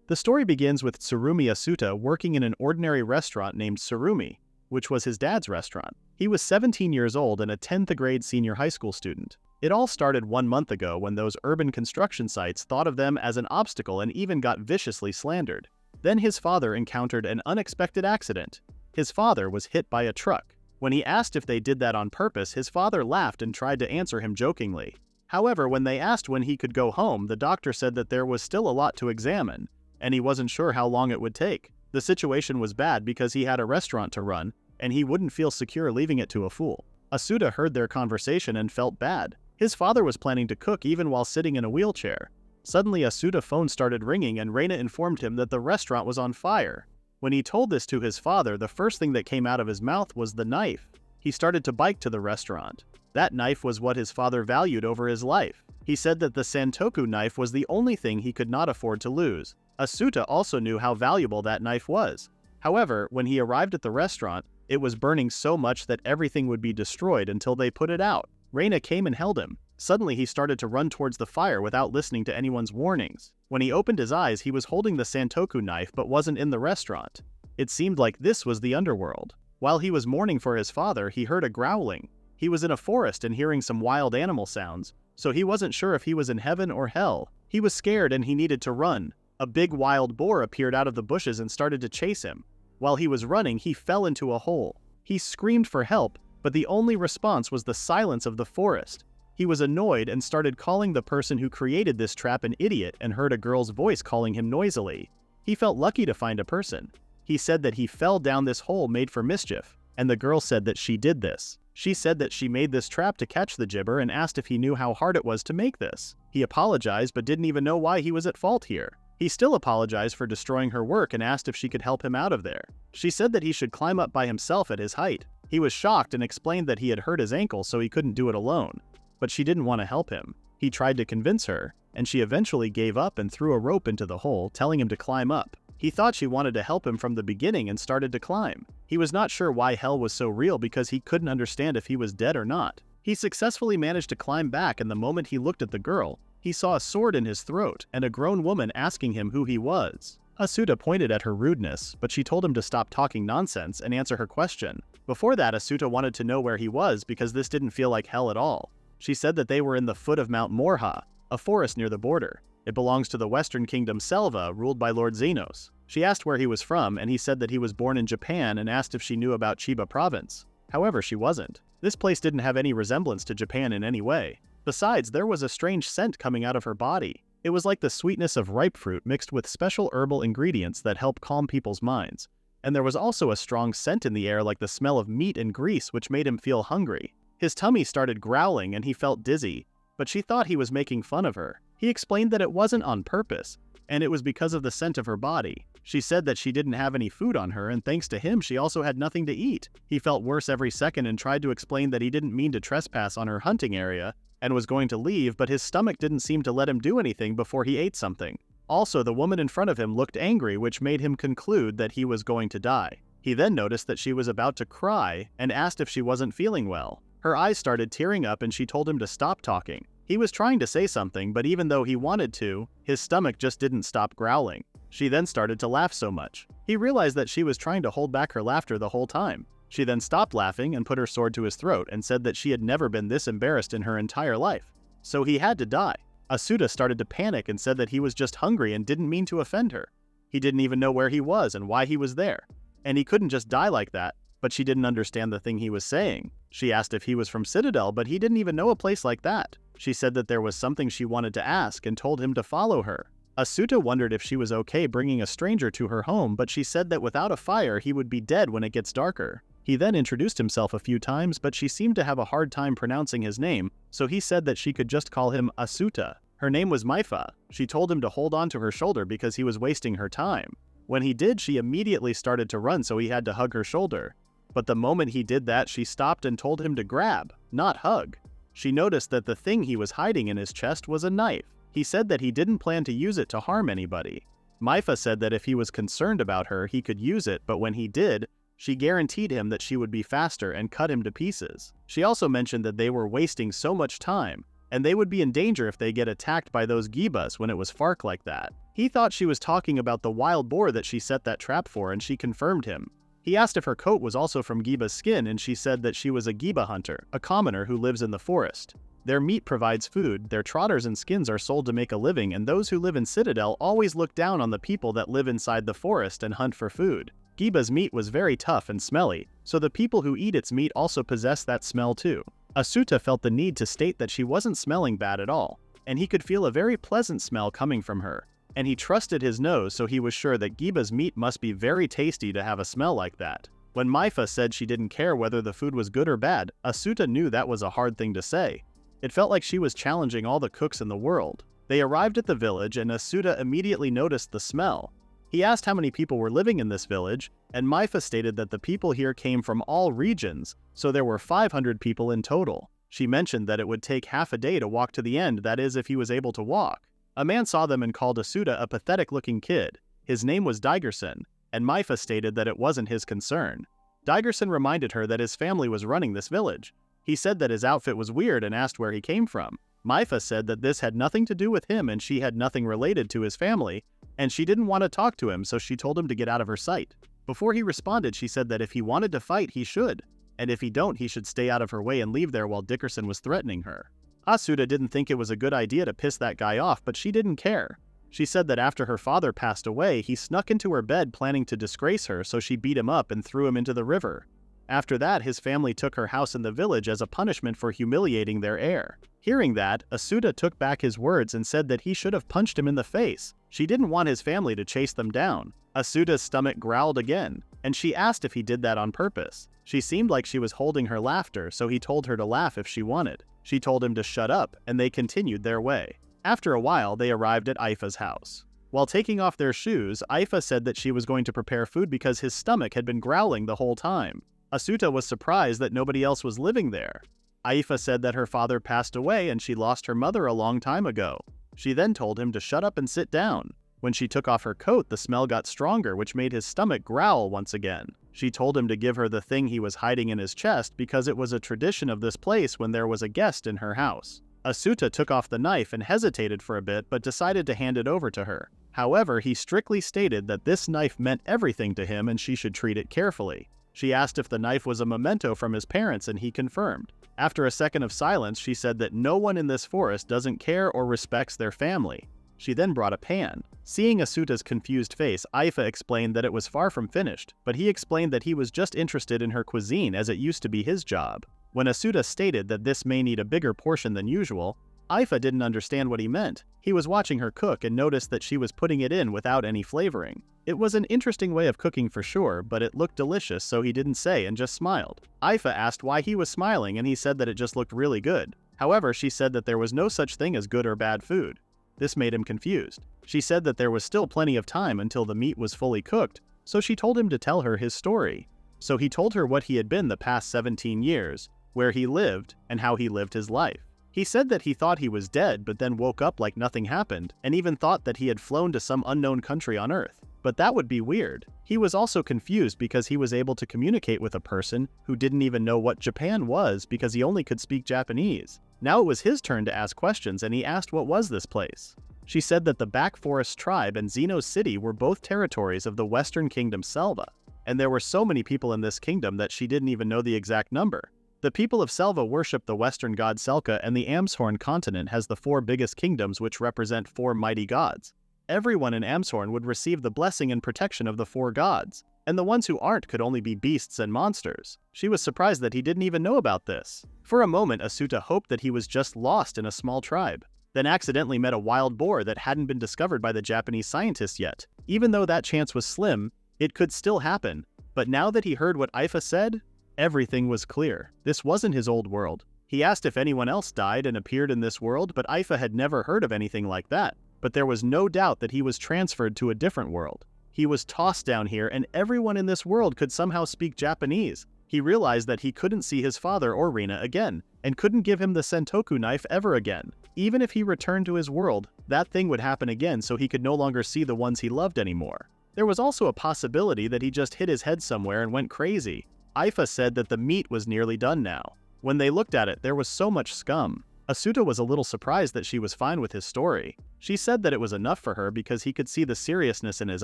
The story begins with Tsurumi Asuta working in an ordinary restaurant named Tsurumi, which was his dad's restaurant. He was 17 years old and a 10th grade senior high school student. It all started 1 month ago when those urban construction sites thought of them as an obstacle and even got viciously slandered. Then his father encountered an unexpected accident. His father was hit by a truck. When he asked if they did that on purpose, his father laughed and tried to answer him jokingly. However, when they asked when he could go home, the doctor said that there was still a lot to examine, and he wasn't sure how long it would take. The situation was bad because he had a restaurant to run, and he wouldn't feel secure leaving it to a fool. Asuta heard their conversation and felt bad. His father was planning to cook even while sitting in a wheelchair. Suddenly, Asuta's phone started ringing and Reina informed him that the restaurant was on fire. When he told this to his father, the first thing that came out of his mouth was the knife. He started to bike to the restaurant. That knife was what his father valued over his life. He said that the santoku knife was the only thing he could not afford to lose. Asuta also knew how valuable that knife was. However, when he arrived at the restaurant, it was burning so much that everything would be destroyed until they put it out. Reina came and held him. Suddenly he started to run towards the fire without listening to anyone's warnings. When he opened his eyes, he was holding the santoku knife but wasn't in the restaurant. It seemed like this was the underworld. While he was mourning for his father, he heard a growling. He was in a forest and hearing some wild animal sounds, so he wasn't sure if he was in heaven or hell. He was scared and he needed to run. A big wild boar appeared out of the bushes and started to chase him. While he was running, he fell into a hole. He screamed for help, but the only response was the silence of the forest. He was annoyed and started calling the person who created this trap an idiot and heard a girl's voice calling him noisily. He felt lucky to find a person. He said that he fell down this hole made for mischief, and the girl said that she did this. She said that she made this trap to catch the gibber and asked if he knew how hard it was to make this. He apologized but didn't even know why he was at fault here. He still apologized for destroying her work and asked if she could help him out of there. She said that he should climb up by himself at his height. He was shocked and explained that he had hurt his ankle so he couldn't do it alone. But she didn't want to help him. He tried to convince her, and she eventually gave up and threw a rope into the hole, telling him to climb up. He thought she wanted to help him from the beginning and started to climb. He was not sure why hell was so real because he couldn't understand if he was dead or not. He successfully managed to climb back, and the moment he looked at the girl, he saw a sword in his throat and a grown woman asking him who he was. Asuta pointed at her rudeness, but she told him to stop talking nonsense and answer her question. Before that, Asuta wanted to know where he was because this didn't feel like hell at all. She said that they were in the foot of Mount Morha, a forest near the border. It belongs to the Western Kingdom Selva, ruled by Lord Xenos. She asked where he was from, and he said that he was born in Japan and asked if she knew about Chiba province. However, she wasn't. This place didn't have any resemblance to Japan in any way. Besides, there was a strange scent coming out of her body. It was like the sweetness of ripe fruit mixed with special herbal ingredients that help calm people's minds. And there was also a strong scent in the air like the smell of meat and grease, which made him feel hungry. His tummy started growling and he felt dizzy, but she thought he was making fun of her. He explained that it wasn't on purpose, and it was because of the scent of her body. She said that she didn't have any food on her, and thanks to him, she also had nothing to eat. He felt worse every second and tried to explain that he didn't mean to trespass on her hunting area and was going to leave, but his stomach didn't seem to let him do anything before he ate something. Also, the woman in front of him looked angry, which made him conclude that he was going to die. He then noticed that she was about to cry and asked if she wasn't feeling well. Her eyes started tearing up and she told him to stop talking. He was trying to say something, but even though he wanted to, his stomach just didn't stop growling. She then started to laugh so much. He realized that she was trying to hold back her laughter the whole time. She then stopped laughing and put her sword to his throat and said that she had never been this embarrassed in her entire life. So he had to die. Asuta started to panic and said that he was just hungry and didn't mean to offend her. He didn't even know where he was and why he was there. And he couldn't just die like that, but she didn't understand the thing he was saying. She asked if he was from Citadel, but he didn't even know a place like that. She said that there was something she wanted to ask and told him to follow her. Asuta wondered if she was okay bringing a stranger to her home, but she said that without a fire he would be dead when it gets darker. He then introduced himself a few times, but she seemed to have a hard time pronouncing his name, so he said that she could just call him Asuta. Her name was Maifa. She told him to hold on to her shoulder because he was wasting her time. When he did, she immediately started to run, so he had to hug her shoulder. But the moment he did that, she stopped and told him to grab, not hug. She noticed that the thing he was hiding in his chest was a knife. He said that he didn't plan to use it to harm anybody. Maifa said that if he was concerned about her, he could use it, but when he did, she guaranteed him that she would be faster and cut him to pieces. She also mentioned that they were wasting so much time, and they would be in danger if they get attacked by those gibas when it was FARC like that. He thought she was talking about the wild boar that she set that trap for, and she confirmed him. He asked if her coat was also from Giba's skin, and she said that she was a Giba hunter, a commoner who lives in the forest. Their meat provides food, their trotters and skins are sold to make a living, and those who live in Citadel always look down on the people that live inside the forest and hunt for food. Giba's meat was very tough and smelly, so the people who eat its meat also possess that smell too. Asuta felt the need to state that she wasn't smelling bad at all, and he could feel a very pleasant smell coming from her. And he trusted his nose, so he was sure that Giba's meat must be very tasty to have a smell like that. When Maifa said she didn't care whether the food was good or bad, Asuta knew that was a hard thing to say. It felt like she was challenging all the cooks in the world. They arrived at the village, and Asuta immediately noticed the smell. He asked how many people were living in this village, and Maifa stated that the people here came from all regions, so there were 500 people in total. She mentioned that it would take half a day to walk to the end, that is, if he was able to walk. A man saw them and called Asuta a pathetic-looking kid. His name was Digerson, and Maifa stated that it wasn't his concern. Digerson reminded her that his family was running this village. He said that his outfit was weird and asked where he came from. Maifa said that this had nothing to do with him and she had nothing related to his family, and she didn't want to talk to him, so she told him to get out of her sight. Before he responded, she said that if he wanted to fight, he should, and if he don't, he should stay out of her way and leave there while Dickerson was threatening her. Asuta didn't think it was a good idea to piss that guy off, but she didn't care. She said that after her father passed away, he snuck into her bed planning to disgrace her, so she beat him up and threw him into the river. After that, his family took her house in the village as a punishment for humiliating their heir. Hearing that, Asuta took back his words and said that he should have punched him in the face. She didn't want his family to chase them down. Asuta's stomach growled again, and she asked if he did that on purpose. She seemed like she was holding her laughter, so he told her to laugh if she wanted. She told him to shut up, and they continued their way. After a while, they arrived at Aifa's house. While taking off their shoes, Aifa said that she was going to prepare food because his stomach had been growling the whole time. Asuta was surprised that nobody else was living there. Aifa said that her father passed away and she lost her mother a long time ago. She then told him to shut up and sit down. When she took off her coat, the smell got stronger, which made his stomach growl once again. She told him to give her the thing he was hiding in his chest because it was a tradition of this place when there was a guest in her house. Asuta took off the knife and hesitated for a bit but decided to hand it over to her. However, he strictly stated that this knife meant everything to him and she should treat it carefully. She asked if the knife was a memento from his parents, and he confirmed. After a second of silence, she said that no one in this forest doesn't care or respects their family. She then brought a pan. Seeing Asuta's confused face, Aifa explained that it was far from finished, but he explained that he was just interested in her cuisine as it used to be his job. When Asuta stated that this may need a bigger portion than usual, Aifa didn't understand what he meant. He was watching her cook and noticed that she was putting it in without any flavoring. It was an interesting way of cooking for sure, but it looked delicious, so he didn't say and just smiled. Aifa asked why he was smiling, and he said that it just looked really good. However, she said that there was no such thing as good or bad food. This made him confused. She said that there was still plenty of time until the meat was fully cooked, so she told him to tell her his story. So he told her what he had been the past 17 years, where he lived, and how he lived his life. He said that he thought he was dead, but then woke up like nothing happened, and even thought that he had flown to some unknown country on Earth. But that would be weird. He was also confused because he was able to communicate with a person who didn't even know what Japan was because he only could speak Japanese. Now it was his turn to ask questions, and he asked what was this place. She said that the Back Forest tribe and Xeno City were both territories of the Western Kingdom Selva, and there were so many people in this kingdom that she didn't even know the exact number. The people of Selva worship the Western god Selka, and the Amshorn continent has the 4 biggest kingdoms which represent 4 mighty gods. Everyone in Amshorn would receive the blessing and protection of the 4 gods, and the ones who aren't could only be beasts and monsters. She was surprised that he didn't even know about this. For a moment, Asuta hoped that he was just lost in a small tribe, then accidentally met a wild boar that hadn't been discovered by the Japanese scientists yet. Even though that chance was slim, it could still happen. But now that he heard what Aifa said, everything was clear. This wasn't his old world. He asked if anyone else died and appeared in this world, but Aifa had never heard of anything like that. But there was no doubt that he was transferred to a different world. He was tossed down here, and everyone in this world could somehow speak Japanese. He realized that he couldn't see his father or Rina again, and couldn't give him the santoku knife ever again. Even if he returned to his world, that thing would happen again, so he could no longer see the ones he loved anymore. There was also a possibility that he just hit his head somewhere and went crazy. Aifa said that the meat was nearly done now. When they looked at it, there was so much scum. Asuta was a little surprised that she was fine with his story. She said that it was enough for her because he could see the seriousness in his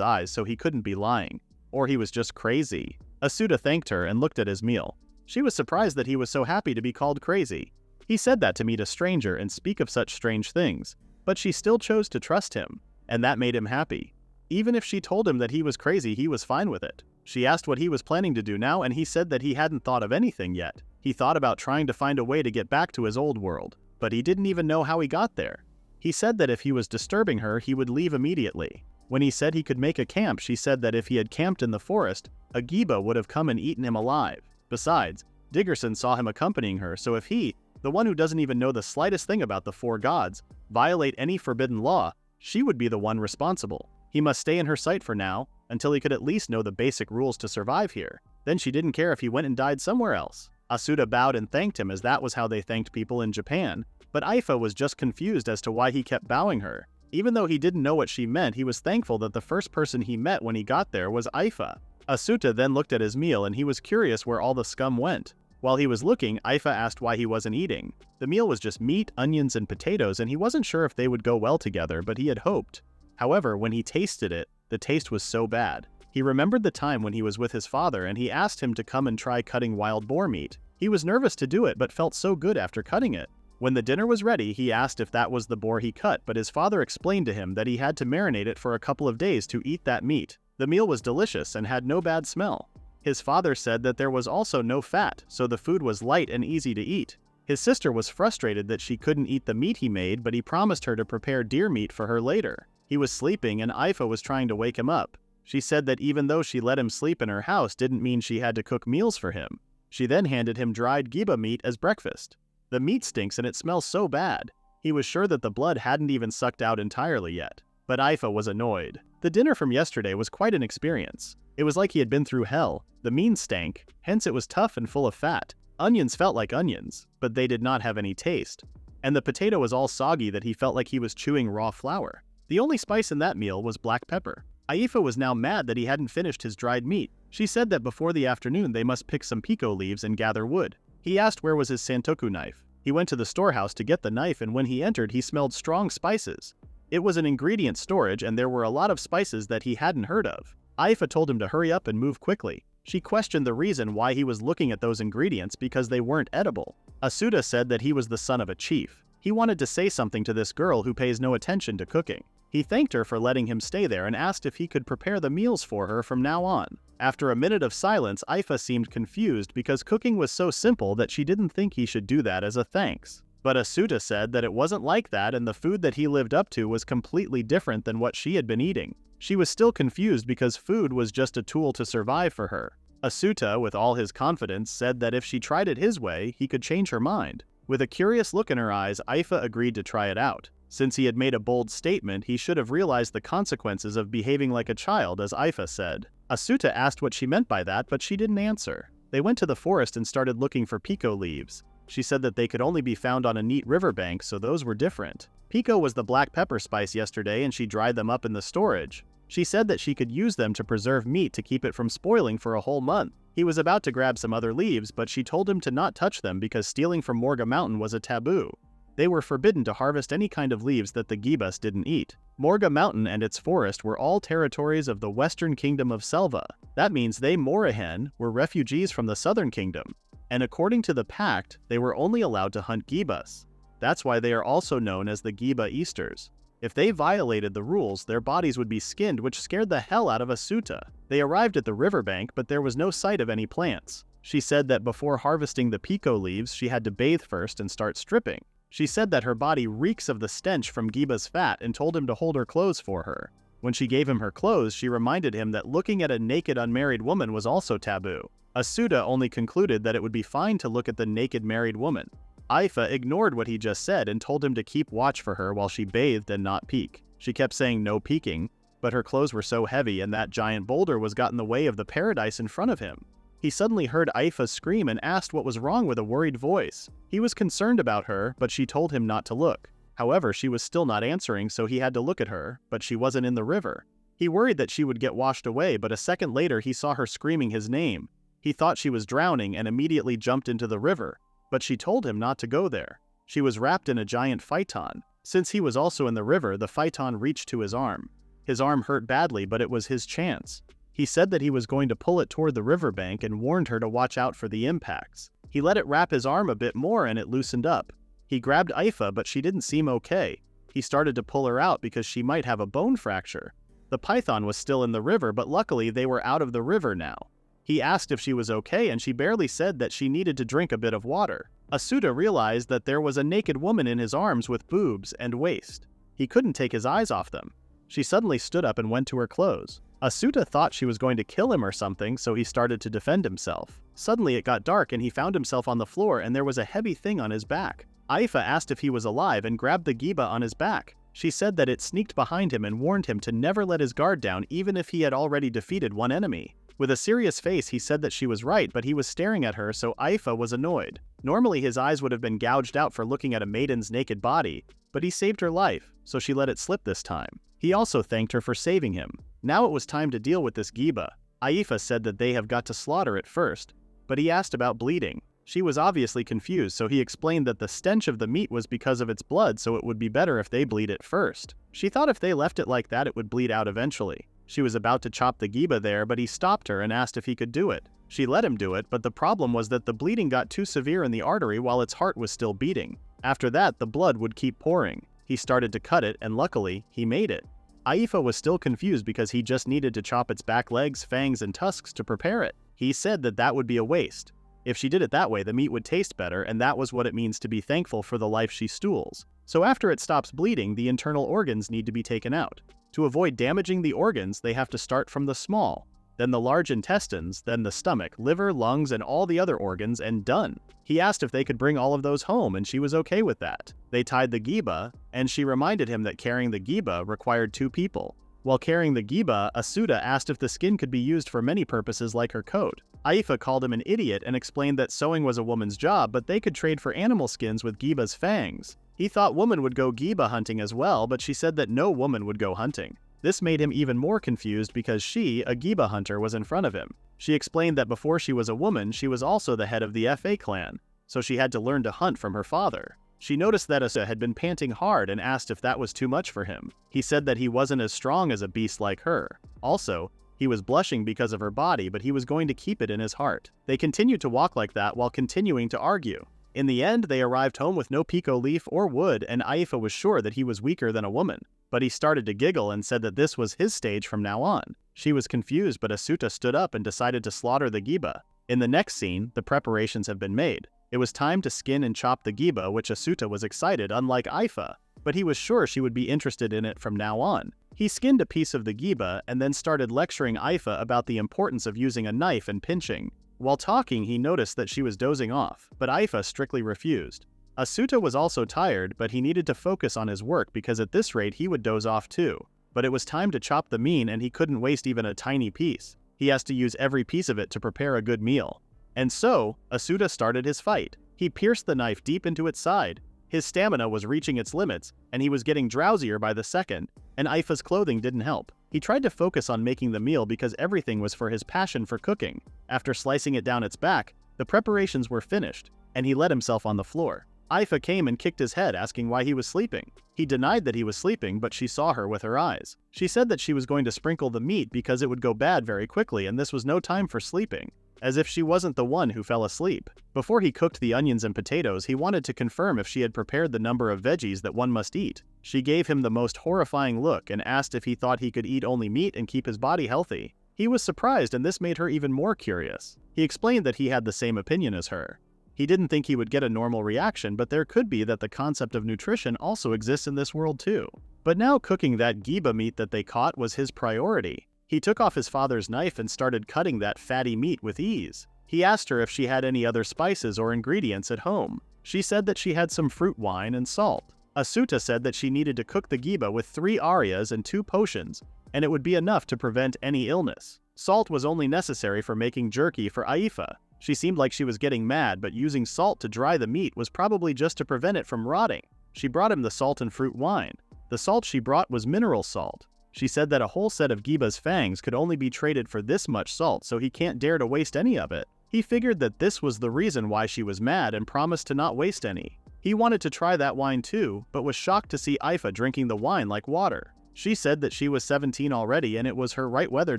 eyes, so he couldn't be lying. Or he was just crazy. Asuta thanked her and looked at his meal. She was surprised that he was so happy to be called crazy. He said that to meet a stranger and speak of such strange things, but she still chose to trust him, and that made him happy. Even if she told him that he was crazy, he was fine with it. She asked what he was planning to do now, and he said that he hadn't thought of anything yet. He thought about trying to find a way to get back to his old world, but he didn't even know how he got there. He said that if he was disturbing her, he would leave immediately. When he said he could make a camp, she said that if he had camped in the forest, a Giba would have come and eaten him alive. Besides, Diggerson saw him accompanying her, so if he, the one who doesn't even know the slightest thing about the four gods, violate any forbidden law, she would be the one responsible. He must stay in her sight for now, until he could at least know the basic rules to survive here. Then she didn't care if he went and died somewhere else. Asuta bowed and thanked him, as that was how they thanked people in Japan, but Aifa was just confused as to why he kept bowing her. Even though he didn't know what she meant, he was thankful that the first person he met when he got there was Aifa. Asuta then looked at his meal and he was curious where all the scum went. While he was looking, Aifa asked why he wasn't eating. The meal was just meat, onions, and potatoes, and he wasn't sure if they would go well together, but he had hoped. However, when he tasted it, the taste was so bad. He remembered the time when he was with his father and he asked him to come and try cutting wild boar meat. He was nervous to do it but felt so good after cutting it. When the dinner was ready, he asked if that was the boar he cut, but his father explained to him that he had to marinate it for a couple of days to eat that meat. The meal was delicious and had no bad smell. His father said that there was also no fat, so the food was light and easy to eat. His sister was frustrated that she couldn't eat the meat he made, but he promised her to prepare deer meat for her later. He was sleeping and Aifa was trying to wake him up. She said that even though she let him sleep in her house didn't mean she had to cook meals for him. She then handed him dried Giba meat as breakfast. The meat stinks and it smells so bad. He was sure that the blood hadn't even sucked out entirely yet. But Aifa was annoyed. The dinner from yesterday was quite an experience. It was like he had been through hell. The meat stank, hence it was tough and full of fat. Onions felt like onions, but they did not have any taste. And the potato was all soggy that he felt like he was chewing raw flour. The only spice in that meal was black pepper. Aifa was now mad that he hadn't finished his dried meat. She said that before the afternoon they must pick some piko leaves and gather wood. He asked where was his santoku knife. He went to the storehouse to get the knife, and when he entered he smelled strong spices. It was an ingredient storage and there were a lot of spices that he hadn't heard of. Aifa told him to hurry up and move quickly. She questioned the reason why he was looking at those ingredients because they weren't edible. Asuta said that he was the son of a chief. He wanted to say something to this girl who pays no attention to cooking. He thanked her for letting him stay there and asked if he could prepare the meals for her from now on. After a minute of silence, Aifa seemed confused because cooking was so simple that she didn't think he should do that as a thanks. But Asuta said that it wasn't like that and the food that he lived up to was completely different than what she had been eating. She was still confused because food was just a tool to survive for her. Asuta, with all his confidence, said that if she tried it his way, he could change her mind. With a curious look in her eyes, Aifa agreed to try it out. Since he had made a bold statement, he should have realized the consequences of behaving like a child, as Aifa said. Asuta asked what she meant by that, but she didn't answer. They went to the forest and started looking for piko leaves. She said that they could only be found on a neat riverbank, so those were different. Piko was the black pepper spice yesterday and she dried them up in the storage. She said that she could use them to preserve meat to keep it from spoiling for a whole month. He was about to grab some other leaves, but she told him to not touch them because stealing from Morga Mountain was a taboo. They were forbidden to harvest any kind of leaves that the Gibas didn't eat. Morga Mountain and its forest were all territories of the Western Kingdom of Selva. That means they, Morahen, were refugees from the Southern Kingdom. And according to the pact, they were only allowed to hunt Gibas. That's why they are also known as the Giba Easters. If they violated the rules, their bodies would be skinned, which scared the hell out of Asuta. They arrived at the riverbank, but there was no sight of any plants. She said that before harvesting the piko leaves, she had to bathe first and start stripping. She said that her body reeks of the stench from Giba's fat and told him to hold her clothes for her. When she gave him her clothes, she reminded him that looking at a naked unmarried woman was also taboo. Asuta only concluded that it would be fine to look at the naked married woman. Aifa ignored what he just said and told him to keep watch for her while she bathed and not peek. She kept saying no peeking, but her clothes were so heavy and that giant boulder was got in the way of the paradise in front of him. He suddenly heard Aifa scream and asked what was wrong with a worried voice. He was concerned about her, but she told him not to look. However, she was still not answering, so he had to look at her, but she wasn't in the river. He worried that she would get washed away, but a second later he saw her screaming his name. He thought she was drowning and immediately jumped into the river, but she told him not to go there. She was wrapped in a giant phaeton. Since he was also in the river, the phaeton reached to his arm. His arm hurt badly, but it was his chance. He said that he was going to pull it toward the riverbank and warned her to watch out for the impacts. He let it wrap his arm a bit more and it loosened up. He grabbed Aifa, but she didn't seem okay. He started to pull her out because she might have a bone fracture. The python was still in the river, but luckily they were out of the river now. He asked if she was okay and she barely said that she needed to drink a bit of water. Asuta realized that there was a naked woman in his arms with boobs and waist. He couldn't take his eyes off them. She suddenly stood up and went to her clothes. Asuta thought she was going to kill him or something, so he started to defend himself. Suddenly it got dark and he found himself on the floor and there was a heavy thing on his back. Aifa asked if he was alive and grabbed the giba on his back. She said that it sneaked behind him and warned him to never let his guard down even if he had already defeated one enemy. With a serious face he said that she was right, but he was staring at her, so Aifa was annoyed. Normally his eyes would have been gouged out for looking at a maiden's naked body, but he saved her life, so she let it slip this time. He also thanked her for saving him. Now it was time to deal with this giba. Aifa said that they have got to slaughter it first, but he asked about bleeding. She was obviously confused, so he explained that the stench of the meat was because of its blood, so it would be better if they bleed it first. She thought if they left it like that it would bleed out eventually. She was about to chop the giba there, but he stopped her and asked if he could do it. She let him do it, but the problem was that the bleeding got too severe in the artery while its heart was still beating. After that, the blood would keep pouring. He started to cut it, and luckily, he made it. Aifa was still confused because he just needed to chop its back legs, fangs, and tusks to prepare it. He said that that would be a waste. If she did it that way, the meat would taste better, and that was what it means to be thankful for the life she stools. So after it stops bleeding, the internal organs need to be taken out. To avoid damaging the organs, they have to start from the small, then the large intestines, then the stomach, liver, lungs, and all the other organs, and done. He asked if they could bring all of those home, and she was okay with that. They tied the giba, and she reminded him that carrying the giba required 2 people. While carrying the giba, Asuta asked if the skin could be used for many purposes like her coat. Aifa called him an idiot and explained that sewing was a woman's job, but they could trade for animal skins with giba's fangs. He thought women would go giba hunting as well, but she said that no woman would go hunting. This made him even more confused because she, a giba hunter, was in front of him. She explained that before she was a woman, she was also the head of the FA clan, so she had to learn to hunt from her father. She noticed that Asuta had been panting hard and asked if that was too much for him. He said that he wasn't as strong as a beast like her. Also, he was blushing because of her body, but he was going to keep it in his heart. They continued to walk like that while continuing to argue. In the end, they arrived home with no pico leaf or wood, and Aifa was sure that he was weaker than a woman. But he started to giggle and said that this was his stage from now on. She was confused, but Asuta stood up and decided to slaughter the giba. In the next scene, the preparations have been made. It was time to skin and chop the giba, which Asuta was excited, unlike Aifa, but he was sure she would be interested in it from now on. He skinned a piece of the giba and then started lecturing Aifa about the importance of using a knife and pinching. While talking, he noticed that she was dozing off, but Aifa strictly refused. Asuta was also tired, but he needed to focus on his work because at this rate he would doze off too. But it was time to chop the meat and he couldn't waste even a tiny piece. He has to use every piece of it to prepare a good meal. And so, Asuta started his fight. He pierced the knife deep into its side. His stamina was reaching its limits, and he was getting drowsier by the second, and Aifa's clothing didn't help. He tried to focus on making the meal because everything was for his passion for cooking. After slicing it down its back, the preparations were finished, and he let himself on the floor. Aifa came and kicked his head, asking why he was sleeping. He denied that he was sleeping, but she saw her with her eyes. She said that she was going to sprinkle the meat because it would go bad very quickly, and this was no time for sleeping. As if she wasn't the one who fell asleep. Before he cooked the onions and potatoes, he wanted to confirm if she had prepared the number of veggies that one must eat. She gave him the most horrifying look and asked if he thought he could eat only meat and keep his body healthy. He was surprised, and this made her even more curious. He explained that he had the same opinion as her. He didn't think he would get a normal reaction, but there could be that the concept of nutrition also exists in this world too. But now cooking that giba meat that they caught was his priority. He took off his father's knife and started cutting that fatty meat with ease. He asked her if she had any other spices or ingredients at home. She said that she had some fruit wine and salt. Asuta said that she needed to cook the giba with 3 arias and 2 potions, and it would be enough to prevent any illness. Salt was only necessary for making jerky for Aifa. She seemed like she was getting mad, but using salt to dry the meat was probably just to prevent it from rotting. She brought him the salt and fruit wine. The salt she brought was mineral salt. She said that a whole set of giba's fangs could only be traded for this much salt, so he can't dare to waste any of it. He figured that this was the reason why she was mad and promised to not waste any. He wanted to try that wine too, but was shocked to see Aifa drinking the wine like water. She said that she was 17 already and it was her right weather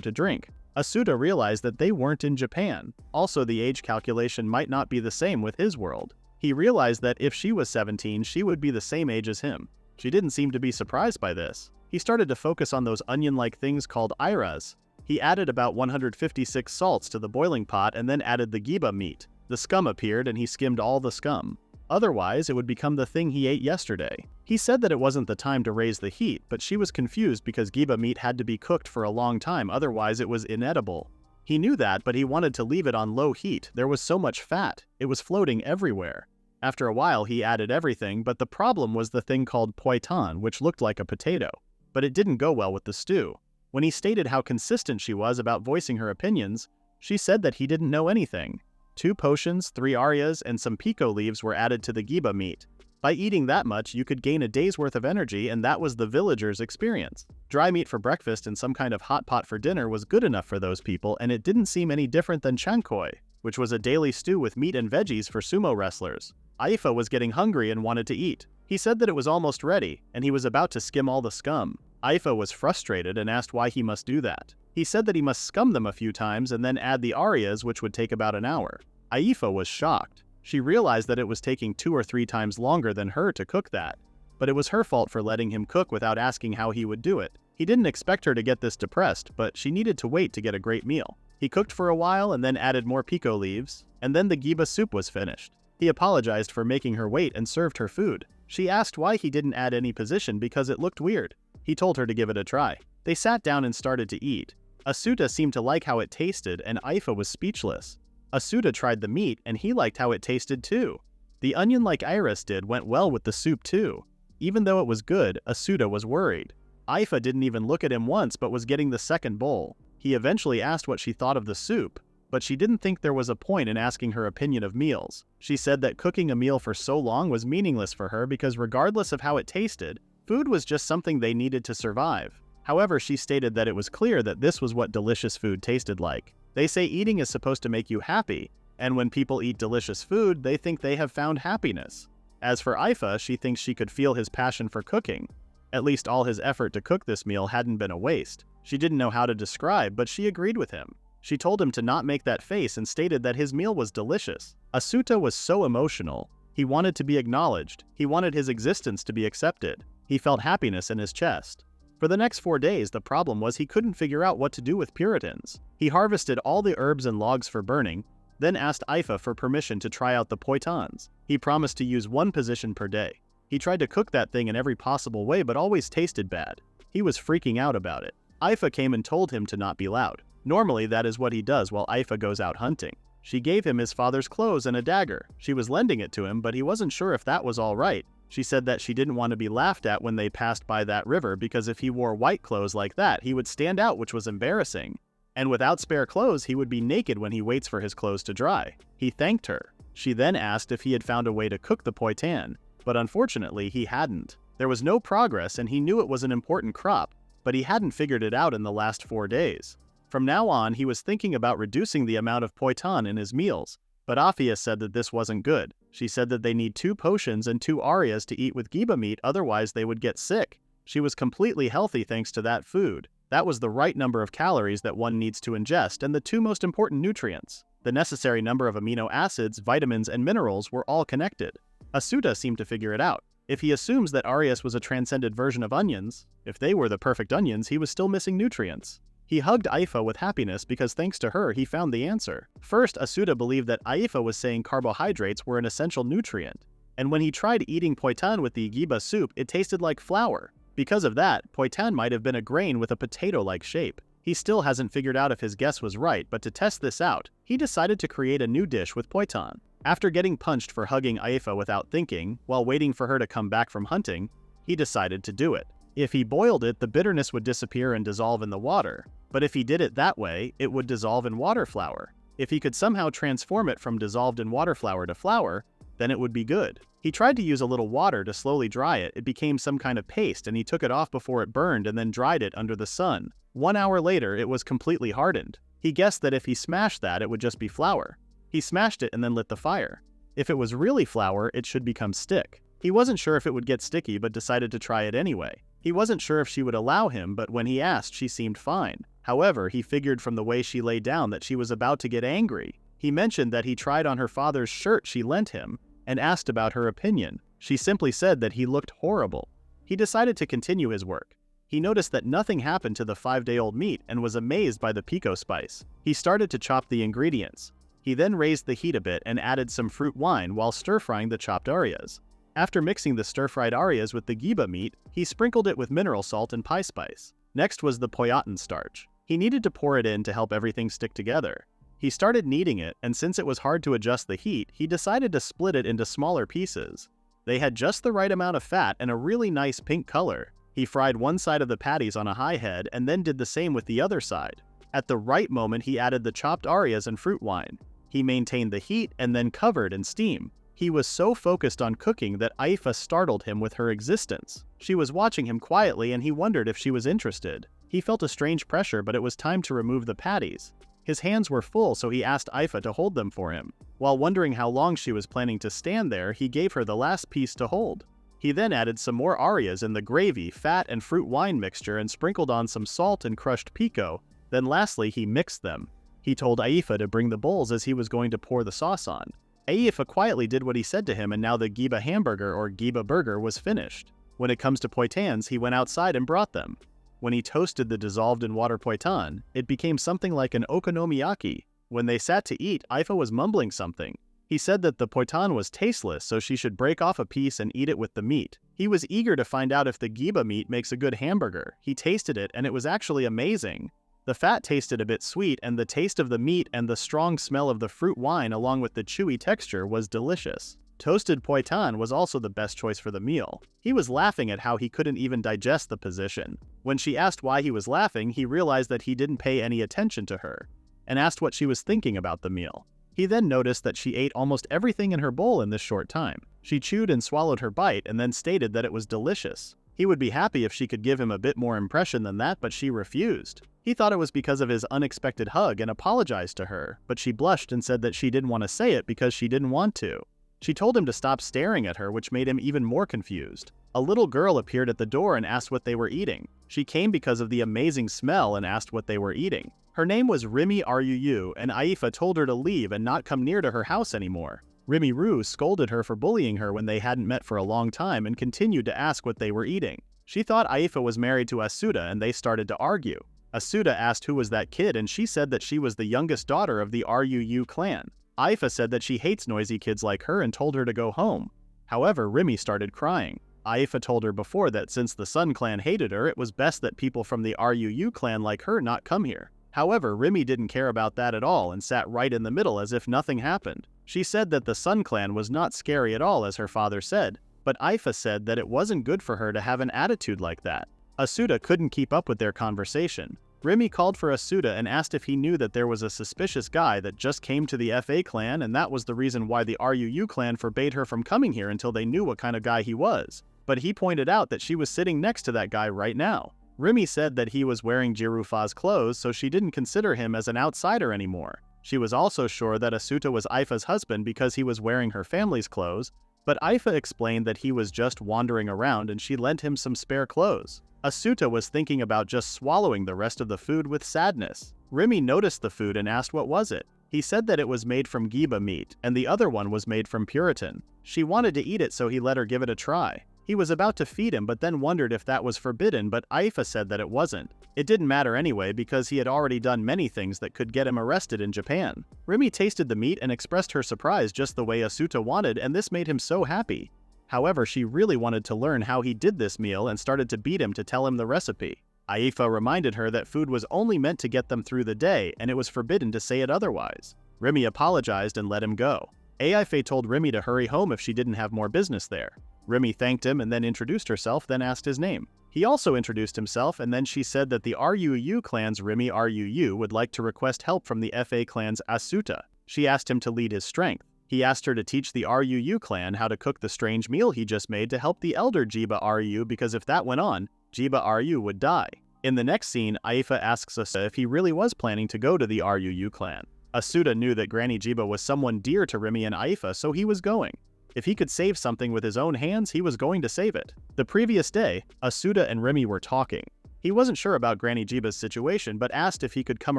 to drink. Asuta realized that they weren't in Japan. Also, the age calculation might not be the same with his world. He realized that if she was 17, she would be the same age as him. She didn't seem to be surprised by this. He started to focus on those onion-like things called iras. He added about 156 salts to the boiling pot and then added the giba meat. The scum appeared and he skimmed all the scum. Otherwise, it would become the thing he ate yesterday. He said that it wasn't the time to raise the heat, but she was confused because giba meat had to be cooked for a long time, otherwise it was inedible. He knew that, but he wanted to leave it on low heat. There was so much fat. It was floating everywhere. After a while, he added everything, but the problem was the thing called poiton, which looked like a potato. But it didn't go well with the stew. When he stated how consistent she was about voicing her opinions, she said that he didn't know anything. 2 potions, 3 arias, and some pico leaves were added to the giba meat. By eating that much, you could gain a day's worth of energy, and that was the villagers' experience. Dry meat for breakfast and some kind of hot pot for dinner was good enough for those people, and it didn't seem any different than chankoi, which was a daily stew with meat and veggies for sumo wrestlers. Aifa was getting hungry and wanted to eat. He said that it was almost ready, and he was about to skim all the scum. Aifa was frustrated and asked why he must do that. He said that he must scum them a few times and then add the arias, which would take about an hour. Aifa was shocked. She realized that it was taking 2 or 3 times longer than her to cook that. But it was her fault for letting him cook without asking how he would do it. He didn't expect her to get this depressed, but she needed to wait to get a great meal. He cooked for a while and then added more pico leaves, and then the giba soup was finished. He apologized for making her wait and served her food. She asked why he didn't add any position because it looked weird. He told her to give it a try. They sat down and started to eat. Asuta seemed to like how it tasted, and Aifa was speechless. Asuta tried the meat, and he liked how it tasted too. The onion like Iris did went well with the soup too. Even though it was good, Asuta was worried. Aifa didn't even look at him once but was getting the second bowl. He eventually asked what she thought of the soup, but she didn't think there was a point in asking her opinion of meals. She said that cooking a meal for so long was meaningless for her because regardless of how it tasted, food was just something they needed to survive. However, she stated that it was clear that this was what delicious food tasted like. They say eating is supposed to make you happy, and when people eat delicious food, they think they have found happiness. As for Aifa, she thinks she could feel his passion for cooking. At least all his effort to cook this meal hadn't been a waste. She didn't know how to describe, but she agreed with him. She told him to not make that face and stated that his meal was delicious. Asuta was so emotional. He wanted to be acknowledged. He wanted his existence to be accepted. He felt happiness in his chest. For the next 4 days, the problem was he couldn't figure out what to do with Puritans. He harvested all the herbs and logs for burning, then asked Aifa for permission to try out the poitons. He promised to use 1 position per day. He tried to cook that thing in every possible way but always tasted bad. He was freaking out about it. Aifa came and told him to not be loud. Normally that is what he does while Aifa goes out hunting. She gave him his father's clothes and a dagger. She was lending it to him, but he wasn't sure if that was all right. She said that she didn't want to be laughed at when they passed by that river because if he wore white clothes like that, he would stand out, which was embarrassing. And without spare clothes, he would be naked when he waits for his clothes to dry. He thanked her. She then asked if he had found a way to cook the poitan, but unfortunately he hadn't. There was no progress and he knew it was an important crop, but he hadn't figured it out in the last 4 days. From now on, he was thinking about reducing the amount of poitan in his meals, but Afia said that this wasn't good. She said that they need 2 potions and 2 arias to eat with giba meat, otherwise they would get sick. She was completely healthy thanks to that food. That was the right number of calories that one needs to ingest and the 2 most important nutrients. The necessary number of amino acids, vitamins, and minerals were all connected. Asuta seemed to figure it out. If he assumes that Arias was a transcended version of onions, if they were the perfect onions, he was still missing nutrients. He hugged Aifa with happiness because thanks to her, he found the answer. First, Asuta believed that Aifa was saying carbohydrates were an essential nutrient, and when he tried eating poitan with the giba soup, it tasted like flour. Because of that, poitan might have been a grain with a potato-like shape. He still hasn't figured out if his guess was right, but to test this out, he decided to create a new dish with poitan. After getting punched for hugging Aifa without thinking, while waiting for her to come back from hunting, he decided to do it. If he boiled it, the bitterness would disappear and dissolve in the water. But if he did it that way, it would dissolve in water flour. If he could somehow transform it from dissolved in water flour to flour, then it would be good. He tried to use a little water to slowly dry it. It became some kind of paste and he took it off before it burned and then dried it under the sun. 1 hour later, it was completely hardened. He guessed that if he smashed that, it would just be flour. He smashed it and then lit the fire. If it was really flour, it should become stick. He wasn't sure if it would get sticky but decided to try it anyway. He wasn't sure if she would allow him, but when he asked, she seemed fine. However, he figured from the way she lay down that she was about to get angry. He mentioned that he tried on her father's shirt she lent him and asked about her opinion. She simply said that he looked horrible. He decided to continue his work. He noticed that nothing happened to the 5-day-old meat and was amazed by the pico spice. He started to chop the ingredients. He then raised the heat a bit and added some fruit wine while stir-frying the chopped arias. After mixing the stir-fried arias with the giba meat, he sprinkled it with mineral salt and pie spice. Next was the poyatin starch. He needed to pour it in to help everything stick together. He started kneading it, and since it was hard to adjust the heat, he decided to split it into smaller pieces. They had just the right amount of fat and a really nice pink color. He fried one side of the patties on a high head and then did the same with the other side. At the right moment, he added the chopped arias and fruit wine. He maintained the heat and then covered in steam. He was so focused on cooking that Aifa startled him with her existence. She was watching him quietly and he wondered if she was interested. He felt a strange pressure, but it was time to remove the patties. His hands were full, so he asked Aifa to hold them for him. While wondering how long she was planning to stand there, he gave her the last piece to hold. He then added some more arias in the gravy, fat, and fruit wine mixture and sprinkled on some salt and crushed pico. Then lastly, he mixed them. He told Aifa to bring the bowls as he was going to pour the sauce on. Aifa quietly did what he said to him, and now the giba hamburger or giba burger was finished. When it comes to poitans, he went outside and brought them. When he toasted the dissolved in water poitan, it became something like an okonomiyaki. When they sat to eat, Aifa was mumbling something. He said that the poitan was tasteless, so she should break off a piece and eat it with the meat. He was eager to find out if the giba meat makes a good hamburger. He tasted it, and it was actually amazing. The fat tasted a bit sweet, and the taste of the meat and the strong smell of the fruit wine along with the chewy texture was delicious. Toasted poitan was also the best choice for the meal. He was laughing at how he couldn't even digest the position. When she asked why he was laughing, he realized that he didn't pay any attention to her, and asked what she was thinking about the meal. He then noticed that she ate almost everything in her bowl in this short time. She chewed and swallowed her bite and then stated that it was delicious. He would be happy if she could give him a bit more impression than that, but she refused. He thought it was because of his unexpected hug and apologized to her, but she blushed and said that she didn't want to say it because she didn't want to. She told him to stop staring at her, which made him even more confused. A little girl appeared at the door and asked what they were eating. She came because of the amazing smell and asked what they were eating. Her name was Rimi Ruu, and Aifa told her to leave and not come near to her house anymore. Rimi Ruu scolded her for bullying her when they hadn't met for a long time and continued to ask what they were eating. She thought Aifa was married to Asuta and they started to argue. Asuta asked who was that kid and she said that she was the youngest daughter of the Ruu clan. Aifa said that she hates noisy kids like her and told her to go home. However, Rimi started crying. Aifa told her before that since the Sun clan hated her, it was best that people from the Ruu clan like her not come here. However, Rimi didn't care about that at all and sat right in the middle as if nothing happened. She said that the Sun clan was not scary at all as her father said, but Aifa said that it wasn't good for her to have an attitude like that. Asuta couldn't keep up with their conversation. Rimi called for Asuta and asked if he knew that there was a suspicious guy that just came to the FA clan and that was the reason why the Ruu clan forbade her from coming here until they knew what kind of guy he was. But he pointed out that she was sitting next to that guy right now. Rimi said that he was wearing Jirufa's clothes, so she didn't consider him as an outsider anymore. She was also sure that Asuta was Aifa's husband because he was wearing her family's clothes, but Aifa explained that he was just wandering around and she lent him some spare clothes. Asuta was thinking about just swallowing the rest of the food with sadness. Rimi noticed the food and asked what was it. He said that it was made from giba meat, and the other one was made from puritan. She wanted to eat it, so he let her give it a try. He was about to feed him but then wondered if that was forbidden, but Aifa said that it wasn't. It didn't matter anyway because he had already done many things that could get him arrested in Japan. Rimi tasted the meat and expressed her surprise just the way Asuta wanted, and this made him so happy. However, she really wanted to learn how he did this meal and started to beat him to tell him the recipe. Aifa reminded her that food was only meant to get them through the day and it was forbidden to say it otherwise. Rimi apologized and let him go. Aifa told Rimi to hurry home if she didn't have more business there. Rimi thanked him and then introduced herself, then asked his name. He also introduced himself, and then she said that the Ruu clan's Rimi Ruu would like to request help from the FA clan's Asuta. She asked him to lead his strength. He asked her to teach the Ruu clan how to cook the strange meal he just made to help the elder Jiba Ruu because if that went on, Jiba Ruu would die. In the next scene, Aifa asks Asuta if he really was planning to go to the Ruu clan. Asuta knew that Granny Jiba was someone dear to Remy and Aifa, so he was going. If he could save something with his own hands, he was going to save it. The previous day, Asuta and Remy were talking. He wasn't sure about Granny Jiba's situation, but asked if he could come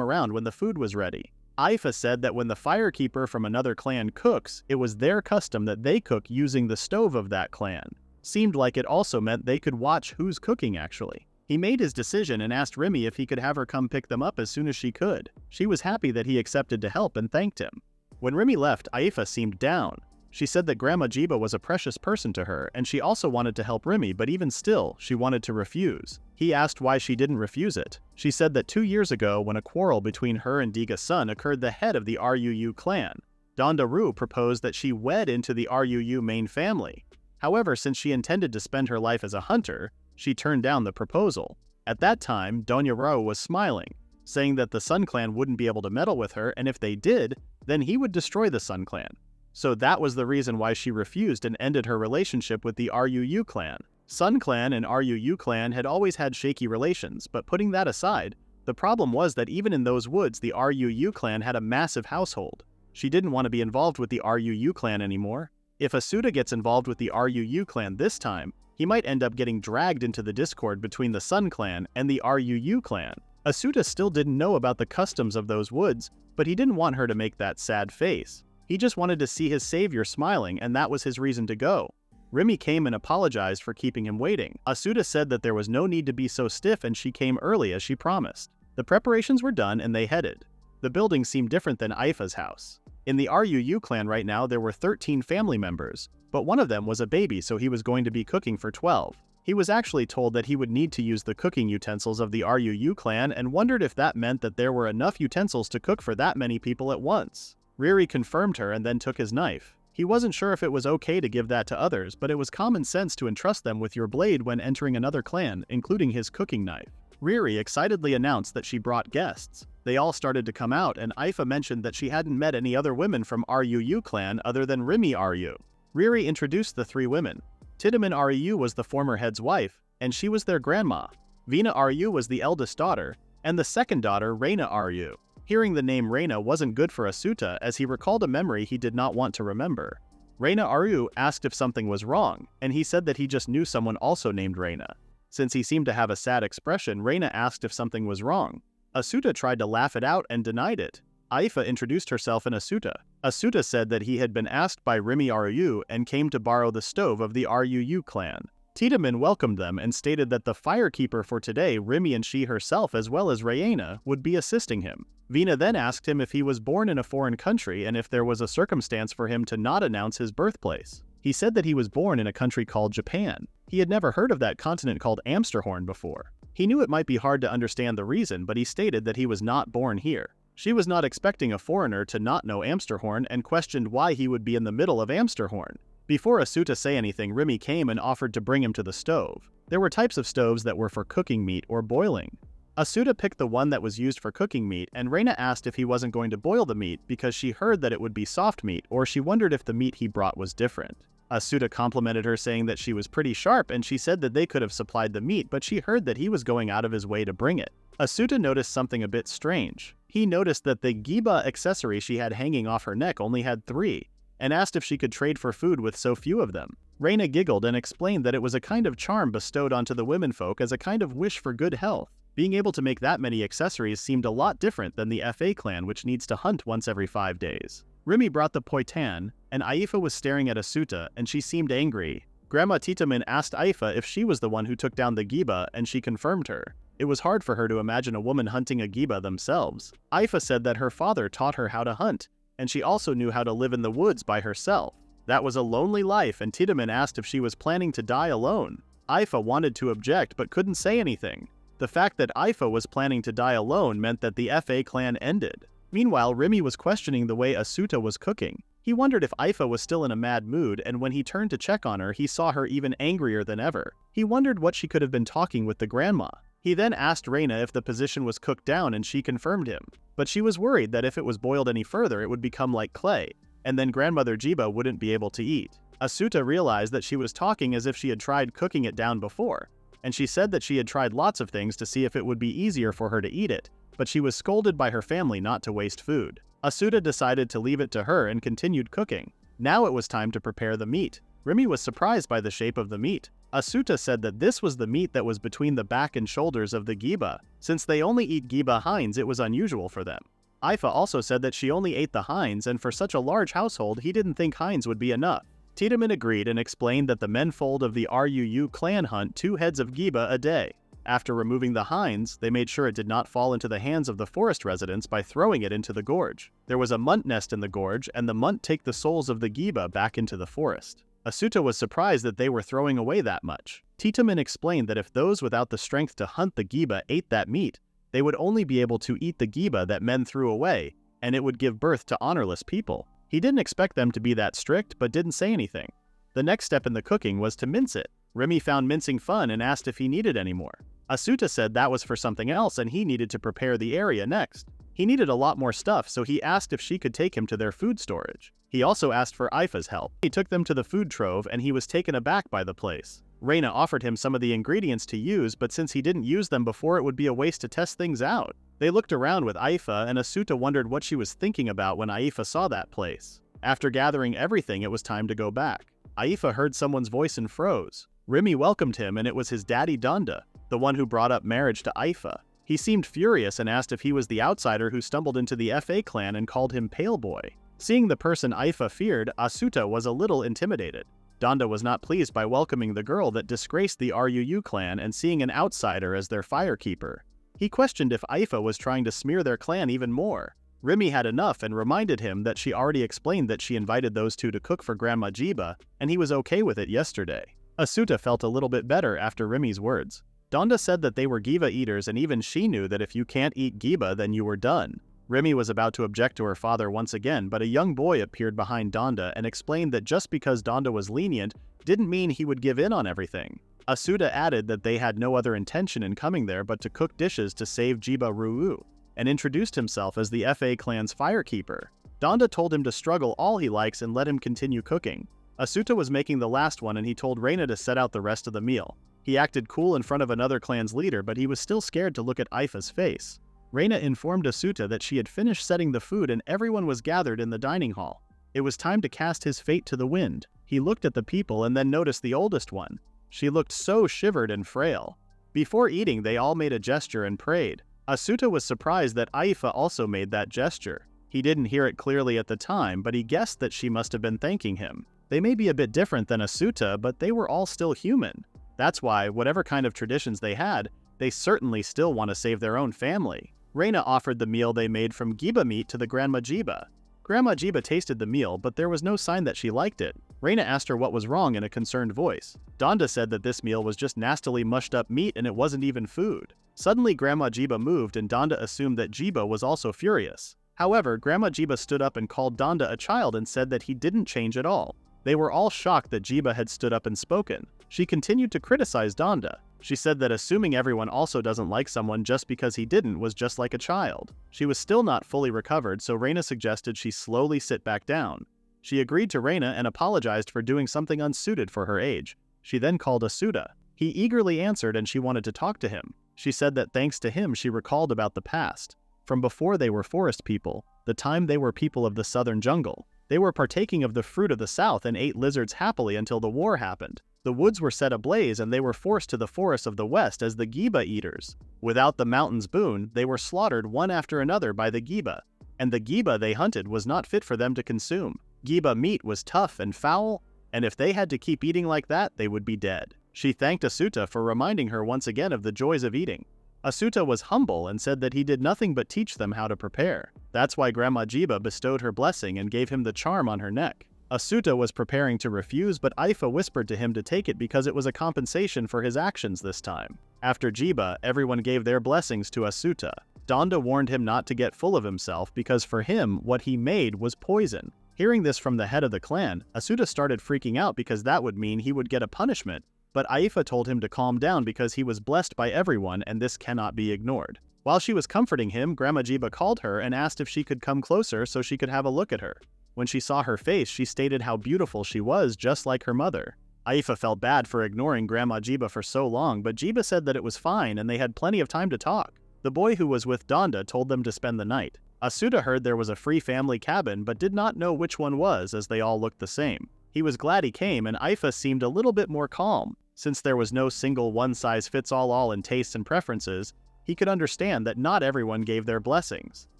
around when the food was ready. Aifa said that when the firekeeper from another clan cooks, it was their custom that they cook using the stove of that clan. Seemed like it also meant they could watch who's cooking actually. He made his decision and asked Remy if he could have her come pick them up as soon as she could. She was happy that he accepted to help and thanked him. When Remy left, Aifa seemed down. She said that Grandma Jiba was a precious person to her, and she also wanted to help Remy, but even still, she wanted to refuse. He asked why she didn't refuse it. She said that 2 years ago, when a quarrel between her and Diga's son occurred, the head of the Ruu clan, Dondaru, proposed that she wed into the Ruu main family. However, since she intended to spend her life as a hunter, she turned down the proposal. At that time, Dondaru was smiling, saying that the Sun clan wouldn't be able to meddle with her, and if they did, then he would destroy the Sun clan. So that was the reason why she refused and ended her relationship with the Ruu clan. Sun clan and Ruu clan had always had shaky relations, but putting that aside, the problem was that even in those woods, the Ruu clan had a massive household. She didn't want to be involved with the Ruu clan anymore. If Asuta gets involved with the Ruu clan this time, he might end up getting dragged into the discord between the Sun clan and the Ruu clan. Asuta still didn't know about the customs of those woods, but he didn't want her to make that sad face. He just wanted to see his savior smiling, and that was his reason to go. Remy came and apologized for keeping him waiting. Asuta said that there was no need to be so stiff and she came early as she promised. The preparations were done and they headed. The building seemed different than Aifa's house. In the Ruu clan right now there were 13 family members, but one of them was a baby, so he was going to be cooking for 12. He was actually told that he would need to use the cooking utensils of the Ruu clan and wondered if that meant that there were enough utensils to cook for that many people at once. Riri confirmed her and then took his knife. He wasn't sure if it was okay to give that to others, but it was common sense to entrust them with your blade when entering another clan, including his cooking knife. Riri excitedly announced that she brought guests. They all started to come out, and Aifa mentioned that she hadn't met any other women from Ruu clan other than Remy Ryu. Riri introduced the 3 women. Tiedemann Ryu was the former head's wife, and she was their grandma. Vina Ryu was the eldest daughter, and the second daughter, Reina Ryu. Hearing the name Reina wasn't good for Asuta, as he recalled a memory he did not want to remember. Reina Ryu asked if something was wrong, and he said that he just knew someone also named Reina. Since he seemed to have a sad expression, Reina asked if something was wrong. Asuta tried to laugh it out and denied it. Aifa introduced herself and Asuta. Asuta said that he had been asked by Remy Ryu and came to borrow the stove of the Ruu clan. Tiedemann welcomed them and stated that the firekeeper for today, Remy and she herself as well as Reina, would be assisting him. Vina then asked him if he was born in a foreign country and if there was a circumstance for him to not announce his birthplace. He said that he was born in a country called Japan. He had never heard of that continent called Amsterhorn before. He knew it might be hard to understand the reason, but he stated that he was not born here. She was not expecting a foreigner to not know Amsterhorn and questioned why he would be in the middle of Amsterhorn. Before Asuta say anything, Remy came and offered to bring him to the stove. There were types of stoves that were for cooking meat or boiling. Asuta picked the one that was used for cooking meat, and Reina asked if he wasn't going to boil the meat because she heard that it would be soft meat, or she wondered if the meat he brought was different. Asuta complimented her, saying that she was pretty sharp, and she said that they could have supplied the meat, but she heard that he was going out of his way to bring it. Asuta noticed something a bit strange. He noticed that the giba accessory she had hanging off her neck only had 3, and asked if she could trade for food with so few of them. Reina giggled and explained that it was a kind of charm bestowed onto the womenfolk as a kind of wish for good health. Being able to make that many accessories seemed a lot different than the FA clan, which needs to hunt once every 5 days. Remy brought the poitan, and Aifa was staring at Asuta, and she seemed angry. Grandma Tiedemann asked Aifa if she was the one who took down the giba, and she confirmed her. It was hard for her to imagine a woman hunting a giba themselves. Aifa said that her father taught her how to hunt, and she also knew how to live in the woods by herself. That was a lonely life, and Tiedemann asked if she was planning to die alone. Aifa wanted to object but couldn't say anything. The fact that Aifa was planning to die alone meant that the FA clan ended. Meanwhile, Remy was questioning the way Asuta was cooking. He wondered if Aifa was still in a mad mood, and when he turned to check on her, he saw her even angrier than ever. He wondered what she could have been talking with the grandma. He then asked Reina if the position was cooked down, and she confirmed him. But she was worried that if it was boiled any further, it would become like clay, and then Grandmother Jiba wouldn't be able to eat. Asuta realized that she was talking as if she had tried cooking it down before, and she said that she had tried lots of things to see if it would be easier for her to eat it, but she was scolded by her family not to waste food. Asuta decided to leave it to her and continued cooking. Now it was time to prepare the meat. Rimi was surprised by the shape of the meat. Asuta said that this was the meat that was between the back and shoulders of the giba. Since they only eat giba hinds, it was unusual for them. Ifa also said that she only ate the hinds, and for such a large household he didn't think hinds would be enough. Tiedemann agreed and explained that the menfold of the Ruu clan hunt 2 heads of giba a day. After removing the hinds, they made sure it did not fall into the hands of the forest residents by throwing it into the gorge. There was a munt nest in the gorge, and the munt take the souls of the giba back into the forest. Asuta was surprised that they were throwing away that much. Tiedemann explained that if those without the strength to hunt the giba ate that meat, they would only be able to eat the giba that men threw away, and it would give birth to honorless people. He didn't expect them to be that strict, but didn't say anything. The next step in the cooking was to mince it. Rimi found mincing fun and asked if he needed any more. Asuta said that was for something else and he needed to prepare the area next. He needed a lot more stuff, so he asked if she could take him to their food storage. He also asked for Ifa's help. He took them to the food trove and he was taken aback by the place. Reina offered him some of the ingredients to use, but since he didn't use them before, it would be a waste to test things out. They looked around with Ifa, and Asuta wondered what she was thinking about when Ifa saw that place. After gathering everything, it was time to go back. Ifa heard someone's voice and froze. Rimi welcomed him, and it was his daddy Donda, the one who brought up marriage to Ifa. He seemed furious and asked if he was the outsider who stumbled into the FA clan and called him Pale Boy. Seeing the person Ifa feared, Asuta was a little intimidated. Donda was not pleased by welcoming the girl that disgraced the Ruu clan and seeing an outsider as their firekeeper. He questioned if Ifa was trying to smear their clan even more. Rimi had enough and reminded him that she already explained that she invited those two to cook for Grandma Jiba, and he was okay with it yesterday. Asuta felt a little bit better after Rimi's words. Donda said that they were giba eaters, and even she knew that if you can't eat giba, then you were done. Rimi was about to object to her father once again, but a young boy appeared behind Donda and explained that just because Donda was lenient didn't mean he would give in on everything. Asuta added that they had no other intention in coming there but to cook dishes to save Jiba Ruu, and introduced himself as the FA clan's firekeeper. Donda told him to struggle all he likes and let him continue cooking. Asuta was making the last one and he told Reina to set out the rest of the meal. He acted cool in front of another clan's leader, but he was still scared to look at Ifa's face. Reina informed Asuta that she had finished setting the food and everyone was gathered in the dining hall. It was time to cast his fate to the wind. He looked at the people and then noticed the oldest one. She looked so shivered and frail. Before eating, they all made a gesture and prayed. Asuta was surprised that Ifa also made that gesture. He didn't hear it clearly at the time, but he guessed that she must have been thanking him. They may be a bit different than Asuta, but they were all still human. That's why, whatever kind of traditions they had, they certainly still want to save their own family. Reina offered the meal they made from giba meat to the Grandma Jiba. Grandma Jiba tasted the meal, but there was no sign that she liked it. Reina asked her what was wrong in a concerned voice. Donda said that this meal was just nastily mushed up meat and it wasn't even food. Suddenly Grandma Jiba moved and Donda assumed that Jiba was also furious. However, Grandma Jiba stood up and called Donda a child and said that he didn't change at all. They were all shocked that Jiba had stood up and spoken. She continued to criticize Donda. She said that assuming everyone also doesn't like someone just because he didn't was just like a child. She was still not fully recovered, so Reina suggested she slowly sit back down. She agreed to Reina and apologized for doing something unsuited for her age. She then called Asuta. He eagerly answered and she wanted to talk to him. She said that thanks to him she recalled about the past. From before they were forest people, the time they were people of the southern jungle. They were partaking of the fruit of the south and ate lizards happily until the war happened. The woods were set ablaze and they were forced to the forests of the west as the giba eaters. Without the mountain's boon, they were slaughtered one after another by the giba. And the giba they hunted was not fit for them to consume. Giba meat was tough and foul, and if they had to keep eating like that, they would be dead. She thanked Asuta for reminding her once again of the joys of eating. Asuta was humble and said that he did nothing but teach them how to prepare. That's why Grandma Jiba bestowed her blessing and gave him the charm on her neck. Asuta was preparing to refuse, but Ifa whispered to him to take it because it was a compensation for his actions this time. After Jiba, everyone gave their blessings to Asuta. Donda warned him not to get full of himself because for him, what he made was poison. Hearing this from the head of the clan, Asuta started freaking out because that would mean he would get a punishment. But Ifa told him to calm down because he was blessed by everyone and this cannot be ignored. While she was comforting him, Grandma Jiba called her and asked if she could come closer so she could have a look at her. When she saw her face, she stated how beautiful she was, just like her mother. Ifa felt bad for ignoring Grandma Jiba for so long, but Jiba said that it was fine and they had plenty of time to talk. The boy who was with Donda told them to spend the night. Asuta heard there was a free family cabin but did not know which one was, as they all looked the same. He was glad he came, and Aifa seemed a little bit more calm. Since there was no single one-size-fits-all in tastes and preferences, he could understand that not everyone gave their blessings.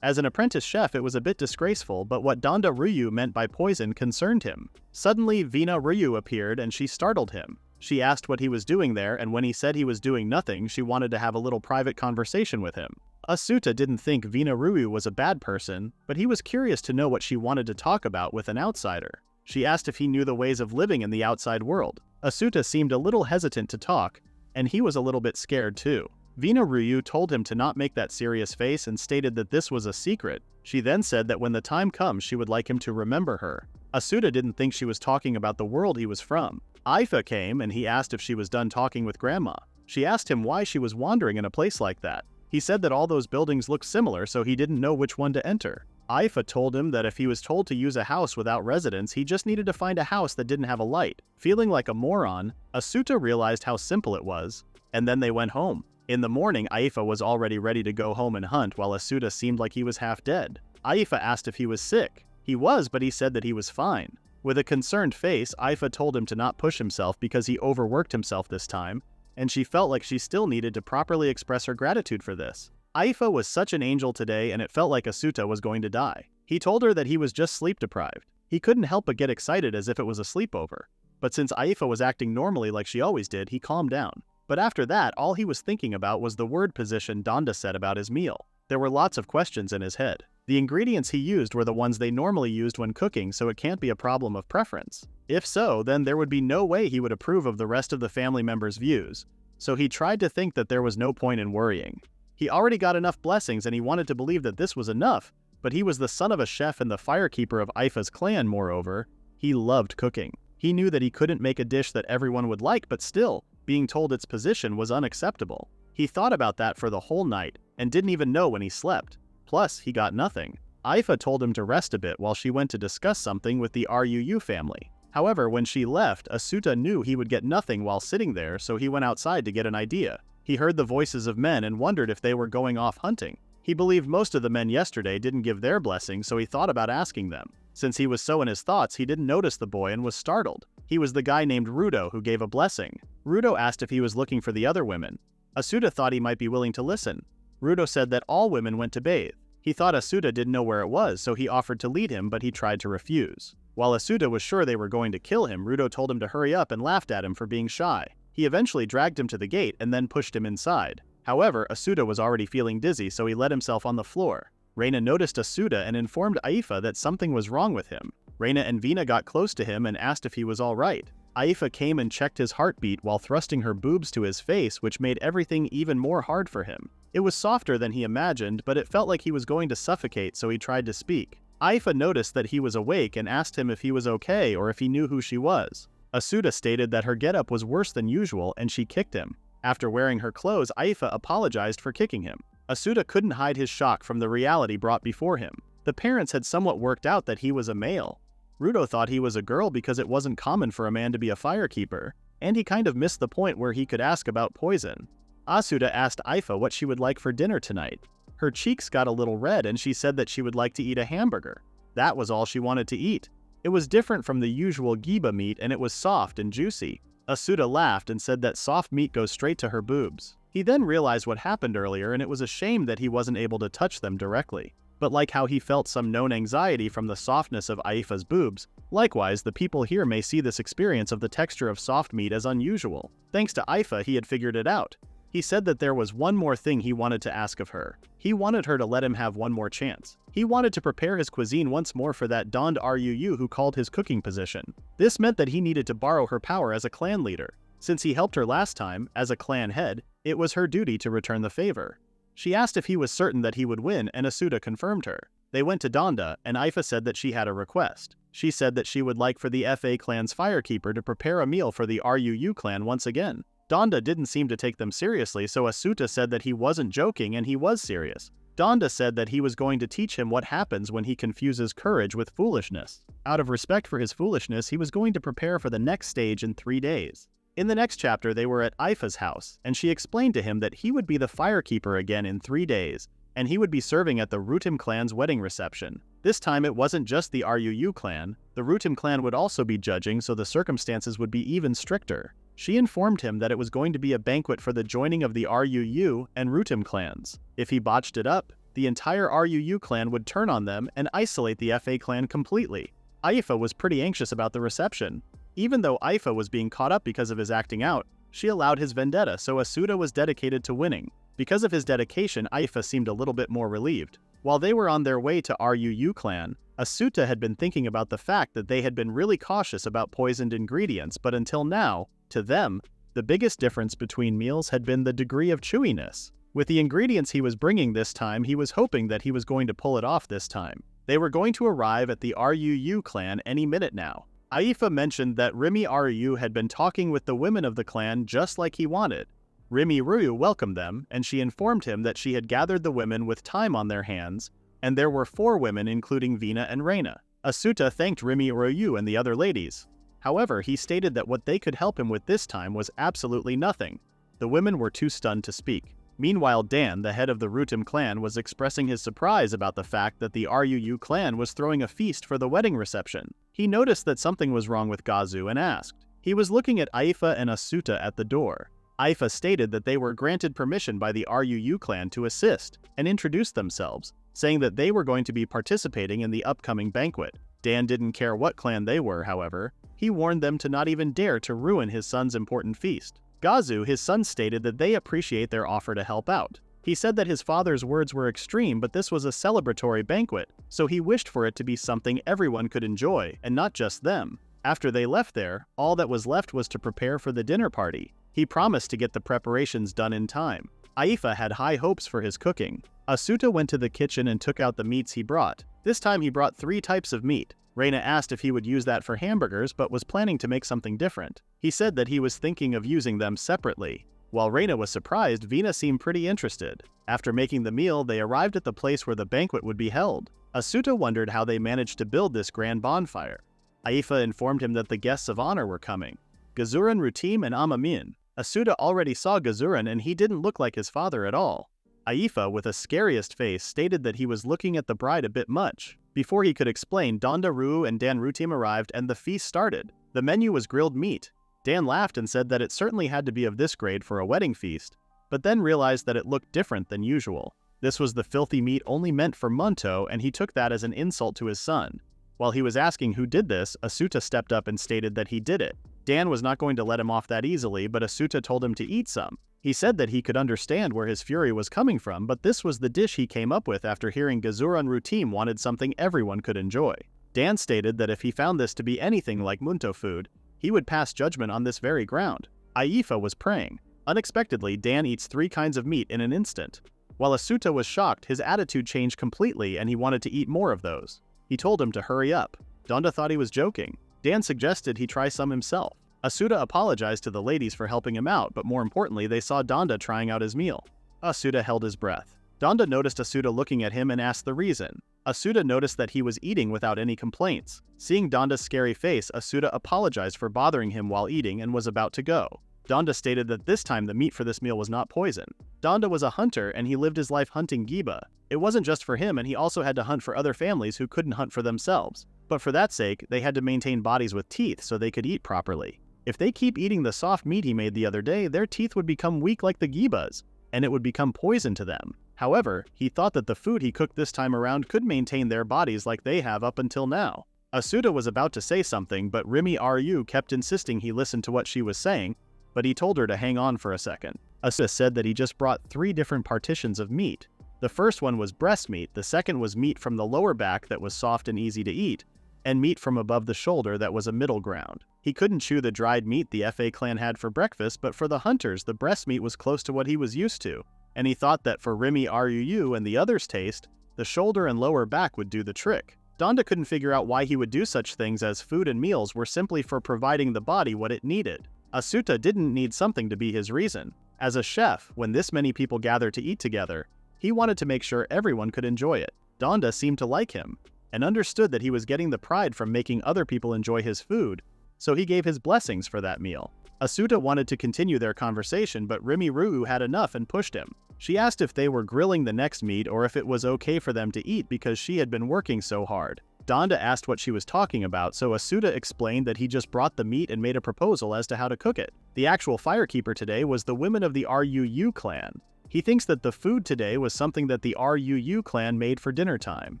As an apprentice chef, it was a bit disgraceful, but what Donda Ryu meant by poison concerned him. Suddenly, Vina Ryu appeared and she startled him. She asked what he was doing there, and when he said he was doing nothing, she wanted to have a little private conversation with him. Asuta didn't think Vina Ryu was a bad person, but he was curious to know what she wanted to talk about with an outsider. She asked if he knew the ways of living in the outside world. Asuta seemed a little hesitant to talk, and he was a little bit scared too. Vina Ryu told him to not make that serious face and stated that this was a secret. She then said that when the time comes, she would like him to remember her. Asuta didn't think she was talking about the world he was from. Aifa came and he asked if she was done talking with Grandma. She asked him why she was wandering in a place like that. He said that all those buildings looked similar, so he didn't know which one to enter. Aifa told him that if he was told to use a house without residents, he just needed to find a house that didn't have a light. Feeling like a moron, Asuta realized how simple it was, and then they went home. In the morning, Aifa was already ready to go home and hunt, while Asuta seemed like he was half dead. Aifa asked if he was sick. He was, but he said that he was fine. With a concerned face, Aifa told him to not push himself because he overworked himself this time, and she felt like she still needed to properly express her gratitude for this. Aifa was such an angel today, and it felt like Asuta was going to die. He told her that he was just sleep deprived. He couldn't help but get excited as if it was a sleepover. But since Aifa was acting normally like she always did, he calmed down. But after that, all he was thinking about was the word position Donda said about his meal. There were lots of questions in his head. The ingredients he used were the ones they normally used when cooking, so it can't be a problem of preference. If so, then there would be no way he would approve of the rest of the family members' views. So he tried to think that there was no point in worrying. He already got enough blessings and he wanted to believe that this was enough, but he was the son of a chef and the firekeeper of Aifa's clan. Moreover, he loved cooking. He knew that he couldn't make a dish that everyone would like, but still, being told its position was unacceptable. He thought about that for the whole night, and didn't even know when he slept. Plus, he got nothing. Aifa told him to rest a bit while she went to discuss something with the Ruu family. However, when she left, Asuta knew he would get nothing while sitting there, so he went outside to get an idea. He heard the voices of men and wondered if they were going off hunting. He believed most of the men yesterday didn't give their blessing, so he thought about asking them. Since he was so in his thoughts, he didn't notice the boy and was startled. He was the guy named Rudo who gave a blessing. Rudo asked if he was looking for the other women. Asuta thought he might be willing to listen. Rudo said that all women went to bathe. He thought Asuta didn't know where it was, so he offered to lead him, but he tried to refuse. While Asuta was sure they were going to kill him, Rudo told him to hurry up and laughed at him for being shy. He eventually dragged him to the gate and then pushed him inside. However, Asuta was already feeling dizzy, so he let himself on the floor. Reina noticed Asuta and informed Aifa that something was wrong with him. Reina and Vina got close to him and asked if he was alright. Aifa came and checked his heartbeat while thrusting her boobs to his face, which made everything even more hard for him. It was softer than he imagined, but it felt like he was going to suffocate, so he tried to speak. Aifa noticed that he was awake and asked him if he was okay or if he knew who she was. Asuta stated that her getup was worse than usual and she kicked him. After wearing her clothes, Aifa apologized for kicking him. Asuta couldn't hide his shock from the reality brought before him. The parents had somewhat worked out that he was a male. Rudo thought he was a girl because it wasn't common for a man to be a firekeeper, and he kind of missed the point where he could ask about poison. Asuta asked Aifa what she would like for dinner tonight. Her cheeks got a little red and she said that she would like to eat a hamburger. That was all she wanted to eat. It was different from the usual giba meat and it was soft and juicy. Asuta laughed and said that soft meat goes straight to her boobs. He then realized what happened earlier and it was a shame that he wasn't able to touch them directly. But like how he felt some known anxiety from the softness of Aifa's boobs, likewise the people here may see this experience of the texture of soft meat as unusual. Thanks to Aifa, he had figured it out. He said that there was one more thing he wanted to ask of her. He wanted her to let him have one more chance. He wanted to prepare his cuisine once more for that donned Ruu who called his cooking position. This meant that he needed to borrow her power as a clan leader. Since he helped her last time, as a clan head, it was her duty to return the favor. She asked if he was certain that he would win, and Asuta confirmed her. They went to Donda, and Aifa said that she had a request. She said that she would like for the FA clan's firekeeper to prepare a meal for the Ruu clan once again. Donda didn't seem to take them seriously, so Asuta said that he wasn't joking and he was serious. Donda said that he was going to teach him what happens when he confuses courage with foolishness. Out of respect for his foolishness, he was going to prepare for the next stage in 3 days. In the next chapter, they were at Aifa's house, and she explained to him that he would be the firekeeper again in 3 days, and he would be serving at the Rutim clan's wedding reception. This time it wasn't just the Ruu clan, the Rutim clan would also be judging, so the circumstances would be even stricter. She informed him that it was going to be a banquet for the joining of the Ruu and Rutim clans. If he botched it up, the entire Ruu clan would turn on them and isolate the FA clan completely. Aifa was pretty anxious about the reception. Even though Aifa was being caught up because of his acting out, she allowed his vendetta, so Asuta was dedicated to winning. Because of his dedication, Aifa seemed a little bit more relieved. While they were on their way to Ruu clan, Asuta had been thinking about the fact that they had been really cautious about poisoned ingredients, but until now, to them, the biggest difference between meals had been the degree of chewiness. With the ingredients he was bringing this time, he was hoping that he was going to pull it off this time. They were going to arrive at the Ruu clan any minute now. Aifa mentioned that Rimi Ryu had been talking with the women of the clan just like he wanted. Rimi Ryu welcomed them, and she informed him that she had gathered the women with time on their hands, and there were 4 women including Vina and Reina. Asuta thanked Rimi Ryu and the other ladies. However, he stated that what they could help him with this time was absolutely nothing. The women were too stunned to speak. Meanwhile, Dan, the head of the Rutim clan, was expressing his surprise about the fact that the Ruu clan was throwing a feast for the wedding reception. He noticed that something was wrong with Gazu and asked. He was looking at Aifa and Asuta at the door. Aifa stated that they were granted permission by the Ruu clan to assist and introduce themselves, saying that they were going to be participating in the upcoming banquet. Dan didn't care what clan they were, however. He warned them to not even dare to ruin his son's important feast. Gazu, his son, stated that they appreciate their offer to help out. He said that his father's words were extreme, but this was a celebratory banquet, so he wished for it to be something everyone could enjoy, and not just them. After they left there, all that was left was to prepare for the dinner party. He promised to get the preparations done in time. Aifa had high hopes for his cooking. Asuta went to the kitchen and took out the meats he brought. This time he brought 3 types of meat. Reina asked if he would use that for hamburgers, but was planning to make something different. He said that he was thinking of using them separately. While Reina was surprised, Vina seemed pretty interested. After making the meal, they arrived at the place where the banquet would be held. Asuta wondered how they managed to build this grand bonfire. Aifa informed him that the guests of honor were coming. Gazuran, Rutim, and Amamin. Asuta already saw Gazuran and he didn't look like his father at all. Aifa, with a scariest face, stated that he was looking at the bride a bit much. Before he could explain, Donda Ruu and Dan Rutim arrived and the feast started. The menu was grilled meat. Dan laughed and said that it certainly had to be of this grade for a wedding feast, but then realized that it looked different than usual. This was the filthy meat only meant for Munto, and he took that as an insult to his son. While he was asking who did this, Asuta stepped up and stated that he did it. Dan was not going to let him off that easily, but Asuta told him to eat some. He said that he could understand where his fury was coming from, but this was the dish he came up with after hearing Gazuran Rutim wanted something everyone could enjoy. Dan stated that if he found this to be anything like Munto food, he would pass judgment on this very ground. Aifa was praying. Unexpectedly, Dan eats 3 kinds of meat in an instant. While Asuta was shocked, his attitude changed completely and he wanted to eat more of those. He told him to hurry up. Donda thought he was joking. Dan suggested he try some himself. Asuta apologized to the ladies for helping him out, but more importantly, they saw Donda trying out his meal. Asuta held his breath. Donda noticed Asuta looking at him and asked the reason. Asuta noticed that he was eating without any complaints. Seeing Donda's scary face, Asuta apologized for bothering him while eating and was about to go. Donda stated that this time the meat for this meal was not poison. Donda was a hunter and he lived his life hunting Giba. It wasn't just for him, and he also had to hunt for other families who couldn't hunt for themselves. But for that sake, they had to maintain bodies with teeth so they could eat properly. If they keep eating the soft meat he made the other day, their teeth would become weak like the Gibas, and it would become poison to them. However, he thought that the food he cooked this time around could maintain their bodies like they have up until now. Asuta was about to say something, but Rimi Ryu kept insisting he listen to what she was saying, but he told her to hang on for a second. Asuta said that he just brought 3 different partitions of meat. The first one was breast meat, the second was meat from the lower back that was soft and easy to eat, and meat from above the shoulder that was a middle ground. He couldn't chew the dried meat the FA clan had for breakfast, but for the hunters, the breast meat was close to what he was used to, and he thought that for Rimi Ryu and the others' taste, the shoulder and lower back would do the trick. Donda couldn't figure out why he would do such things, as food and meals were simply for providing the body what it needed. Asuta didn't need something to be his reason. As a chef, when this many people gathered to eat together, he wanted to make sure everyone could enjoy it. Donda seemed to like him, and understood that he was getting the pride from making other people enjoy his food, so he gave his blessings for that meal. Asuta wanted to continue their conversation, but Rimuru had enough and pushed him. She asked if they were grilling the next meat or if it was okay for them to eat because she had been working so hard. Donda asked what she was talking about, so Asuta explained that he just brought the meat and made a proposal as to how to cook it. The actual firekeeper today was the women of the RUU clan. He thinks that the food today was something that the RUU clan made for dinner time.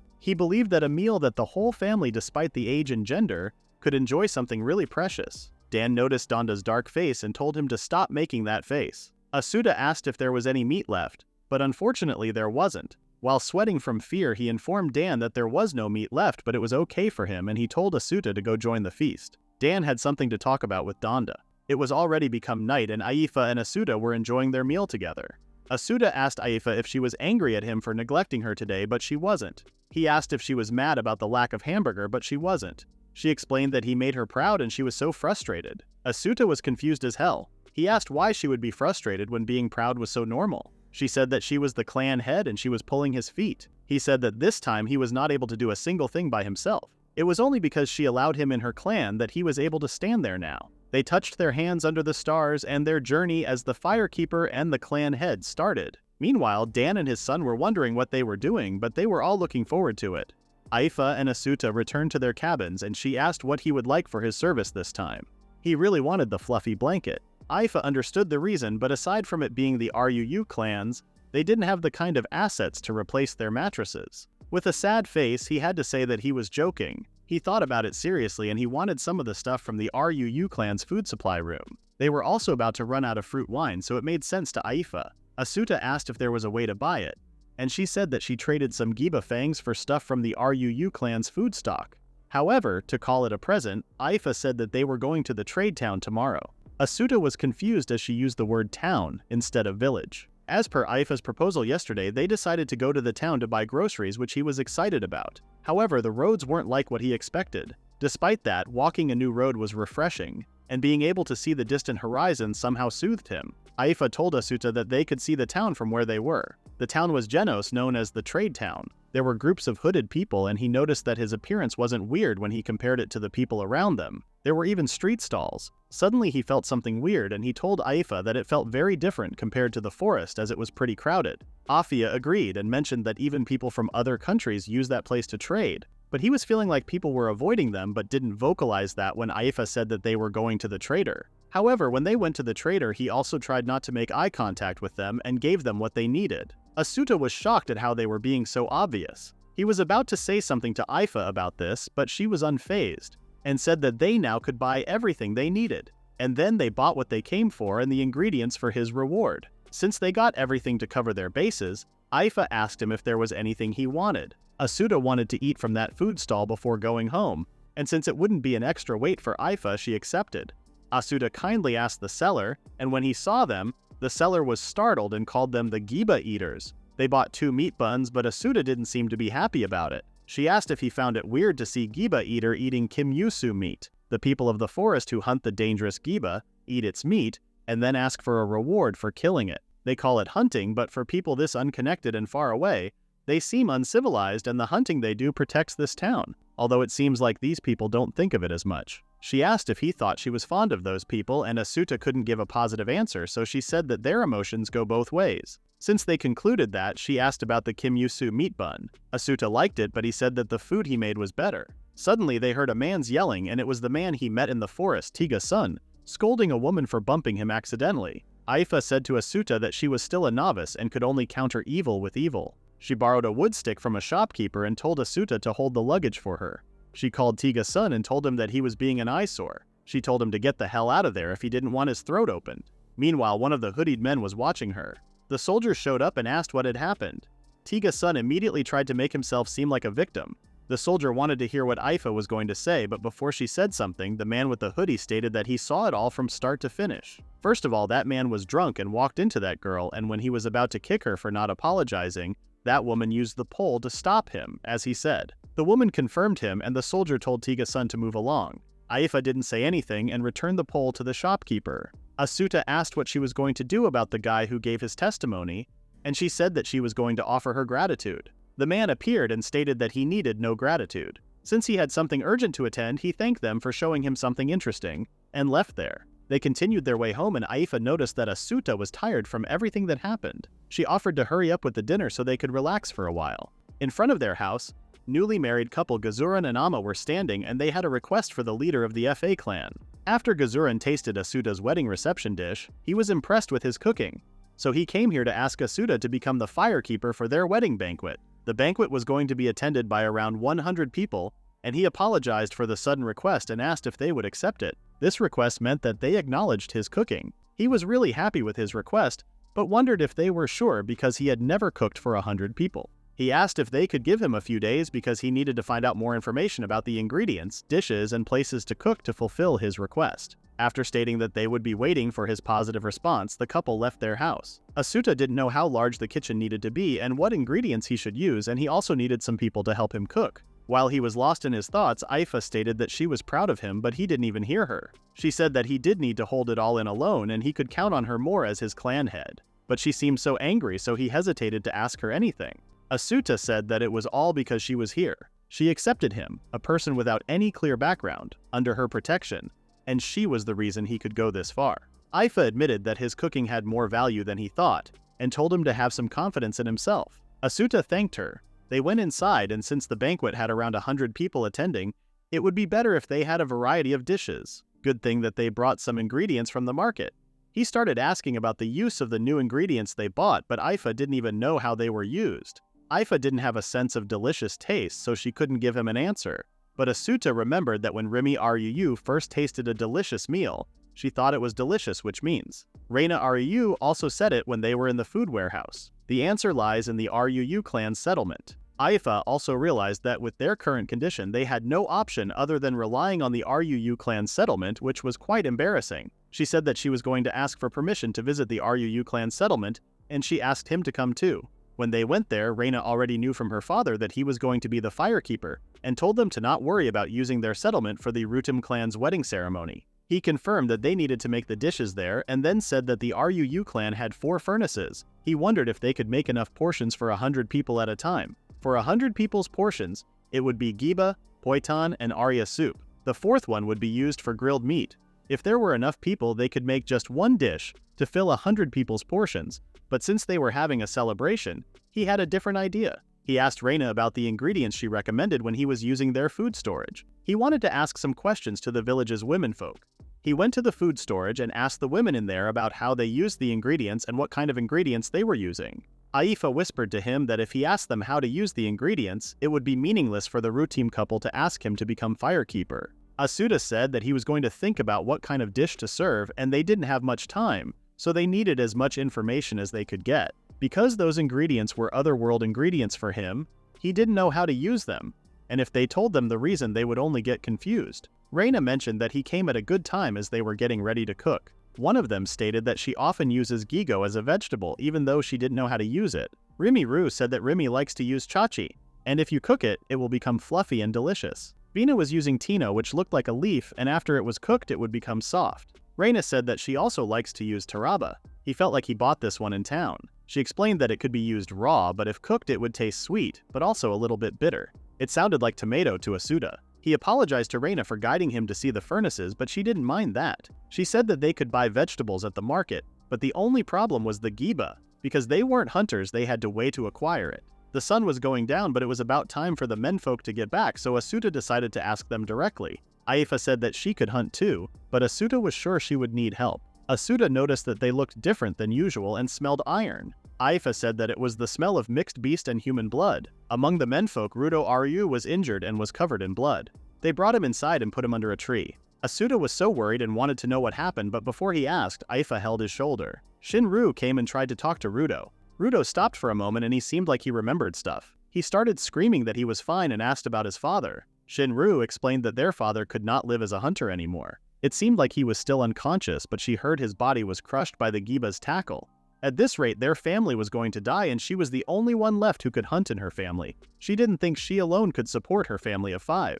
He believed that a meal that the whole family, despite the age and gender, could enjoy something really precious. Dan noticed Donda's dark face and told him to stop making that face. Asuta asked if there was any meat left, but unfortunately there wasn't. While sweating from fear, he informed Dan that there was no meat left, but it was okay for him, and he told Asuta to go join the feast. Dan had something to talk about with Donda. It was already become night, and Aifa and Asuta were enjoying their meal together. Asuta asked Aifa if she was angry at him for neglecting her today, but she wasn't. He asked if she was mad about the lack of hamburger, but she wasn't. She explained that he made her proud and she was so frustrated. Asuta was confused as hell. He asked why she would be frustrated when being proud was so normal. She said that she was the clan head and she was pulling his feet. He said that this time he was not able to do a single thing by himself. It was only because she allowed him in her clan that he was able to stand there now. They touched their hands under the stars, and their journey as the firekeeper and the clan head started. Meanwhile, Dan and his son were wondering what they were doing, but they were all looking forward to it. Aifa and Asuta returned to their cabins, and she asked what he would like for his service this time. He really wanted the fluffy blanket. Aifa understood the reason, but aside from it being the RUU clans, they didn't have the kind of assets to replace their mattresses. With a sad face, he had to say that he was joking. He thought about it seriously, and he wanted some of the stuff from the RUU clan's food supply room. They were also about to run out of fruit wine, so it made sense to Aifa. Asuta asked if there was a way to buy it, and she said that she traded some Giba fangs for stuff from the RUU clan's food stock. However, to call it a present, Aifa said that they were going to the trade town tomorrow. Asuta was confused as she used the word town instead of village. As per Aifa's proposal yesterday, they decided to go to the town to buy groceries, which he was excited about. However, the roads weren't like what he expected. Despite that, walking a new road was refreshing, and being able to see the distant horizon somehow soothed him. Aifa told Asuta that they could see the town from where they were. The town was Genos, known as the Trade Town. There were groups of hooded people, and he noticed that his appearance wasn't weird when he compared it to the people around them. There were even street stalls. Suddenly he felt something weird, and he told Aifa that it felt very different compared to the forest as it was pretty crowded. Afia agreed and mentioned that even people from other countries use that place to trade. But he was feeling like people were avoiding them but didn't vocalize that when Aifa said that they were going to the trader. However, when they went to the trader, he also tried not to make eye contact with them and gave them what they needed. Asuta was shocked at how they were being so obvious. He was about to say something to Aifa about this, but she was unfazed, and said that they now could buy everything they needed. And then they bought what they came for and the ingredients for his reward. Since they got everything to cover their bases, Aifa asked him if there was anything he wanted. Asuta wanted to eat from that food stall before going home, and since it wouldn't be an extra wait for Aifa, she accepted. Asuta kindly asked the seller, and when he saw them, the seller was startled and called them the Giba Eaters. They bought 2 meat buns, but Asuta didn't seem to be happy about it. She asked if he found it weird to see Giba Eater eating Kimyusu meat. The people of the forest who hunt the dangerous Giba eat its meat, and then ask for a reward for killing it. They call it hunting, but for people this unconnected and far away, they seem uncivilized, and the hunting they do protects this town, although it seems like these people don't think of it as much. She asked if he thought she was fond of those people, and Asuta couldn't give a positive answer, so she said that their emotions go both ways. Since they concluded that, she asked about the Kimyusu meat bun. Asuta liked it, but he said that the food he made was better. Suddenly, they heard a man's yelling, and it was the man he met in the forest, Tiga-sun, scolding a woman for bumping him accidentally. Aifa said to Asuta that she was still a novice and could only counter evil with evil. She borrowed a wood stick from a shopkeeper and told Asuta to hold the luggage for her. She called Tiga-sun and told him that he was being an eyesore. She told him to get the hell out of there if he didn't want his throat opened. Meanwhile, one of the hoodied men was watching her. The soldier showed up and asked what had happened. Tiga-sun immediately tried to make himself seem like a victim. The soldier wanted to hear what Aifa was going to say, but before she said something, the man with the hoodie stated that he saw it all from start to finish. First of all, that man was drunk and walked into that girl, and when he was about to kick her for not apologizing, that woman used the pole to stop him, as he said. The woman confirmed him, and the soldier told Tiga-sun to move along. Aifa didn't say anything and returned the pole to the shopkeeper. Asuta asked what she was going to do about the guy who gave his testimony, and she said that she was going to offer her gratitude. The man appeared and stated that he needed no gratitude. Since he had something urgent to attend, he thanked them for showing him something interesting, and left there. They continued their way home and Aifa noticed that Asuta was tired from everything that happened. She offered to hurry up with the dinner so they could relax for a while. In front of their house, newly married couple Gazuran and Ama were standing and they had a request for the leader of the FA clan. After Gazuran tasted Asuta's wedding reception dish, he was impressed with his cooking. So he came here to ask Asuta to become the firekeeper for their wedding banquet. The banquet was going to be attended by around 100 people, and he apologized for the sudden request and asked if they would accept it. This request meant that they acknowledged his cooking. He was really happy with his request, but wondered if they were sure because he had never cooked for 100 people. He asked if they could give him a few days because he needed to find out more information about the ingredients, dishes, and places to cook to fulfill his request. After stating that they would be waiting for his positive response, the couple left their house. Asuta didn't know how large the kitchen needed to be and what ingredients he should use, and he also needed some people to help him cook. While he was lost in his thoughts, Aifa stated that she was proud of him, but he didn't even hear her. She said that he did need to hold it all in alone and he could count on her more as his clan head. But she seemed so angry, so he hesitated to ask her anything. Asuta said that it was all because she was here. She accepted him, a person without any clear background, under her protection, and she was the reason he could go this far. Aifa admitted that his cooking had more value than he thought, and told him to have some confidence in himself. Asuta thanked her. They went inside, and since the banquet had around 100 people attending, it would be better if they had a variety of dishes. Good thing that they brought some ingredients from the market. He started asking about the use of the new ingredients they bought, but Aifa didn't even know how they were used. Aifa didn't have a sense of delicious taste, so she couldn't give him an answer. But Asuta remembered that when Rimi Ryu first tasted a delicious meal, she thought it was delicious, which means. Reina Ryu also said it when they were in the food warehouse. The answer lies in the Ryu clan's settlement. Aifa also realized that with their current condition, they had no option other than relying on the Ryu clan's settlement, which was quite embarrassing. She said that she was going to ask for permission to visit the Ryu clan settlement, and she asked him to come too. When they went there, Reina already knew from her father that he was going to be the firekeeper, and told them to not worry about using their settlement for the Rutum clan's wedding ceremony. He confirmed that they needed to make the dishes there, and then said that the Ryu clan had 4 furnaces. He wondered if they could make enough portions for 100 people at a time. For 100 people's portions, it would be giba, poitan, and arya soup. The 4th one would be used for grilled meat. If there were enough people, they could make just one dish to fill 100 people's portions, but since they were having a celebration, he had a different idea. He asked Reina about the ingredients she recommended when he was using their food storage. He wanted to ask some questions to the village's womenfolk. He went to the food storage and asked the women in there about how they used the ingredients and what kind of ingredients they were using. Aifa whispered to him that if he asked them how to use the ingredients, it would be meaningless for the Rutim couple to ask him to become firekeeper. Asuta said that he was going to think about what kind of dish to serve, and they didn't have much time, so they needed as much information as they could get. Because those ingredients were otherworld ingredients for him, he didn't know how to use them, and if they told them the reason, they would only get confused. Reina mentioned that he came at a good time as they were getting ready to cook. One of them stated that she often uses gigo as a vegetable even though she didn't know how to use it. Rimi Ru said that Rimi likes to use chachi, and if you cook it, it will become fluffy and delicious. Vina was using tino, which looked like a leaf, and after it was cooked it would become soft. Reina said that she also likes to use taraba. He felt like he bought this one in town. She explained that it could be used raw, but if cooked it would taste sweet, but also a little bit bitter. It sounded like tomato to Asuta. He apologized to Reina for guiding him to see the furnaces, but she didn't mind that. She said that they could buy vegetables at the market, but the only problem was the giba. Because they weren't hunters, they had to wait to acquire it. The sun was going down, but it was about time for the menfolk to get back, so Asuta decided to ask them directly. Aifa said that she could hunt too, but Asuta was sure she would need help. Asuta noticed that they looked different than usual and smelled iron. Aifa said that it was the smell of mixed beast and human blood. Among the menfolk, Rudo Ryu was injured and was covered in blood. They brought him inside and put him under a tree. Asuta was so worried and wanted to know what happened, but before he asked, Aifa held his shoulder. Shinru came and tried to talk to Rudo. Rudo stopped for a moment and he seemed like he remembered stuff. He started screaming that he was fine and asked about his father. Shinru explained that their father could not live as a hunter anymore. It seemed like he was still unconscious, but she heard his body was crushed by the giba's tackle. At this rate, their family was going to die and she was the only one left who could hunt in her family. She didn't think she alone could support her family of 5.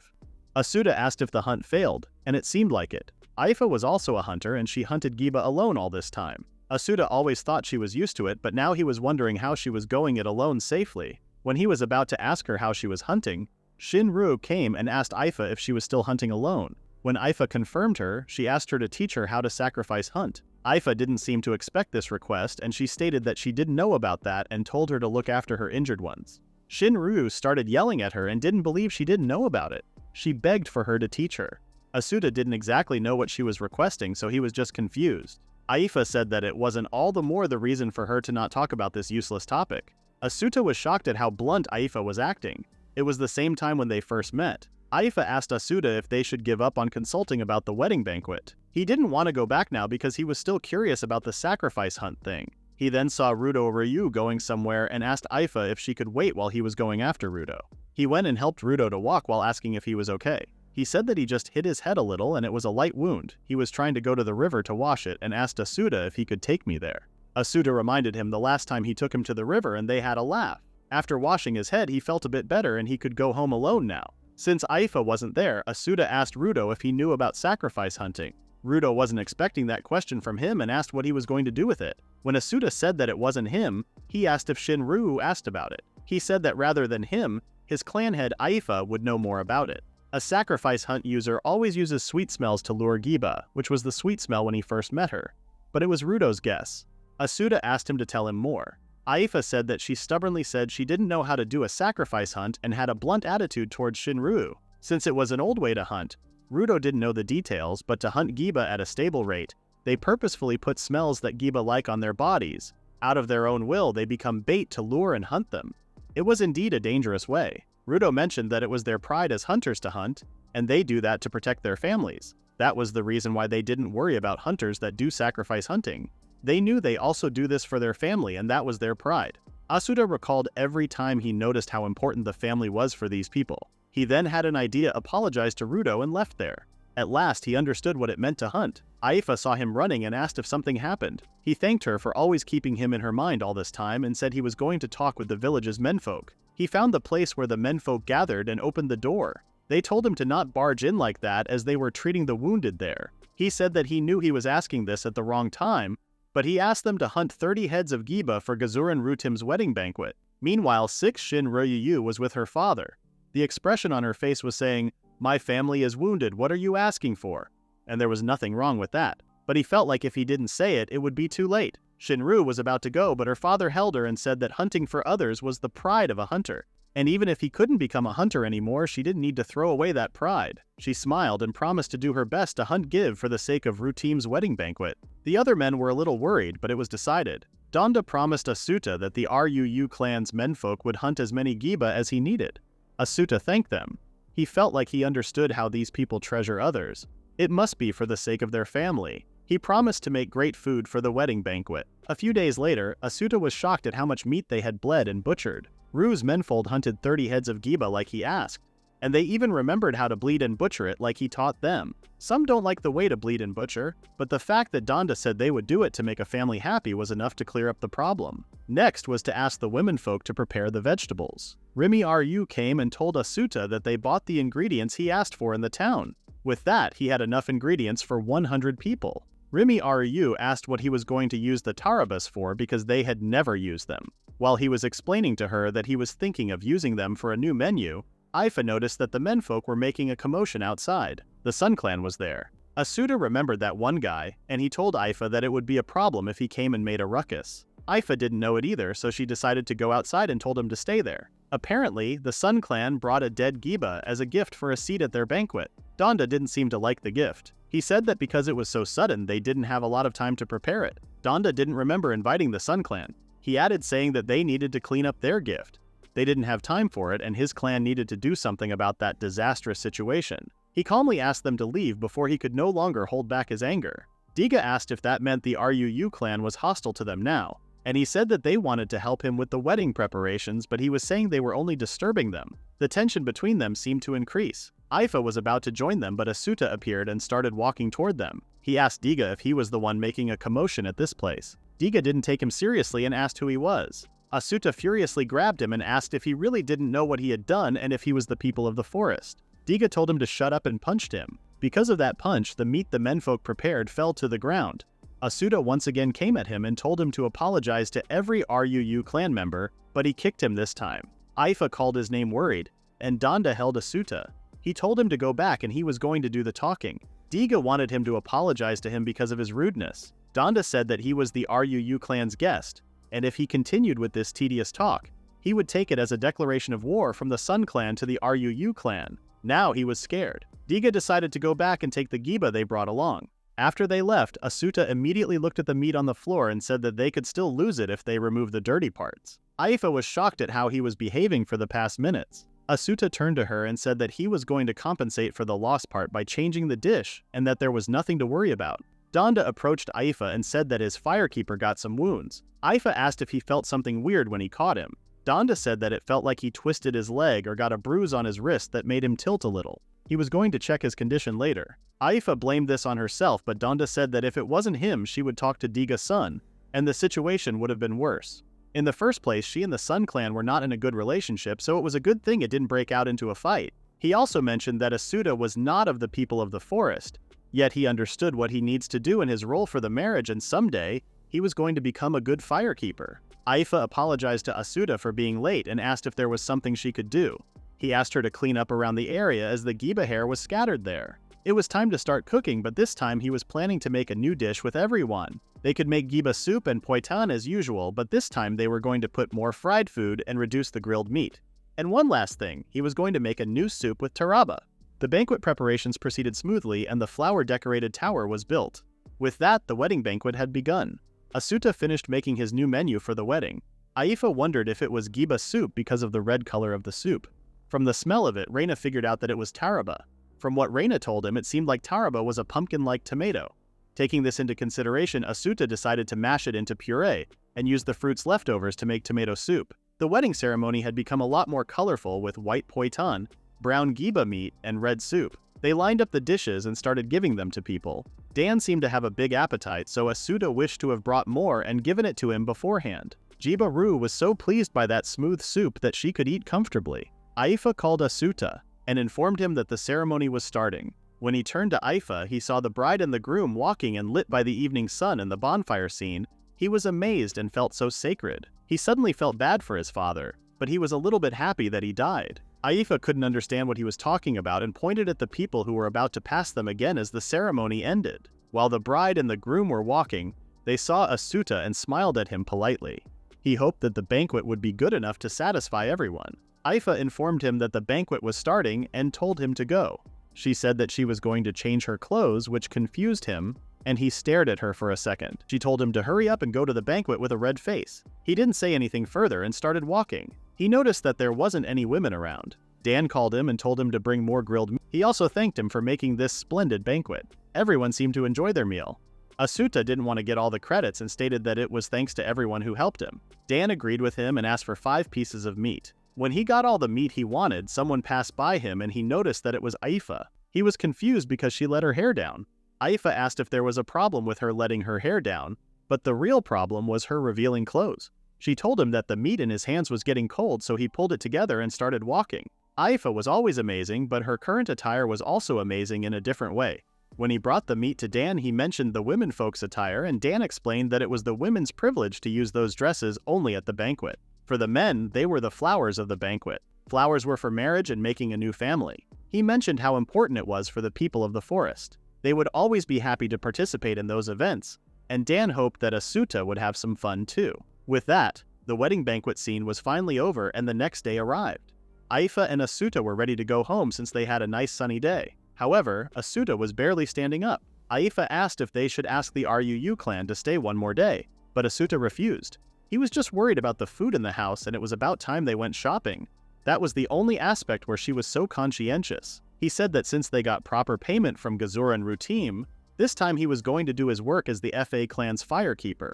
Asuta asked if the hunt failed, and it seemed like it. Aifa was also a hunter and she hunted giba alone all this time. Asuta always thought she was used to it, but now he was wondering how she was going it alone safely. When he was about to ask her how she was hunting, Shinru came and asked Aifa if she was still hunting alone. When Aifa confirmed her, she asked her to teach her how to sacrifice hunt. Aifa didn't seem to expect this request, and she stated that she didn't know about that and told her to look after her injured ones. Shinru started yelling at her and didn't believe she didn't know about it. She begged for her to teach her. Asuta didn't exactly know what she was requesting, so he was just confused. Aifa said that it wasn't all the more the reason for her to not talk about this useless topic. Asuta was shocked at how blunt Aifa was acting. It was the same time when they first met. Aifa asked Asuta if they should give up on consulting about the wedding banquet. He didn't want to go back now because he was still curious about the sacrifice hunt thing. He then saw Rudo Ryu going somewhere and asked Aifa if she could wait while he was going after Rudo. He went and helped Rudo to walk while asking if he was okay. He said that he just hit his head a little and it was a light wound. He was trying to go to the river to wash it and asked Asuta if he could take me there. Asuta reminded him the last time he took him to the river and they had a laugh. After washing his head, he felt a bit better and he could go home alone now. Since Aifa wasn't there, Asuta asked Rudo if he knew about sacrifice hunting. Rudo wasn't expecting that question from him and asked what he was going to do with it. When Asuta said that it wasn't him, he asked if Shinru asked about it. He said that rather than him, his clan head Aifa would know more about it. A sacrifice hunt user always uses sweet smells to lure Giba, which was the sweet smell when he first met her. But it was Rudo's guess. Asuta asked him to tell him more. Aifa said that she stubbornly said she didn't know how to do a sacrifice hunt and had a blunt attitude towards Shinru. Since it was an old way to hunt, Rudo didn't know the details, but to hunt Giba at a stable rate, they purposefully put smells that Giba like on their bodies. Out of their own will, they become bait to lure and hunt them. It was indeed a dangerous way. Rudo mentioned that it was their pride as hunters to hunt, and they do that to protect their families. That was the reason why they didn't worry about hunters that do sacrifice hunting. They knew they also do this for their family, and that was their pride. Asuta recalled every time he noticed how important the family was for these people. He then had an idea, apologized to Rudo, and left there. At last, he understood what it meant to hunt. Aifa saw him running and asked if something happened. He thanked her for always keeping him in her mind all this time and said he was going to talk with the village's menfolk. He found the place where the menfolk gathered and opened the door. They told him to not barge in like that as they were treating the wounded there. He said that he knew he was asking this at the wrong time, but he asked them to hunt 30 heads of Giba for Gazuran Rutim's wedding banquet. Meanwhile, 6 Shin-Ryu was with her father. The expression on her face was saying, "My family is wounded, what are you asking for?" And there was nothing wrong with that. But he felt like if he didn't say it, it would be too late. Shinru was about to go, but her father held her and said that hunting for others was the pride of a hunter. And even if he couldn't become a hunter anymore, she didn't need to throw away that pride. She smiled and promised to do her best to hunt Give for the sake of Rutim's wedding banquet. The other men were a little worried, but it was decided. Donda promised Asuta that the Ruu clan's menfolk would hunt as many Giba as he needed. Asuta thanked them. He felt like he understood how these people treasure others. It must be for the sake of their family. He promised to make great food for the wedding banquet. A few days later, Asuta was shocked at how much meat they had bled and butchered. Ru's menfold hunted 30 heads of Giba like he asked, and they even remembered how to bleed and butcher it like he taught them. Some don't like the way to bleed and butcher, but the fact that Donda said they would do it to make a family happy was enough to clear up the problem. Next was to ask the womenfolk to prepare the vegetables. Rimi Ryu came and told Asuta that they bought the ingredients he asked for in the town. With that, he had enough ingredients for 100 people. Rimi Ryu asked what he was going to use the tarabas for because they had never used them. While he was explaining to her that he was thinking of using them for a new menu, Aifa noticed that the menfolk were making a commotion outside. The Sun Clan was there. Asuta remembered that one guy, and he told Aifa that it would be a problem if he came and made a ruckus. Aifa didn't know it either, so she decided to go outside and told him to stay there. Apparently, the Sun Clan brought a dead Giba as a gift for a seat at their banquet. Donda didn't seem to like the gift. He said that because it was so sudden, they didn't have a lot of time to prepare it. Donda didn't remember inviting the Sun Clan. He added saying that they needed to clean up their gift. They didn't have time for it, and his clan needed to do something about that disastrous situation. He calmly asked them to leave before he could no longer hold back his anger. Diga asked if that meant the Ruu clan was hostile to them now, and he said that they wanted to help him with the wedding preparations, but he was saying they were only disturbing them. The tension between them seemed to increase. Aifa was about to join them, but Asuta appeared and started walking toward them. He asked Diga if he was the one making a commotion at this place. Diga didn't take him seriously and asked who he was. Asuta furiously grabbed him and asked if he really didn't know what he had done and if he was the people of the forest. Diga told him to shut up and punched him. Because of that punch, the meat the menfolk prepared fell to the ground. Asuta once again came at him and told him to apologize to every Ruu clan member, but he kicked him this time. Aifa called his name worried, and Donda held Asuta. He told him to go back and he was going to do the talking. Diga wanted him to apologize to him because of his rudeness. Donda said that he was the Ruu clan's guest, and if he continued with this tedious talk, he would take it as a declaration of war from the Sun clan to the Ruu clan. Now he was scared. Diga decided to go back and take the giba they brought along. After they left, Asuta immediately looked at the meat on the floor and said that they could still lose it if they removed the dirty parts. Aifa was shocked at how he was behaving for the past minutes. Asuta turned to her and said that he was going to compensate for the lost part by changing the dish and that there was nothing to worry about. Donda approached Aifa and said that his firekeeper got some wounds. Aifa asked if he felt something weird when he caught him. Donda said that it felt like he twisted his leg or got a bruise on his wrist that made him tilt a little. He was going to check his condition later. Aifa blamed this on herself, but Donda said that if it wasn't him, she would talk to Diga's son, and the situation would have been worse. In the first place, she and the Sun clan were not in a good relationship, so it was a good thing it didn't break out into a fight. He also mentioned that Asuta was not of the people of the forest, yet he understood what he needs to do in his role for the marriage, and someday, he was going to become a good firekeeper. Aifa apologized to Asuta for being late and asked if there was something she could do. He asked her to clean up around the area as the giba hair was scattered there. It was time to start cooking, but this time he was planning to make a new dish with everyone. They could make giba soup and poitan as usual, but this time they were going to put more fried food and reduce the grilled meat. And one last thing, he was going to make a new soup with taraba. The banquet preparations proceeded smoothly and the flower-decorated tower was built. With that, the wedding banquet had begun. Asuta finished making his new menu for the wedding. Aifa wondered if it was giba soup because of the red color of the soup. From the smell of it, Reina figured out that it was taraba. From what Reina told him, it seemed like taraba was a pumpkin-like tomato. Taking this into consideration, Asuta decided to mash it into puree and use the fruit's leftovers to make tomato soup. The wedding ceremony had become a lot more colorful with white poitan, brown giba meat, and red soup. They lined up the dishes and started giving them to people. Dan seemed to have a big appetite, so Asuta wished to have brought more and given it to him beforehand. Jiba-Ru was so pleased by that smooth soup that she could eat comfortably. Aifa called Asuta and informed him that the ceremony was starting. When he turned to Aifa, he saw the bride and the groom walking and lit by the evening sun in the bonfire scene. He was amazed and felt so sacred. He suddenly felt bad for his father, but he was a little bit happy that he died. Aifa couldn't understand what he was talking about and pointed at the people who were about to pass them again as the ceremony ended. While the bride and the groom were walking, they saw Asuta and smiled at him politely. He hoped that the banquet would be good enough to satisfy everyone. Aifa informed him that the banquet was starting and told him to go. She said that she was going to change her clothes, which confused him, and he stared at her for a second. She told him to hurry up and go to the banquet with a red face. He didn't say anything further and started walking. He noticed that there wasn't any women around. Dan called him and told him to bring more grilled meat. He also thanked him for making this splendid banquet. Everyone seemed to enjoy their meal. Asuta didn't want to get all the credits and stated that it was thanks to everyone who helped him. Dan agreed with him and asked for 5 pieces of meat. When he got all the meat he wanted, someone passed by him and he noticed that it was Aifa. He was confused because she let her hair down. Aifa asked if there was a problem with her letting her hair down, but the real problem was her revealing clothes. She told him that the meat in his hands was getting cold, so he pulled it together and started walking. Aifa was always amazing, but her current attire was also amazing in a different way. When he brought the meat to Dan, he mentioned the women folks' attire, and Dan explained that it was the women's privilege to use those dresses only at the banquet. For the men, they were the flowers of the banquet. Flowers were for marriage and making a new family. He mentioned how important it was for the people of the forest. They would always be happy to participate in those events, and Dan hoped that Asuta would have some fun too. With that, the wedding banquet scene was finally over and the next day arrived. Aifa and Asuta were ready to go home since they had a nice sunny day. However, Asuta was barely standing up. Aifa asked if they should ask the Ruu clan to stay one more day, but Asuta refused. He was just worried about the food in the house and it was about time they went shopping. That was the only aspect where she was so conscientious. He said that since they got proper payment from Gazura and Rutim, this time he was going to do his work as the FA clan's firekeeper.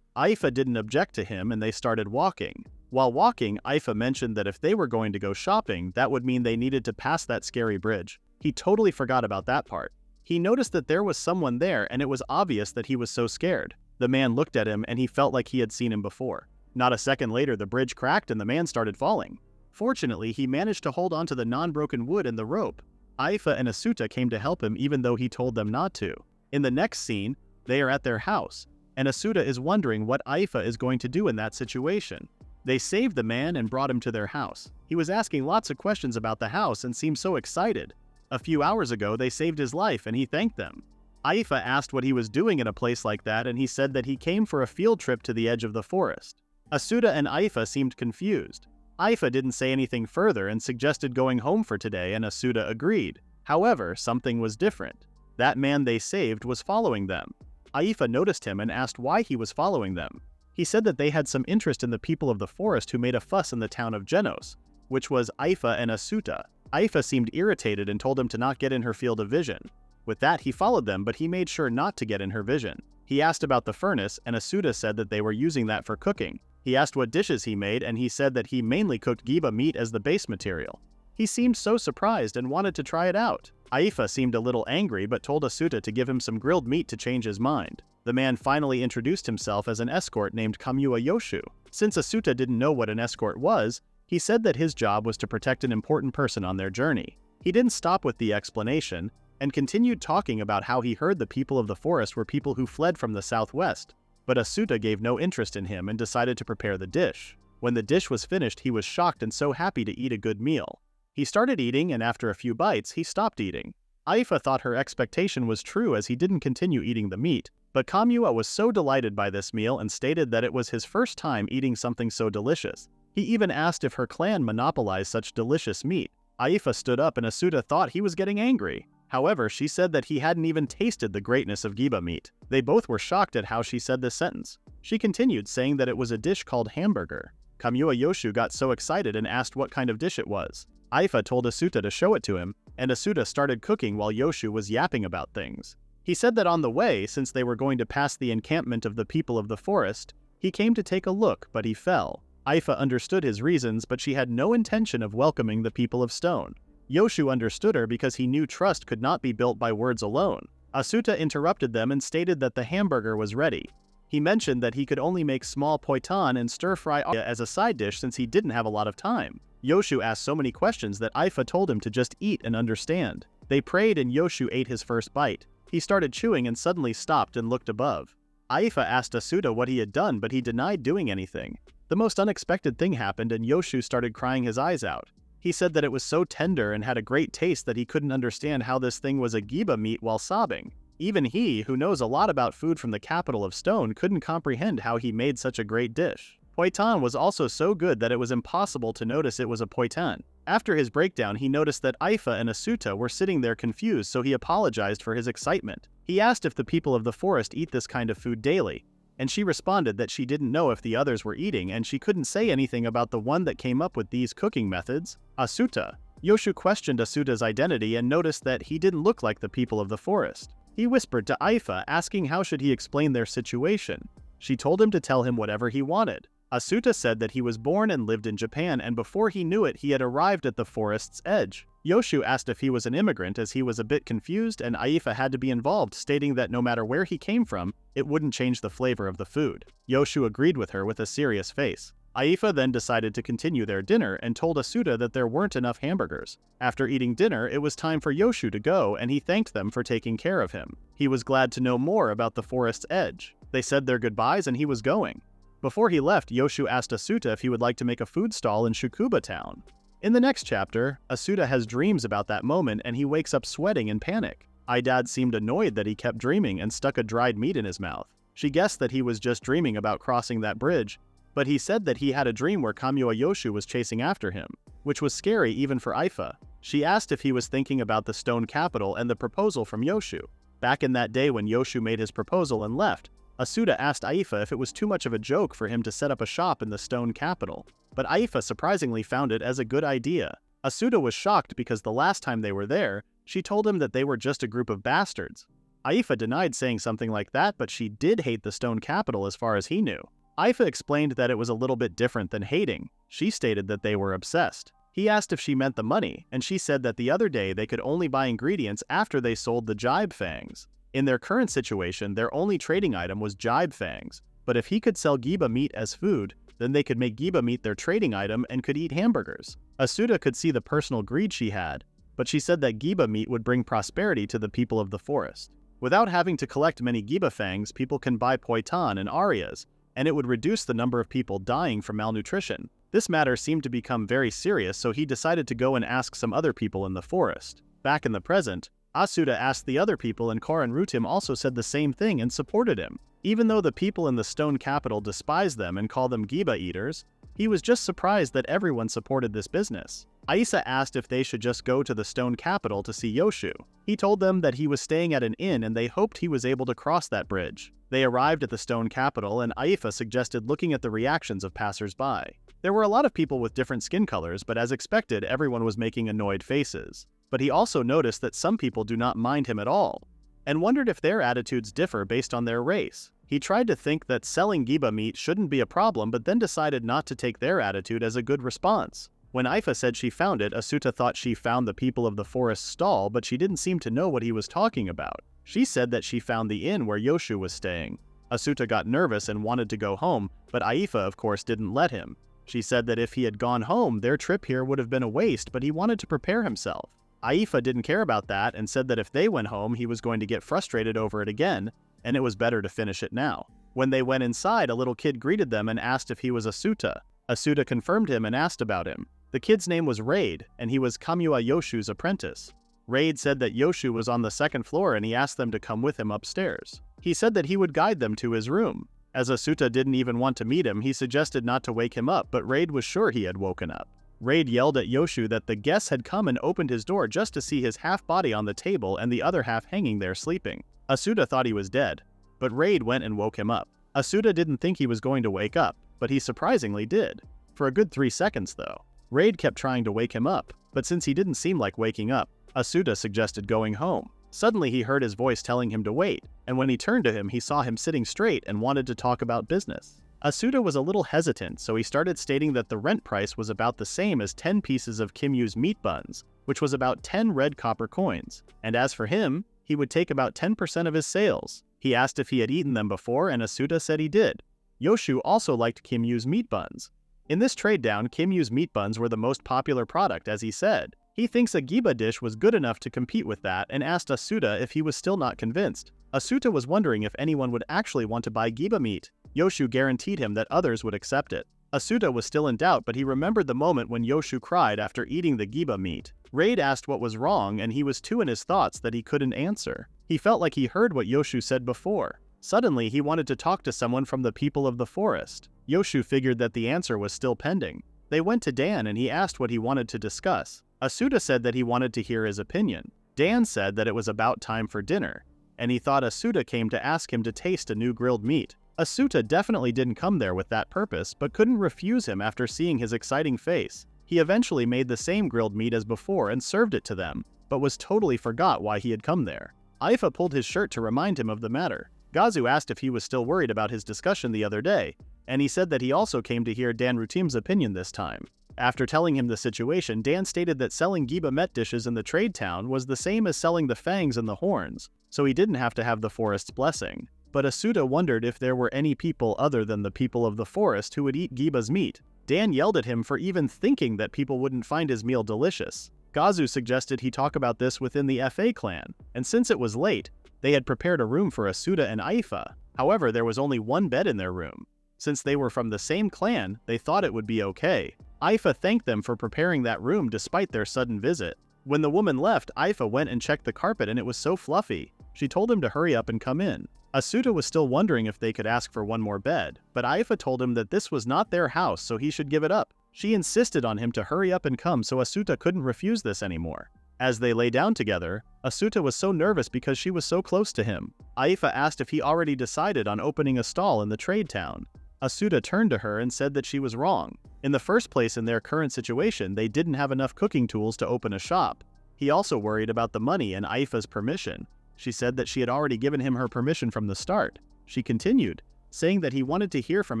Aifa didn't object to him and they started walking. While walking, Aifa mentioned that if they were going to go shopping, that would mean they needed to pass that scary bridge. He totally forgot about that part. He noticed that there was someone there and it was obvious that he was so scared. The man looked at him and he felt like he had seen him before. Not a second later, the bridge cracked and the man started falling. Fortunately, he managed to hold onto the non-broken wood and the rope. Aifa and Asuta came to help him even though he told them not to. In the next scene, they are at their house, and Asuta is wondering what Aifa is going to do in that situation. They saved the man and brought him to their house. He was asking lots of questions about the house and seemed so excited. A few hours ago they saved his life and he thanked them. Aifa asked what he was doing in a place like that and he said that he came for a field trip to the edge of the forest. Asuta and Aifa seemed confused. Aifa didn't say anything further and suggested going home for today and Asuta agreed. However, something was different. That man they saved was following them. Aifa noticed him and asked why he was following them. He said that they had some interest in the people of the forest who made a fuss in the town of Genos, which was Aifa and Asuta. Aifa seemed irritated and told him to not get in her field of vision. With that, he followed them, but he made sure not to get in her vision. He asked about the furnace, and Asuta said that they were using that for cooking. He asked what dishes he made, and he said that he mainly cooked giba meat as the base material. He seemed so surprised and wanted to try it out. Aifa seemed a little angry but told Asuta to give him some grilled meat to change his mind. The man finally introduced himself as an escort named Kamua Yoshu. Since Asuta didn't know what an escort was, he said that his job was to protect an important person on their journey. He didn't stop with the explanation, and continued talking about how he heard the people of the forest were people who fled from the southwest. But Asuta gave no interest in him and decided to prepare the dish. When the dish was finished, he was shocked and so happy to eat a good meal. He started eating, and after a few bites, he stopped eating. Aifa thought her expectation was true as he didn't continue eating the meat, but Kamua was so delighted by this meal and stated that it was his first time eating something so delicious. He even asked if her clan monopolized such delicious meat. Aifa stood up and Asuta thought he was getting angry. However, she said that he hadn't even tasted the greatness of giba meat. They both were shocked at how she said this sentence. She continued saying that it was a dish called hamburger. Kamua Yoshu got so excited and asked what kind of dish it was. Aifa told Asuta to show it to him, and Asuta started cooking while Yoshu was yapping about things. He said that on the way, since they were going to pass the encampment of the people of the forest, he came to take a look, but he fell. Aifa understood his reasons, but she had no intention of welcoming the people of stone. Yoshu understood her because he knew trust could not be built by words alone. Asuta interrupted them and stated that the hamburger was ready. He mentioned that he could only make small poitan and stir-fry as a side dish since he didn't have a lot of time. Yoshu asked so many questions that Aifa told him to just eat and understand. They prayed and Yoshu ate his first bite. He started chewing and suddenly stopped and looked above. Aifa asked Asuta what he had done, but he denied doing anything. The most unexpected thing happened and Yoshu started crying his eyes out. He said that it was so tender and had a great taste that he couldn't understand how this thing was a giba meat while sobbing. Even he, who knows a lot about food from the capital of stone, couldn't comprehend how he made such a great dish. Poitan was also so good that it was impossible to notice it was a poitan. After his breakdown, he noticed that Aifa and Asuta were sitting there confused, so he apologized for his excitement. He asked if the people of the forest eat this kind of food daily, and she responded that she didn't know if the others were eating and she couldn't say anything about the one that came up with these cooking methods, Asuta. Yoshu questioned Asuta's identity and noticed that he didn't look like the people of the forest. He whispered to Aifa, asking how should he explain their situation. She told him to tell him whatever he wanted. Asuta said that he was born and lived in Japan, and before he knew it, he had arrived at the forest's edge. Yoshu asked if he was an immigrant as he was a bit confused, and Aifa had to be involved, stating that no matter where he came from, it wouldn't change the flavor of the food. Yoshu agreed with her with a serious face. Aifa then decided to continue their dinner and told Asuta that there weren't enough hamburgers. After eating dinner, it was time for Yoshu to go, and he thanked them for taking care of him. He was glad to know more about the forest's edge. They said their goodbyes and he was going. Before he left, Yoshu asked Asuta if he would like to make a food stall in Shukuba town. In the next chapter, Asuta has dreams about that moment and he wakes up sweating in panic. Idad seemed annoyed that he kept dreaming and stuck a dried meat in his mouth. She guessed that he was just dreaming about crossing that bridge, but he said that he had a dream where Kamua Yoshu was chasing after him, which was scary even for Aifa. She asked if he was thinking about the stone capital and the proposal from Yoshu. Back in that day when Yoshu made his proposal and left, Asuta asked Aifa if it was too much of a joke for him to set up a shop in the stone capital, but Aifa surprisingly found it as a good idea. Asuta was shocked because the last time they were there, she told him that they were just a group of bastards. Aifa denied saying something like that, but she did hate the stone capital as far as he knew. Aifa explained that it was a little bit different than hating. She stated that they were obsessed. He asked if she meant the money, and she said that the other day they could only buy ingredients after they sold the jibe fangs. In their current situation, their only trading item was jibe fangs, but if he could sell giba meat as food, then they could make giba meat their trading item and could eat hamburgers. Asuta could see the personal greed she had, but she said that giba meat would bring prosperity to the people of the forest. Without having to collect many giba fangs, people can buy poitan and arias, and it would reduce the number of people dying from malnutrition. This matter seemed to become very serious, so he decided to go and ask some other people in the forest. Back in the present, Asuta asked the other people and Korin also said the same thing and supported him. Even though the people in the stone capital despise them and call them Giba eaters, he was just surprised that everyone supported this business. Aisa asked if they should just go to the stone capital to see Yoshu. He told them that he was staying at an inn and they hoped he was able to cross that bridge. They arrived at the stone capital and Aifa suggested looking at the reactions of passers-by. There were a lot of people with different skin colors, but as expected, everyone was making annoyed faces. But he also noticed that some people do not mind him at all, and wondered if their attitudes differ based on their race. He tried to think that selling Giba meat shouldn't be a problem, but then decided not to take their attitude as a good response. When Aifa said she found it, Asuta thought she found the people of the forest stall, but she didn't seem to know what he was talking about. She said that she found the inn where Yoshu was staying. Asuta got nervous and wanted to go home, but Aifa of course didn't let him. She said that if he had gone home, their trip here would have been a waste, but he wanted to prepare himself. Aifa didn't care about that and said that if they went home, he was going to get frustrated over it again, and it was better to finish it now. When they went inside, a little kid greeted them and asked if he was Asuta. Asuta confirmed him and asked about him. The kid's name was Raid, and he was Kamua Yoshu's apprentice. Raid said that Yoshu was on the second floor and he asked them to come with him upstairs. He said that he would guide them to his room. As Asuta didn't even want to meet him, he suggested not to wake him up, but Raid was sure he had woken up. Raid yelled at Yoshu that the guests had come and opened his door just to see his half body on the table and the other half hanging there sleeping. Asuta thought he was dead, but Raid went and woke him up. Asuta didn't think he was going to wake up, but he surprisingly did. For a good 3 seconds though. Raid kept trying to wake him up, but since he didn't seem like waking up, Asuta suggested going home. Suddenly he heard his voice telling him to wait, and when he turned to him he saw him sitting straight and wanted to talk about business. Asuta was a little hesitant, so he started stating that the rent price was about the same as 10 pieces of Kimyu's meat buns, which was about 10 red copper coins, and as for him, he would take about 10% of his sales. He asked if he had eaten them before, and Asuta said he did. Yoshu also liked Kimyu's meat buns. In this trade down, Kimyu's meat buns were the most popular product, as he said. He thinks a Giba dish was good enough to compete with that and asked Asuta if he was still not convinced. Asuta was wondering if anyone would actually want to buy Giba meat. Yoshu guaranteed him that others would accept it. Asuta was still in doubt, but he remembered the moment when Yoshu cried after eating the Giba meat. Raid asked what was wrong, and he was too in his thoughts that he couldn't answer. He felt like he heard what Yoshu said before. Suddenly, he wanted to talk to someone from the people of the forest. Yoshu figured that the answer was still pending. They went to Dan and he asked what he wanted to discuss. Asuta said that he wanted to hear his opinion. Dan said that it was about time for dinner, and he thought Asuta came to ask him to taste a new grilled meat. Asuta definitely didn't come there with that purpose, but couldn't refuse him after seeing his exciting face. He eventually made the same grilled meat as before and served it to them, but was totally forgot why he had come there. Aifa pulled his shirt to remind him of the matter. Gazu asked if he was still worried about his discussion the other day, and he said that he also came to hear Dan Rutim's opinion this time. After telling him the situation, Dan stated that selling Giba met dishes in the trade town was the same as selling the fangs and the horns, so he didn't have to have the forest's blessing. But Asuta wondered if there were any people other than the people of the forest who would eat Giba's meat. Dan yelled at him for even thinking that people wouldn't find his meal delicious. Gazu suggested he talk about this within the FA clan, and since it was late, they had prepared a room for Asuta and Aifa. However, there was only one bed in their room. Since they were from the same clan, they thought it would be okay. Aifa thanked them for preparing that room despite their sudden visit. When the woman left, Aifa went and checked the carpet and it was so fluffy. She told him to hurry up and come in. Asuta was still wondering if they could ask for one more bed, but Aifa told him that this was not their house, so he should give it up. She insisted on him to hurry up and come, so Asuta couldn't refuse this anymore. As they lay down together, Asuta was so nervous because she was so close to him. Aifa asked if he already decided on opening a stall in the trade town. Asuta turned to her and said that she was wrong. In the first place, in their current situation, they didn't have enough cooking tools to open a shop. He also worried about the money and Aifa's permission. She said that she had already given him her permission from the start. She continued, saying that he wanted to hear from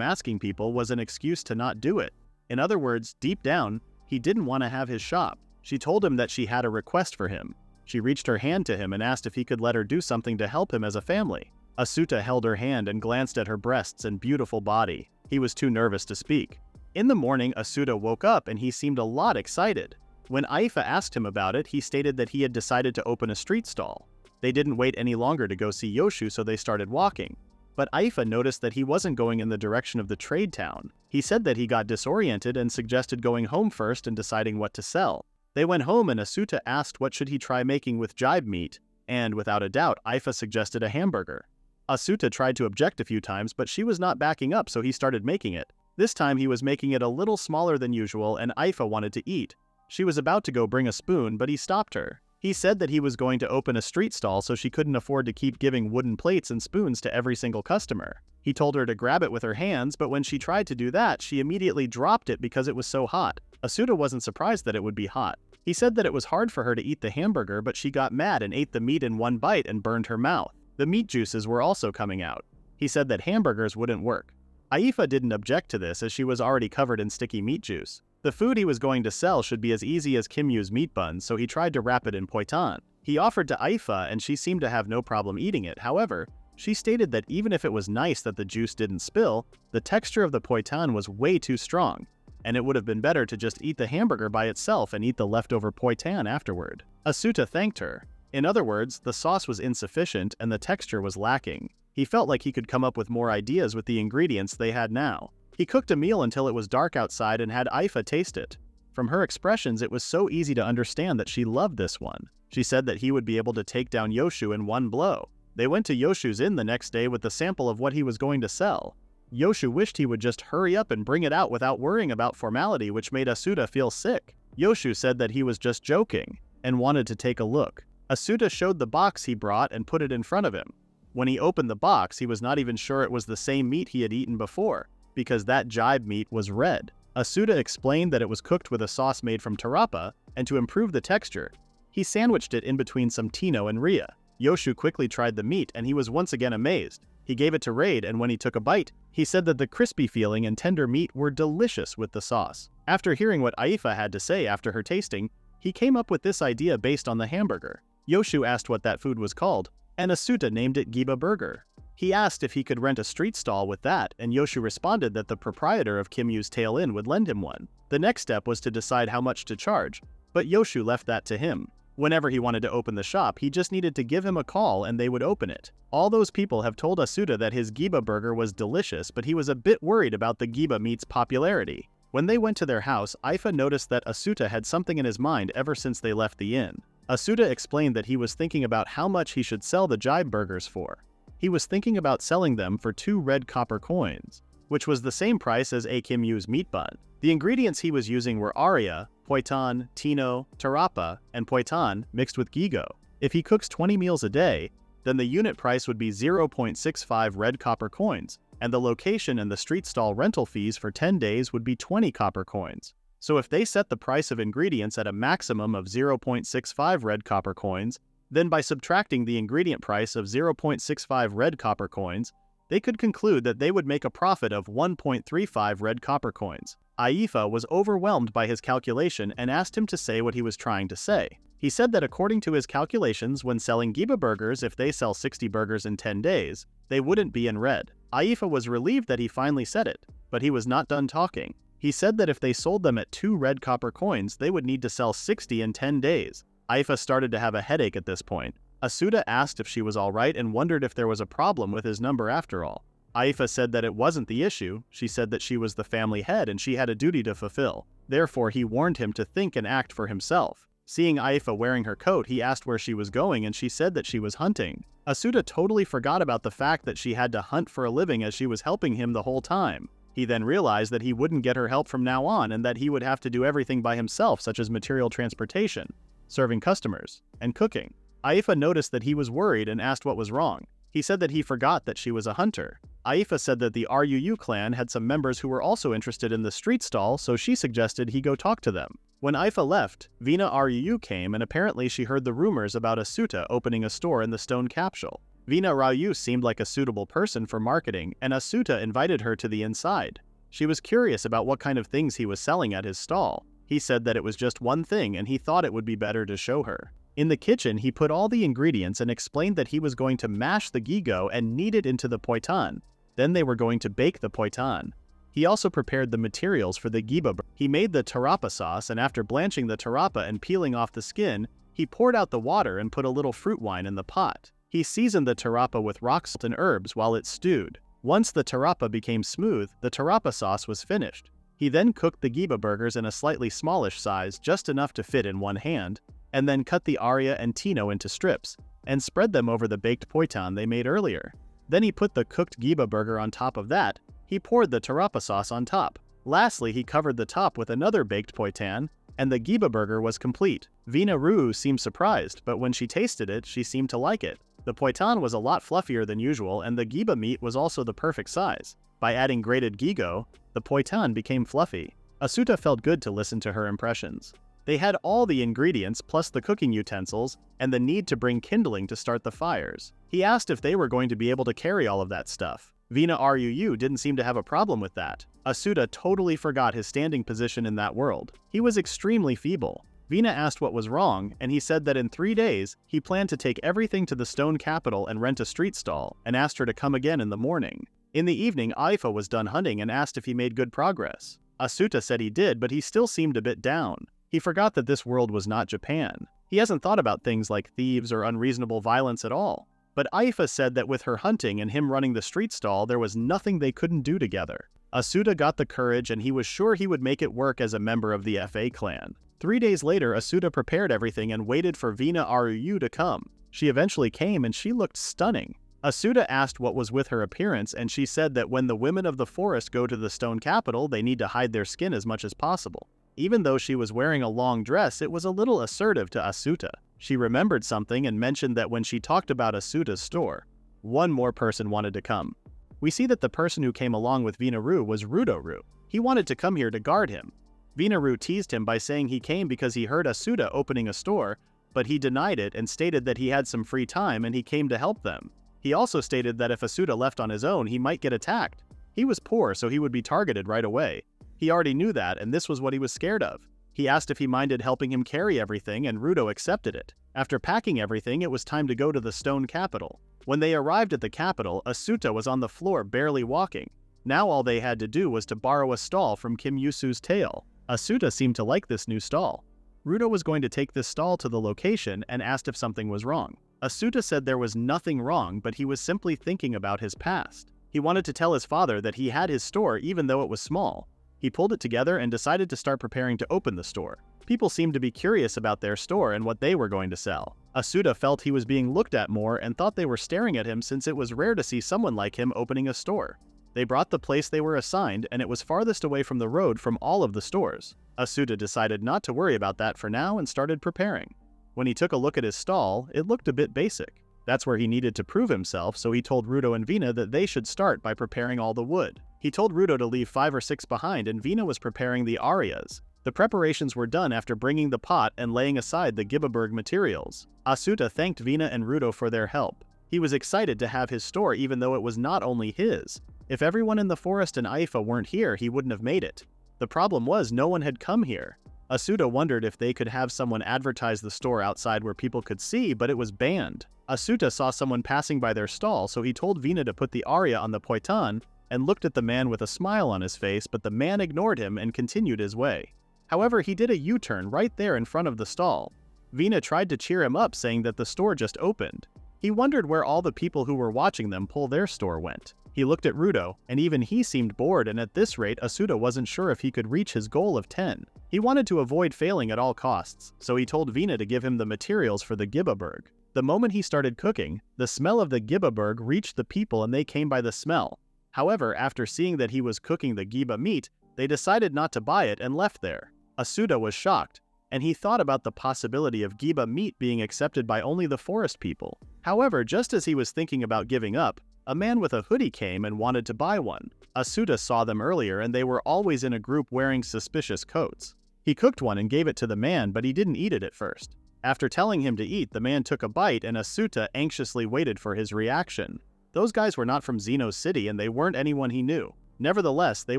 asking people was an excuse to not do it. In other words, deep down, he didn't want to have his shop. She told him that she had a request for him. She reached her hand to him and asked if he could let her do something to help him as a family. Asuta held her hand and glanced at her breasts and beautiful body. He was too nervous to speak. In the morning, Asuta woke up and he seemed a lot excited. When Aifa asked him about it, he stated that he had decided to open a street stall. They didn't wait any longer to go see Yoshu, so they started walking. But Aifa noticed that he wasn't going in the direction of the trade town. He said that he got disoriented and suggested going home first and deciding what to sell. They went home and Asuta asked what should he try making with jibe meat, and without a doubt, Aifa suggested a hamburger. Asuta tried to object a few times, but she was not backing up, so he started making it. This time he was making it a little smaller than usual and Aifa wanted to eat. She was about to go bring a spoon, but he stopped her. He said that he was going to open a street stall so she couldn't afford to keep giving wooden plates and spoons to every single customer. He told her to grab it with her hands, but when she tried to do that, she immediately dropped it because it was so hot. Asuta wasn't surprised that it would be hot. He said that it was hard for her to eat the hamburger, but she got mad and ate the meat in one bite and burned her mouth. The meat juices were also coming out. He said that hamburgers wouldn't work. Aifa didn't object to this as she was already covered in sticky meat juice. The food he was going to sell should be as easy as Kim Yu's meat buns, so he tried to wrap it in poitan. He offered to Aifa and she seemed to have no problem eating it. However, she stated that even if it was nice that the juice didn't spill, the texture of the poitan was way too strong, and it would have been better to just eat the hamburger by itself and eat the leftover poitan afterward. Asuta thanked her. In other words, the sauce was insufficient and the texture was lacking. He felt like he could come up with more ideas with the ingredients they had now. He cooked a meal until it was dark outside and had Aifa taste it. From her expressions, it was so easy to understand that she loved this one. She said that he would be able to take down Yoshu in one blow. They went to Yoshu's inn the next day with the sample of what he was going to sell. Yoshu wished he would just hurry up and bring it out without worrying about formality, which made Asuta feel sick. Yoshu said that he was just joking and wanted to take a look. Asuta showed the box he brought and put it in front of him. When he opened the box, he was not even sure it was the same meat he had eaten before, because that jibe meat was red. Asuta explained that it was cooked with a sauce made from tarapa, and to improve the texture, he sandwiched it in between some tino and rhea. Yoshu quickly tried the meat and he was once again amazed. He gave it to Raid and when he took a bite, he said that the crispy feeling and tender meat were delicious with the sauce. After hearing what Aifa had to say after her tasting, he came up with this idea based on the hamburger. Yoshu asked what that food was called, and Asuta named it Giba Burger. He asked if he could rent a street stall with that, and Yoshu responded that the proprietor of Kim Yu's Tail Inn would lend him one. The next step was to decide how much to charge, but Yoshu left that to him. Whenever he wanted to open the shop, he just needed to give him a call and they would open it. All those people have told Asuta that his Giba Burger was delicious, but he was a bit worried about the Giba meat's popularity. When they went to their house, Aifa noticed that Asuta had something in his mind ever since they left the inn. Asuta explained that he was thinking about how much he should sell the jibe burgers for. He was thinking about selling them for 2 red copper coins, which was the same price as Kim Yu's meat bun. The ingredients he was using were aria, poitan, tino, tarapa, and poitan mixed with gigo. If he cooks 20 meals a day, then the unit price would be 0.65 red copper coins, and the location and the street stall rental fees for 10 days would be 20 copper coins. So if they set the price of ingredients at a maximum of 0.65 red copper coins, then by subtracting the ingredient price of 0.65 red copper coins, they could conclude that they would make a profit of 1.35 red copper coins. Aifa was overwhelmed by his calculation and asked him to say what he was trying to say. He said that according to his calculations, when selling Giba burgers, if they sell 60 burgers in 10 days, they wouldn't be in red. Aifa was relieved that he finally said it, but he was not done talking. He said that if they sold them at 2 red copper coins, they would need to sell 60 in 10 days. Aifa started to have a headache at this point. Asuta asked if she was alright and wondered if there was a problem with his number after all. Aifa said that it wasn't the issue. She said that she was the family head and she had a duty to fulfill. Therefore, he warned him to think and act for himself. Seeing Aifa wearing her coat, he asked where she was going and she said that she was hunting. Asuta totally forgot about the fact that she had to hunt for a living as she was helping him the whole time. He then realized that he wouldn't get her help from now on and that he would have to do everything by himself, such as material transportation, serving customers, and cooking. Aifa noticed that he was worried and asked what was wrong. He said that he forgot that she was a hunter. Aifa said that the Ruu clan had some members who were also interested in the street stall, so she suggested he go talk to them. When Aifa left, Vina Ruu came and apparently she heard the rumors about Asuta opening a store in the stone capsule. Vina Ryu seemed like a suitable person for marketing, and Asuta invited her to the inside. She was curious about what kind of things he was selling at his stall. He said that it was just one thing and he thought it would be better to show her. In the kitchen, he put all the ingredients and explained that he was going to mash the gigo and knead it into the poitan. Then they were going to bake the poitan. He also prepared the materials for the giba. He made the tarapa sauce, and after blanching the tarapa and peeling off the skin, he poured out the water and put a little fruit wine in the pot. He seasoned the tarapa with rock salt and herbs while it stewed. Once the tarapa became smooth, the tarapa sauce was finished. He then cooked the Giba burgers in a slightly smallish size, just enough to fit in one hand, and then cut the aria and tino into strips, and spread them over the baked poitan they made earlier. Then he put the cooked Giba burger on top of that. He poured the tarapa sauce on top. Lastly, he covered the top with another baked poitan, and the Giba burger was complete. Vina-Ruu seemed surprised, but when she tasted it, she seemed to like it. The poitan was a lot fluffier than usual, and the Giba meat was also the perfect size. By adding grated gigo, the poitan became fluffy. Asuta felt good to listen to her impressions. They had all the ingredients plus the cooking utensils and the need to bring kindling to start the fires. He asked if they were going to be able to carry all of that stuff. Vina-Ruu didn't seem to have a problem with that. Asuta totally forgot his standing position in that world. He was extremely feeble. Vina asked what was wrong, and he said that in 3 days, he planned to take everything to the stone capital and rent a street stall, and asked her to come again in the morning. In the evening, Aifa was done hunting and asked if he made good progress. Asuta said he did, but he still seemed a bit down. He forgot that this world was not Japan. He hasn't thought about things like thieves or unreasonable violence at all. But Aifa said that with her hunting and him running the street stall, there was nothing they couldn't do together. Asuta got the courage, and he was sure he would make it work as a member of the FA clan. 3 days later, Asuta prepared everything and waited for Vina-Ruu to come. She eventually came, and she looked stunning. Asuta asked what was with her appearance, and she said that when the women of the forest go to the stone capital, they need to hide their skin as much as possible. Even though she was wearing a long dress, it was a little assertive to Asuta. She remembered something and mentioned that when she talked about Asuta's store, one more person wanted to come. We see that the person who came along with Vina-Ruu was Rudo-Ruu. He wanted to come here to guard him. Vina-Ruu teased him by saying he came because he heard Asuta opening a store, but he denied it and stated that he had some free time and he came to help them. He also stated that if Asuta left on his own, he might get attacked. He was poor, so he would be targeted right away. He already knew that, and this was what he was scared of. He asked if he minded helping him carry everything, and Rudo accepted it. After packing everything, it was time to go to the stone capital. When they arrived at the capital, Asuta was on the floor barely walking. Now all they had to do was to borrow a stall from Kim Yusu's tail. Asuta seemed to like this new stall. Rudo was going to take this stall to the location and asked if something was wrong. Asuta said there was nothing wrong, but he was simply thinking about his past. He wanted to tell his father that he had his store even though it was small. He pulled it together and decided to start preparing to open the store. People seemed to be curious about their store and what they were going to sell. Asuta felt he was being looked at more and thought they were staring at him since it was rare to see someone like him opening a store. They brought the place they were assigned, and it was farthest away from the road from all of the stores. Asuta decided not to worry about that for now and started preparing. When he took a look at his stall, it looked a bit basic. That's where he needed to prove himself, so he told Rudo and Vina that they should start by preparing all the wood. He told Rudo to leave 5 or 6 behind, and Vina was preparing the arias. The preparations were done after bringing the pot and laying aside the Gibaberg materials. Asuta thanked Vina and Rudo for their help. He was excited to have his store even though it was not only his. If everyone in the forest and Aifa weren't here, he wouldn't have made it. The problem was no one had come here. Asuta wondered if they could have someone advertise the store outside where people could see, but it was banned. Asuta saw someone passing by their stall, so he told Vina to put the aria on the poitan and looked at the man with a smile on his face, but the man ignored him and continued his way. However, he did a U-turn right there in front of the stall. Vina tried to cheer him up, saying that the store just opened. He wondered where all the people who were watching them pull their store went. He looked at Rudo, and even he seemed bored, and at this rate, Asuta wasn't sure if he could reach his goal of 10. He wanted to avoid failing at all costs, so he told Vina to give him the materials for the Gibaberg. The moment he started cooking, the smell of the Gibaberg reached the people and they came by the smell. However, after seeing that he was cooking the Giba meat, they decided not to buy it and left there. Asuta was shocked, and he thought about the possibility of Giba meat being accepted by only the forest people. However, just as he was thinking about giving up, a man with a hoodie came and wanted to buy one. Asuta saw them earlier and they were always in a group wearing suspicious coats. He cooked one and gave it to the man, but he didn't eat it at first. After telling him to eat, the man took a bite and Asuta anxiously waited for his reaction. Those guys were not from Xeno City and they weren't anyone he knew. Nevertheless, they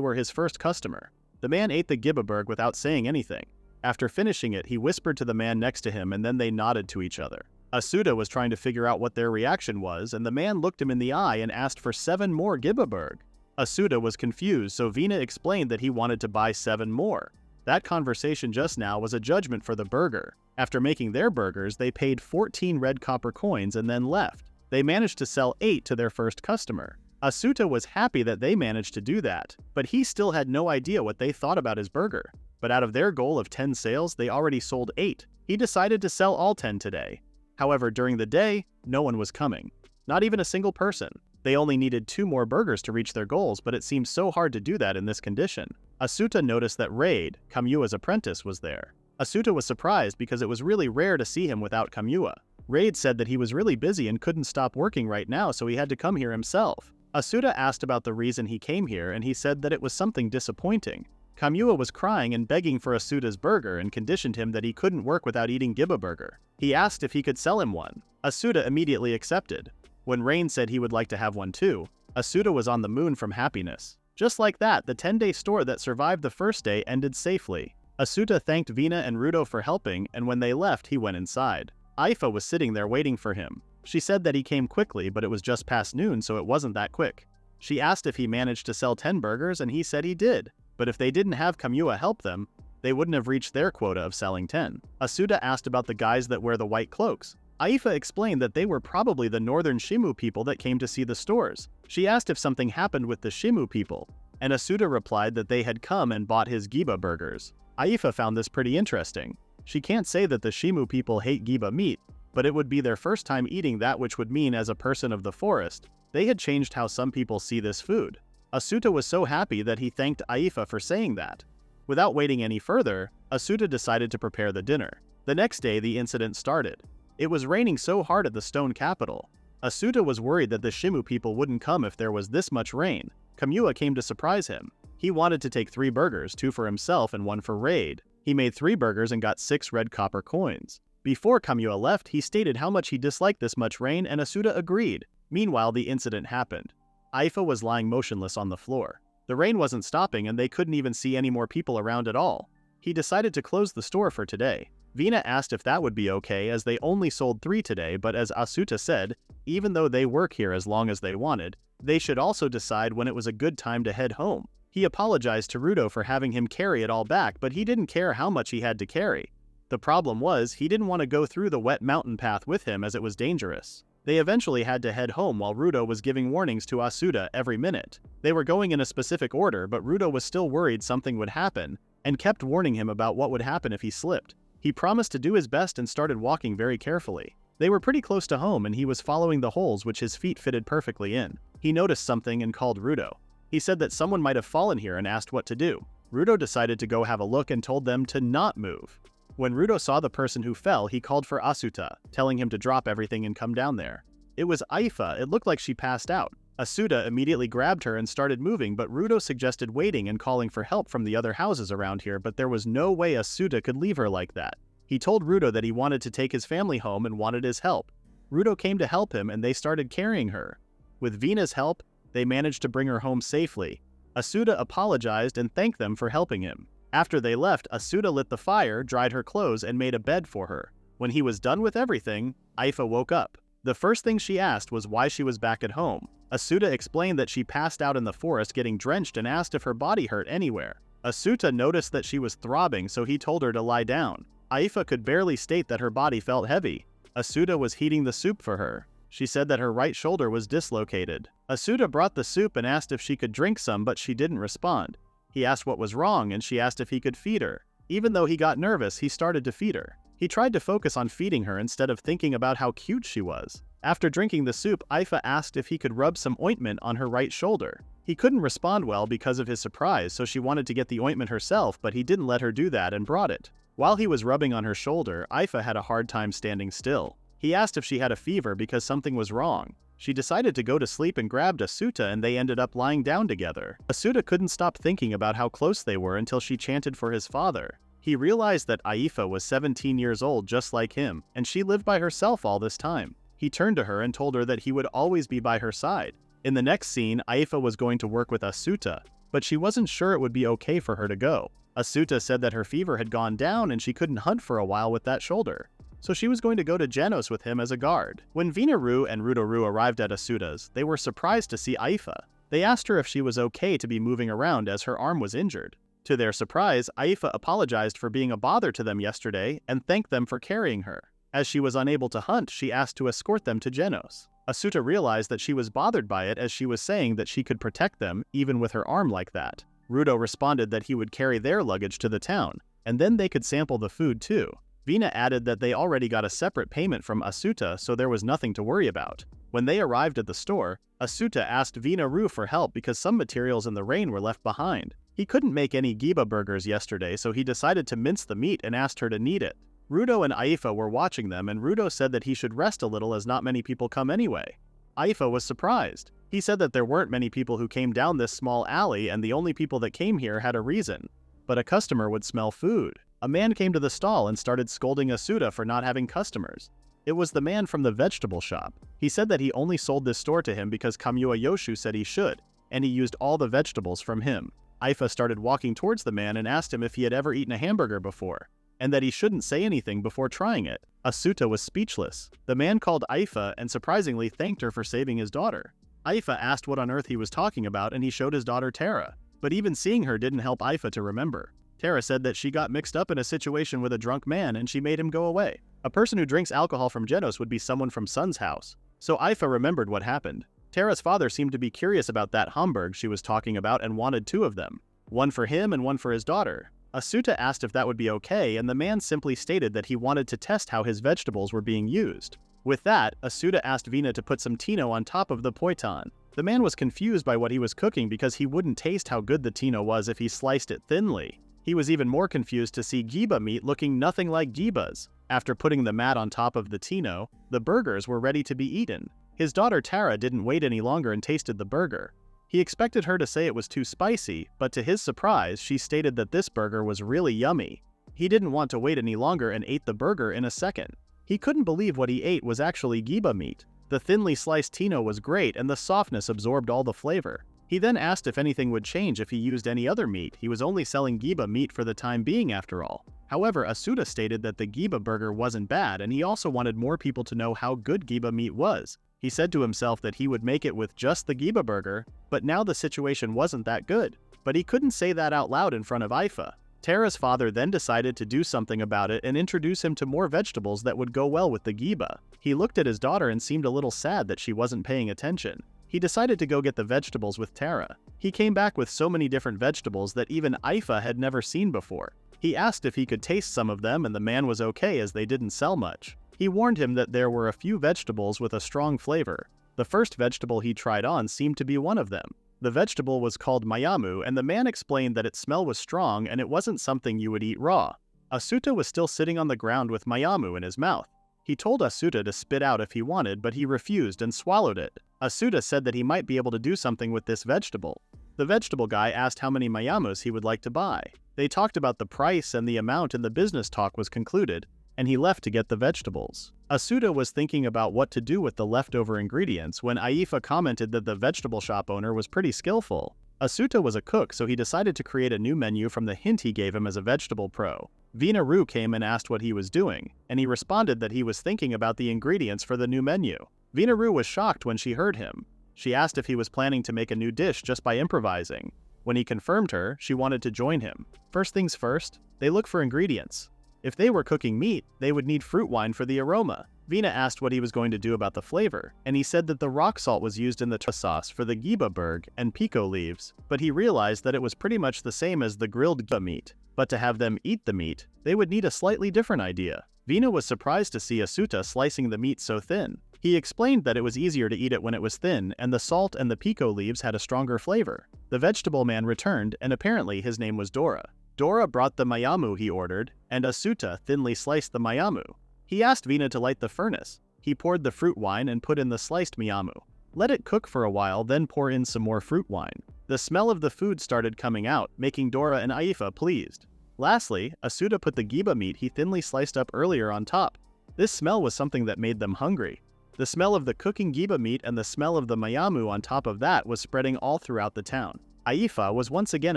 were his first customer. The man ate the Gibaberg without saying anything. After finishing it, he whispered to the man next to him and then they nodded to each other. Asuta was trying to figure out what their reaction was, and the man looked him in the eye and asked for 7 more Gibaberg. Asuta was confused, so Vina explained that he wanted to buy 7 more. That conversation just now was a judgment for the burger. After making their burgers, they paid 14 red copper coins and then left. They managed to sell 8 to their first customer. Asuta was happy that they managed to do that, but he still had no idea what they thought about his burger. But out of their goal of 10 sales, they already sold 8. He decided to sell all 10 today. However, during the day, no one was coming. Not even a single person. They only needed 2 more burgers to reach their goals, but it seemed so hard to do that in this condition. Asuta noticed that Raid, Kamiyua's apprentice, was there. Asuta was surprised because it was really rare to see him without Kamiyua. Raid said that he was really busy and couldn't stop working right now, so he had to come here himself. Asuta asked about the reason he came here, and he said that it was something disappointing. Kamiyua was crying and begging for Asuta's burger and conditioned him that he couldn't work without eating Giba burger. He asked if he could sell him one. Asuta immediately accepted. When Rain said he would like to have one too, Asuta was on the moon from happiness. Just like that, the 10-day store that survived the first day ended safely. Asuta thanked Vina and Rudo for helping, and when they left, he went inside. Aifa was sitting there waiting for him. She said that he came quickly, but it was just past noon, so it wasn't that quick. She asked if he managed to sell 10 burgers, and he said he did. But if they didn't have Kamiyua help them, they wouldn't have reached their quota of selling 10. Asuta asked about the guys that wear the white cloaks. Aifa explained that they were probably the northern Shimu people that came to see the stores. She asked if something happened with the Shimu people, and Asuta replied that they had come and bought his Giba burgers. Aifa found this pretty interesting. She can't say that the Shimu people hate Giba meat, but it would be their first time eating that, which would mean as a person of the forest, they had changed how some people see this food. Asuta was so happy that he thanked Aifa for saying that. Without waiting any further, Asuta decided to prepare the dinner. The next day, the incident started. It was raining so hard at the stone capital. Asuta was worried that the Shimu people wouldn't come if there was this much rain. Kamiyua came to surprise him. He wanted to take 3 burgers, 2 for himself and 1 for Raid. He made 3 burgers and got 6 red copper coins. Before Kamiyua left, he stated how much he disliked this much rain, and Asuta agreed. Meanwhile, the incident happened. Aifa was lying motionless on the floor. The rain wasn't stopping, and they couldn't even see any more people around at all. He decided to close the store for today. Vina asked if that would be okay, as they only sold 3 today, but as Asuta said, even though they work here as long as they wanted, they should also decide when it was a good time to head home. He apologized to Rudo for having him carry it all back, but he didn't care how much he had to carry. The problem was, he didn't want to go through the wet mountain path with him as it was dangerous. They eventually had to head home while Rudo was giving warnings to Asuta every minute. They were going in a specific order, but Rudo was still worried something would happen, and kept warning him about what would happen if he slipped. He promised to do his best and started walking very carefully. They were pretty close to home, and he was following the holes which his feet fitted perfectly in. He noticed something and called Rudo. He said that someone might have fallen here and asked what to do. Rudo decided to go have a look and told them to not move. When Rudo saw the person who fell, he called for Asuta, telling him to drop everything and come down there. It was Aifa. It looked like she passed out. Asuta immediately grabbed her and started moving, but Rudo suggested waiting and calling for help from the other houses around here, but there was no way Asuta could leave her like that. He told Rudo that he wanted to take his family home and wanted his help. Rudo came to help him, and they started carrying her. With Vina's help, they managed to bring her home safely. Asuta apologized and thanked them for helping him. After they left, Asuta lit the fire, dried her clothes, and made a bed for her. When he was done with everything, Aifa woke up. The first thing she asked was why she was back at home. Asuta explained that she passed out in the forest getting drenched and asked if her body hurt anywhere. Asuta noticed that she was throbbing, so he told her to lie down. Aifa could barely state that her body felt heavy. Asuta was heating the soup for her. She said that her right shoulder was dislocated. Asuta brought the soup and asked if she could drink some, but she didn't respond. He asked what was wrong, and she asked if he could feed her. Even though he got nervous, he started to feed her. He tried to focus on feeding her instead of thinking about how cute she was. After drinking the soup, Aifa asked if he could rub some ointment on her right shoulder. He couldn't respond well because of his surprise, so she wanted to get the ointment herself, but he didn't let her do that and brought it. While he was rubbing on her shoulder, Aifa had a hard time standing still. He asked if she had a fever because something was wrong. She decided to go to sleep and grabbed Asuta, and they ended up lying down together. Asuta couldn't stop thinking about how close they were until she chanted for his father. He realized that Aifa was 17 years old just like him, and she lived by herself all this time. He turned to her and told her that he would always be by her side. In the next scene, Aifa was going to work with Asuta, but she wasn't sure it would be okay for her to go. Asuta said that her fever had gone down and she couldn't hunt for a while with that shoulder, so she was going to go to Genos with him as a guard. When Vinaru and Rudoru arrived at Asuta's, they were surprised to see Aifa. They asked her if she was okay to be moving around as her arm was injured. To their surprise, Aifa apologized for being a bother to them yesterday and thanked them for carrying her. As she was unable to hunt, she asked to escort them to Genos. Asuta realized that she was bothered by it as she was saying that she could protect them even with her arm like that. Rudo responded that he would carry their luggage to the town, and then they could sample the food too. Vina added that they already got a separate payment from Asuta, so there was nothing to worry about. When they arrived at the store, Asuta asked Vina-ru for help because some materials in the rain were left behind. He couldn't make any Giba burgers yesterday, so he decided to mince the meat and asked her to knead it. Rudo and Aifa were watching them, and Rudo said that he should rest a little as not many people come anyway. Aifa was surprised. He said that there weren't many people who came down this small alley, and the only people that came here had a reason. But a customer would smell food. A man came to the stall and started scolding Asuta for not having customers. It was the man from the vegetable shop. He said that he only sold this store to him because Kamua Yoshu said he should, and he used all the vegetables from him. Aifa started walking towards the man and asked him if he had ever eaten a hamburger before, and that he shouldn't say anything before trying it. Asuta was speechless. The man called Aifa and surprisingly thanked her for saving his daughter. Aifa asked what on earth he was talking about, and he showed his daughter Tara. But even seeing her didn't help Aifa to remember. Tara said that she got mixed up in a situation with a drunk man and she made him go away. A person who drinks alcohol from Genos would be someone from Sun's house. So Aifa remembered what happened. Tara's father seemed to be curious about that Hamburg she was talking about and wanted 2 of them. One for him and one for his daughter. Asuta asked if that would be okay, and the man simply stated that he wanted to test how his vegetables were being used. With that, Asuta asked Vina to put some tino on top of the poiton. The man was confused by what he was cooking because he wouldn't taste how good the tino was if he sliced it thinly. He was even more confused to see Giba meat looking nothing like Gibas. After putting the mat on top of the tino, the burgers were ready to be eaten. His daughter Tara didn't wait any longer and tasted the burger. He expected her to say it was too spicy, but to his surprise, she stated that this burger was really yummy. He didn't want to wait any longer and ate the burger in a second. He couldn't believe what he ate was actually Giba meat. The thinly sliced tino was great and the softness absorbed all the flavor. He then asked if anything would change if he used any other meat. He was only selling Giba meat for the time being after all. However, Asuta stated that the Giba burger wasn't bad, and he also wanted more people to know how good Giba meat was. He said to himself that he would make it with just the Giba burger, but now the situation wasn't that good. But he couldn't say that out loud in front of Aifa. Tara's father then decided to do something about it and introduce him to more vegetables that would go well with the Giba. He looked at his daughter and seemed a little sad that she wasn't paying attention. He decided to go get the vegetables with Tara. He came back with so many different vegetables that even Aifa had never seen before. He asked if he could taste some of them, and the man was okay as they didn't sell much. He warned him that there were a few vegetables with a strong flavor. The first vegetable he tried on seemed to be one of them. The vegetable was called mayamu, and the man explained that its smell was strong and it wasn't something you would eat raw. Asuta was still sitting on the ground with mayamu in his mouth. He told Asuta to spit out if he wanted, but he refused and swallowed it. Asuta said that he might be able to do something with this vegetable. The vegetable guy asked how many mayamus he would like to buy. They talked about the price and the amount, and the business talk was concluded, and he left to get the vegetables. Asuta was thinking about what to do with the leftover ingredients when Aifa commented that the vegetable shop owner was pretty skillful. Asuta was a cook, so he decided to create a new menu from the hint he gave him as a vegetable pro. Vina-ru came and asked what he was doing, and he responded that he was thinking about the ingredients for the new menu. Vina-ru was shocked when she heard him. She asked if he was planning to make a new dish just by improvising. When he confirmed her, she wanted to join him. First things first, they look for ingredients. If they were cooking meat, they would need fruit wine for the aroma. Vina asked what he was going to do about the flavor, and he said that the rock salt was used in the sauce for the Giba burg and pico leaves, but he realized that it was pretty much the same as the grilled Giba meat. But to have them eat the meat, they would need a slightly different idea. Vina was surprised to see Asuta slicing the meat so thin. He explained that it was easier to eat it when it was thin, and the salt and the pico leaves had a stronger flavor. The vegetable man returned, and apparently his name was Dora. Dora brought the mayamu he ordered, and Asuta thinly sliced the mayamu. He asked Vina to light the furnace. He poured the fruit wine and put in the sliced mayamu. Let it cook for a while, then pour in some more fruit wine. The smell of the food started coming out, making Dora and Aifa pleased. Lastly, Asuta put the Giba meat he thinly sliced up earlier on top. This smell was something that made them hungry. The smell of the cooking Giba meat and the smell of the mayamu on top of that was spreading all throughout the town. Aifa was once again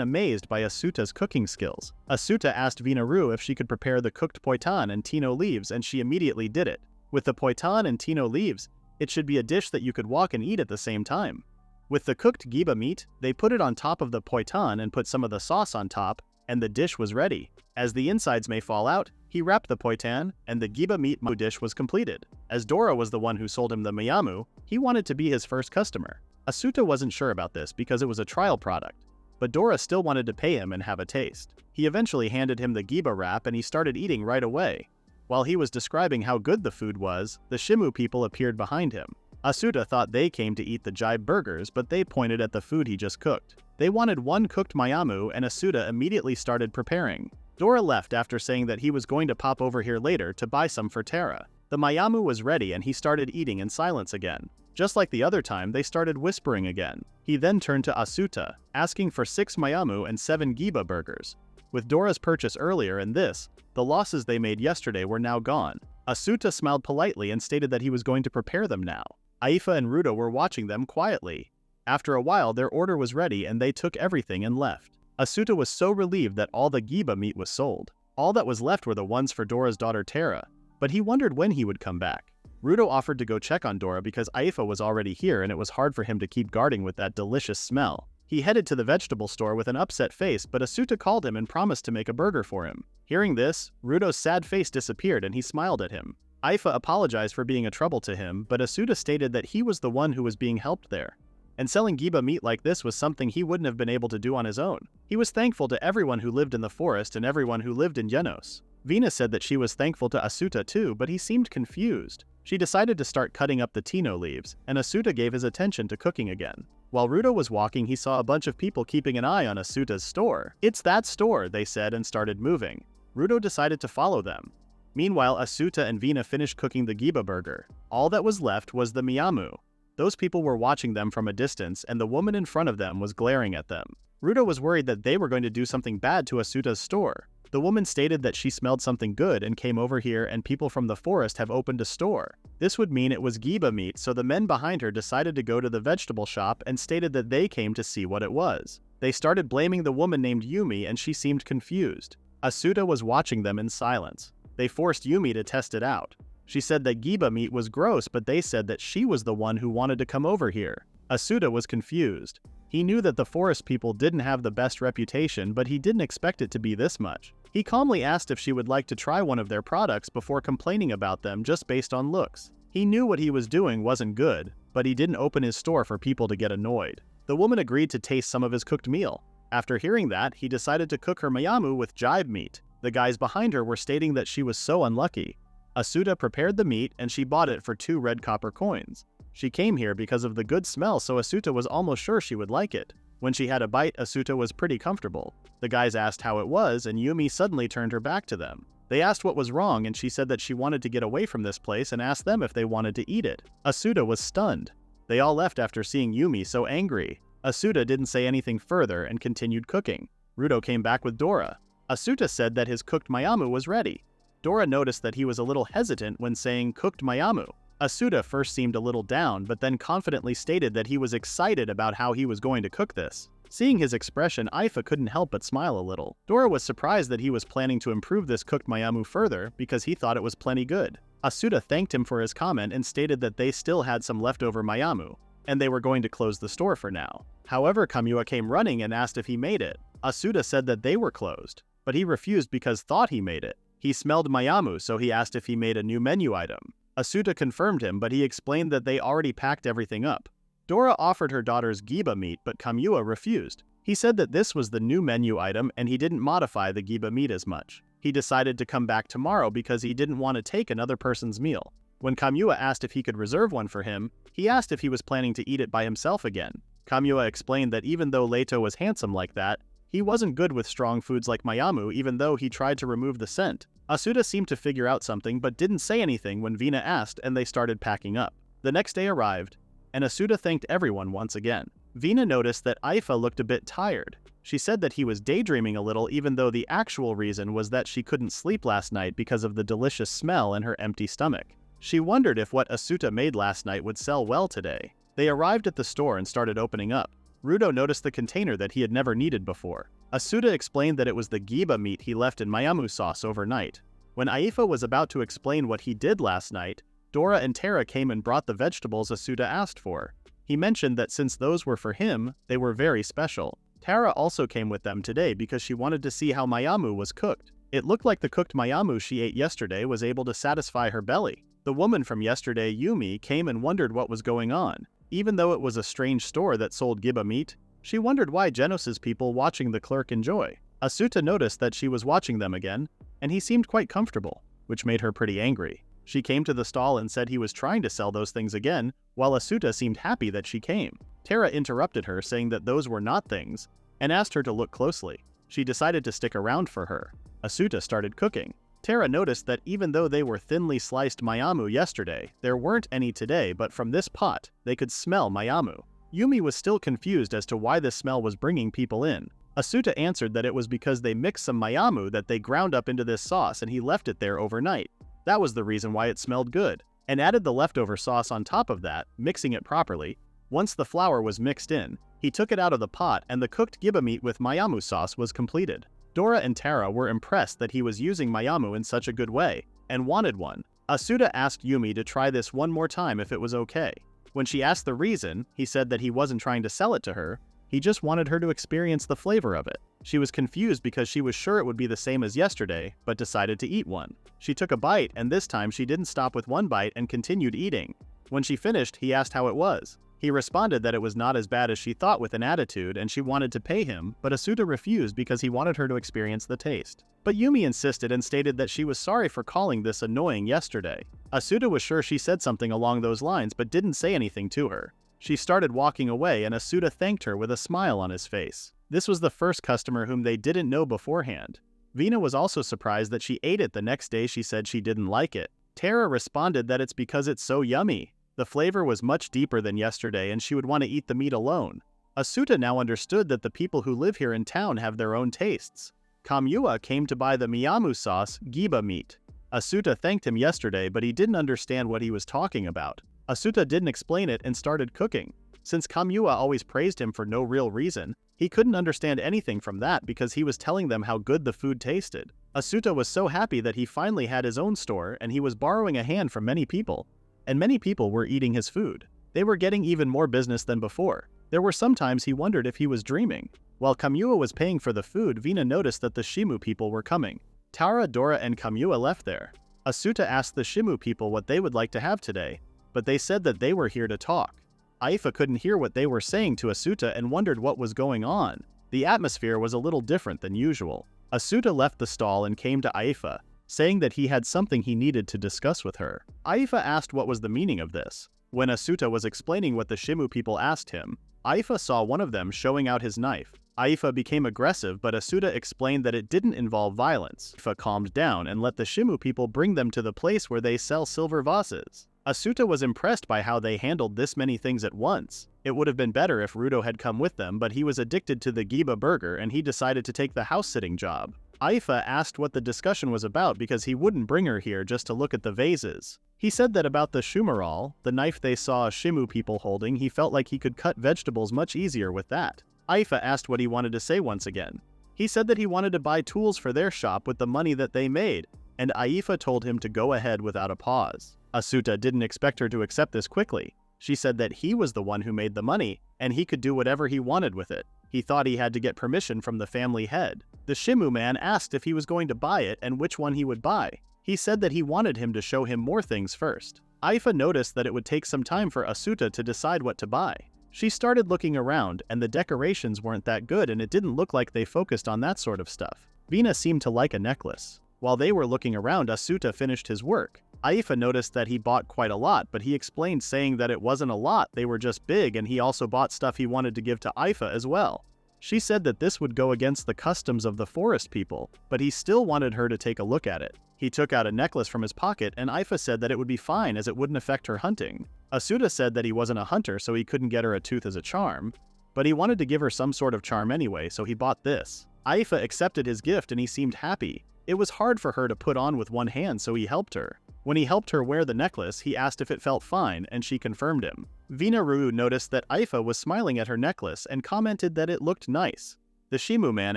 amazed by Asuta's cooking skills. Asuta asked Vina-ru if she could prepare the cooked poiton and tino leaves, and she immediately did it. With the poiton and tino leaves, it should be a dish that you could walk and eat at the same time. With the cooked Giba meat, they put it on top of the poiton and put some of the sauce on top, and the dish was ready. As the insides may fall out, he wrapped the poitan, and the giba meat dish was completed. As Dora was the one who sold him the mayamu, he wanted to be his first customer. Asuta wasn't sure about this because it was a trial product, but Dora still wanted to pay him and have a taste. He eventually handed him the giba wrap and he started eating right away. While he was describing how good the food was, the Shimu people appeared behind him. Asuta thought they came to eat the jibe burgers, but they pointed at the food he just cooked. They wanted one cooked mayamu, and Asuta immediately started preparing. Dora left after saying that he was going to pop over here later to buy some for Terra. The mayamu was ready and he started eating in silence again. Just like the other time, they started whispering again. He then turned to Asuta, asking for 6 mayamu and 7 giba burgers. With Dora's purchase earlier and this, the losses they made yesterday were now gone. Asuta smiled politely and stated that he was going to prepare them now. Aifa and Rudo were watching them quietly. After a while, their order was ready and they took everything and left. Asuta was so relieved that all the giba meat was sold. All that was left were the ones for Dora's daughter Terra, but he wondered when he would come back. Rudo offered to go check on Dora because Aifa was already here and it was hard for him to keep guarding with that delicious smell. He headed to the vegetable store with an upset face, but Asuta called him and promised to make a burger for him. Hearing this, Rudo's sad face disappeared and he smiled at him. Aifa apologized for being a trouble to him, but Asuta stated that he was the one who was being helped there. And selling giba meat like this was something he wouldn't have been able to do on his own. He was thankful to everyone who lived in the forest and everyone who lived in Genos. Vina said that she was thankful to Asuta too, but he seemed confused. She decided to start cutting up the tino leaves, and Asuta gave his attention to cooking again. While Rudo was walking, he saw a bunch of people keeping an eye on Asuta's store. "It's that store," they said and started moving. Rudo decided to follow them. Meanwhile, Asuta and Vina finished cooking the giba burger. All that was left was the miyamu. Those people were watching them from a distance, and the woman in front of them was glaring at them. Rudo was worried that they were going to do something bad to Asuta's store. The woman stated that she smelled something good and came over here, and people from the forest have opened a store. This would mean it was giba meat, so the men behind her decided to go to the vegetable shop and stated that they came to see what it was. They started blaming the woman named Yumi and she seemed confused. Asuta was watching them in silence. They forced Yumi to test it out. She said that giba meat was gross, but they said that she was the one who wanted to come over here. Asuta was confused. He knew that the forest people didn't have the best reputation, but he didn't expect it to be this much. He calmly asked if she would like to try one of their products before complaining about them just based on looks. He knew what he was doing wasn't good, but he didn't open his store for people to get annoyed. The woman agreed to taste some of his cooked meal. After hearing that, he decided to cook her mayamu with jibe meat. The guys behind her were stating that she was so unlucky. Asuta prepared the meat and she bought it for 2 red copper coins. She came here because of the good smell, so Asuta was almost sure she would like it. When she had a bite, Asuta was pretty comfortable. The guys asked how it was, and Yumi suddenly turned her back to them. They asked what was wrong, and she said that she wanted to get away from this place and asked them if they wanted to eat it. Asuta was stunned. They all left after seeing Yumi so angry. Asuta didn't say anything further and continued cooking. Rudo came back with Dora. Asuta said that his cooked mayamu was ready. Dora noticed that he was a little hesitant when saying cooked mayamu. Asuta first seemed a little down, but then confidently stated that he was excited about how he was going to cook this. Seeing his expression, Aifa couldn't help but smile a little. Dora was surprised that he was planning to improve this cooked mayamu further because he thought it was plenty good. Asuta thanked him for his comment and stated that they still had some leftover mayamu, and they were going to close the store for now. However, Kamua came running and asked if he made it. Asuta said that they were closed, but he refused because thought he made it. He smelled mayamu, so he asked if he made a new menu item. Asuta confirmed him, but he explained that they already packed everything up. Dora offered her daughter's giba meat, but Kamua refused. He said that this was the new menu item and he didn't modify the giba meat as much. He decided to come back tomorrow because he didn't want to take another person's meal. When Kamua asked if he could reserve one for him, he asked if he was planning to eat it by himself again. Kamua explained that even though Leto was handsome like that, he wasn't good with strong foods like mayamu even though he tried to remove the scent. Asuta seemed to figure out something but didn't say anything when Vina asked and they started packing up. The next day arrived, and Asuta thanked everyone once again. Vina noticed that Aifa looked a bit tired. She said that he was daydreaming a little even though the actual reason was that she couldn't sleep last night because of the delicious smell and her empty stomach. She wondered if what Asuta made last night would sell well today. They arrived at the store and started opening up. Rudo noticed the container that he had never needed before. Asuta explained that it was the giba meat he left in mayamu sauce overnight. When Aifa was about to explain what he did last night, Dora and Terra came and brought the vegetables Asuta asked for. He mentioned that since those were for him, they were very special. Tara also came with them today because she wanted to see how Mayamu was cooked. It looked like the cooked Mayamu she ate yesterday was able to satisfy her belly. The woman from yesterday, Yumi, came and wondered what was going on. Even though it was a strange store that sold giba meat, she wondered why Genos's people watching the clerk enjoy. Asuta noticed that she was watching them again, and he seemed quite comfortable, which made her pretty angry. She came to the stall and said he was trying to sell those things again, while Asuta seemed happy that she came. Tara interrupted her, saying that those were not things, and asked her to look closely. She decided to stick around for her. Asuta started cooking. Tara noticed that even though they were thinly sliced Mayamu yesterday, there weren't any today, but from this pot, they could smell Mayamu. Yumi was still confused as to why this smell was bringing people in. Asuta answered that it was because they mixed some Mayamu that they ground up into this sauce and he left it there overnight. That was the reason why it smelled good, and added the leftover sauce on top of that, mixing it properly. Once the flour was mixed in, he took it out of the pot and the cooked giba meat with Mayamu sauce was completed. Dora and Tara were impressed that he was using Mayamu in such a good way, and wanted one. Asuta asked Yumi to try this one more time if it was okay. When she asked the reason, he said that he wasn't trying to sell it to her, he just wanted her to experience the flavor of it. She was confused because she was sure it would be the same as yesterday, but decided to eat one. She took a bite, and this time she didn't stop with one bite and continued eating. When she finished, he asked how it was. He responded that it was not as bad as she thought with an attitude, and she wanted to pay him, but Asuta refused because he wanted her to experience the taste. But Yumi insisted and stated that she was sorry for calling this annoying yesterday. Asuta was sure she said something along those lines but didn't say anything to her. She started walking away and Asuta thanked her with a smile on his face. This was the first customer whom they didn't know beforehand. Vina was also surprised that she ate it the next day. She said she didn't like it. Tara responded that it's because it's so yummy. The flavor was much deeper than yesterday and she would want to eat the meat alone. Asuta now understood that the people who live here in town have their own tastes. Kamua came to buy the Miyamu sauce, giba meat. Asuta thanked him yesterday, but he didn't understand what he was talking about. Asuta didn't explain it and started cooking. Since Kamua always praised him for no real reason, he couldn't understand anything from that because he was telling them how good the food tasted. Asuta was so happy that he finally had his own store and he was borrowing a hand from many people. And many people were eating his food. They were getting even more business than before. There were some times he wondered if he was dreaming. While Kamua was paying for the food, Vina noticed that the Shimu people were coming. Tara, Dora, and Kamua left there. Asuta asked the Shimu people what they would like to have today, but they said that they were here to talk. Aifa couldn't hear what they were saying to Asuta and wondered what was going on. The atmosphere was a little different than usual. Asuta left the stall and came to Aifa, saying that he had something he needed to discuss with her. Aifa asked what was the meaning of this. When Asuta was explaining what the Shimu people asked him, Aifa saw one of them showing out his knife. Aifa became aggressive, but Asuta explained that it didn't involve violence. Aifa calmed down and let the Shimu people bring them to the place where they sell silver vases. Asuta was impressed by how they handled this many things at once. It would have been better if Rudo had come with them, but he was addicted to the Giba burger and he decided to take the house-sitting job. Aifa asked what the discussion was about because he wouldn't bring her here just to look at the vases. He said that about the shumaral, the knife they saw Shimu people holding, he felt like he could cut vegetables much easier with that. Aifa asked what he wanted to say once again. He said that he wanted to buy tools for their shop with the money that they made, and Aifa told him to go ahead without a pause. Asuta didn't expect her to accept this quickly. She said that he was the one who made the money, and he could do whatever he wanted with it. He thought he had to get permission from the family head. The Shimu man asked if he was going to buy it and which one he would buy. He said that he wanted him to show him more things first. Aifa noticed that it would take some time for Asuta to decide what to buy. She started looking around, and the decorations weren't that good and it didn't look like they focused on that sort of stuff. Vina seemed to like a necklace. While they were looking around, Asuta finished his work. Aifa noticed that he bought quite a lot, but he explained saying that it wasn't a lot, they were just big, and he also bought stuff he wanted to give to Aifa as well. She said that this would go against the customs of the forest people, but he still wanted her to take a look at it. He took out a necklace from his pocket, and Aifa said that it would be fine as it wouldn't affect her hunting. Asuta said that he wasn't a hunter, so he couldn't get her a tooth as a charm, but he wanted to give her some sort of charm anyway, so he bought this. Aifa accepted his gift and he seemed happy. It was hard for her to put on with one hand, so he helped her. When he helped her wear the necklace, he asked if it felt fine, and she confirmed him. Vina-Ryu noticed that Aifa was smiling at her necklace and commented that it looked nice. The Shimu man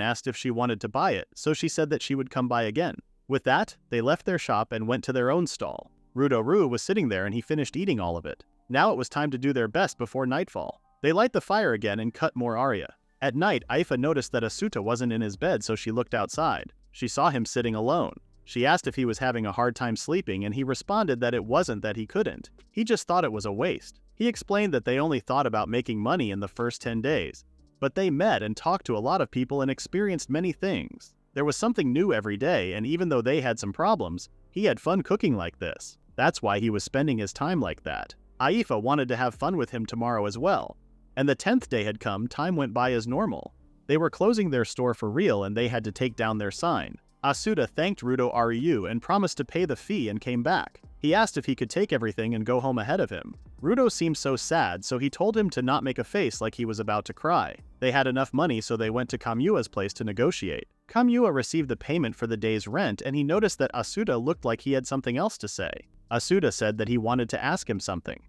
asked if she wanted to buy it, so she said that she would come by again. With that, they left their shop and went to their own stall. Rudo-Ryu was sitting there and he finished eating all of it. Now it was time to do their best before nightfall. They light the fire again and cut more aria. At night, Aifa noticed that Asuta wasn't in his bed, so she looked outside. She saw him sitting alone. She asked if he was having a hard time sleeping, and he responded that it wasn't that he couldn't. He just thought it was a waste. He explained that they only thought about making money in the first 10 days. But they met and talked to a lot of people and experienced many things. There was something new every day, and even though they had some problems, he had fun cooking like this. That's why he was spending his time like that. Aifa wanted to have fun with him tomorrow as well. And the 10th day had come, time went by as normal. They were closing their store for real and they had to take down their sign. Asuta thanked Rudo Ryu and promised to pay the fee and came back. He asked if he could take everything and go home ahead of him. Rudo seemed so sad, so he told him to not make a face like he was about to cry. They had enough money, so they went to Kamura's place to negotiate. Kamura received the payment for the day's rent, and he noticed that Asuta looked like he had something else to say. Asuta said that he wanted to ask him something.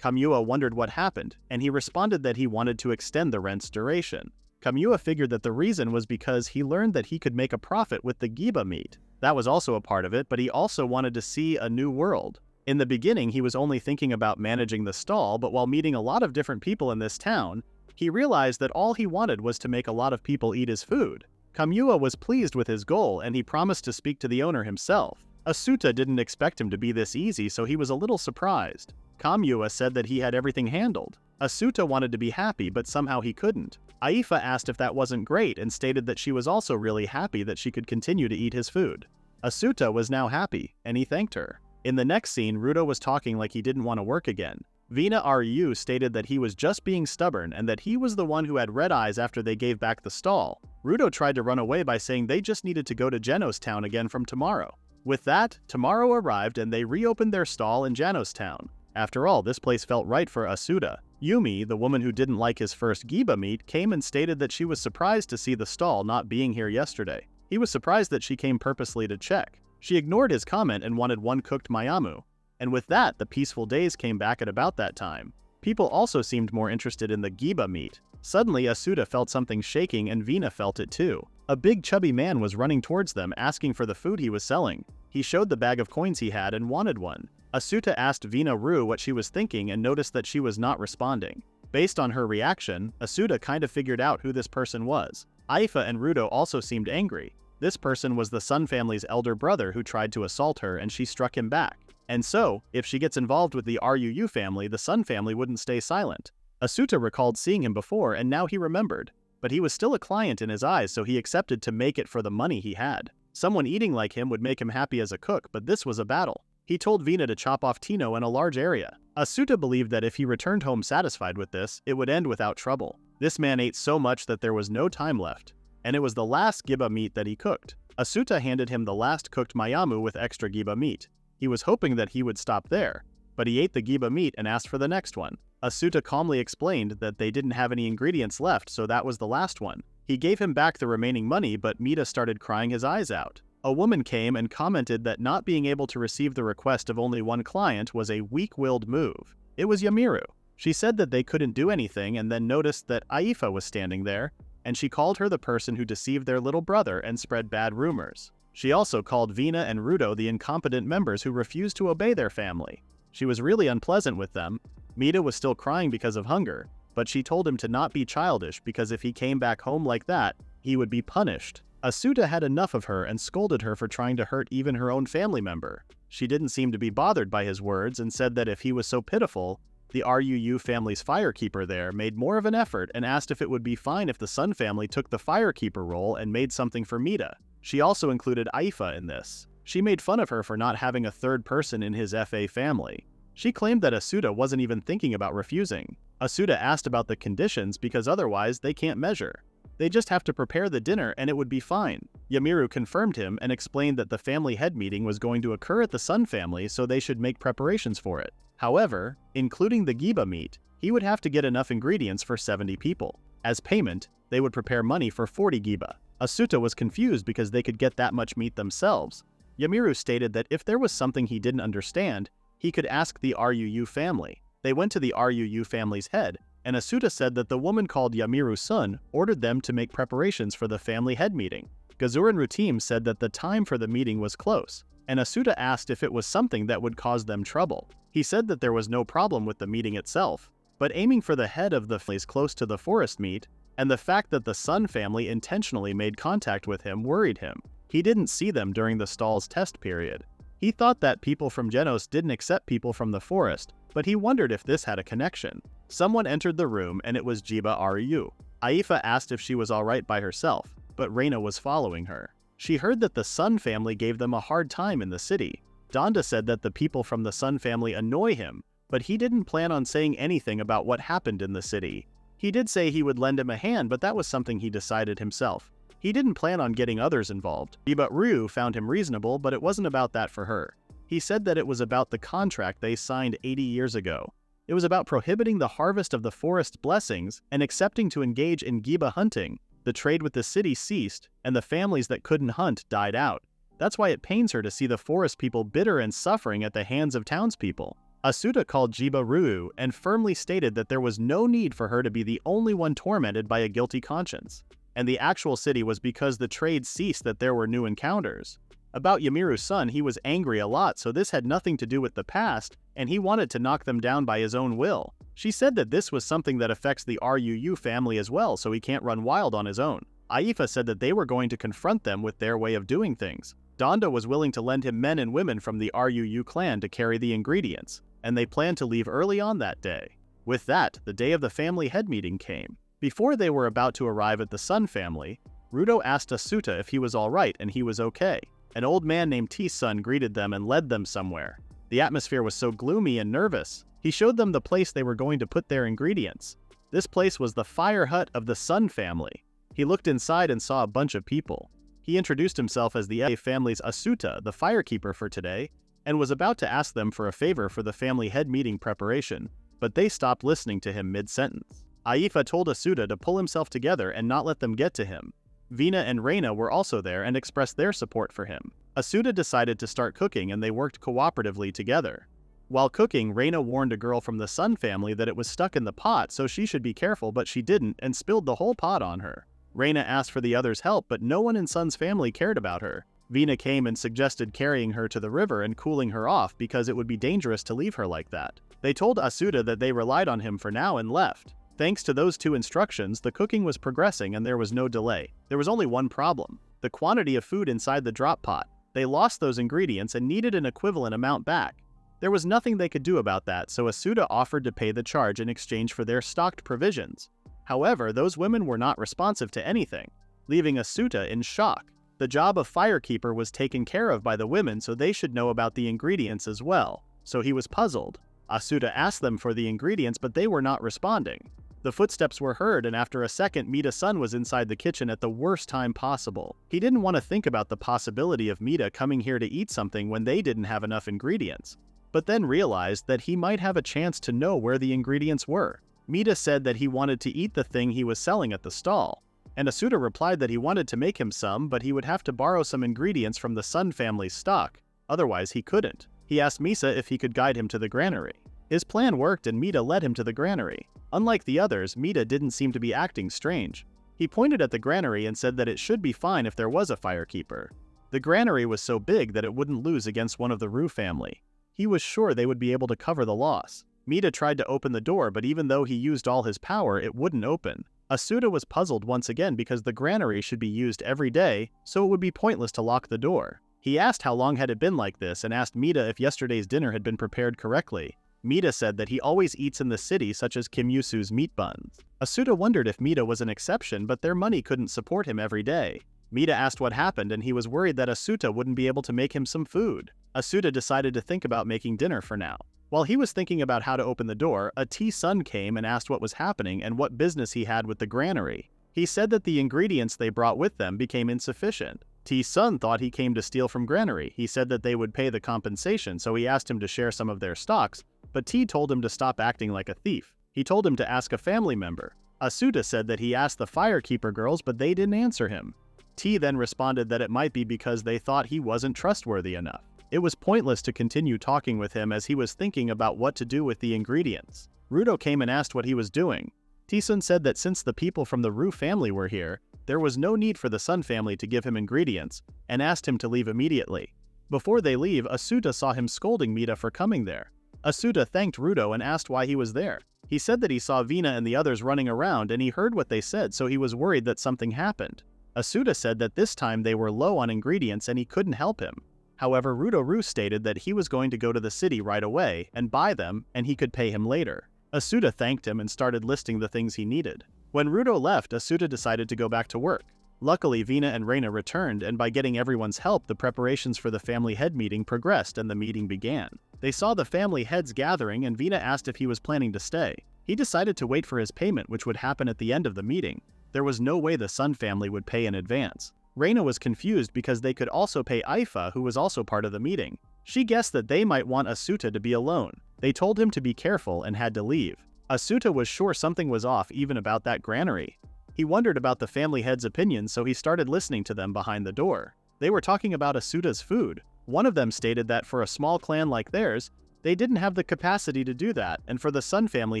Kamura wondered what happened, and he responded that he wanted to extend the rent's duration. Kamura figured that the reason was because he learned that he could make a profit with the giba meat. That was also a part of it, but he also wanted to see a new world. In the beginning, he was only thinking about managing the stall, but while meeting a lot of different people in this town, he realized that all he wanted was to make a lot of people eat his food. Kamura was pleased with his goal, and he promised to speak to the owner himself. Asuta didn't expect him to be this easy, so he was a little surprised. Kamura said that he had everything handled. Asuta wanted to be happy, but somehow he couldn't. Aifa asked if that wasn't great and stated that she was also really happy that she could continue to eat his food. Asuta was now happy, and he thanked her. In the next scene, Rudo was talking like he didn't want to work again. Vina Ryu stated that he was just being stubborn and that he was the one who had red eyes after they gave back the stall. Rudo tried to run away by saying they just needed to go to Genos Town again from tomorrow. With that, tomorrow arrived and they reopened their stall in Genos Town. After all, this place felt right for Asuta. Yumi, the woman who didn't like his first giba meat, came and stated that she was surprised to see the stall not being here yesterday. He was surprised that she came purposely to check. She ignored his comment and wanted one cooked mayamu. And with that, the peaceful days came back at about that time. People also seemed more interested in the giba meat. Suddenly, Asuta felt something shaking and Vina felt it too. A big chubby man was running towards them asking for the food he was selling. He showed the bag of coins he had and wanted one. Asuta asked Vina Ru what she was thinking and noticed that she was not responding. Based on her reaction, Asuta kind of figured out who this person was. Aifa and Rudo also seemed angry. This person was the Sun family's elder brother who tried to assault her and she struck him back. And so, if she gets involved with the Ruu family, the Sun family wouldn't stay silent. Asuta recalled seeing him before and now he remembered. But he was still a client in his eyes, so he accepted to make it for the money he had. Someone eating like him would make him happy as a cook, but this was a battle. He told Vina to chop off Tino in a large area. Asuta believed that if he returned home satisfied with this, it would end without trouble. This man ate so much that there was no time left. And it was the last giba meat that he cooked. Asuta handed him the last cooked mayamu with extra giba meat. He was hoping that he would stop there, but he ate the giba meat and asked for the next one. Asuta calmly explained that they didn't have any ingredients left, so that was the last one. He gave him back the remaining money, but Mita started crying his eyes out. A woman came and commented that not being able to receive the request of only one client was a weak-willed move. It was Yamiru. She said that they couldn't do anything and then noticed that Aifa was standing there, and she called her the person who deceived their little brother and spread bad rumors. She also called Vina and Rudo the incompetent members who refused to obey their family. She was really unpleasant with them. Mita was still crying because of hunger, but she told him to not be childish because if he came back home like that, he would be punished. Asuta had enough of her and scolded her for trying to hurt even her own family member. She didn't seem to be bothered by his words and said that if he was so pitiful, the Ruu family's firekeeper there made more of an effort and asked if it would be fine if the Sun family took the firekeeper role and made something for Mita. She also included Aifa in this. She made fun of her for not having a third person in his FA family. She claimed that Asuta wasn't even thinking about refusing. Asuta asked about the conditions because otherwise they can't measure. They just have to prepare the dinner and it would be fine. Yamiru confirmed him and explained that the family head meeting was going to occur at the Sun family, so they should make preparations for it. However, including the giba meat, he would have to get enough ingredients for 70 people. As payment, they would prepare money for 40 giba. Asuta was confused because they could get that much meat themselves. Yamiru stated that if there was something he didn't understand, he could ask the Ruu family. They went to the Ruu family's head, and Asuta said that the woman called Yamiru-sun ordered them to make preparations for the family head meeting. Gazuran Rutim said that the time for the meeting was close, and Asuta asked if it was something that would cause them trouble. He said that there was no problem with the meeting itself, but aiming for the head of the place close to the forest meat, and the fact that the Sun family intentionally made contact with him worried him. He didn't see them during the stall's test period. He thought that people from Genos didn't accept people from the forest, but he wondered if this had a connection. Someone entered the room and it was Jiba Ryu. Aifa asked if she was alright by herself, but Reina was following her. She heard that the Sun family gave them a hard time in the city. Donda said that the people from the Sun family annoy him, but he didn't plan on saying anything about what happened in the city. He did say he would lend him a hand, but that was something he decided himself. He didn't plan on getting others involved. Jiba Ryu found him reasonable, but it wasn't about that for her. He said that it was about the contract they signed 80 years ago. It was about prohibiting the harvest of the forest's blessings and accepting to engage in Giba hunting. The trade with the city ceased, and the families that couldn't hunt died out. That's why it pains her to see the forest people bitter and suffering at the hands of townspeople. Asuta called Jiba Ryu and firmly stated that there was no need for her to be the only one tormented by a guilty conscience. And the actual city was because the trade ceased that there were new encounters. About Yamiru's son, he was angry a lot, so this had nothing to do with the past, and he wanted to knock them down by his own will. She said that this was something that affects the Ruu family as well, so he can't run wild on his own. Aifa said that they were going to confront them with their way of doing things. Donda was willing to lend him men and women from the Ruu clan to carry the ingredients, and they planned to leave early on that day. With that, the day of the family head meeting came. Before they were about to arrive at the Sun family, Rudo asked Asuta if he was alright, and he was okay. An old man named T-Sun greeted them and led them somewhere. The atmosphere was so gloomy and nervous. He showed them the place they were going to put their ingredients. This place was the fire hut of the Sun family. He looked inside and saw a bunch of people. He introduced himself as the family's Asuta, the firekeeper for today, and was about to ask them for a favor for the family head meeting preparation, but they stopped listening to him mid-sentence. Aifa told Asuta to pull himself together and not let them get to him. Vina and Reina were also there and expressed their support for him. Asuta decided to start cooking and they worked cooperatively together. While cooking, Reina warned a girl from the Sun family that it was stuck in the pot, so she should be careful, but she didn't and spilled the whole pot on her. Reina asked for the others' help, but no one in Sun's family cared about her. Vina came and suggested carrying her to the river and cooling her off because it would be dangerous to leave her like that. They told Asuta that they relied on him for now and left. Thanks to those two instructions, the cooking was progressing and there was no delay. There was only one problem: the quantity of food inside the drop pot. They lost those ingredients and needed an equivalent amount back. There was nothing they could do about that, so Asuta offered to pay the charge in exchange for their stocked provisions. However, those women were not responsive to anything, leaving Asuta in shock. The job of firekeeper was taken care of by the women, so they should know about the ingredients as well. So he was puzzled. Asuta asked them for the ingredients, but they were not responding. The footsteps were heard, and after a second, Mita-san was inside the kitchen at the worst time possible. He didn't want to think about the possibility of Mita coming here to eat something when they didn't have enough ingredients, but then realized that he might have a chance to know where the ingredients were. Mita said that he wanted to eat the thing he was selling at the stall, and Asuta replied that he wanted to make him some, but he would have to borrow some ingredients from the Sun family's stock, otherwise he couldn't. He asked Misa if he could guide him to the granary. His plan worked and Mita led him to the granary. Unlike the others, Mita didn't seem to be acting strange. He pointed at the granary and said that it should be fine if there was a firekeeper. The granary was so big that it wouldn't lose against one of the Ryu family. He was sure they would be able to cover the loss. Mita tried to open the door, but even though he used all his power, it wouldn't open. Asuta was puzzled once again because the granary should be used every day, so it would be pointless to lock the door. He asked how long had it been like this and asked Mita if yesterday's dinner had been prepared correctly. Mita said that he always eats in the city, such as Kim Yusu's meat buns. Asuta wondered if Mita was an exception, but their money couldn't support him every day. Mita asked what happened and he was worried that Asuta wouldn't be able to make him some food. Asuta decided to think about making dinner for now. While he was thinking about how to open the door, a T-Sun came and asked what was happening and what business he had with the granary. He said that the ingredients they brought with them became insufficient. T-Sun thought he came to steal from granary. He said that they would pay the compensation, so he asked him to share some of their stocks, but T told him to stop acting like a thief. He told him to ask a family member. Asuta said that he asked the firekeeper girls, but they didn't answer him. T then responded that it might be because they thought he wasn't trustworthy enough. It was pointless to continue talking with him as he was thinking about what to do with the ingredients. Rudo came and asked what he was doing. T-Sun said that since the people from the Ryu family were here, there was no need for the Sun family to give him ingredients, and asked him to leave immediately. Before they leave, Asuta saw him scolding Mita for coming there. Asuta thanked Rudo and asked why he was there. He said that he saw Vina and the others running around and he heard what they said, so he was worried that something happened. Asuta said that this time they were low on ingredients and he couldn't help him. However, Rudo-ru stated that he was going to go to the city right away and buy them and he could pay him later. Asuta thanked him and started listing the things he needed. When Rudo left, Asuta decided to go back to work. Luckily, Vina and Reina returned, and by getting everyone's help, the preparations for the family head meeting progressed and the meeting began. They saw the family heads gathering and Vina asked if he was planning to stay. He decided to wait for his payment, which would happen at the end of the meeting. There was no way the Sun family would pay in advance. Reina was confused because they could also pay Aifa, who was also part of the meeting. She guessed that they might want Asuta to be alone. They told him to be careful and had to leave. Asuta was sure something was off even about that granary. He wondered about the family heads' opinions, so he started listening to them behind the door. They were talking about Asuta's food. One of them stated that for a small clan like theirs, they didn't have the capacity to do that, and for the Sun family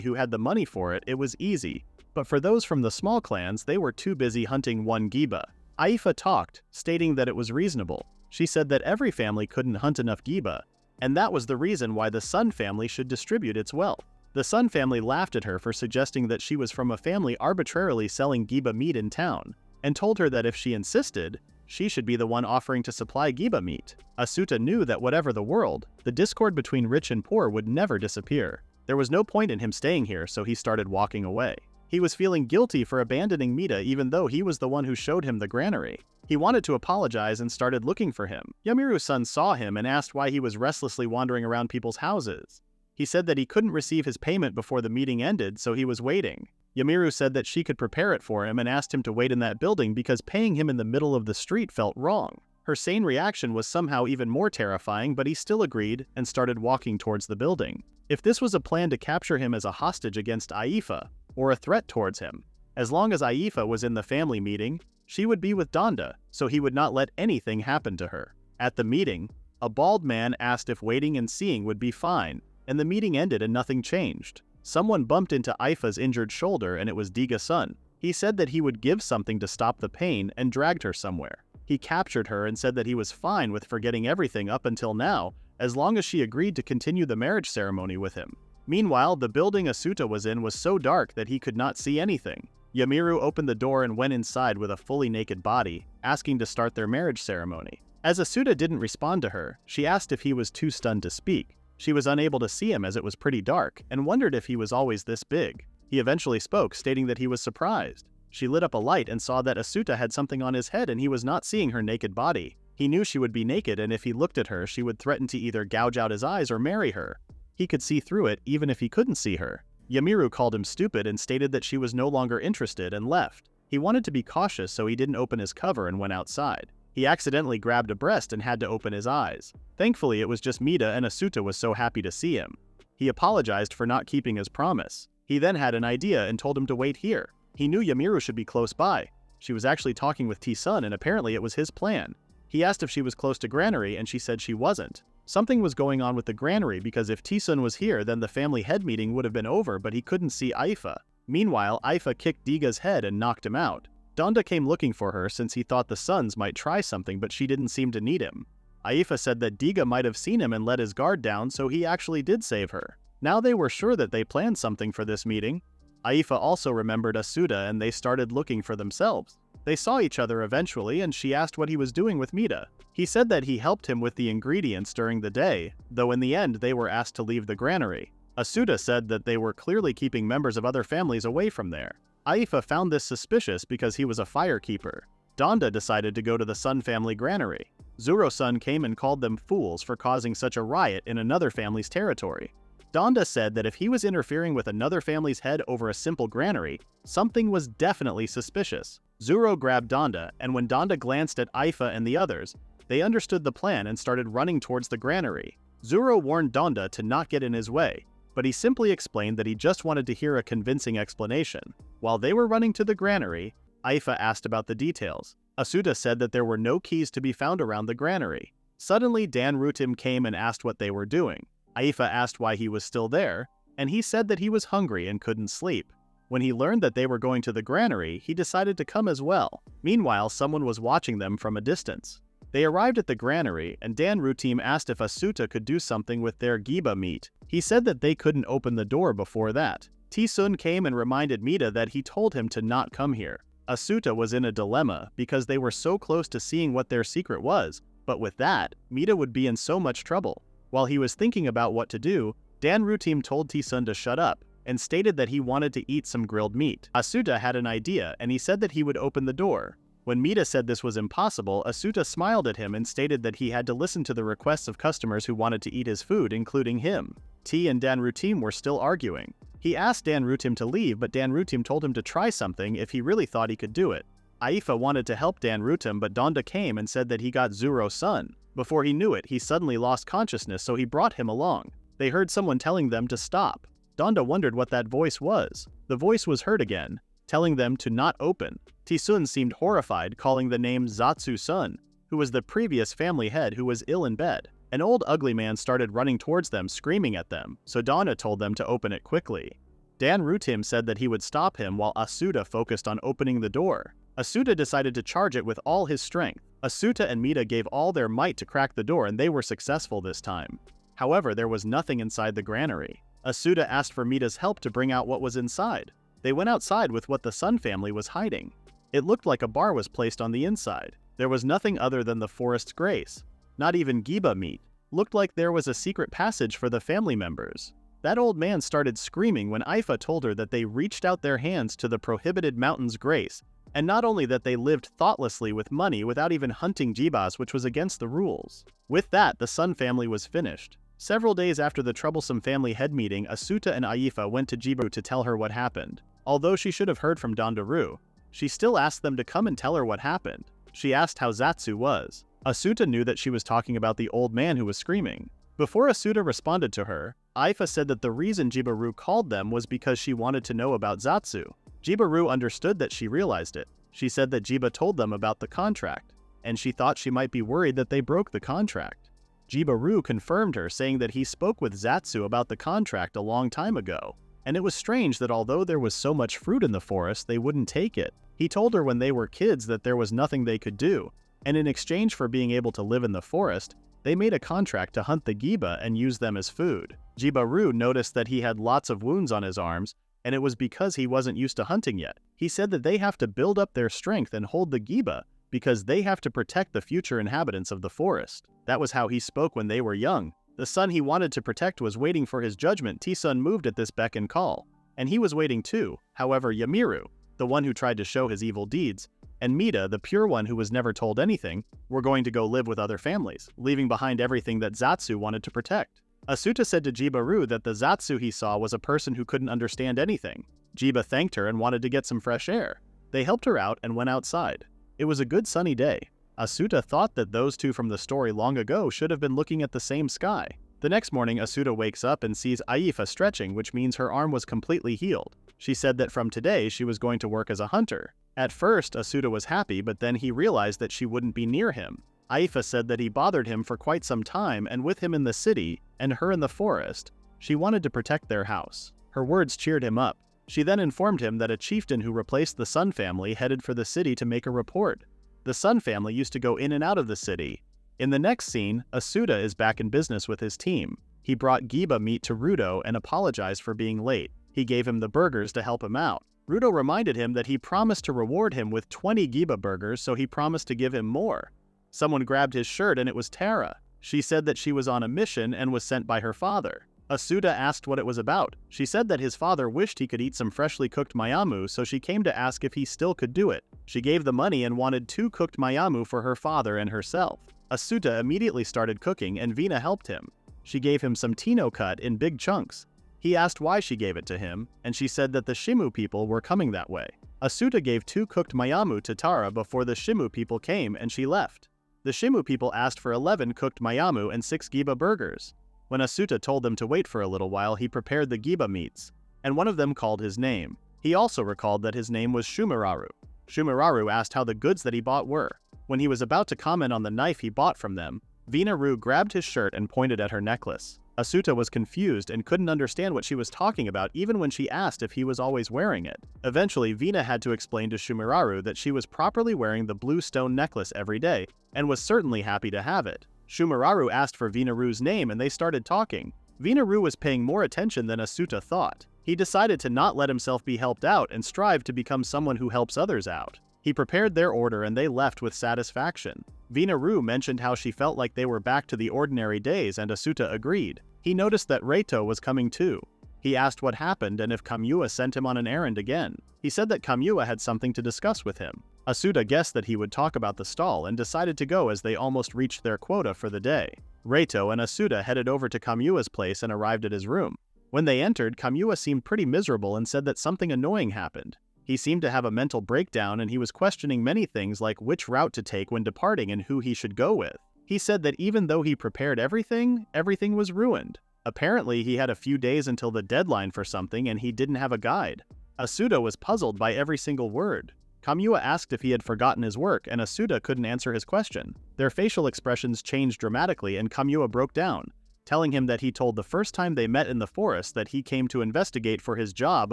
who had the money for it, it was easy. But for those from the small clans, they were too busy hunting one giba. Aifa talked, stating that it was reasonable. She said that every family couldn't hunt enough giba, and that was the reason why the Sun family should distribute its wealth. The Sun family laughed at her for suggesting that she was from a family arbitrarily selling giba meat in town, and told her that if she insisted, she should be the one offering to supply giba meat. Asuta knew that whatever the world, the discord between rich and poor would never disappear. There was no point in him staying here, so he started walking away. He was feeling guilty for abandoning Mita even though he was the one who showed him the granary. He wanted to apologize and started looking for him. Yamiru-san saw him and asked why he was restlessly wandering around people's houses. He said that he couldn't receive his payment before the meeting ended, so he was waiting. Yamiru said that she could prepare it for him and asked him to wait in that building because paying him in the middle of the street felt wrong. Her sane reaction was somehow even more terrifying, but he still agreed and started walking towards the building. If this was a plan to capture him as a hostage against Aifa, or a threat towards him, as long as Aifa was in the family meeting, she would be with Donda, so he would not let anything happen to her. At the meeting, a bald man asked if waiting and seeing would be fine, and the meeting ended and nothing changed. Someone bumped into Aifa's injured shoulder and it was Diga-san. He said that he would give something to stop the pain and dragged her somewhere. He captured her and said that he was fine with forgetting everything up until now, as long as she agreed to continue the marriage ceremony with him. Meanwhile, the building Asuta was in was so dark that he could not see anything. Yamiru opened the door and went inside with a fully naked body, asking to start their marriage ceremony. As Asuta didn't respond to her, she asked if he was too stunned to speak. She was unable to see him as it was pretty dark, and wondered if he was always this big. He eventually spoke, stating that he was surprised. She lit up a light and saw that Asuta had something on his head and he was not seeing her naked body. He knew she would be naked, and if he looked at her, she would threaten to either gouge out his eyes or marry her. He could see through it even if he couldn't see her. Yamiru called him stupid and stated that she was no longer interested and left. He wanted to be cautious, so he didn't open his cover and went outside. He accidentally grabbed a breast and had to open his eyes. Thankfully, it was just Mita, and Asuta was so happy to see him. He apologized for not keeping his promise. He then had an idea and told him to wait here. He knew Yamiru should be close by. She was actually talking with T-sun, and apparently it was his plan. He asked if she was close to Granary and she said she wasn't. Something was going on with the granary because if T-sun was here, then the family head meeting would have been over, but he couldn't see Aifa. Meanwhile, Aifa kicked Diga's head and knocked him out. Donda came looking for her since he thought the sons might try something, but she didn't seem to need him. Aifa said that Diga might have seen him and let his guard down, so he actually did save her. Now they were sure that they planned something for this meeting. Aifa also remembered Asuta and they started looking for themselves. They saw each other eventually and she asked what he was doing with Mita. He said that he helped him with the ingredients during the day, though in the end they were asked to leave the granary. Asuta said that they were clearly keeping members of other families away from there. Aifa found this suspicious because he was a firekeeper. Donda decided to go to the Sun family granary. Zuro-san came and called them fools for causing such a riot in another family's territory. Donda said that if he was interfering with another family's head over a simple granary, something was definitely suspicious. Zuro grabbed Donda, and when Donda glanced at Aifa and the others, they understood the plan and started running towards the granary. Zuro warned Donda to not get in his way, but he simply explained that he just wanted to hear a convincing explanation. While they were running to the granary, Aifa asked about the details. Asuta said that there were no keys to be found around the granary. Suddenly, Dan Rutim came and asked what they were doing. Aifa asked why he was still there, and he said that he was hungry and couldn't sleep. When he learned that they were going to the granary, he decided to come as well. Meanwhile, someone was watching them from a distance. They arrived at the granary, and Dan Rutim asked if Asuta could do something with their giba meat. He said that they couldn't open the door before that. T-sun came and reminded Mida that he told him to not come here. Asuta was in a dilemma because they were so close to seeing what their secret was, but with that, Mida would be in so much trouble. While he was thinking about what to do, Danrutim told T-sun to shut up and stated that he wanted to eat some grilled meat. Asuta had an idea and he said that he would open the door. When Mida said this was impossible, Asuta smiled at him and stated that he had to listen to the requests of customers who wanted to eat his food, including him. T and Danrutim were still arguing. He asked Danrutim to leave, but Danrutim told him to try something if he really thought he could do it. Aifa wanted to help Danrutim, but Donda came and said that he got Zuro's son. Before he knew it, he suddenly lost consciousness, so he brought him along. They heard someone telling them to stop. Donda wondered what that voice was. The voice was heard again, telling them to not open. T-sun seemed horrified, calling the name Zatsu-sun, who was the previous family head who was ill in bed. An old ugly man started running towards them, screaming at them, so Donda told them to open it quickly. Danrutim said that he would stop him while Asuta focused on opening the door. Asuta decided to charge it with all his strength. Asuta and Mida gave all their might to crack the door and they were successful this time. However, there was nothing inside the granary. Asuta asked for Mida's help to bring out what was inside. They went outside with what the Sun family was hiding. It looked like a bar was placed on the inside. There was nothing other than the forest's grace. Not even giba meat. Looked like there was a secret passage for the family members. That old man started screaming when Aifa told her that they reached out their hands to the prohibited mountain's grace, and not only that they lived thoughtlessly with money without even hunting jibas, which was against the rules. With that, the Sun family was finished. Several days after the troublesome family head meeting, Asuta and Aifa went to Jibaru to tell her what happened. Although she should have heard from Dondaru, she still asked them to come and tell her what happened. She asked how Zatsu was. Asuta knew that she was talking about the old man who was screaming. Before Asuta responded to her, Aifa said that the reason Jibaru called them was because she wanted to know about Zatsu. Jibaru understood that she realized it. She said that Jiba told them about the contract, and she thought she might be worried that they broke the contract. Jibaru confirmed her, saying that he spoke with Zatsu about the contract a long time ago, and it was strange that although there was so much fruit in the forest, they wouldn't take it. He told her when they were kids that there was nothing they could do, and in exchange for being able to live in the forest, they made a contract to hunt the giba and use them as food. Jibaru noticed that he had lots of wounds on his arms, and it was because he wasn't used to hunting yet. He said that they have to build up their strength and hold the giba because they have to protect the future inhabitants of the forest. That was how he spoke when they were young. The son he wanted to protect was waiting for his judgment. T-sun moved at this beck and call, and he was waiting too. However, Yamiru, the one who tried to show his evil deeds, and Mida, the pure one who was never told anything, were going to go live with other families, leaving behind everything that Zatsu wanted to protect. Asuta said to Jibaru that the Zatsu he saw was a person who couldn't understand anything. Jiba thanked her and wanted to get some fresh air. They helped her out and went outside. It was a good sunny day. Asuta thought that those two from the story long ago should have been looking at the same sky. The next morning, Asuta wakes up and sees Aifa stretching, which means her arm was completely healed. She said that from today she was going to work as a hunter. At first, Asuta was happy, but then he realized that she wouldn't be near him. Aifa said that he bothered him for quite some time, and with him in the city, and her in the forest, she wanted to protect their house. Her words cheered him up. She then informed him that a chieftain who replaced the Sun family headed for the city to make a report. The Sun family used to go in and out of the city. In the next scene, Asuta is back in business with his team. He brought giba meat to Rudo and apologized for being late. He gave him the burgers to help him out. Rudo reminded him that he promised to reward him with 20 giba burgers, so he promised to give him more. Someone grabbed his shirt and it was Tara. She said that she was on a mission and was sent by her father. Asuta asked what it was about. She said that his father wished he could eat some freshly cooked mayamu, so she came to ask if he still could do it. She gave the money and wanted 2 cooked mayamu for her father and herself. Asuta immediately started cooking and Vina helped him. She gave him some tino cut in big chunks. He asked why she gave it to him, and she said that the Shimu people were coming that way. Asuta gave 2 cooked mayamu to Tara before the Shimu people came and she left. The Shimu people asked for 11 cooked mayamu and 6 giba burgers. When Asuta told them to wait for a little while, he prepared the giba meats, and one of them called his name. He also recalled that his name was Shumiraru. Shumiraru asked how the goods that he bought were. When he was about to comment on the knife he bought from them, Vina-ru grabbed his shirt and pointed at her necklace. Asuta was confused and couldn't understand what she was talking about even when she asked if he was always wearing it. Eventually, Vina had to explain to Shumiraru that she was properly wearing the blue stone necklace every day and was certainly happy to have it. Shumiraru asked for Vina-ru's name and they started talking. Vina-ru was paying more attention than Asuta thought. He decided to not let himself be helped out and strive to become someone who helps others out. He prepared their order and they left with satisfaction. Vinaru mentioned how she felt like they were back to the ordinary days and Asuta agreed. He noticed that Reito was coming too. He asked what happened and if Kamua sent him on an errand again. He said that Kamua had something to discuss with him. Asuta guessed that he would talk about the stall and decided to go as they almost reached their quota for the day. Reito and Asuta headed over to Kamua's place and arrived at his room. When they entered, Kamua seemed pretty miserable and said that something annoying happened. He seemed to have a mental breakdown and he was questioning many things like which route to take when departing and who he should go with. He said that even though he prepared everything was ruined. Apparently, he had a few days until the deadline for something and he didn't have a guide. Asuta was puzzled by every single word. Kamua asked if he had forgotten his work and Asuta couldn't answer his question. Their facial expressions changed dramatically and Kamua broke down, telling him that he told the first time they met in the forest that he came to investigate for his job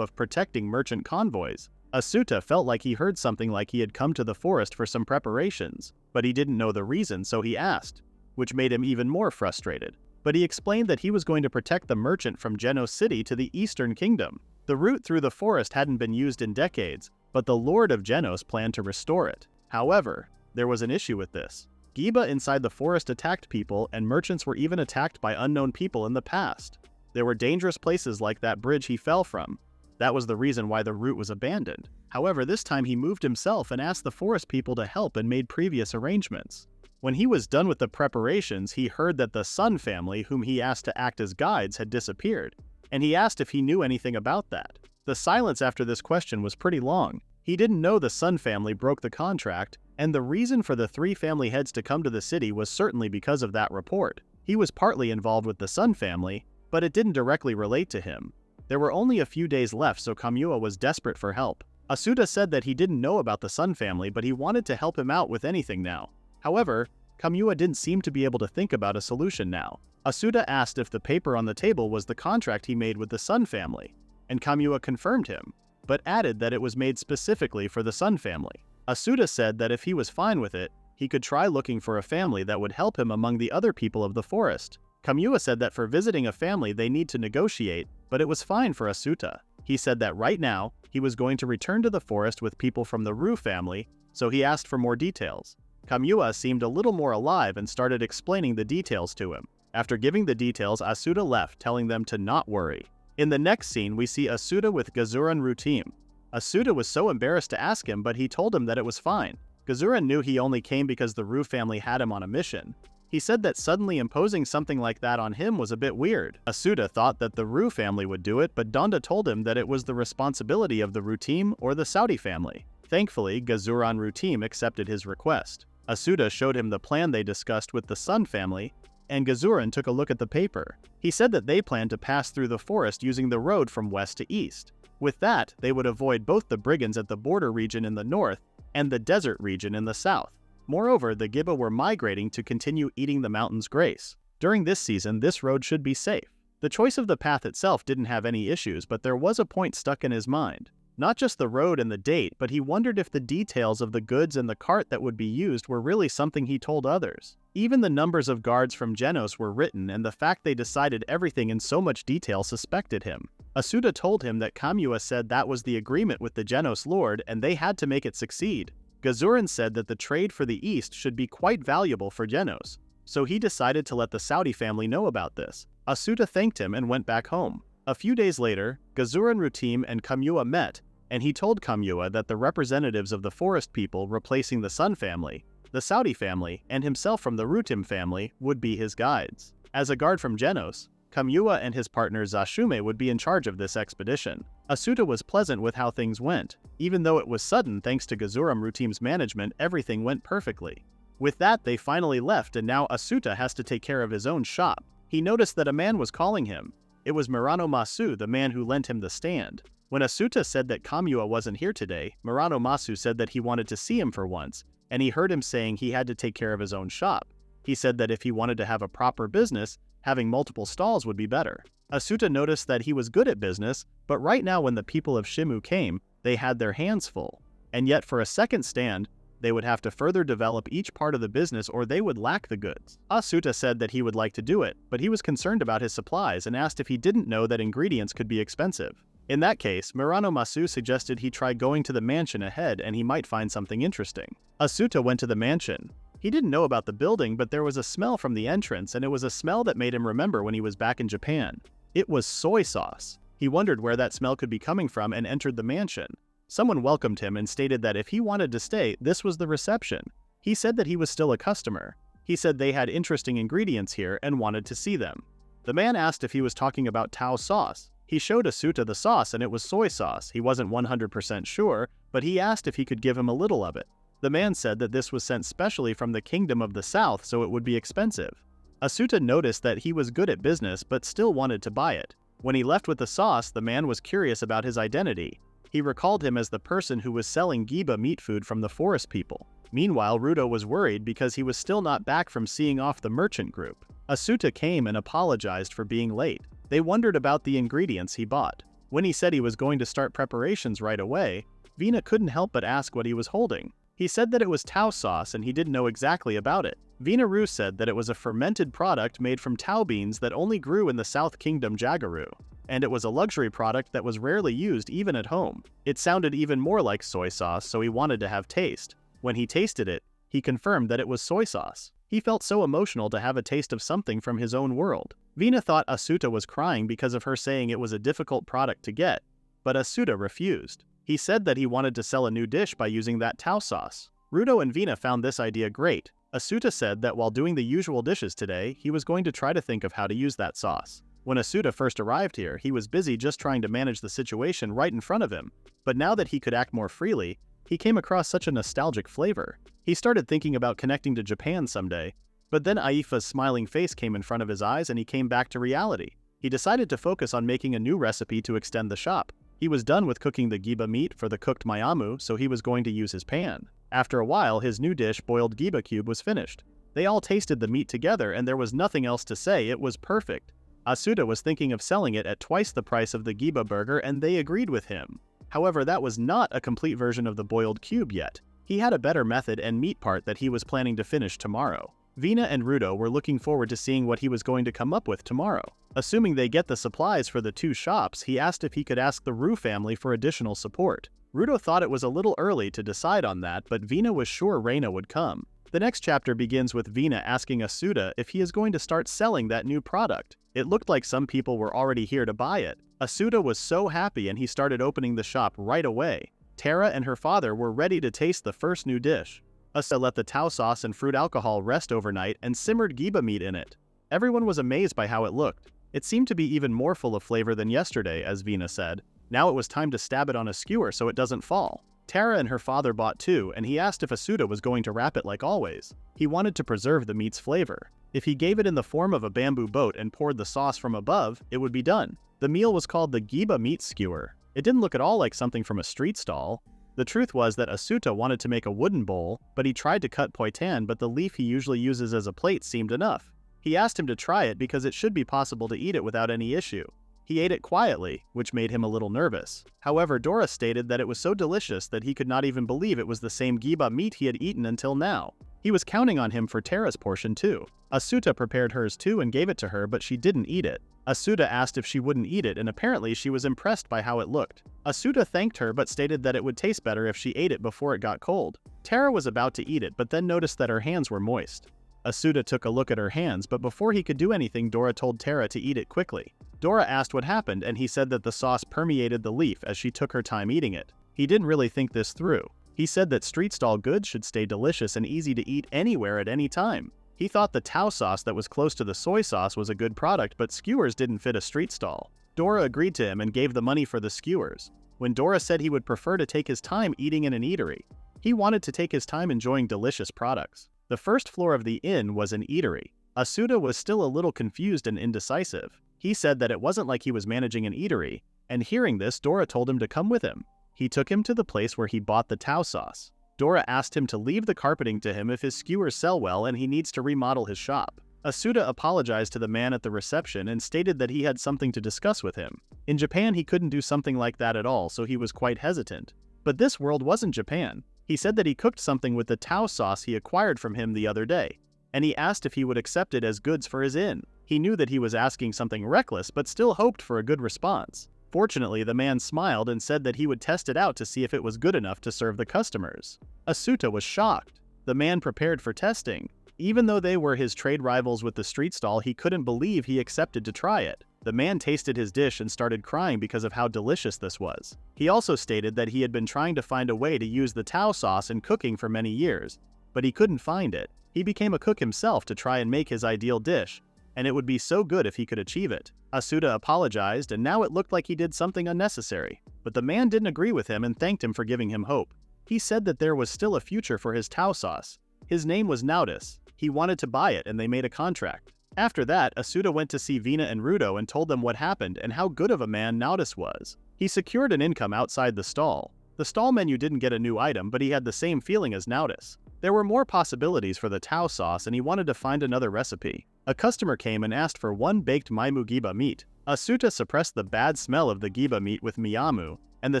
of protecting merchant convoys. Asuta felt like he heard something like he had come to the forest for some preparations, but he didn't know the reason so he asked, which made him even more frustrated. But he explained that he was going to protect the merchant from Genos City to the Eastern Kingdom. The route through the forest hadn't been used in decades, but the Lord of Genos planned to restore it. However, there was an issue with this. Giba inside the forest attacked people and merchants were even attacked by unknown people in the past. There were dangerous places like that bridge he fell from. That was the reason why the route was abandoned. However, this time he moved himself and asked the forest people to help and made previous arrangements. When he was done with the preparations, he heard that the Sun family, whom he asked to act as guides, had disappeared, and he asked if he knew anything about that. The silence after this question was pretty long. He didn't know the Sun family broke the contract, and the reason for the three family heads to come to the city was certainly because of that report. He was partly involved with the Sun family, but it didn't directly relate to him. There were only a few days left, so Kamua was desperate for help. Asuta said that he didn't know about the Sun family, but he wanted to help him out with anything now. However, Kamua didn't seem to be able to think about a solution now. Asuta asked if the paper on the table was the contract he made with the Sun family, and Kamua confirmed him, but added that it was made specifically for the Sun family. Asuta said that if he was fine with it, he could try looking for a family that would help him among the other people of the forest. Kamua said that for visiting a family they need to negotiate, but it was fine for Asuta. He said that right now, he was going to return to the forest with people from the Ru family, so he asked for more details. Kamua seemed a little more alive and started explaining the details to him. After giving the details, Asuta left, telling them to not worry. In the next scene, we see Asuta with Gazuran Ruteam. Asuta was so embarrassed to ask him, but he told him that it was fine. Gazuran knew he only came because the Ru family had him on a mission. He said that suddenly imposing something like that on him was a bit weird. Asuta thought that the Ru family would do it, but Donda told him that it was the responsibility of the Ruteam or the Saudi family. Thankfully, Gazuran Ruteam accepted his request. Asuta showed him the plan they discussed with the Sun family, and Gazuran took a look at the paper. He said that they planned to pass through the forest using the road from west to east. With that, they would avoid both the brigands at the border region in the north and the desert region in the south. Moreover, the Giba were migrating to continue eating the mountain's grace. During this season, this road should be safe. The choice of the path itself didn't have any issues, but there was a point stuck in his mind. Not just the road and the date, but he wondered if the details of the goods and the cart that would be used were really something he told others. Even the numbers of guards from Genos were written, and the fact they decided everything in so much detail suspected him. Asuta told him that Kamua said that was the agreement with the Genos Lord and they had to make it succeed. Gazuran said that the trade for the East should be quite valuable for Genos, so he decided to let the Saudi family know about this. Asuta thanked him and went back home. A few days later, Gazuran Ruteam and Kamua met, and he told Kamua that the representatives of the forest people replacing the Sun family, the Saudi family, and himself from the Rutim family would be his guides. As a guard from Genos, Kamua and his partner Zashume would be in charge of this expedition. Asuta was pleasant with how things went. Even though it was sudden thanks to Gazuran Ruteam's management, everything went perfectly. With that, they finally left and now Asuta has to take care of his own shop. He noticed that a man was calling him. It was Murano Masu, the man who lent him the stand. When Asuta said that Kamua wasn't here today, Murano Masu said that he wanted to see him for once, and he heard him saying he had to take care of his own shop. He said that if he wanted to have a proper business, having multiple stalls would be better. Asuta noticed that he was good at business, but right now when the people of Shimu came, they had their hands full. And yet for a second stand, they would have to further develop each part of the business or they would lack the goods. Asuta said that he would like to do it, but he was concerned about his supplies and asked if he didn't know that ingredients could be expensive. In that case, Murano Masu suggested he try going to the mansion ahead and he might find something interesting. Asuta went to the mansion. He didn't know about the building, but there was a smell from the entrance, and it was a smell that made him remember when he was back in Japan. It was soy sauce. He wondered where that smell could be coming from and entered the mansion. Someone welcomed him and stated that if he wanted to stay, this was the reception. He said that he was still a customer. He said they had interesting ingredients here and wanted to see them. The man asked if he was talking about Tao sauce. He showed Asuta the sauce and it was soy sauce. He wasn't 100% sure, but he asked if he could give him a little of it. The man said that this was sent specially from the Kingdom of the South, so it would be expensive. Asuta noticed that he was good at business but still wanted to buy it. When he left with the sauce, the man was curious about his identity. He recalled him as the person who was selling Giba meat food from the forest people. Meanwhile, Rudo was worried because he was still not back from seeing off the merchant group. Asuta came and apologized for being late. They wondered about the ingredients he bought. When he said he was going to start preparations right away, Vina couldn't help but ask what he was holding. He said that it was Tao sauce and he didn't know exactly about it. Vina-ru said that it was a fermented product made from Tao beans that only grew in the South Kingdom Jagaru, and it was a luxury product that was rarely used even at home. It sounded even more like soy sauce, so he wanted to have taste. When he tasted it, he confirmed that it was soy sauce. He felt so emotional to have a taste of something from his own world. Vina thought Asuta was crying because of her saying it was a difficult product to get, but Asuta refused. He said that he wanted to sell a new dish by using that Tao sauce. Rudo and Vina found this idea great. Asuta said that while doing the usual dishes today, he was going to try to think of how to use that sauce. When Asuta first arrived here, he was busy just trying to manage the situation right in front of him, but now that he could act more freely, he came across such a nostalgic flavor. He started thinking about connecting to Japan someday, but then Aifa's smiling face came in front of his eyes and he came back to reality. He decided to focus on making a new recipe to extend the shop. He was done with cooking the Giba meat for the cooked Mayamu, so he was going to use his pan. After a while, his new dish, boiled Giba cube, was finished. They all tasted the meat together and there was nothing else to say, it was perfect. Asuta was thinking of selling it at twice the price of the Giba burger and they agreed with him. However, that was not a complete version of the boiled cube yet. He had a better method and meat part that he was planning to finish tomorrow. Vina and Rudo were looking forward to seeing what he was going to come up with tomorrow. Assuming they get the supplies for the two shops, he asked if he could ask the Ru family for additional support. Rudo thought it was a little early to decide on that, but Vina was sure Reina would come. The next chapter begins with Vina asking Asuta if he is going to start selling that new product. It looked like some people were already here to buy it. Asuta was so happy and he started opening the shop right away. Tara and her father were ready to taste the first new dish. Asuta let the Tao sauce and fruit alcohol rest overnight and simmered Giba meat in it. Everyone was amazed by how it looked. It seemed to be even more full of flavor than yesterday, as Vina said. Now it was time to stab it on a skewer so it doesn't fall. Tara and her father bought two, and he asked if Asuta was going to wrap it like always. He wanted to preserve the meat's flavor. If he gave it in the form of a bamboo boat and poured the sauce from above, it would be done. The meal was called the Giba meat skewer. It didn't look at all like something from a street stall. The truth was that Asuta wanted to make a wooden bowl, but he tried to cut poitan, but the leaf he usually uses as a plate seemed enough. He asked him to try it because it should be possible to eat it without any issue. He ate it quietly, which made him a little nervous. However, Dora stated that it was so delicious that he could not even believe it was the same Giba meat he had eaten until now. He was counting on him for Tara's portion too. Asuta prepared hers too and gave it to her, but she didn't eat it. Asuta asked if she wouldn't eat it, and apparently she was impressed by how it looked. Asuta thanked her but stated that it would taste better if she ate it before it got cold. Tara was about to eat it but then noticed that her hands were moist. Asuta took a look at her hands, but before he could do anything, Dora told Tara to eat it quickly. Dora asked what happened, and he said that the sauce permeated the leaf as she took her time eating it. He didn't really think this through. He said that street stall goods should stay delicious and easy to eat anywhere at any time. He thought the Tao sauce that was close to the soy sauce was a good product, but skewers didn't fit a street stall. Dora agreed to him and gave the money for the skewers. When Dora said he would prefer to take his time eating in an eatery, he wanted to take his time enjoying delicious products. The first floor of the inn was an eatery. Asuta was still a little confused and indecisive. He said that it wasn't like he was managing an eatery, and hearing this, Dora told him to come with him. He took him to the place where he bought the Tao sauce. Dora asked him to leave the carpeting to him if his skewers sell well and he needs to remodel his shop. Asuta apologized to the man at the reception and stated that he had something to discuss with him. In Japan, he couldn't do something like that at all, so he was quite hesitant. But this world wasn't Japan. He said that he cooked something with the Tao sauce he acquired from him the other day, and he asked if he would accept it as goods for his inn. He knew that he was asking something reckless, but still hoped for a good response. Fortunately, the man smiled and said that he would test it out to see if it was good enough to serve the customers. Asuta was shocked. The man prepared for testing. Even though they were his trade rivals with the street stall, he couldn't believe he accepted to try it. The man tasted his dish and started crying because of how delicious this was. He also stated that he had been trying to find a way to use the Tao sauce in cooking for many years, but he couldn't find it. He became a cook himself to try and make his ideal dish, and it would be so good if he could achieve it. Asuta apologized, and now it looked like he did something unnecessary. But the man didn't agree with him and thanked him for giving him hope. He said that there was still a future for his Tao sauce. His name was Naudis. He wanted to buy it, and they made a contract. After that, Asuta went to see Vina and Rudo and told them what happened and how good of a man Naudis was. He secured an income outside the stall. The stall menu didn't get a new item, but he had the same feeling as Naudis. There were more possibilities for the Tao sauce, and he wanted to find another recipe. A customer came and asked for one baked Maimu Giba meat. Asuta suppressed the bad smell of the Giba meat with Miyamu, and the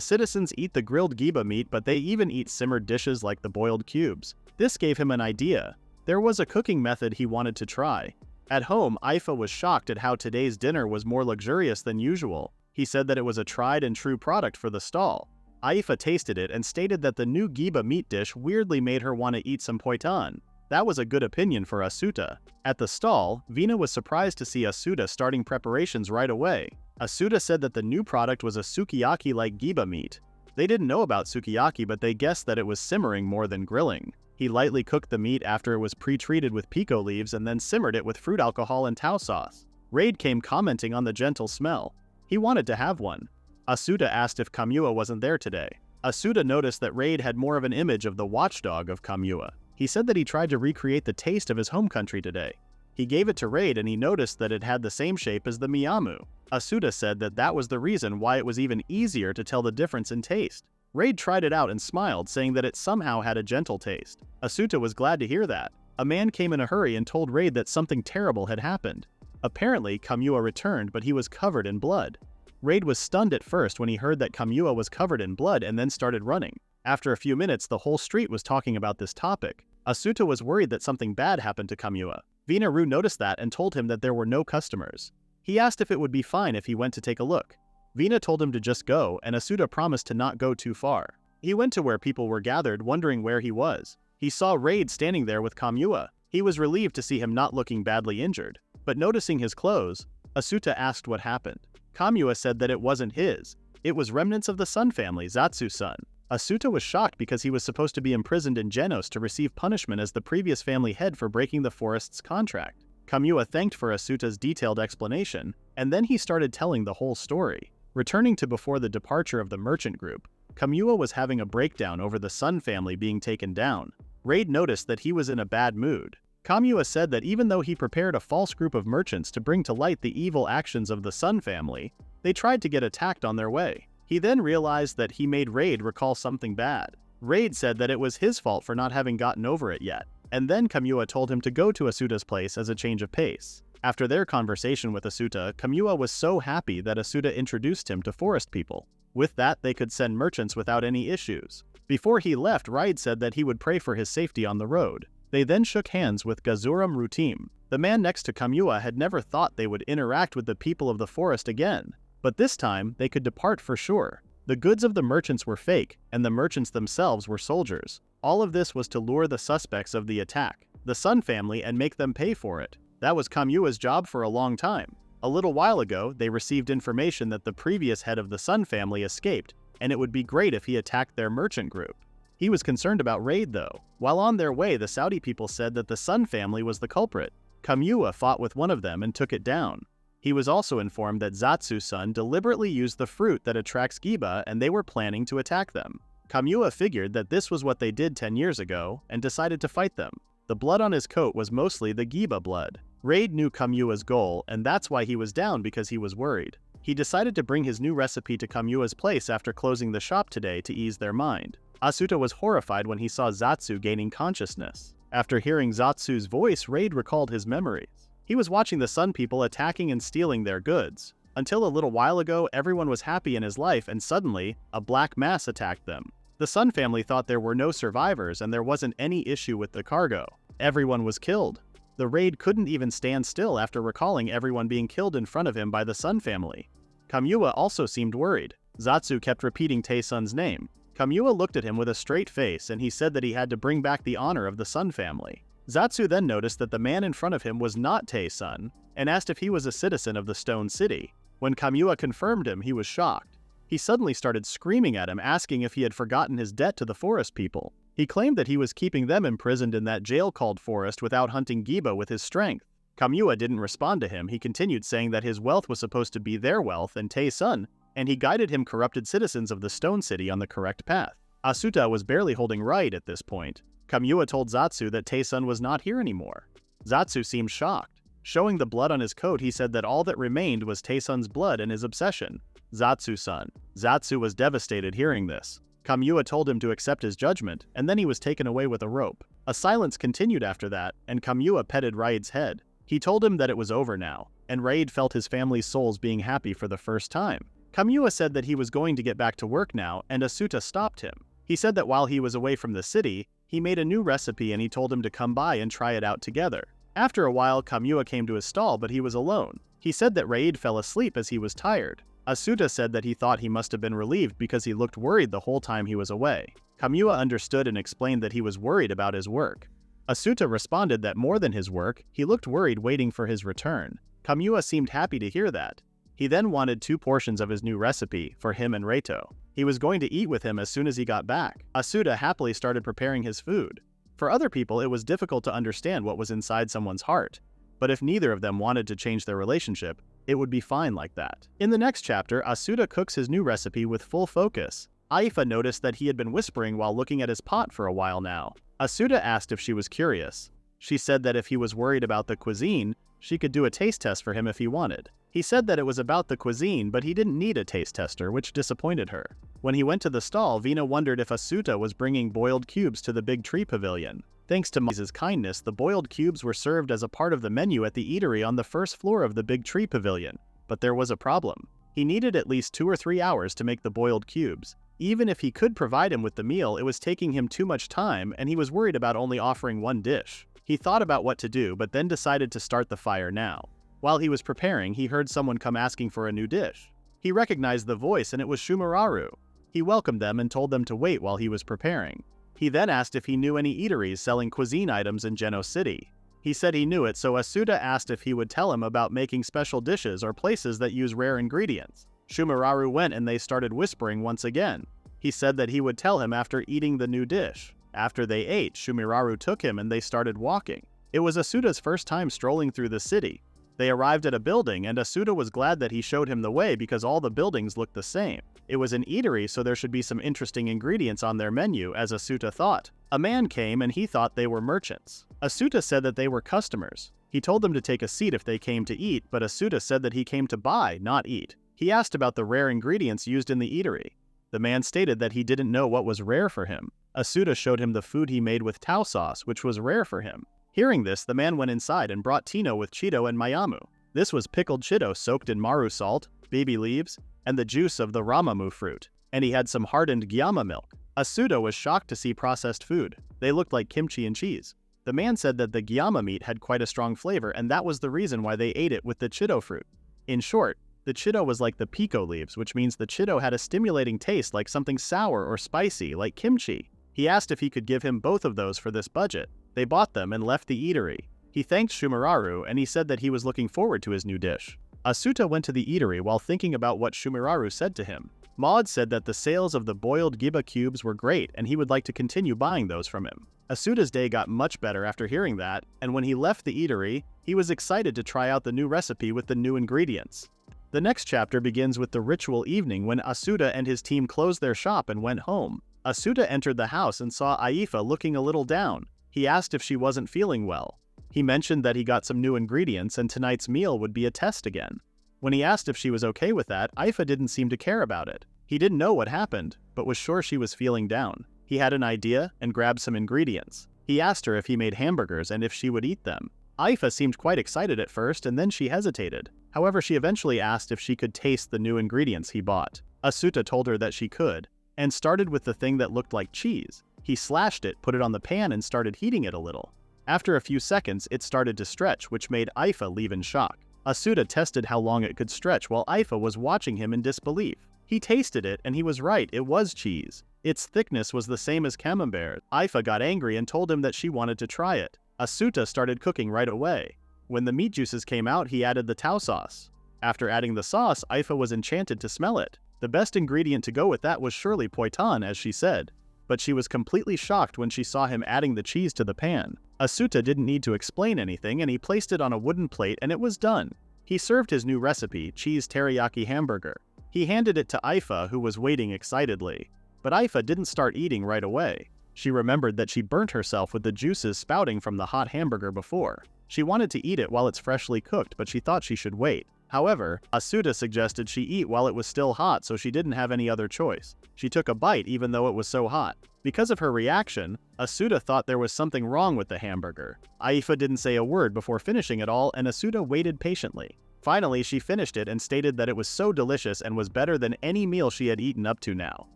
citizens eat the grilled Giba meat, but they even eat simmered dishes like the boiled cubes. This gave him an idea. There was a cooking method he wanted to try. At home, Aifa was shocked at how today's dinner was more luxurious than usual. He said that it was a tried and true product for the stall. Aifa tasted it and stated that the new Giba meat dish weirdly made her want to eat some poitan. That was a good opinion for Asuta. At the stall, Vina was surprised to see Asuta starting preparations right away. Asuta said that the new product was a sukiyaki-like Giba meat. They didn't know about sukiyaki, but they guessed that it was simmering more than grilling. He lightly cooked the meat after it was pre-treated with pico leaves and then simmered it with fruit alcohol and Tao sauce. Raid came commenting on the gentle smell. He wanted to have one. Asuta asked if Kamua wasn't there today. Asuta noticed that Raid had more of an image of the watchdog of Kamua. He said that he tried to recreate the taste of his home country today. He gave it to Raid and he noticed that it had the same shape as the Miyamu. Asuta said that that was the reason why it was even easier to tell the difference in taste. Raid tried it out and smiled, saying that it somehow had a gentle taste. Asuta was glad to hear that. A man came in a hurry and told Raid that something terrible had happened. Apparently, Kamua returned, but he was covered in blood. Raid was stunned at first when he heard that Kamua was covered in blood and then started running. After a few minutes, the whole street was talking about this topic. Asuta was worried that something bad happened to Kamua. Vina-ru noticed that and told him that there were no customers. He asked if it would be fine if he went to take a look. Vina told him to just go, and Asuta promised to not go too far. He went to where people were gathered, wondering where he was. He saw Raid standing there with Kamua. He was relieved to see him not looking badly injured. But noticing his clothes, Asuta asked what happened. Kamua said that it wasn't his. It was remnants of the Sun family, Zatsu-san. Asuta was shocked because he was supposed to be imprisoned in Genos to receive punishment as the previous family head for breaking the forest's contract. Kamua thanked for Asuta's detailed explanation, and then he started telling the whole story. Returning to before the departure of the merchant group, Kamua was having a breakdown over the Sun family being taken down. Raid noticed that he was in a bad mood. Kamua said that even though he prepared a false group of merchants to bring to light the evil actions of the Sun family, they tried to get attacked on their way. He then realized that he made Raid recall something bad. Raid said that it was his fault for not having gotten over it yet, and then Kamua told him to go to Asuta's place as a change of pace. After their conversation with Asuta, Kamua was so happy that Asuta introduced him to forest people. With that, they could send merchants without any issues. Before he left, Raid said that he would pray for his safety on the road. They then shook hands with Gazuram Rutim. The man next to Kamua had never thought they would interact with the people of the forest again, but this time they could depart for sure. The goods of the merchants were fake, and the merchants themselves were soldiers. All of this was to lure the suspects of the attack, the Sun family, and make them pay for it. That was Kamua's job for a long time. A little while ago, they received information that the previous head of the Sun family escaped, and it would be great if he attacked their merchant group. He was concerned about Raid though. While on their way, the Saudi people said that the Sun family was the culprit. Kamua fought with one of them and took it down. He was also informed that Zatsu-san deliberately used the fruit that attracts Giba and they were planning to attack them. Kamua figured that this was what they did 10 years ago and decided to fight them. The blood on his coat was mostly the Giba blood. Raid knew Kamua's goal, and that's why he was down, because he was worried. He decided to bring his new recipe to Kamua's place after closing the shop today to ease their mind. Asuta was horrified when he saw Zatsu gaining consciousness. After hearing Zatsu's voice, Raid recalled his memories. He was watching the Sun people attacking and stealing their goods. Until a little while ago, everyone was happy in his life, and suddenly, a black mass attacked them. The Sun family thought there were no survivors and there wasn't any issue with the cargo. Everyone was killed. The Raid couldn't even stand still after recalling everyone being killed in front of him by the Sun family. Kamua also seemed worried. Zatsu kept repeating Tae-sun's name. Kamua looked at him with a straight face and he said that he had to bring back the honor of the Sun family. Zatsu then noticed that the man in front of him was not Tae-sun and asked if he was a citizen of the Stone City. When Kamua confirmed him, he was shocked. He suddenly started screaming at him, asking if he had forgotten his debt to the forest people. He claimed that he was keeping them imprisoned in that jail called forest without hunting Giba with his strength. Kamua didn't respond to him. He continued saying that his wealth was supposed to be their wealth and Tae-sun, and he guided him corrupted citizens of the Stone City on the correct path. Asuta was barely holding right at this point. Kamua told Zatsu that Tae-sun was not here anymore. Zatsu seemed shocked. Showing the blood on his coat, he said that all that remained was Tae-sun's blood and his obsession. Zatsu-san. Zatsu was devastated hearing this. Kamua told him to accept his judgment, and then he was taken away with a rope. A silence continued after that, and Kamua petted Raid's head. He told him that it was over now, and Raid felt his family's souls being happy for the first time. Kamua said that he was going to get back to work now, and Asuta stopped him. He said that while he was away from the city, he made a new recipe and he told him to come by and try it out together. After a while, Kamua came to his stall, but he was alone. He said that Raid fell asleep as he was tired. Asuta said that he thought he must have been relieved because he looked worried the whole time he was away. Kamua understood and explained that he was worried about his work. Asuta responded that more than his work, he looked worried waiting for his return. Kamua seemed happy to hear that. He then wanted 2 portions of his new recipe for him and Reito. He was going to eat with him as soon as he got back. Asuta happily started preparing his food. For other people, it was difficult to understand what was inside someone's heart. But if neither of them wanted to change their relationship, it would be fine like that. In the next chapter, Asuta cooks his new recipe with full focus. Aifa noticed that he had been whispering while looking at his pot for a while now. Asuta asked if she was curious. She said that if he was worried about the cuisine, she could do a taste test for him if he wanted. He said that it was about the cuisine, but he didn't need a taste tester, which disappointed her. When he went to the stall, Vina wondered if Asuta was bringing boiled cubes to the big tree pavilion. Thanks to Mise's kindness, the boiled cubes were served as a part of the menu at the eatery on the first floor of the big tree pavilion. But there was a problem. He needed at least 2 or 3 hours to make the boiled cubes. Even if he could provide him with the meal, it was taking him too much time, and he was worried about only offering 1 dish. He thought about what to do, but then decided to start the fire now. While he was preparing, he heard someone come asking for a new dish. He recognized the voice, and it was Shumararu. He welcomed them and told them to wait while he was preparing. He then asked if he knew any eateries selling cuisine items in Geno City. He said he knew it, so Asuta asked if he would tell him about making special dishes or places that use rare ingredients. Shumararu went and they started whispering once again. He said that he would tell him after eating the new dish. After they ate, Shumararu took him and they started walking. It was Asuta's first time strolling through the city. They arrived at a building and Asuta was glad that he showed him the way because all the buildings looked the same. It was an eatery, so there should be some interesting ingredients on their menu, as Asuta thought. A man came and he thought they were merchants. Asuta said that they were customers. He told them to take a seat if they came to eat, but Asuta said that he came to buy, not eat. He asked about the rare ingredients used in the eatery. The man stated that he didn't know what was rare for him. Asuta showed him the food he made with tau sauce, which was rare for him. Hearing this, the man went inside and brought Tino with Chido and Mayamu. This was pickled Chido soaked in maru salt, baby leaves, and the juice of the ramamu fruit, and he had some hardened gyama milk. Asuta was shocked to see processed food. They looked like kimchi and cheese. The man said that the gyama meat had quite a strong flavor, and that was the reason why they ate it with the Chido fruit. In short, the Chido was like the pico leaves, which means the Chido had a stimulating taste like something sour or spicy, like kimchi. He asked if he could give him both of those for this budget. They bought them and left the eatery. He thanked Shumararu and he said that he was looking forward to his new dish. Asuta went to the eatery while thinking about what Shumararu said to him. Maud said that the sales of the boiled Giba cubes were great and he would like to continue buying those from him. Asuta's day got much better after hearing that, and when he left the eatery, he was excited to try out the new recipe with the new ingredients. The next chapter begins with the ritual evening when Asuta and his team closed their shop and went home. Asuta entered the house and saw Aifa looking a little down. He asked if she wasn't feeling well. He mentioned that he got some new ingredients and tonight's meal would be a test again. When he asked if she was okay with that, Aifa didn't seem to care about it. He didn't know what happened, but was sure she was feeling down. He had an idea and grabbed some ingredients. He asked her if he made hamburgers and if she would eat them. Aifa seemed quite excited at first and then she hesitated. However, she eventually asked if she could taste the new ingredients he bought. Asuta told her that she could, and started with the thing that looked like cheese. He slashed it, put it on the pan, and started heating it a little. After a few seconds, it started to stretch, which made Aifa leave in shock. Asuta tested how long it could stretch while Aifa was watching him in disbelief. He tasted it and he was right, it was cheese. Its thickness was the same as camembert. Aifa got angry and told him that she wanted to try it. Asuta started cooking right away. When the meat juices came out, he added the tau sauce. After adding the sauce, Aifa was enchanted to smell it. The best ingredient to go with that was surely poitan, as she said. But she was completely shocked when she saw him adding the cheese to the pan. Asuta didn't need to explain anything and he placed it on a wooden plate and it was done. He served his new recipe, cheese teriyaki hamburger. He handed it to Aifa, who was waiting excitedly. But Aifa didn't start eating right away. She remembered that she burnt herself with the juices spouting from the hot hamburger before. She wanted to eat it while it's freshly cooked, but she thought she should wait. However, Asuta suggested she eat while it was still hot, so she didn't have any other choice. She took a bite even though it was so hot. Because of her reaction, Asuta thought there was something wrong with the hamburger. Aifa didn't say a word before finishing it all, and Asuta waited patiently. Finally, she finished it and stated that it was so delicious and was better than any meal she had eaten up to now.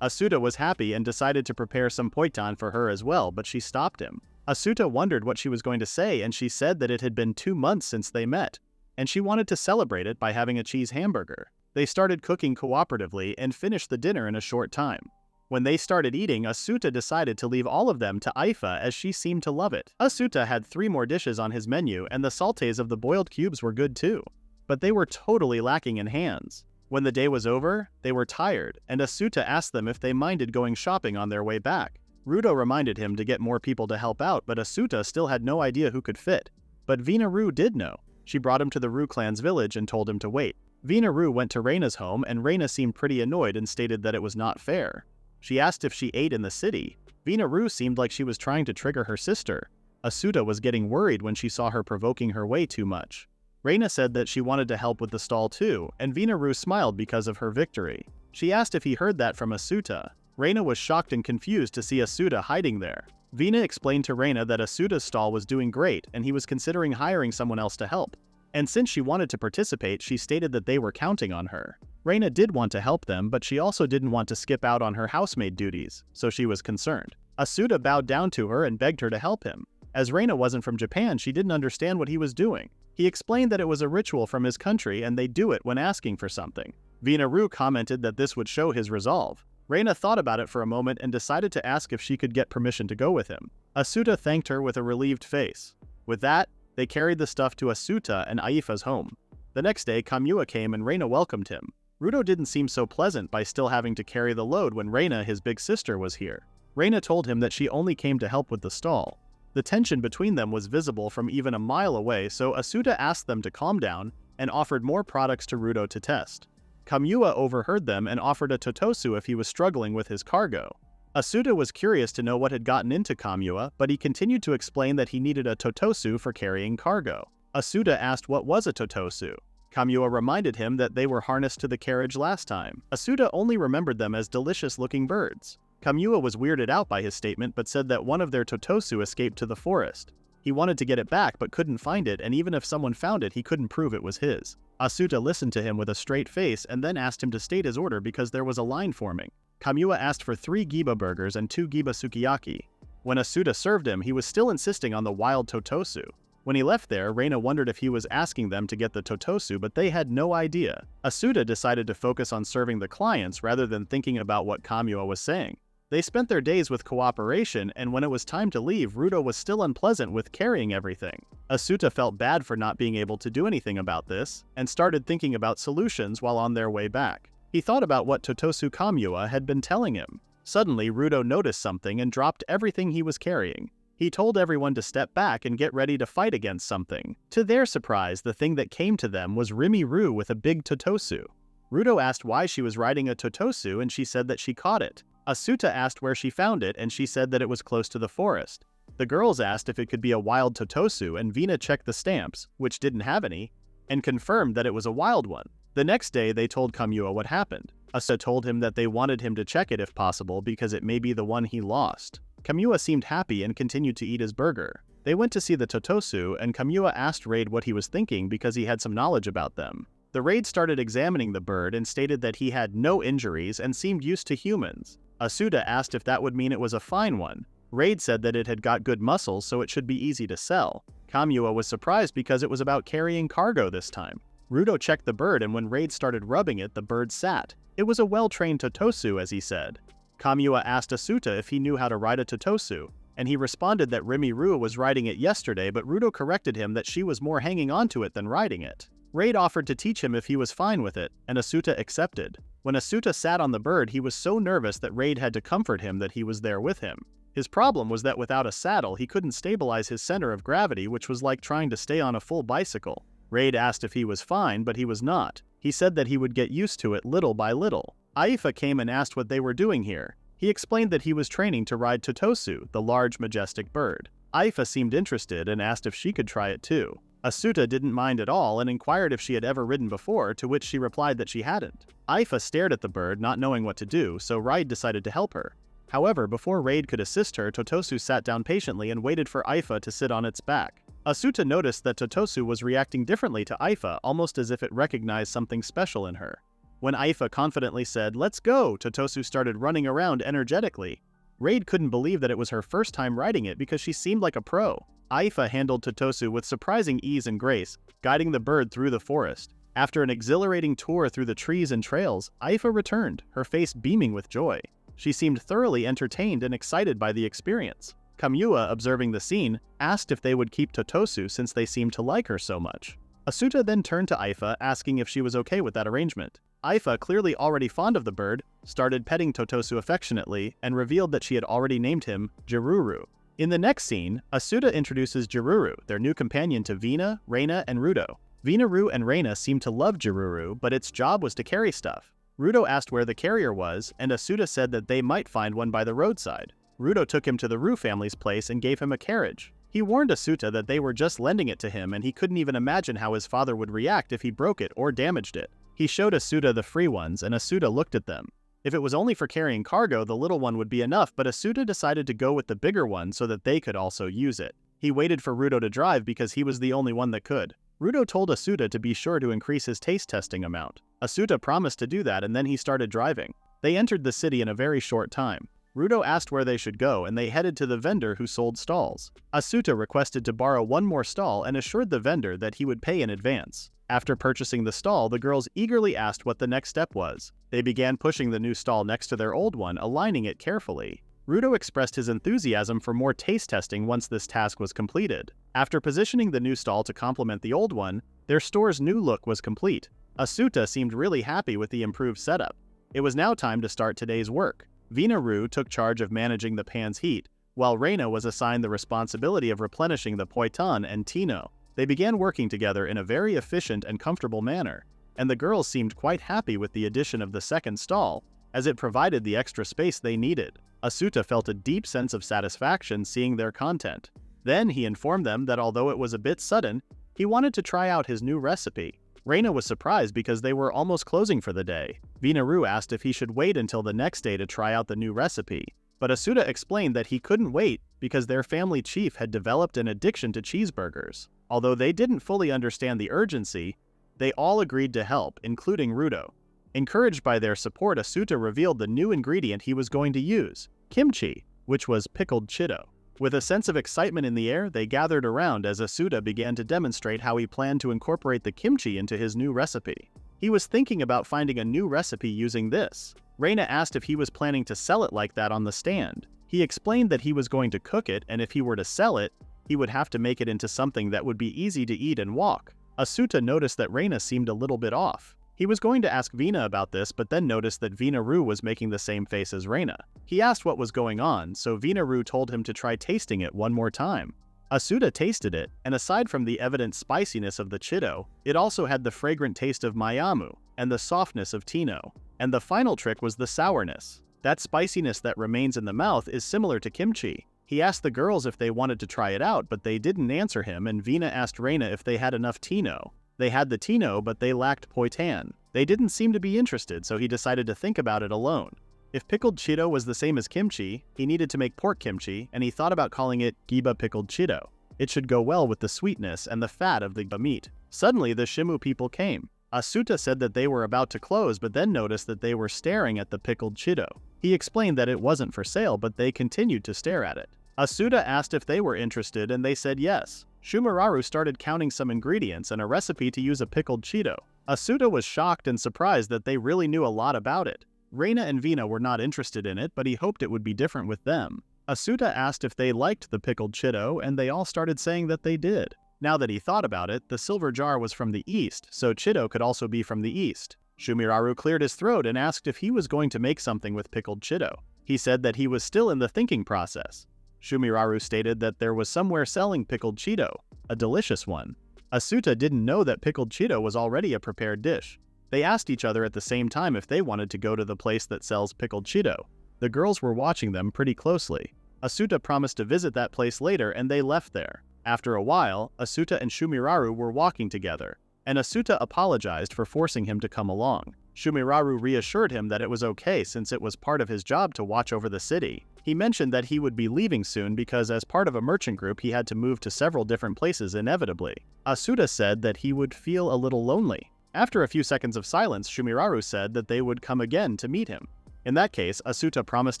Asuta was happy and decided to prepare some poitan for her as well, but she stopped him. Asuta wondered what she was going to say, and she said that it had been 2 months since they met, and she wanted to celebrate it by having a cheese hamburger. They started cooking cooperatively and finished the dinner in a short time. When they started eating, Asuta decided to leave all of them to Aifa as she seemed to love it. Asuta had 3 more dishes on his menu and the sautés of the boiled cubes were good too. But they were totally lacking in hands. When the day was over, they were tired, and Asuta asked them if they minded going shopping on their way back. Rudo reminded him to get more people to help out, but Asuta still had no idea who could fit. But Vina-Ru did know. She brought him to the Ru clan's village and told him to wait. Vina-Ru went to Reina's home and Reina seemed pretty annoyed and stated that it was not fair. She asked if she ate in the city. Vina-Ru seemed like she was trying to trigger her sister. Asuta was getting worried when she saw her provoking her way too much. Reina said that she wanted to help with the stall too, and Vina-Ru smiled because of her victory. She asked if he heard that from Asuta. Reina was shocked and confused to see Asuta hiding there. Vina explained to Reina that Asuta's stall was doing great and he was considering hiring someone else to help. And since she wanted to participate, she stated that they were counting on her. Reina did want to help them, but she also didn't want to skip out on her housemaid duties, so she was concerned. Asuta bowed down to her and begged her to help him. As Reina wasn't from Japan, she didn't understand what he was doing. He explained that it was a ritual from his country and they do it when asking for something. Vina-Ru commented that this would show his resolve. Reina thought about it for a moment and decided to ask if she could get permission to go with him. Asuta thanked her with a relieved face. With that, they carried the stuff to Asuta and Aifa's home. The next day, Kamua came and Reina welcomed him. Rudo didn't seem so pleasant by still having to carry the load when Reina, his big sister, was here. Reina told him that she only came to help with the stall. The tension between them was visible from even a mile away, so Asuta asked them to calm down and offered more products to Rudo to test. Kamua overheard them and offered a totosu if he was struggling with his cargo. Asuta was curious to know what had gotten into Kamua, but he continued to explain that he needed a totosu for carrying cargo. Asuta asked what was a totosu. Kamua reminded him that they were harnessed to the carriage last time. Asuta only remembered them as delicious-looking birds. Kamua was weirded out by his statement but said that one of their totosu escaped to the forest. He wanted to get it back but couldn't find it, and even if someone found it, he couldn't prove it was his. Asuta listened to him with a straight face and then asked him to state his order because there was a line forming. Kamua asked for 3 Giba burgers and 2 Giba sukiyaki. When Asuta served him, he was still insisting on the wild totosu. When he left there, Reina wondered if he was asking them to get the totosu, but they had no idea. Asuta decided to focus on serving the clients rather than thinking about what Kamua was saying. They spent their days with cooperation, and when it was time to leave, Rudo was still unpleasant with carrying everything. Asuta felt bad for not being able to do anything about this, and started thinking about solutions while on their way back. He thought about what Totosu Kamua had been telling him. Suddenly, Rudo noticed something and dropped everything he was carrying. He told everyone to step back and get ready to fight against something. To their surprise, the thing that came to them was Rimi-Ru with a big totosu. Rudo asked why she was riding a totosu and she said that she caught it. Asuta asked where she found it and she said that it was close to the forest. The girls asked if it could be a wild totosu and Vina checked the stamps, which didn't have any, and confirmed that it was a wild one. The next day they told Kamua what happened. Asuta told him that they wanted him to check it if possible because it may be the one he lost. Kamua seemed happy and continued to eat his burger. They went to see the totosu and Kamua asked Raid what he was thinking because he had some knowledge about them. The Raid started examining the bird and stated that he had no injuries and seemed used to humans. Asuta asked if that would mean it was a fine one. Raid said that it had got good muscles so it should be easy to sell. Kamua was surprised because it was about carrying cargo this time. Rudo checked the bird, and when Raid started rubbing it, the bird sat. It was a well-trained Totosu, as he said. Kamua asked Asuta if he knew how to ride a Totosu, and he responded that Rimuru was riding it yesterday, but Rudo corrected him that she was more hanging onto it than riding it. Raid offered to teach him if he was fine with it, and Asuta accepted. When Asuta sat on the bird, he was so nervous that Raid had to comfort him that he was there with him. His problem was that without a saddle, he couldn't stabilize his center of gravity, which was like trying to stay on a full bicycle. Raid asked if he was fine, but he was not. He said that he would get used to it little by little. Aifa came and asked what they were doing here. He explained that he was training to ride Totosu, the large, majestic bird. Aifa seemed interested and asked if she could try it too. Asuta didn't mind at all and inquired if she had ever ridden before, to which she replied that she hadn't. Aifa stared at the bird, not knowing what to do, so Raid decided to help her. However, before Raid could assist her, Totosu sat down patiently and waited for Aifa to sit on its back. Asuta noticed that Totosu was reacting differently to Aifa, almost as if it recognized something special in her. When Aifa confidently said, "Let's go," Totosu started running around energetically. Raid couldn't believe that it was her first time riding it because she seemed like a pro. Aifa handled Totosu with surprising ease and grace, guiding the bird through the forest. After an exhilarating tour through the trees and trails, Aifa returned, her face beaming with joy. She seemed thoroughly entertained and excited by the experience. Kamua, observing the scene, asked if they would keep Totosu since they seemed to like her so much. Asuta then turned to Aifa, asking if she was okay with that arrangement. Aifa, clearly already fond of the bird, started petting Totosu affectionately and revealed that she had already named him Jiruru. In the next scene, Asuta introduces Jiruru, their new companion, to Vina, Reina, and Rudo. Vinaru and Reina seemed to love Jiruru, but its job was to carry stuff. Rudo asked where the carrier was, and Asuta said that they might find one by the roadside. Rudo took him to the Ru family's place and gave him a carriage. He warned Asuta that they were just lending it to him and he couldn't even imagine how his father would react if he broke it or damaged it. He showed Asuta the free ones, and Asuta looked at them. If it was only for carrying cargo, the little one would be enough, but Asuta decided to go with the bigger one so that they could also use it. He waited for Rudo to drive because he was the only one that could. Rudo told Asuta to be sure to increase his taste testing amount. Asuta promised to do that, and then he started driving. They entered the city in a very short time. Rudo asked where they should go, and they headed to the vendor who sold stalls. Asuta requested to borrow one more stall and assured the vendor that he would pay in advance. After purchasing the stall, the girls eagerly asked what the next step was. They began pushing the new stall next to their old one, aligning it carefully. Rudo expressed his enthusiasm for more taste testing once this task was completed. After positioning the new stall to complement the old one, their store's new look was complete. Asuta seemed really happy with the improved setup. It was now time to start today's work. Vinaru took charge of managing the pan's heat, while Reina was assigned the responsibility of replenishing the poiton and tino. They began working together in a very efficient and comfortable manner, and the girls seemed quite happy with the addition of the second stall, as it provided the extra space they needed. Asuta felt a deep sense of satisfaction seeing their content. Then he informed them that although it was a bit sudden, he wanted to try out his new recipe. Reina was surprised because they were almost closing for the day. Vinaru asked if he should wait until the next day to try out the new recipe, but Asuta explained that he couldn't wait because their family chief had developed an addiction to cheeseburgers. Although they didn't fully understand the urgency, they all agreed to help, including Rudo. Encouraged by their support, Asuta revealed the new ingredient he was going to use, kimchi, which was pickled chido. With a sense of excitement in the air, they gathered around as Asuta began to demonstrate how he planned to incorporate the kimchi into his new recipe. He was thinking about finding a new recipe using this. Reina asked if he was planning to sell it like that on the stand. He explained that he was going to cook it, and if he were to sell it, he would have to make it into something that would be easy to eat and walk. Asuta noticed that Reina seemed a little bit off. He was going to ask Vina about this, but then noticed that Vinaru was making the same face as Reina. He asked what was going on, so Vinaru told him to try tasting it one more time. Asuta tasted it, and aside from the evident spiciness of the chido, it also had the fragrant taste of mayamu and the softness of tino. And the final trick was the sourness. That spiciness that remains in the mouth is similar to kimchi. He asked the girls if they wanted to try it out, but they didn't answer him, and Vina asked Reina if they had enough tino. They had the tino, but they lacked poitan. They didn't seem to be interested, so he decided to think about it alone. If pickled chido was the same as kimchi, he needed to make pork kimchi, and he thought about calling it giba pickled chido. It should go well with the sweetness and the fat of the meat. Suddenly, the Shimu people came. Asuta said that they were about to close, but then noticed that they were staring at the pickled chido. He explained that it wasn't for sale, but they continued to stare at it. Asuta asked if they were interested and they said yes. Shumiraru started counting some ingredients and a recipe to use a pickled Cheeto. Asuta was shocked and surprised that they really knew a lot about it. Reina and Vina were not interested in it, but he hoped it would be different with them. Asuta asked if they liked the pickled Cheeto, and they all started saying that they did. Now that he thought about it, the silver jar was from the east, so Cheeto could also be from the east. Shumiraru cleared his throat and asked if he was going to make something with pickled Cheeto. He said that he was still in the thinking process. Shumiraru stated that there was somewhere selling pickled Cheeto, a delicious one. Asuta didn't know that pickled Cheeto was already a prepared dish. They asked each other at the same time if they wanted to go to the place that sells pickled Cheeto. The girls were watching them pretty closely. Asuta promised to visit that place later and they left there. After a while, Asuta and Shumiraru were walking together, and Asuta apologized for forcing him to come along. Shumiraru reassured him that it was okay since it was part of his job to watch over the city. He mentioned that he would be leaving soon because as part of a merchant group he had to move to several different places inevitably. Asuta said that he would feel a little lonely. After a few seconds of silence, Shumiraru said that they would come again to meet him. In that case, Asuta promised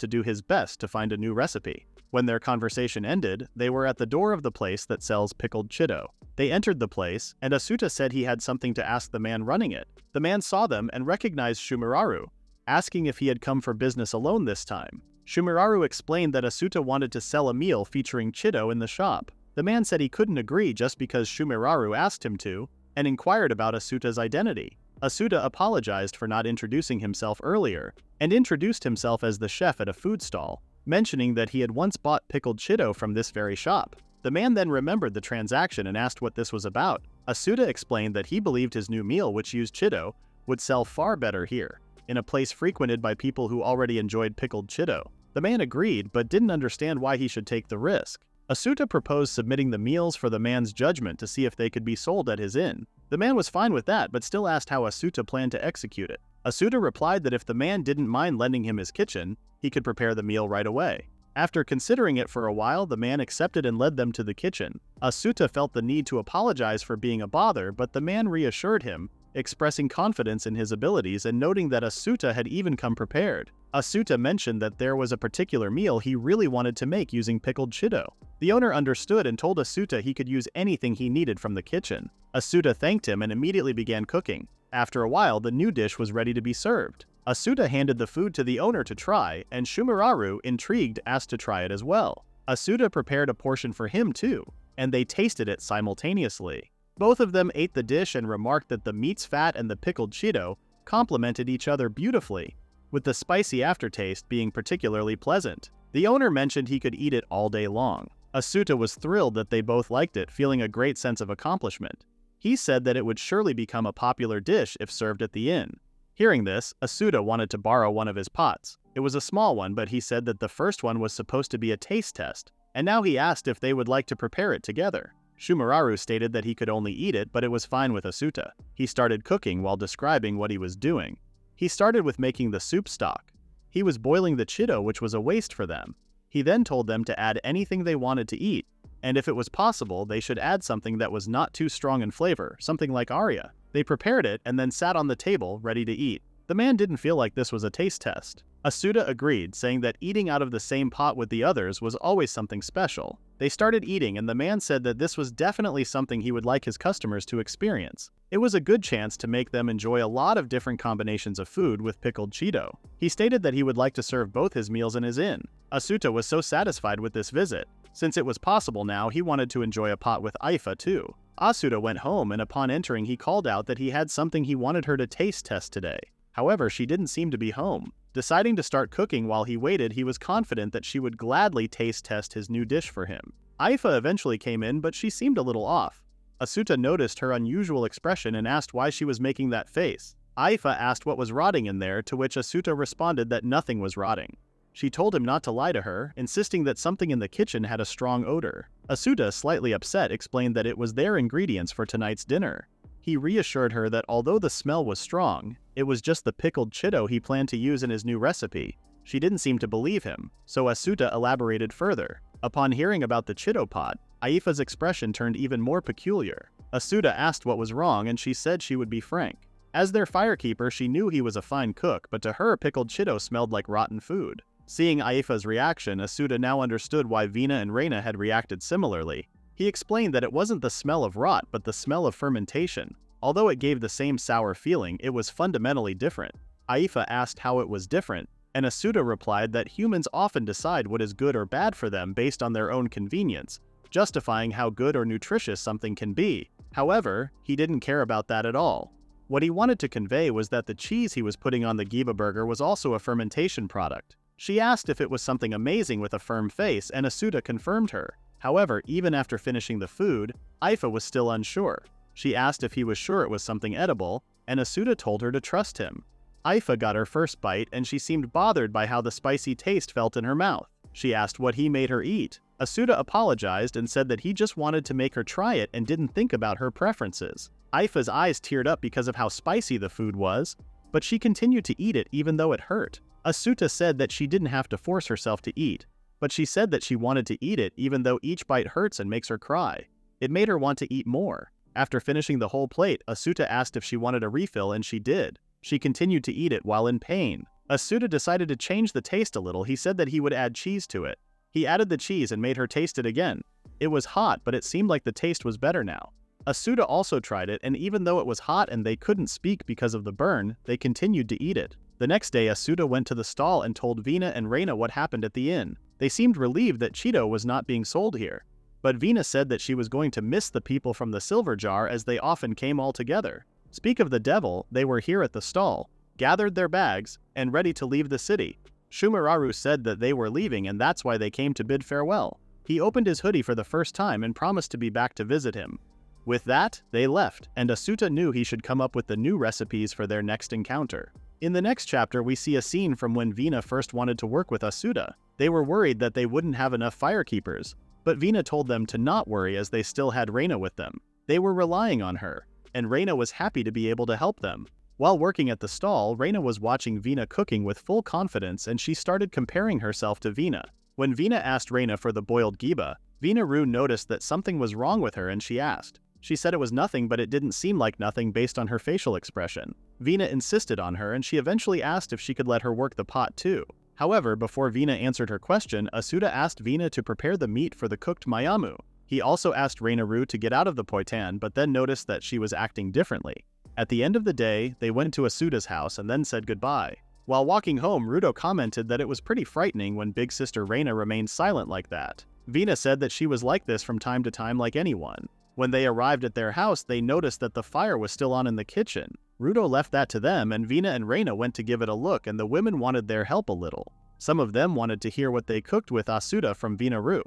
to do his best to find a new recipe. When their conversation ended, they were at the door of the place that sells pickled Cheeto. They entered the place, and Asuta said he had something to ask the man running it. The man saw them and recognized Shumiraru, asking if he had come for business alone this time. Shumiraru explained that Asuta wanted to sell a meal featuring Cheeto in the shop. The man said he couldn't agree just because Shumiraru asked him to, and inquired about Asuta's identity. Asuta apologized for not introducing himself earlier, and introduced himself as the chef at a food stall, mentioning that he had once bought pickled Cheeto from this very shop. The man then remembered the transaction and asked what this was about. Asuta explained that he believed his new meal, which used Cheeto, would sell far better here, in a place frequented by people who already enjoyed pickled Cheeto. The man agreed, but didn't understand why he should take the risk. Asuta proposed submitting the meals for the man's judgment to see if they could be sold at his inn. The man was fine with that, but still asked how Asuta planned to execute it. Asuta replied that if the man didn't mind lending him his kitchen, he could prepare the meal right away. After considering it for a while, the man accepted and led them to the kitchen. Asuta felt the need to apologize for being a bother, but the man reassured him, expressing confidence in his abilities and noting that Asuta had even come prepared. Asuta mentioned that there was a particular meal he really wanted to make using pickled Cheeto. The owner understood and told Asuta he could use anything he needed from the kitchen. Asuta thanked him and immediately began cooking. After a while, the new dish was ready to be served. Asuta handed the food to the owner to try, and Shumiraru, intrigued, asked to try it as well. Asuta prepared a portion for him too, and they tasted it simultaneously. Both of them ate the dish and remarked that the meat's fat and the pickled Cheeto complemented each other beautifully, with the spicy aftertaste being particularly pleasant. The owner mentioned he could eat it all day long. Asuta was thrilled that they both liked it, feeling a great sense of accomplishment. He said that it would surely become a popular dish if served at the inn. Hearing this, Asuta wanted to borrow one of his pots. It was a small one, but he said that the first one was supposed to be a taste test, and now he asked if they would like to prepare it together. Shumiraru stated that he could only eat it, but it was fine with Asuta. He started cooking while describing what he was doing. He started with making the soup stock. He was boiling the Cheeto, which was a waste for them. He then told them to add anything they wanted to eat, and if it was possible, they should add something that was not too strong in flavor, something like aria. They prepared it and then sat on the table, ready to eat. The man didn't feel like this was a taste test. Asuta agreed, saying that eating out of the same pot with the others was always something special. They started eating, and the man said that this was definitely something he would like his customers to experience. It was a good chance to make them enjoy a lot of different combinations of food with pickled Cheeto. He stated that he would like to serve both his meals in his inn. Asuta was so satisfied with this visit. Since it was possible now, he wanted to enjoy a pot with Aifa too. Asuta went home, and upon entering he called out that he had something he wanted her to taste test today. However, she didn't seem to be home. Deciding to start cooking while he waited, he was confident that she would gladly taste test his new dish for him. Aifa eventually came in, but she seemed a little off. Asuta noticed her unusual expression and asked why she was making that face. Aifa asked what was rotting in there, to which Asuta responded that nothing was rotting. She told him not to lie to her, insisting that something in the kitchen had a strong odor. Asuta, slightly upset, explained that it was their ingredients for tonight's dinner. He reassured her that although the smell was strong, it was just the pickled Cheeto he planned to use in his new recipe. She didn't seem to believe him, so Asuta elaborated further. Upon hearing about the Cheeto pot, Aifa's expression turned even more peculiar. Asuta asked what was wrong, and she said she would be frank. As their firekeeper, she knew he was a fine cook, but to her, pickled Cheeto smelled like rotten food. Seeing Aifa's reaction, Asuta now understood why Vina and Reina had reacted similarly. He explained that it wasn't the smell of rot but the smell of fermentation. Although it gave the same sour feeling, it was fundamentally different. Aifa asked how it was different, and Asuta replied that humans often decide what is good or bad for them based on their own convenience, justifying how good or nutritious something can be. However, he didn't care about that at all. What he wanted to convey was that the cheese he was putting on the Giba burger was also a fermentation product. She asked if it was something amazing with a firm face, and Asuta confirmed her. However, even after finishing the food, Aifa was still unsure. She asked if he was sure it was something edible, and Asuta told her to trust him. Aifa got her first bite, and she seemed bothered by how the spicy taste felt in her mouth. She asked what he made her eat. Asuta apologized and said that he just wanted to make her try it and didn't think about her preferences. Aifa's eyes teared up because of how spicy the food was, but she continued to eat it even though it hurt. Asuta said that she didn't have to force herself to eat, but she said that she wanted to eat it even though each bite hurts and makes her cry. It made her want to eat more. After finishing the whole plate, Asuta asked if she wanted a refill, and she did. She continued to eat it while in pain. Asuta decided to change the taste a little. He said that he would add cheese to it. He added the cheese and made her taste it again. It was hot, but it seemed like the taste was better now. Asuta also tried it, and even though it was hot and they couldn't speak because of the burn, they continued to eat it. The next day, Asuta went to the stall and told Vina and Reina what happened at the inn. They seemed relieved that Cheeto was not being sold here. But Vina said that she was going to miss the people from the silver jar as they often came all together. Speak of the devil, they were here at the stall, gathered their bags, and ready to leave the city. Shumararu said that they were leaving and that's why they came to bid farewell. He opened his hoodie for the first time and promised to be back to visit him. With that, they left, and Asuta knew he should come up with the new recipes for their next encounter. In the next chapter, we see a scene from when Vina first wanted to work with Asuta. They were worried that they wouldn't have enough firekeepers, but Vina told them to not worry as they still had Reina with them. They were relying on her, and Reina was happy to be able to help them. While working at the stall, Reina was watching Vina cooking with full confidence, and she started comparing herself to Vina. When Vina asked Reina for the boiled giba, Vina-ru noticed that something was wrong with her and she asked. She said it was nothing, but it didn't seem like nothing based on her facial expression. Vina insisted on her, and she eventually asked if she could let her work the pot too. However, before Vina answered her question, Asuta asked Vina to prepare the meat for the cooked mayamu. He also asked Reina-ru to get out of the poitan, but then noticed that she was acting differently. At the end of the day, they went to Asuta's house and then said goodbye. While walking home, Rudo commented that it was pretty frightening when big sister Reina remained silent like that. Vina said that she was like this from time to time like anyone. When they arrived at their house, they noticed that the fire was still on in the kitchen. Rudo left that to them, and Vina and Reina went to give it a look, and the women wanted their help a little. Some of them wanted to hear what they cooked with Asuta from Vina-ru,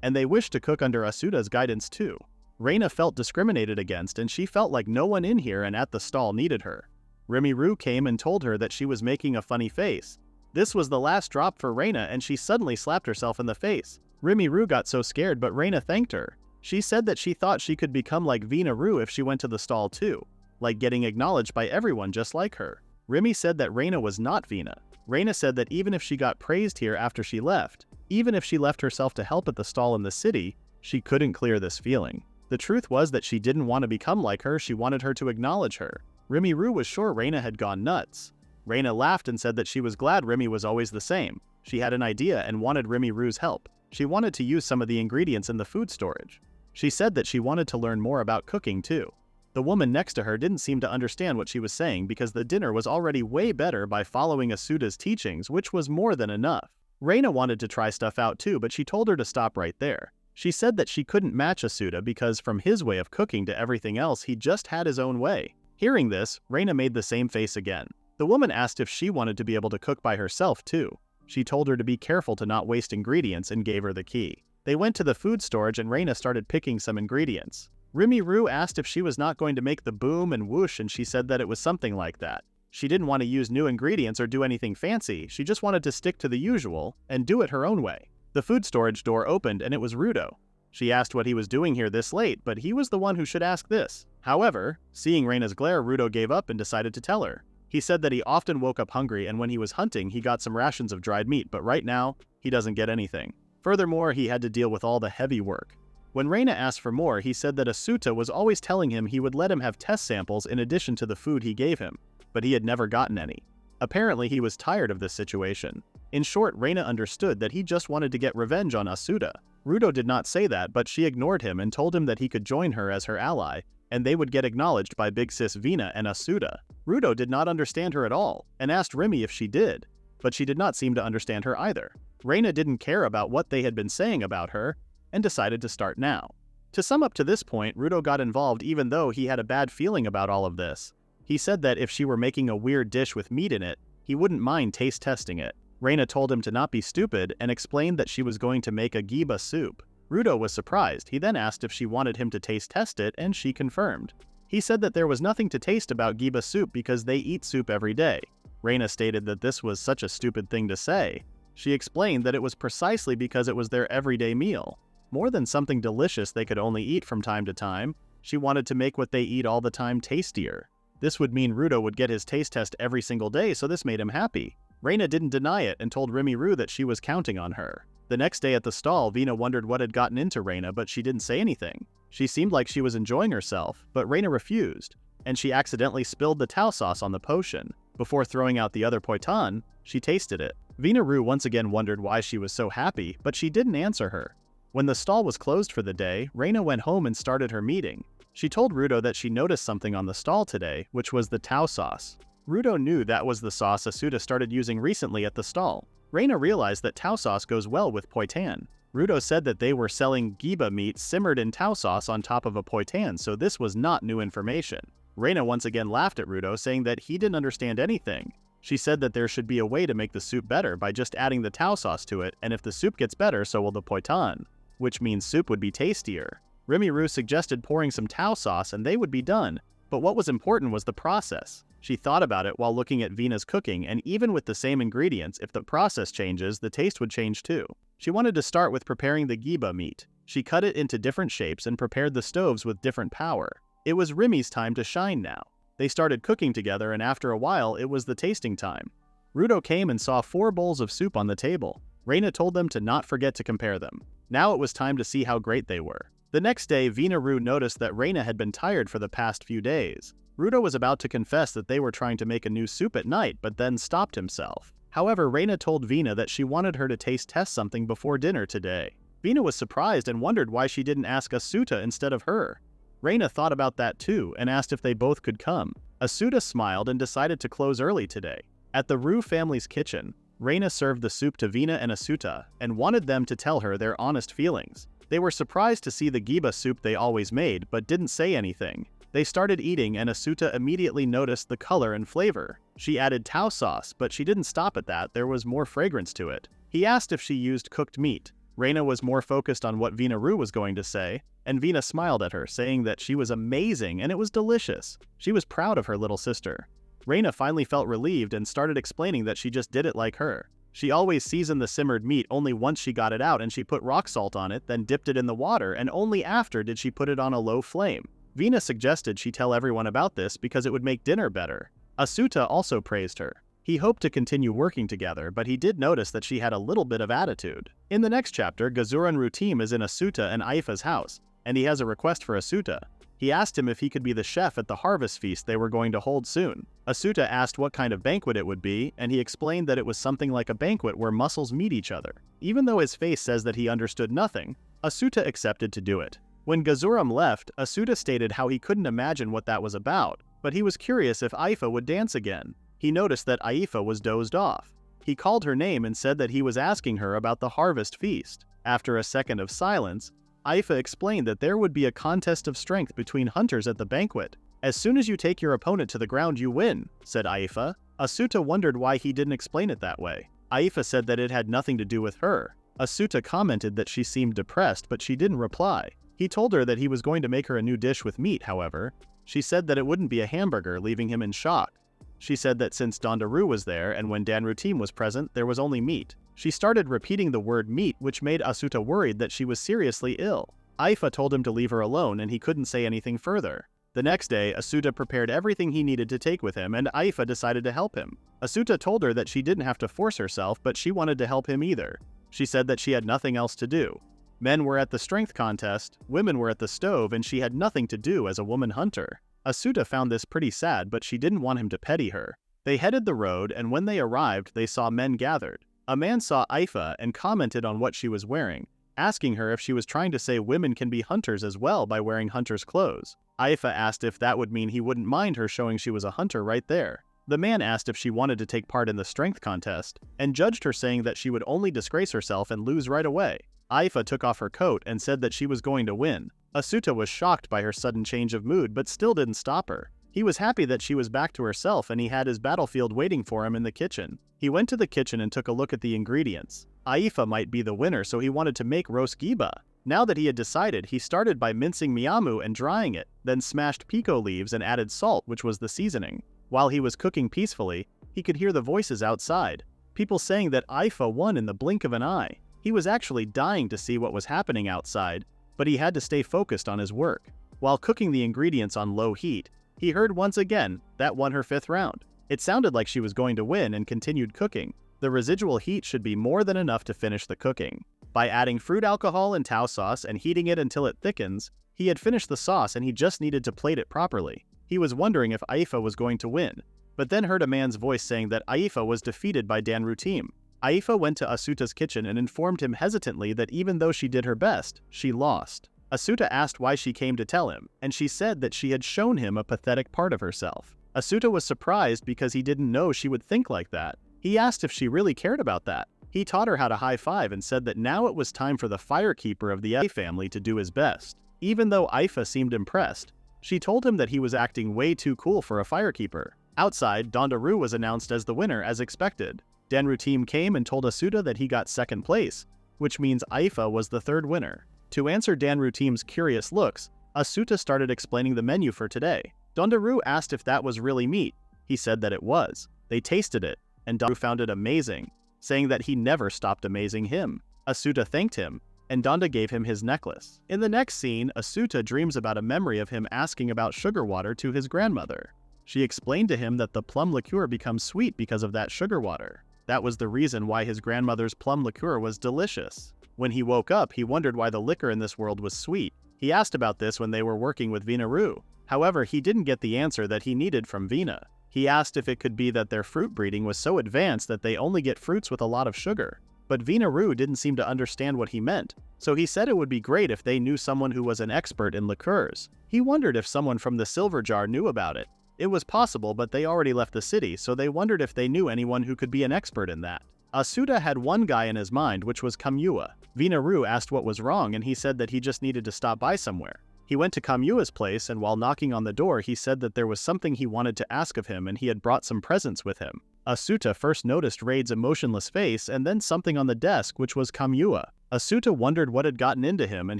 and they wished to cook under Asuta's guidance too. Reina felt discriminated against, and she felt like no one in here and at the stall needed her. Remy-ru came and told her that she was making a funny face. This was the last drop for Reina, and she suddenly slapped herself in the face. Remy-ru got so scared, but Reina thanked her. She said that she thought she could become like Vina-ru if she went to the stall too, like getting acknowledged by everyone just like her. Remy said that Reina was not Vina. Reina said that even if she got praised here after she left, even if she left herself to help at the stall in the city, she couldn't clear this feeling. The truth was that she didn't want to become like her, she wanted her to acknowledge her. Remy-ru was sure Reina had gone nuts. Reina laughed and said that she was glad Remy was always the same. She had an idea and wanted Remy-ru's help. She wanted to use some of the ingredients in the food storage. She said that she wanted to learn more about cooking too. The woman next to her didn't seem to understand what she was saying because the dinner was already way better by following Asuta's teachings, which was more than enough. Reina wanted to try stuff out too, but she told her to stop right there. She said that she couldn't match Asuta because from his way of cooking to everything else, he just had his own way. Hearing this, Reina made the same face again. The woman asked if she wanted to be able to cook by herself too. She told her to be careful to not waste ingredients and gave her the key. They went to the food storage and Reina started picking some ingredients. Remy-ru asked if she was not going to make the boom and whoosh, and she said that it was something like that. She didn't want to use new ingredients or do anything fancy, she just wanted to stick to the usual and do it her own way. The food storage door opened and it was Rudo. She asked what he was doing here this late, but he was the one who should ask this. However, seeing Reina's glare, Rudo gave up and decided to tell her. He said that he often woke up hungry and when he was hunting he got some rations of dried meat, but right now, he doesn't get anything. Furthermore, he had to deal with all the heavy work. When Reina asked for more, he said that Asuta was always telling him he would let him have test samples in addition to the food he gave him, but he had never gotten any. Apparently he was tired of this situation. In short, Reina understood that he just wanted to get revenge on Asuta. Rudo did not say that, but she ignored him and told him that he could join her as her ally, and they would get acknowledged by Big Sis Vina and Asuta. Rudo did not understand her at all, and asked Remy if she did, but she did not seem to understand her either. Reina didn't care about what they had been saying about her, and decided to start now. To sum up to this point, Rudo got involved even though he had a bad feeling about all of this. He said that if she were making a weird dish with meat in it, he wouldn't mind taste testing it. Reina told him to not be stupid and explained that she was going to make a giba soup. Rudo was surprised. He then asked if she wanted him to taste test it, and she confirmed. He said that there was nothing to taste about giba soup because they eat soup every day. Reina stated that this was such a stupid thing to say. She explained that it was precisely because it was their everyday meal. More than something delicious they could only eat from time to time, she wanted to make what they eat all the time tastier. This would mean Rudo would get his taste test every single day, so this made him happy. Reina didn't deny it and told Rimuru that she was counting on her. The next day at the stall, Vina wondered what had gotten into Reina, but she didn't say anything. She seemed like she was enjoying herself, but Reina refused, and she accidentally spilled the tau sauce on the potion. Before throwing out the other poitan, she tasted it. Vina-ru once again wondered why she was so happy, but she didn't answer her. When the stall was closed for the day, Reina went home and started her meeting. She told Rudo that she noticed something on the stall today, which was the tau sauce. Rudo knew that was the sauce Asuta started using recently at the stall. Reina realized that tau sauce goes well with poitan. Rudo said that they were selling giba meat simmered in tau sauce on top of a poitan, so this was not new information. Reina once again laughed at Rudo, saying that he didn't understand anything. She said that there should be a way to make the soup better by just adding the tau sauce to it, and if the soup gets better, so will the poitan, which means soup would be tastier. Rimuru suggested pouring some tau sauce and they would be done, but what was important was the process. She thought about it while looking at Vina's cooking, and even with the same ingredients, if the process changes, the taste would change too. She wanted to start with preparing the giba meat. She cut it into different shapes and prepared the stoves with different power. It was Rimi's time to shine now. They started cooking together, and after a while, it was the tasting time. Rudo came and saw 4 bowls of soup on the table. Reina told them to not forget to compare them. Now it was time to see how great they were. The next day, Vina-ru noticed that Reina had been tired for the past few days. Rudo was about to confess that they were trying to make a new soup at night, but then stopped himself. However, Reina told Vina that she wanted her to taste test something before dinner today. Vina was surprised and wondered why she didn't ask Asuta instead of her. Reina thought about that too and asked if they both could come. Asuta smiled and decided to close early today. At the Ru family's kitchen, Reina served the soup to Vina and Asuta and wanted them to tell her their honest feelings. They were surprised to see the giba soup they always made, but didn't say anything. They started eating, and Asuta immediately noticed the color and flavor. She added tau sauce, but she didn't stop at that. There was more fragrance to it. He asked if she used cooked meat. Reina was more focused on what Vina-ru was going to say, and Vina smiled at her, saying that she was amazing and it was delicious. She was proud of her little sister. Reina finally felt relieved and started explaining that she just did it like her. She always seasoned the simmered meat only once she got it out, and she put rock salt on it, then dipped it in the water, and only after did she put it on a low flame. Vina suggested she tell everyone about this because it would make dinner better. Asuta also praised her. He hoped to continue working together, but he did notice that she had a little bit of attitude. In the next chapter, Gazuran team is in Asuta and Aifa's house, and he has a request for Asuta. He asked him if he could be the chef at the harvest feast they were going to hold soon. Asuta asked what kind of banquet it would be, and he explained that it was something like a banquet where muscles meet each other. Even though his face says that he understood nothing, Asuta accepted to do it. When Gazuram left, Asuta stated how he couldn't imagine what that was about, but he was curious if Aifa would dance again. He noticed that Aifa was dozed off. He called her name and said that he was asking her about the harvest feast. After a second of silence, Aifa explained that there would be a contest of strength between hunters at the banquet. "As soon as you take your opponent to the ground, you win," said Aifa. Asuta wondered why he didn't explain it that way. Aifa said that it had nothing to do with her. Asuta commented that she seemed depressed, but she didn't reply. He told her that he was going to make her a new dish with meat, however. She said that it wouldn't be a hamburger, leaving him in shock. She said that since Dondaru was there and when Danru-team was present, there was only meat. She started repeating the word meat, which made Asuta worried that she was seriously ill. Aifa told him to leave her alone and he couldn't say anything further. The next day, Asuta prepared everything he needed to take with him, and Aifa decided to help him. Asuta told her that she didn't have to force herself, but she wanted to help him either. She said that she had nothing else to do. Men were at the strength contest, women were at the stove, and she had nothing to do as a woman hunter. Asuta found this pretty sad, but she didn't want him to petty her. They headed the road, and when they arrived, they saw men gathered. A man saw Aifa and commented on what she was wearing, asking her if she was trying to say women can be hunters as well by wearing hunter's clothes. Aifa asked if that would mean he wouldn't mind her showing she was a hunter right there. The man asked if she wanted to take part in the strength contest, and judged her, saying that she would only disgrace herself and lose right away. Aifa took off her coat and said that she was going to win. Asuta was shocked by her sudden change of mood but still didn't stop her. He was happy that she was back to herself and he had his battlefield waiting for him in the kitchen. He went to the kitchen and took a look at the ingredients. Aifa might be the winner, so he wanted to make roast giba. Now that he had decided, he started by mincing miamu and drying it, then smashed pico leaves and added salt, which was the seasoning. While he was cooking peacefully, he could hear the voices outside, people saying that Aifa won in the blink of an eye. He was actually dying to see what was happening outside, but he had to stay focused on his work. While cooking the ingredients on low heat, he heard once again that won her 5th round. It sounded like she was going to win and continued cooking. The residual heat should be more than enough to finish the cooking. By adding fruit alcohol and tau sauce and heating it until it thickens, he had finished the sauce and he just needed to plate it properly. He was wondering if Aifa was going to win, but then heard a man's voice saying that Aifa was defeated by Danru team. Aifa went to Asuta's kitchen and informed him hesitantly that even though she did her best, she lost. Asuta asked why she came to tell him, and she said that she had shown him a pathetic part of herself. Asuta was surprised because he didn't know she would think like that. He asked if she really cared about that. He taught her how to high-five and said that now it was time for the firekeeper of the A family to do his best. Even though Aifa seemed impressed, she told him that he was acting way too cool for a firekeeper. Outside, Dondaru was announced as the winner as expected. Danru team came and told Asuta that he got 2nd place, which means Aifa was the 3rd winner. To answer Danru team's curious looks, Asuta started explaining the menu for today. Dondaru asked if that was really meat. He said that it was. They tasted it, and Dondaru found it amazing, saying that he never stopped amazing him. Asuta thanked him, and Donda gave him his necklace. In the next scene, Asuta dreams about a memory of him asking about sugar water to his grandmother. She explained to him that the plum liqueur becomes sweet because of that sugar water. That was the reason why his grandmother's plum liqueur was delicious. When he woke up, he wondered why the liquor in this world was sweet. He asked about this when they were working with Vinaru. However, he didn't get the answer that he needed from Vina. He asked if it could be that their fruit breeding was so advanced that they only get fruits with a lot of sugar. But Vinaru didn't seem to understand what he meant, so he said it would be great if they knew someone who was an expert in liqueurs. He wondered if someone from the silver jar knew about it. It was possible, but they already left the city, so they wondered if they knew anyone who could be an expert in that. Asuta had one guy in his mind, which was Kamua. Vinaru asked what was wrong, and he said that he just needed to stop by somewhere. He went to Kamua's place, and while knocking on the door, he said that there was something he wanted to ask of him and he had brought some presents with him. Asuta first noticed Raid's emotionless face and then something on the desk, which was Kamua. Asuta wondered what had gotten into him, and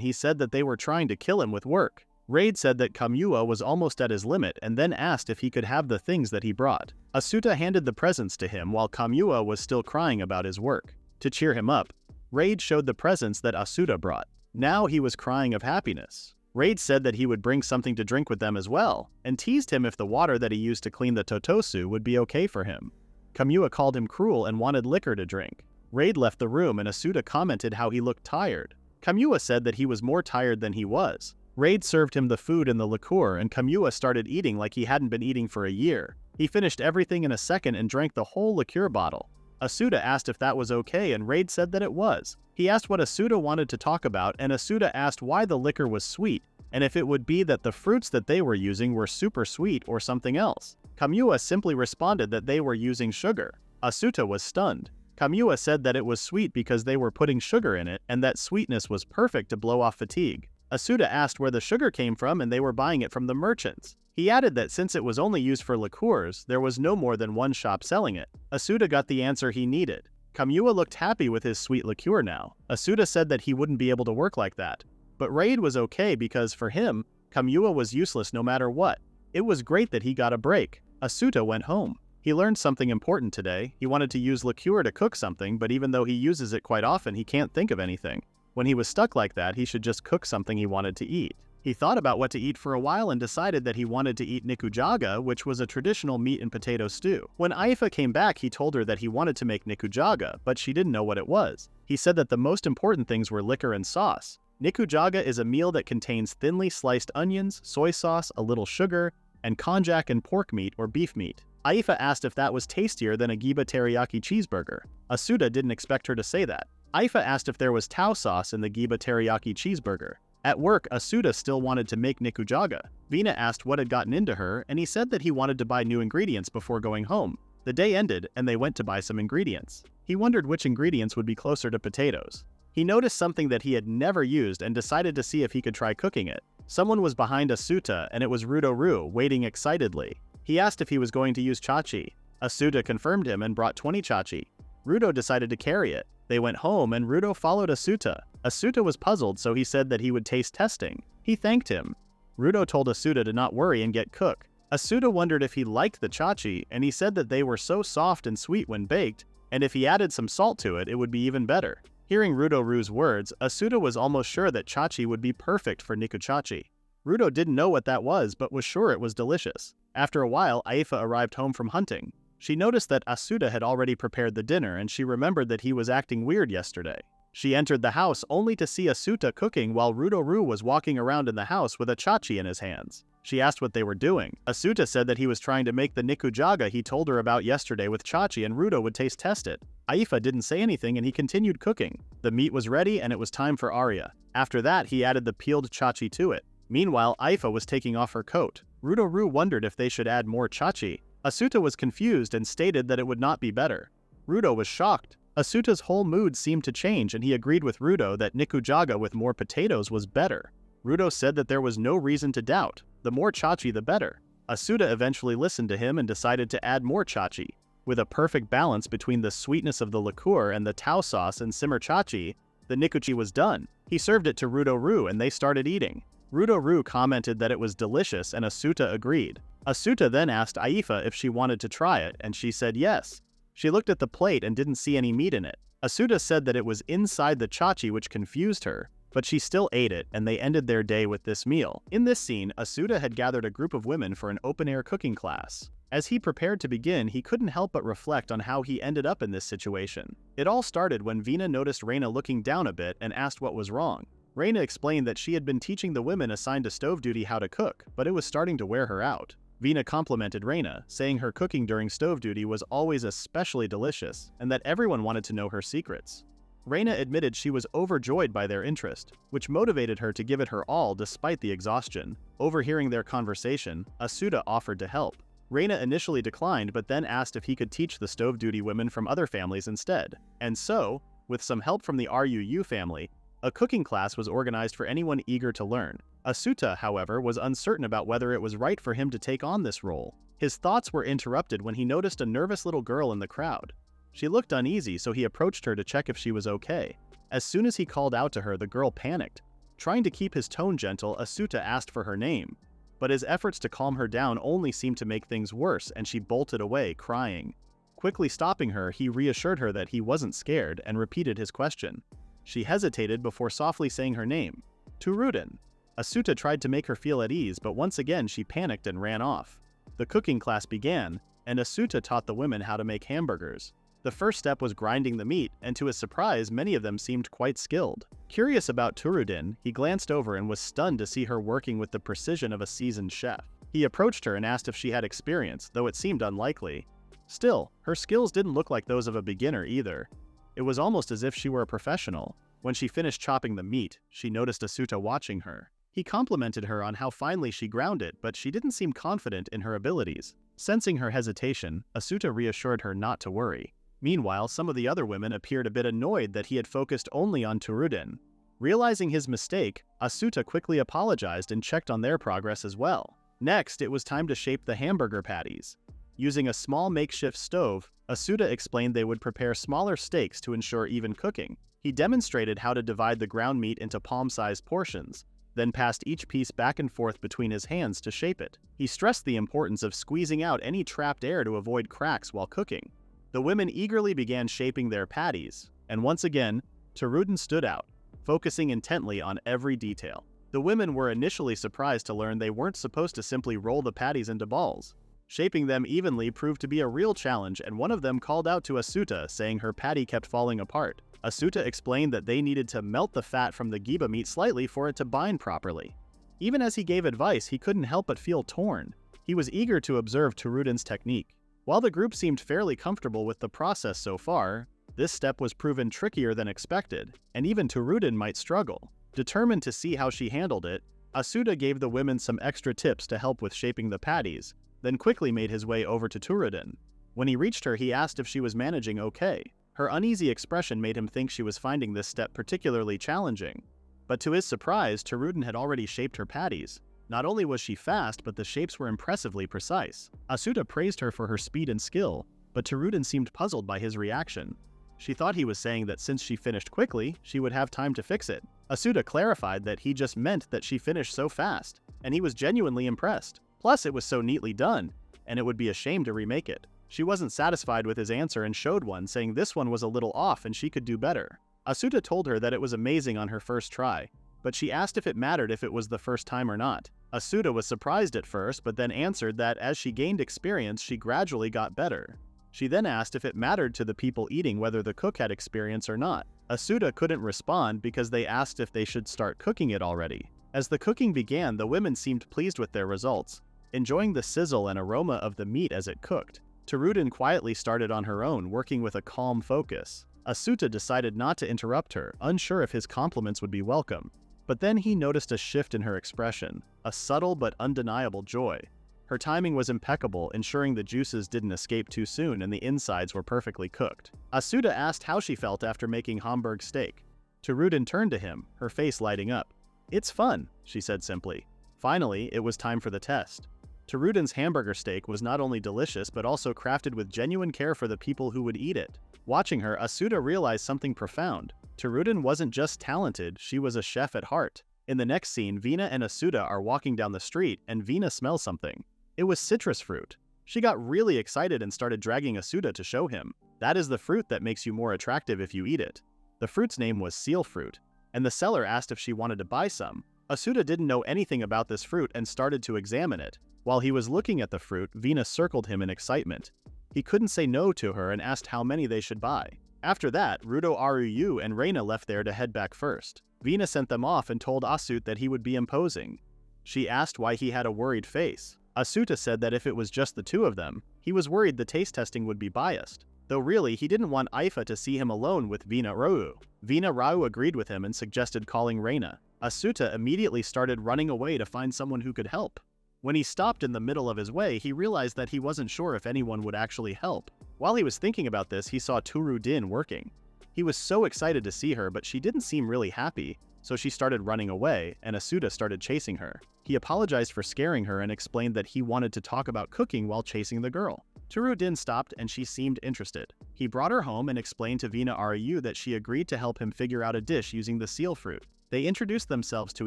he said that they were trying to kill him with work. Raid said that Kamua was almost at his limit and then asked if he could have the things that he brought. Asuta handed the presents to him while Kamua was still crying about his work. To cheer him up, Raid showed the presents that Asuta brought. Now he was crying of happiness. Raid said that he would bring something to drink with them as well, and teased him if the water that he used to clean the Totosu would be okay for him. Kamua called him cruel and wanted liquor to drink. Raid left the room and Asuta commented how he looked tired. Kamua said that he was more tired than he was. Raid served him the food and the liqueur, and Kamua started eating like he hadn't been eating for a year. He finished everything in a second and drank the whole liqueur bottle. Asuta asked if that was okay, and Raid said that it was. He asked what Asuta wanted to talk about, and Asuta asked why the liquor was sweet, and if it would be that the fruits that they were using were super sweet or something else. Kamua simply responded that they were using sugar. Asuta was stunned. Kamua said that it was sweet because they were putting sugar in it, and that sweetness was perfect to blow off fatigue. Asuta asked where the sugar came from, and they were buying it from the merchants. He added that since it was only used for liqueurs, there was no more than one shop selling it. Asuta got the answer he needed. Kamua looked happy with his sweet liqueur now. Asuta said that he wouldn't be able to work like that. But Raid was okay because for him, Kamua was useless no matter what. It was great that he got a break. Asuta went home. He learned something important today. He wanted to use liqueur to cook something, but even though he uses it quite often, he can't think of anything. When he was stuck like that, he should just cook something he wanted to eat. He thought about what to eat for a while and decided that he wanted to eat nikujaga, which was a traditional meat and potato stew. When Aifa came back, he told her that he wanted to make nikujaga, but she didn't know what it was. He said that the most important things were liquor and sauce. Nikujaga is a meal that contains thinly sliced onions, soy sauce, a little sugar, and konjac and pork meat or beef meat. Aifa asked if that was tastier than a Giba teriyaki cheeseburger. Asuta didn't expect her to say that. Aifa asked if there was tau sauce in the Giba teriyaki cheeseburger. At work, Asuta still wanted to make nikujaga. Vina asked what had gotten into her, and he said that he wanted to buy new ingredients before going home. The day ended, and they went to buy some ingredients. He wondered which ingredients would be closer to potatoes. He noticed something that he had never used and decided to see if he could try cooking it. Someone was behind Asuta, and it was Rudo-ru, waiting excitedly. He asked if he was going to use chachi. Asuta confirmed him and brought 20 chachi. Rudo decided to carry it. They went home, and Rudo followed Asuta. Asuta was puzzled, so he said that he would taste testing. He thanked him. Rudo told Asuta to not worry and get cook. Asuta wondered if he liked the chachi, and he said that they were so soft and sweet when baked, and if he added some salt to it, it would be even better. Hearing Rudo-ru's words, Asuta was almost sure that chachi would be perfect for nikuchachi. Rudo didn't know what that was, but was sure it was delicious. After a while, Aifa arrived home from hunting. She noticed that Asuta had already prepared the dinner, and she remembered that he was acting weird yesterday. She entered the house only to see Asuta cooking while Rudo-ru was walking around in the house with a chachi in his hands. She asked what they were doing. Asuta said that he was trying to make the nikujaga he told her about yesterday with chachi and Rudo would taste test it. Aifa didn't say anything and he continued cooking. The meat was ready and it was time for Arya. After that, he added the peeled chachi to it. Meanwhile, Aifa was taking off her coat. Rudo-ru wondered if they should add more chachi. Asuta was confused and stated that it would not be better. Rudo was shocked. Asuta's whole mood seemed to change and he agreed with Rudo that nikujaga with more potatoes was better. Rudo said that there was no reason to doubt. The more chachi the better. Asuta eventually listened to him and decided to add more chachi. With a perfect balance between the sweetness of the liqueur and the tau sauce and simmer chachi, the nikuchi was done. He served it to Rudo-ru and they started eating. Rudo-ru commented that it was delicious and Asuta agreed. Asuta then asked Aifa if she wanted to try it and she said yes. She looked at the plate and didn't see any meat in it. Asuta said that it was inside the chachi which confused her, but she still ate it and they ended their day with this meal. In this scene, Asuta had gathered a group of women for an open-air cooking class. As he prepared to begin, he couldn't help but reflect on how he ended up in this situation. It all started when Vina noticed Reina looking down a bit and asked what was wrong. Reina explained that she had been teaching the women assigned to stove duty how to cook, but it was starting to wear her out. Vina complimented Reina, saying her cooking during stove duty was always especially delicious, and that everyone wanted to know her secrets. Reina admitted she was overjoyed by their interest, which motivated her to give it her all despite the exhaustion. Overhearing their conversation, Asuta offered to help. Reina initially declined but then asked if he could teach the stove duty women from other families instead. And so, with some help from the RUU family, a cooking class was organized for anyone eager to learn. Asuta, however, was uncertain about whether it was right for him to take on this role. His thoughts were interrupted when he noticed a nervous little girl in the crowd. She looked uneasy, so he approached her to check if she was okay. As soon as he called out to her, the girl panicked. Trying to keep his tone gentle, Asuta asked for her name. But his efforts to calm her down only seemed to make things worse, and she bolted away, crying. Quickly stopping her, he reassured her that he wasn't scared and repeated his question. She hesitated before softly saying her name, Turuden. Asuta tried to make her feel at ease, but once again she panicked and ran off. The cooking class began, and Asuta taught the women how to make hamburgers. The first step was grinding the meat, and to his surprise, many of them seemed quite skilled. Curious about Turuden, he glanced over and was stunned to see her working with the precision of a seasoned chef. He approached her and asked if she had experience, though it seemed unlikely. Still, her skills didn't look like those of a beginner either. It was almost as if she were a professional. When she finished chopping the meat, she noticed Asuta watching her. He complimented her on how finely she ground it, but she didn't seem confident in her abilities. Sensing her hesitation, Asuta reassured her not to worry. Meanwhile, some of the other women appeared a bit annoyed that he had focused only on Turuden. Realizing his mistake, Asuta quickly apologized and checked on their progress as well. Next, it was time to shape the hamburger patties. Using a small makeshift stove, Asuta explained they would prepare smaller steaks to ensure even cooking. He demonstrated how to divide the ground meat into palm-sized portions, then passed each piece back and forth between his hands to shape it. He stressed the importance of squeezing out any trapped air to avoid cracks while cooking. The women eagerly began shaping their patties, and once again, Turuden stood out, focusing intently on every detail. The women were initially surprised to learn they weren't supposed to simply roll the patties into balls. Shaping them evenly proved to be a real challenge, and one of them called out to Asuta, saying her patty kept falling apart. Asuta explained that they needed to melt the fat from the giba meat slightly for it to bind properly. Even as he gave advice, he couldn't help but feel torn. He was eager to observe Tsurudin's technique. While the group seemed fairly comfortable with the process so far, this step was proven trickier than expected, and even Tsurudin might struggle. Determined to see how she handled it, Asuta gave the women some extra tips to help with shaping the patties, then quickly made his way over to Tsurudin. When he reached her, he asked if she was managing okay. Her uneasy expression made him think she was finding this step particularly challenging. But to his surprise, Tsurudin had already shaped her patties. Not only was she fast, but the shapes were impressively precise. Asuta praised her for her speed and skill, but Tsurudin seemed puzzled by his reaction. She thought he was saying that since she finished quickly, she would have time to fix it. Asuta clarified that he just meant that she finished so fast, and he was genuinely impressed. Plus, it was so neatly done, and it would be a shame to remake it. She wasn't satisfied with his answer and showed one, saying this one was a little off and she could do better. Asuta told her that it was amazing on her first try, but she asked if it mattered if it was the first time or not. Asuta was surprised at first, but then answered that as she gained experience, she gradually got better. She then asked if it mattered to the people eating whether the cook had experience or not. Asuta couldn't respond because they asked if they should start cooking it already. As the cooking began, the women seemed pleased with their results, enjoying the sizzle and aroma of the meat as it cooked. Tsurudin quietly started on her own, working with a calm focus. Asuta decided not to interrupt her, unsure if his compliments would be welcome. But then he noticed a shift in her expression, a subtle but undeniable joy. Her timing was impeccable, ensuring the juices didn't escape too soon and the insides were perfectly cooked. Asuta asked how she felt after making Hamburg steak. Tsurudin turned to him, her face lighting up. "It's fun," she said simply. Finally, it was time for the test. Tsurudin's hamburger steak was not only delicious but also crafted with genuine care for the people who would eat it. Watching her, Asuta realized something profound. Tsurudin wasn't just talented, she was a chef at heart. In the next scene, Vina and Asuta are walking down the street, and Vina smells something. It was citrus fruit. She got really excited and started dragging Asuta to show him. That is the fruit that makes you more attractive if you eat it. The fruit's name was seal fruit, and the seller asked if she wanted to buy some. Asuta didn't know anything about this fruit and started to examine it. While he was looking at the fruit, Vina circled him in excitement. He couldn't say no to her and asked how many they should buy. After that, Rudo Aruyu and Reina left there to head back first. Vina sent them off and told Asut that he would be imposing. She asked why he had a worried face. Asuta said that if it was just the two of them, he was worried the taste testing would be biased. Though really, he didn't want Aifa to see him alone with Vina Rau. Vina Rau agreed with him and suggested calling Reina. Asuta immediately started running away to find someone who could help. When he stopped in the middle of his way, he realized that he wasn't sure if anyone would actually help. While he was thinking about this, he saw Tsurudin working. He was so excited to see her, but she didn't seem really happy, so she started running away, and Asuta started chasing her. He apologized for scaring her and explained that he wanted to talk about cooking while chasing the girl. Tsurudin stopped and she seemed interested. He brought her home and explained to Vina Aru that she agreed to help him figure out a dish using the seal fruit. They introduced themselves to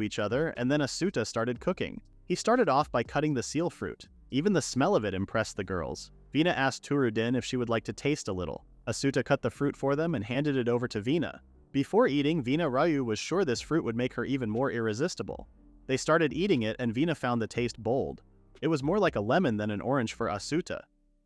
each other, and then Asuta started cooking. He started off by cutting the seal fruit. Even the smell of it impressed the girls. Vina asked Tsurudin if she would like to taste a little. Asuta cut the fruit for them and handed it over to Vina. Before eating, Vina Rau was sure this fruit would make her even more irresistible. They started eating it and Vina found the taste bold. It was more like a lemon than an orange for Asuta.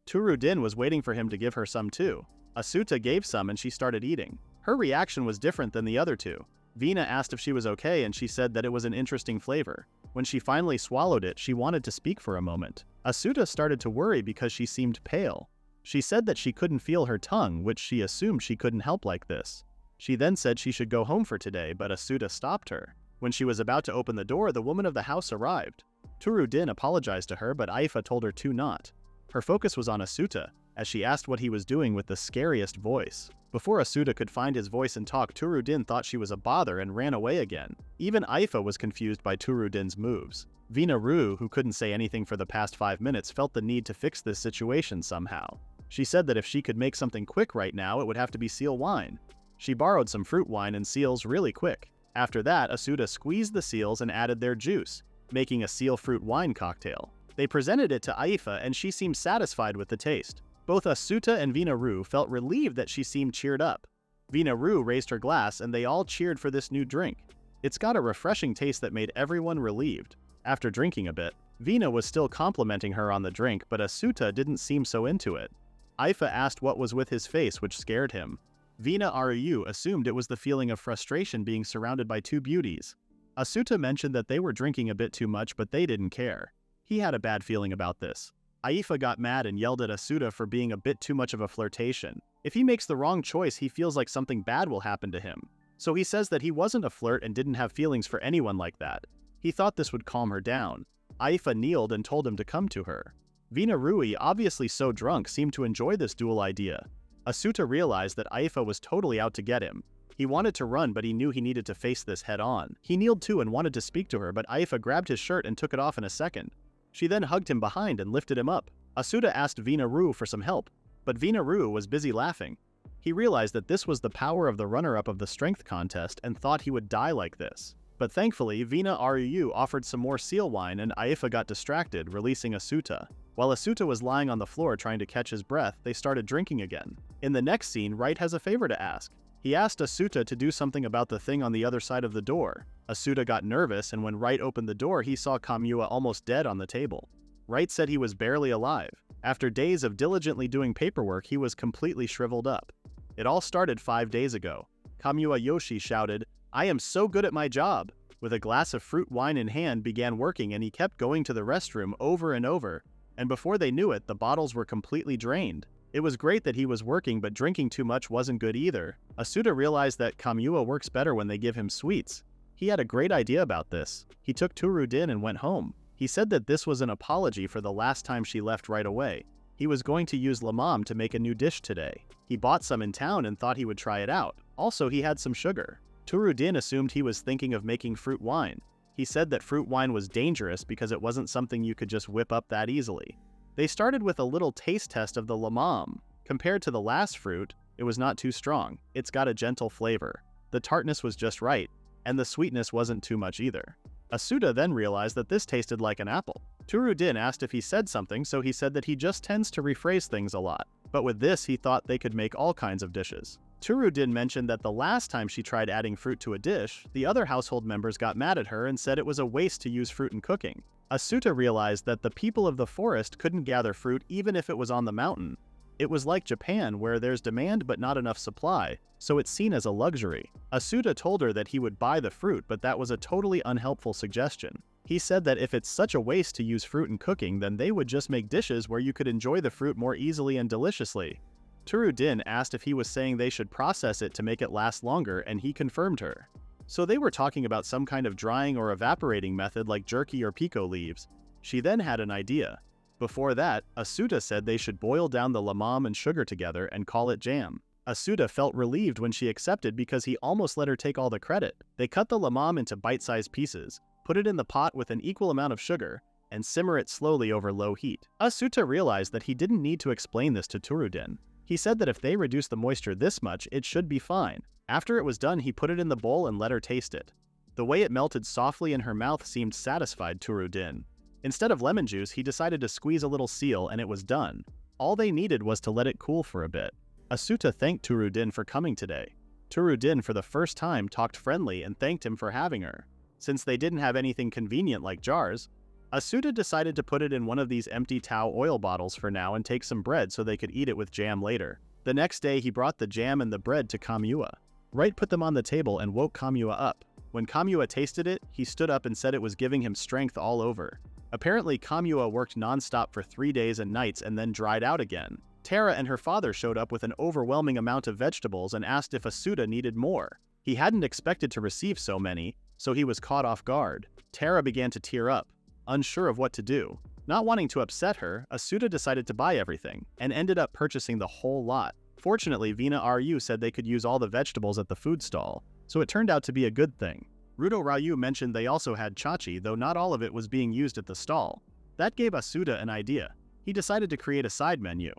Tsurudin was waiting for him to give her some too. Asuta gave some and she started eating. Her reaction was different than the other two. Vina asked if she was okay and she said that it was an interesting flavor. When she finally swallowed it, she wanted to speak for a moment. Asuta started to worry because she seemed pale. She said that she couldn't feel her tongue, which she assumed she couldn't help like this. She then said she should go home for today, but Asuta stopped her. When she was about to open the door, the woman of the house arrived. Tsurudin apologized to her, but Aifa told her to not. Her focus was on Asuta, as she asked what he was doing with the scariest voice. Before Asuta could find his voice and talk, Tsurudin thought she was a bother and ran away again. Even Aifa was confused by Tsurudin's moves. Vina Rau, who couldn't say anything for the past 5 minutes, felt the need to fix this situation somehow. She said that if she could make something quick right now, it would have to be seal wine. She borrowed some fruit wine and seals really quick. After that, Asuta squeezed the seals and added their juice, making a seal fruit wine cocktail. They presented it to Aifa and she seemed satisfied with the taste. Both Asuta and Vina Rau felt relieved that she seemed cheered up. Vina Rau raised her glass and they all cheered for this new drink. It's got a refreshing taste that made everyone relieved. After drinking a bit, Vina was still complimenting her on the drink, but Asuta didn't seem so into it. Aifa asked what was with his face, which scared him. Vina Aru assumed it was the feeling of frustration being surrounded by two beauties. Asuta mentioned that they were drinking a bit too much, but they didn't care. He had a bad feeling about this. Aifa got mad and yelled at Asuta for being a bit too much of a flirtation. If he makes the wrong choice, he feels like something bad will happen to him. So he says that he wasn't a flirt and didn't have feelings for anyone like that. He thought this would calm her down. Aifa kneeled and told him to come to her. Vina Rui, obviously so drunk, seemed to enjoy this dual idea. Asuta realized that Aifa was totally out to get him. He wanted to run, but he knew he needed to face this head on. He kneeled too and wanted to speak to her, but Aifa grabbed his shirt and took it off in a second. She then hugged him behind and lifted him up. Asuta asked Vina Rui for some help, but Vina Rui was busy laughing. He realized that this was the power of the runner-up of the strength contest and thought he would die like this. But thankfully, Vina Rui offered some more seal wine and Aifa got distracted, releasing Asuta. While Asuta was lying on the floor trying to catch his breath, they started drinking again. In the next scene, Wright has a favor to ask. He asked Asuta to do something about the thing on the other side of the door. Asuta got nervous, and when Wright opened the door, he saw Kamua almost dead on the table. Wright said he was barely alive. After days of diligently doing paperwork, he was completely shriveled up. It all started 5 days ago. Kamua Yoshi shouted, "I am so good at my job!" With a glass of fruit wine in hand, began working, and he kept going to the restroom over and over. And before they knew it, the bottles were completely drained. It was great that he was working, but drinking too much wasn't good either. Asuta realized that Kamua works better when they give him sweets. He had a great idea about this. He took Tsurudin and went home. He said that this was an apology for the last time she left right away. He was going to use lamam to make a new dish today. He bought some in town and thought he would try it out. Also, he had some sugar. Tsurudin assumed he was thinking of making fruit wine. He said that fruit wine was dangerous because it wasn't something you could just whip up that easily. They started with a little taste test of the lamam. Compared to the last fruit, it was not too strong. It's got a gentle flavor. The tartness was just right, and the sweetness wasn't too much either. Asuta then realized that this tasted like an apple. Tsurudin asked if he said something, so he said that he just tends to rephrase things a lot. But with this, he thought they could make all kinds of dishes. Tsurudin mentioned that the last time she tried adding fruit to a dish, the other household members got mad at her and said it was a waste to use fruit in cooking. Asuta realized that the people of the forest couldn't gather fruit even if it was on the mountain. It was like Japan, where there's demand but not enough supply, so it's seen as a luxury. Asuta told her that he would buy the fruit, but that was a totally unhelpful suggestion. He said that if it's such a waste to use fruit in cooking, then they would just make dishes where you could enjoy the fruit more easily and deliciously. Tsurudin asked if he was saying they should process it to make it last longer, and he confirmed her. So they were talking about some kind of drying or evaporating method like jerky or pico leaves. She then had an idea. Before that, Asuta said they should boil down the lamam and sugar together and call it jam. Asuta felt relieved when she accepted because he almost let her take all the credit. They cut the lamam into bite-sized pieces, put it in the pot with an equal amount of sugar, and simmer it slowly over low heat. Asuta realized that he didn't need to explain this to Tsurudin. He said that if they reduce the moisture this much, it should be fine. After it was done, he put it in the bowl and let her taste it. The way it melted softly in her mouth seemed satisfied Tsurudin. Instead of lemon juice, he decided to squeeze a little seal and it was done. All they needed was to let it cool for a bit. Asuta thanked Tsurudin for coming today. Tsurudin for the first time talked friendly and thanked him for having her. Since they didn't have anything convenient like jars, Asuta decided to put it in one of these empty Tao oil bottles for now and take some bread so they could eat it with jam later. The next day he brought the jam and the bread to Kamua. Wright put them on the table and woke Kamua up. When Kamua tasted it, he stood up and said it was giving him strength all over. Apparently, Kamua worked non-stop for 3 days and nights and then dried out again. Tara and her father showed up with an overwhelming amount of vegetables and asked if Asuta needed more. He hadn't expected to receive so many, so he was caught off guard. Tara began to tear up, unsure of what to do. Not wanting to upset her, Asuta decided to buy everything, and ended up purchasing the whole lot. Fortunately, Vina Ryu said they could use all the vegetables at the food stall, so it turned out to be a good thing. Rudo Ryu mentioned they also had chachi, though not all of it was being used at the stall. That gave Asuta an idea. He decided to create a side menu.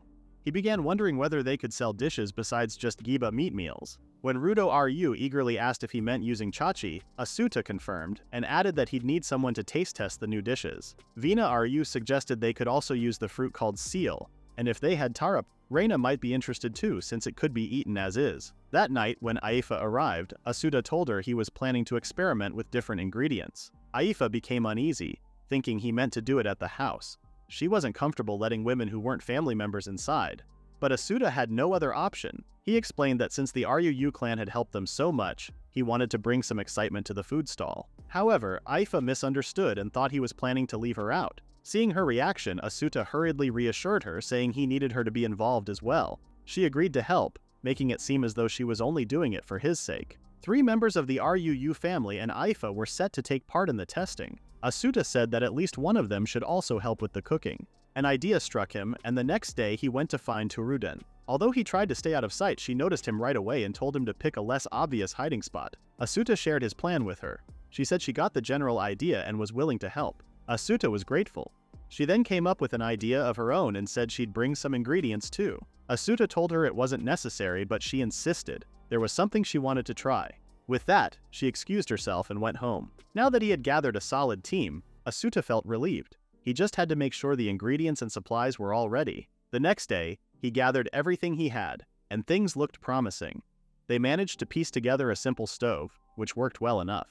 He began wondering whether they could sell dishes besides just Giba meat meals. When Rudo Ryu eagerly asked if he meant using chachi, Asuta confirmed, and added that he'd need someone to taste test the new dishes. Vina Ryu suggested they could also use the fruit called seal, and if they had tara, Reina might be interested too since it could be eaten as is. That night, when Aifa arrived, Asuta told her he was planning to experiment with different ingredients. Aifa became uneasy, thinking he meant to do it at the house. She wasn't comfortable letting women who weren't family members inside. But Asuta had no other option. He explained that since the Ryuu clan had helped them so much, he wanted to bring some excitement to the food stall. However, Aifa misunderstood and thought he was planning to leave her out. Seeing her reaction, Asuta hurriedly reassured her, saying he needed her to be involved as well. She agreed to help, making it seem as though she was only doing it for his sake. 3 members of the RUU family and Aifa were set to take part in the testing. Asuta said that at least one of them should also help with the cooking. An idea struck him, and the next day he went to find Tsuruden. Although he tried to stay out of sight, she noticed him right away and told him to pick a less obvious hiding spot. Asuta shared his plan with her. She said she got the general idea and was willing to help. Asuta was grateful. She then came up with an idea of her own and said she'd bring some ingredients too. Asuta told her it wasn't necessary, but she insisted. There was something she wanted to try. With that, she excused herself and went home. Now that he had gathered a solid team, Asuta felt relieved. He just had to make sure the ingredients and supplies were all ready. The next day, he gathered everything he had, and things looked promising. They managed to piece together a simple stove, which worked well enough.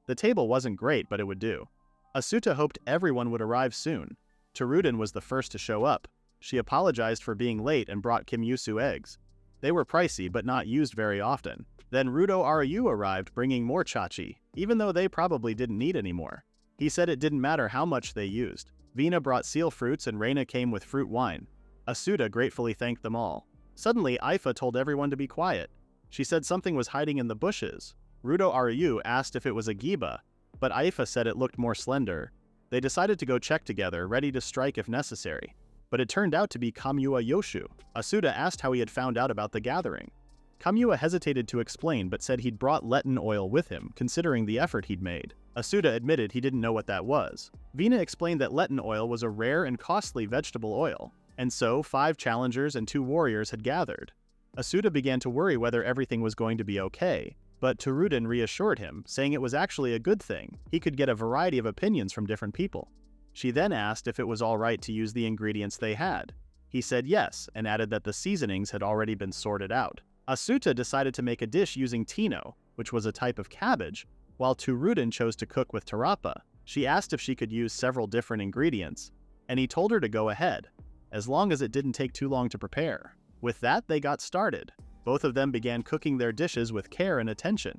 The table wasn't great, but it would do. Asuta hoped everyone would arrive soon. Tsuruden was the first to show up. She apologized for being late and brought Kimyusu eggs. They were pricey, but not used very often. Then Rudo Aryu arrived bringing more chachi, even though they probably didn't need any more. He said it didn't matter how much they used. Vina brought seal fruits and Reina came with fruit wine. Asuta gratefully thanked them all. Suddenly, Aifa told everyone to be quiet. She said something was hiding in the bushes. Rudo Aryu asked if it was a giba, but Aifa said it looked more slender. They decided to go check together, ready to strike if necessary. But it turned out to be Kamua Yoshu. Asuta asked how he had found out about the gathering. Kamua hesitated to explain but said he'd brought Letten oil with him, considering the effort he'd made. Asuta admitted he didn't know what that was. Vina explained that Letten oil was a rare and costly vegetable oil, and so 5 challengers and 2 warriors had gathered. Asuta began to worry whether everything was going to be okay, but Tsuruden reassured him, saying it was actually a good thing. He could get a variety of opinions from different people. She then asked if it was all right to use the ingredients they had. He said yes, and added that the seasonings had already been sorted out. Asuta decided to make a dish using tino, which was a type of cabbage, while Tsuruden chose to cook with tarapa. She asked if she could use several different ingredients, and he told her to go ahead, as long as it didn't take too long to prepare. With that, they got started. Both of them began cooking their dishes with care and attention.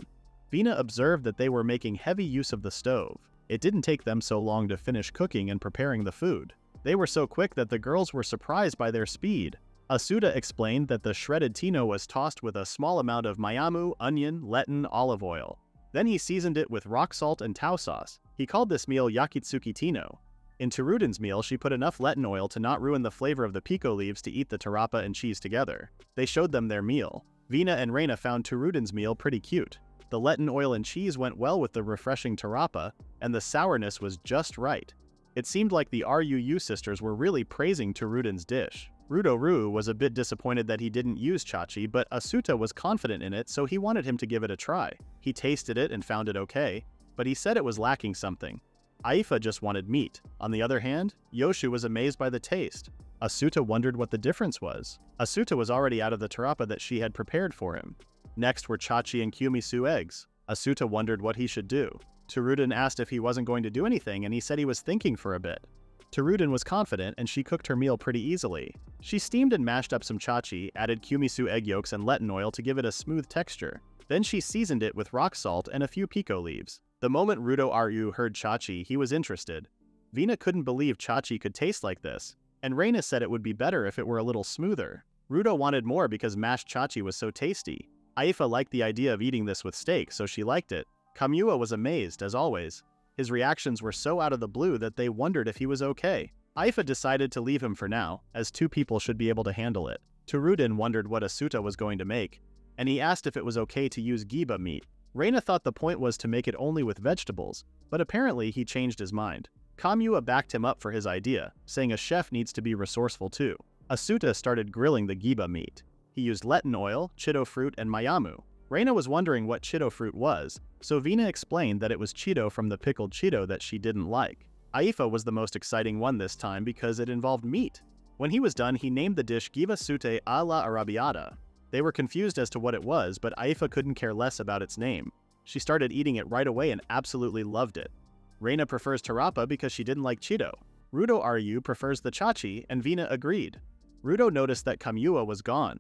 Vina observed that they were making heavy use of the stove. It didn't take them so long to finish cooking and preparing the food. They were so quick that the girls were surprised by their speed. Asuta explained that the shredded tino was tossed with a small amount of mayamu, onion, Letten, olive oil. Then he seasoned it with rock salt and tau sauce. He called this meal yakitsuki tino. In Tsuruden's meal, she put enough Letten oil to not ruin the flavor of the pico leaves to eat the tarapa and cheese together. They showed them their meal. Vina and Reina found Tsuruden's meal pretty cute. The Letten oil and cheese went well with the refreshing tarapa, and the sourness was just right. It seemed like the RUU sisters were really praising Tsuruden's dish. Rudo was a bit disappointed that he didn't use chachi, but Asuta was confident in it, so he wanted him to give it a try. He tasted it and found it okay, but he said it was lacking something. Aifa just wanted meat. On the other hand, Yoshu was amazed by the taste. Asuta wondered what the difference was. Asuta was already out of the tarapa that she had prepared for him. Next were chachi and kumisu eggs. Asuta wondered what he should do. Tsuruden asked if he wasn't going to do anything, and he said he was thinking for a bit. Tsuruden was confident, and she cooked her meal pretty easily. She steamed and mashed up some chachi, added kumisu egg yolks and Letten oil to give it a smooth texture. Then she seasoned it with rock salt and a few pico leaves. The moment Rudo Aryu heard chachi, he was interested. Vina couldn't believe chachi could taste like this, and Reina said it would be better if it were a little smoother. Rudo wanted more because mashed chachi was so tasty. Aifa liked the idea of eating this with steak, so she liked it. Kamua was amazed, as always. His reactions were so out of the blue that they wondered if he was okay. Aifa decided to leave him for now, as 2 people should be able to handle it. Tsuruden wondered what Asuta was going to make, and he asked if it was okay to use giba meat. Reina thought the point was to make it only with vegetables, but apparently he changed his mind. Kamua backed him up for his idea, saying a chef needs to be resourceful too. Asuta started grilling the giba meat. He used Letten oil, chido fruit, and mayamu. Reina was wondering what chido fruit was, so Vina explained that it was chido from the pickled chido that she didn't like. Aifa was the most exciting one this time because it involved meat. When he was done, he named the dish Giva Sute a la Arabiata. They were confused as to what it was, but Aifa couldn't care less about its name. She started eating it right away and absolutely loved it. Reina prefers tarapa because she didn't like chido. Rudo Aryu prefers the chachi, and Vina agreed. Rudo noticed that Kamua was gone.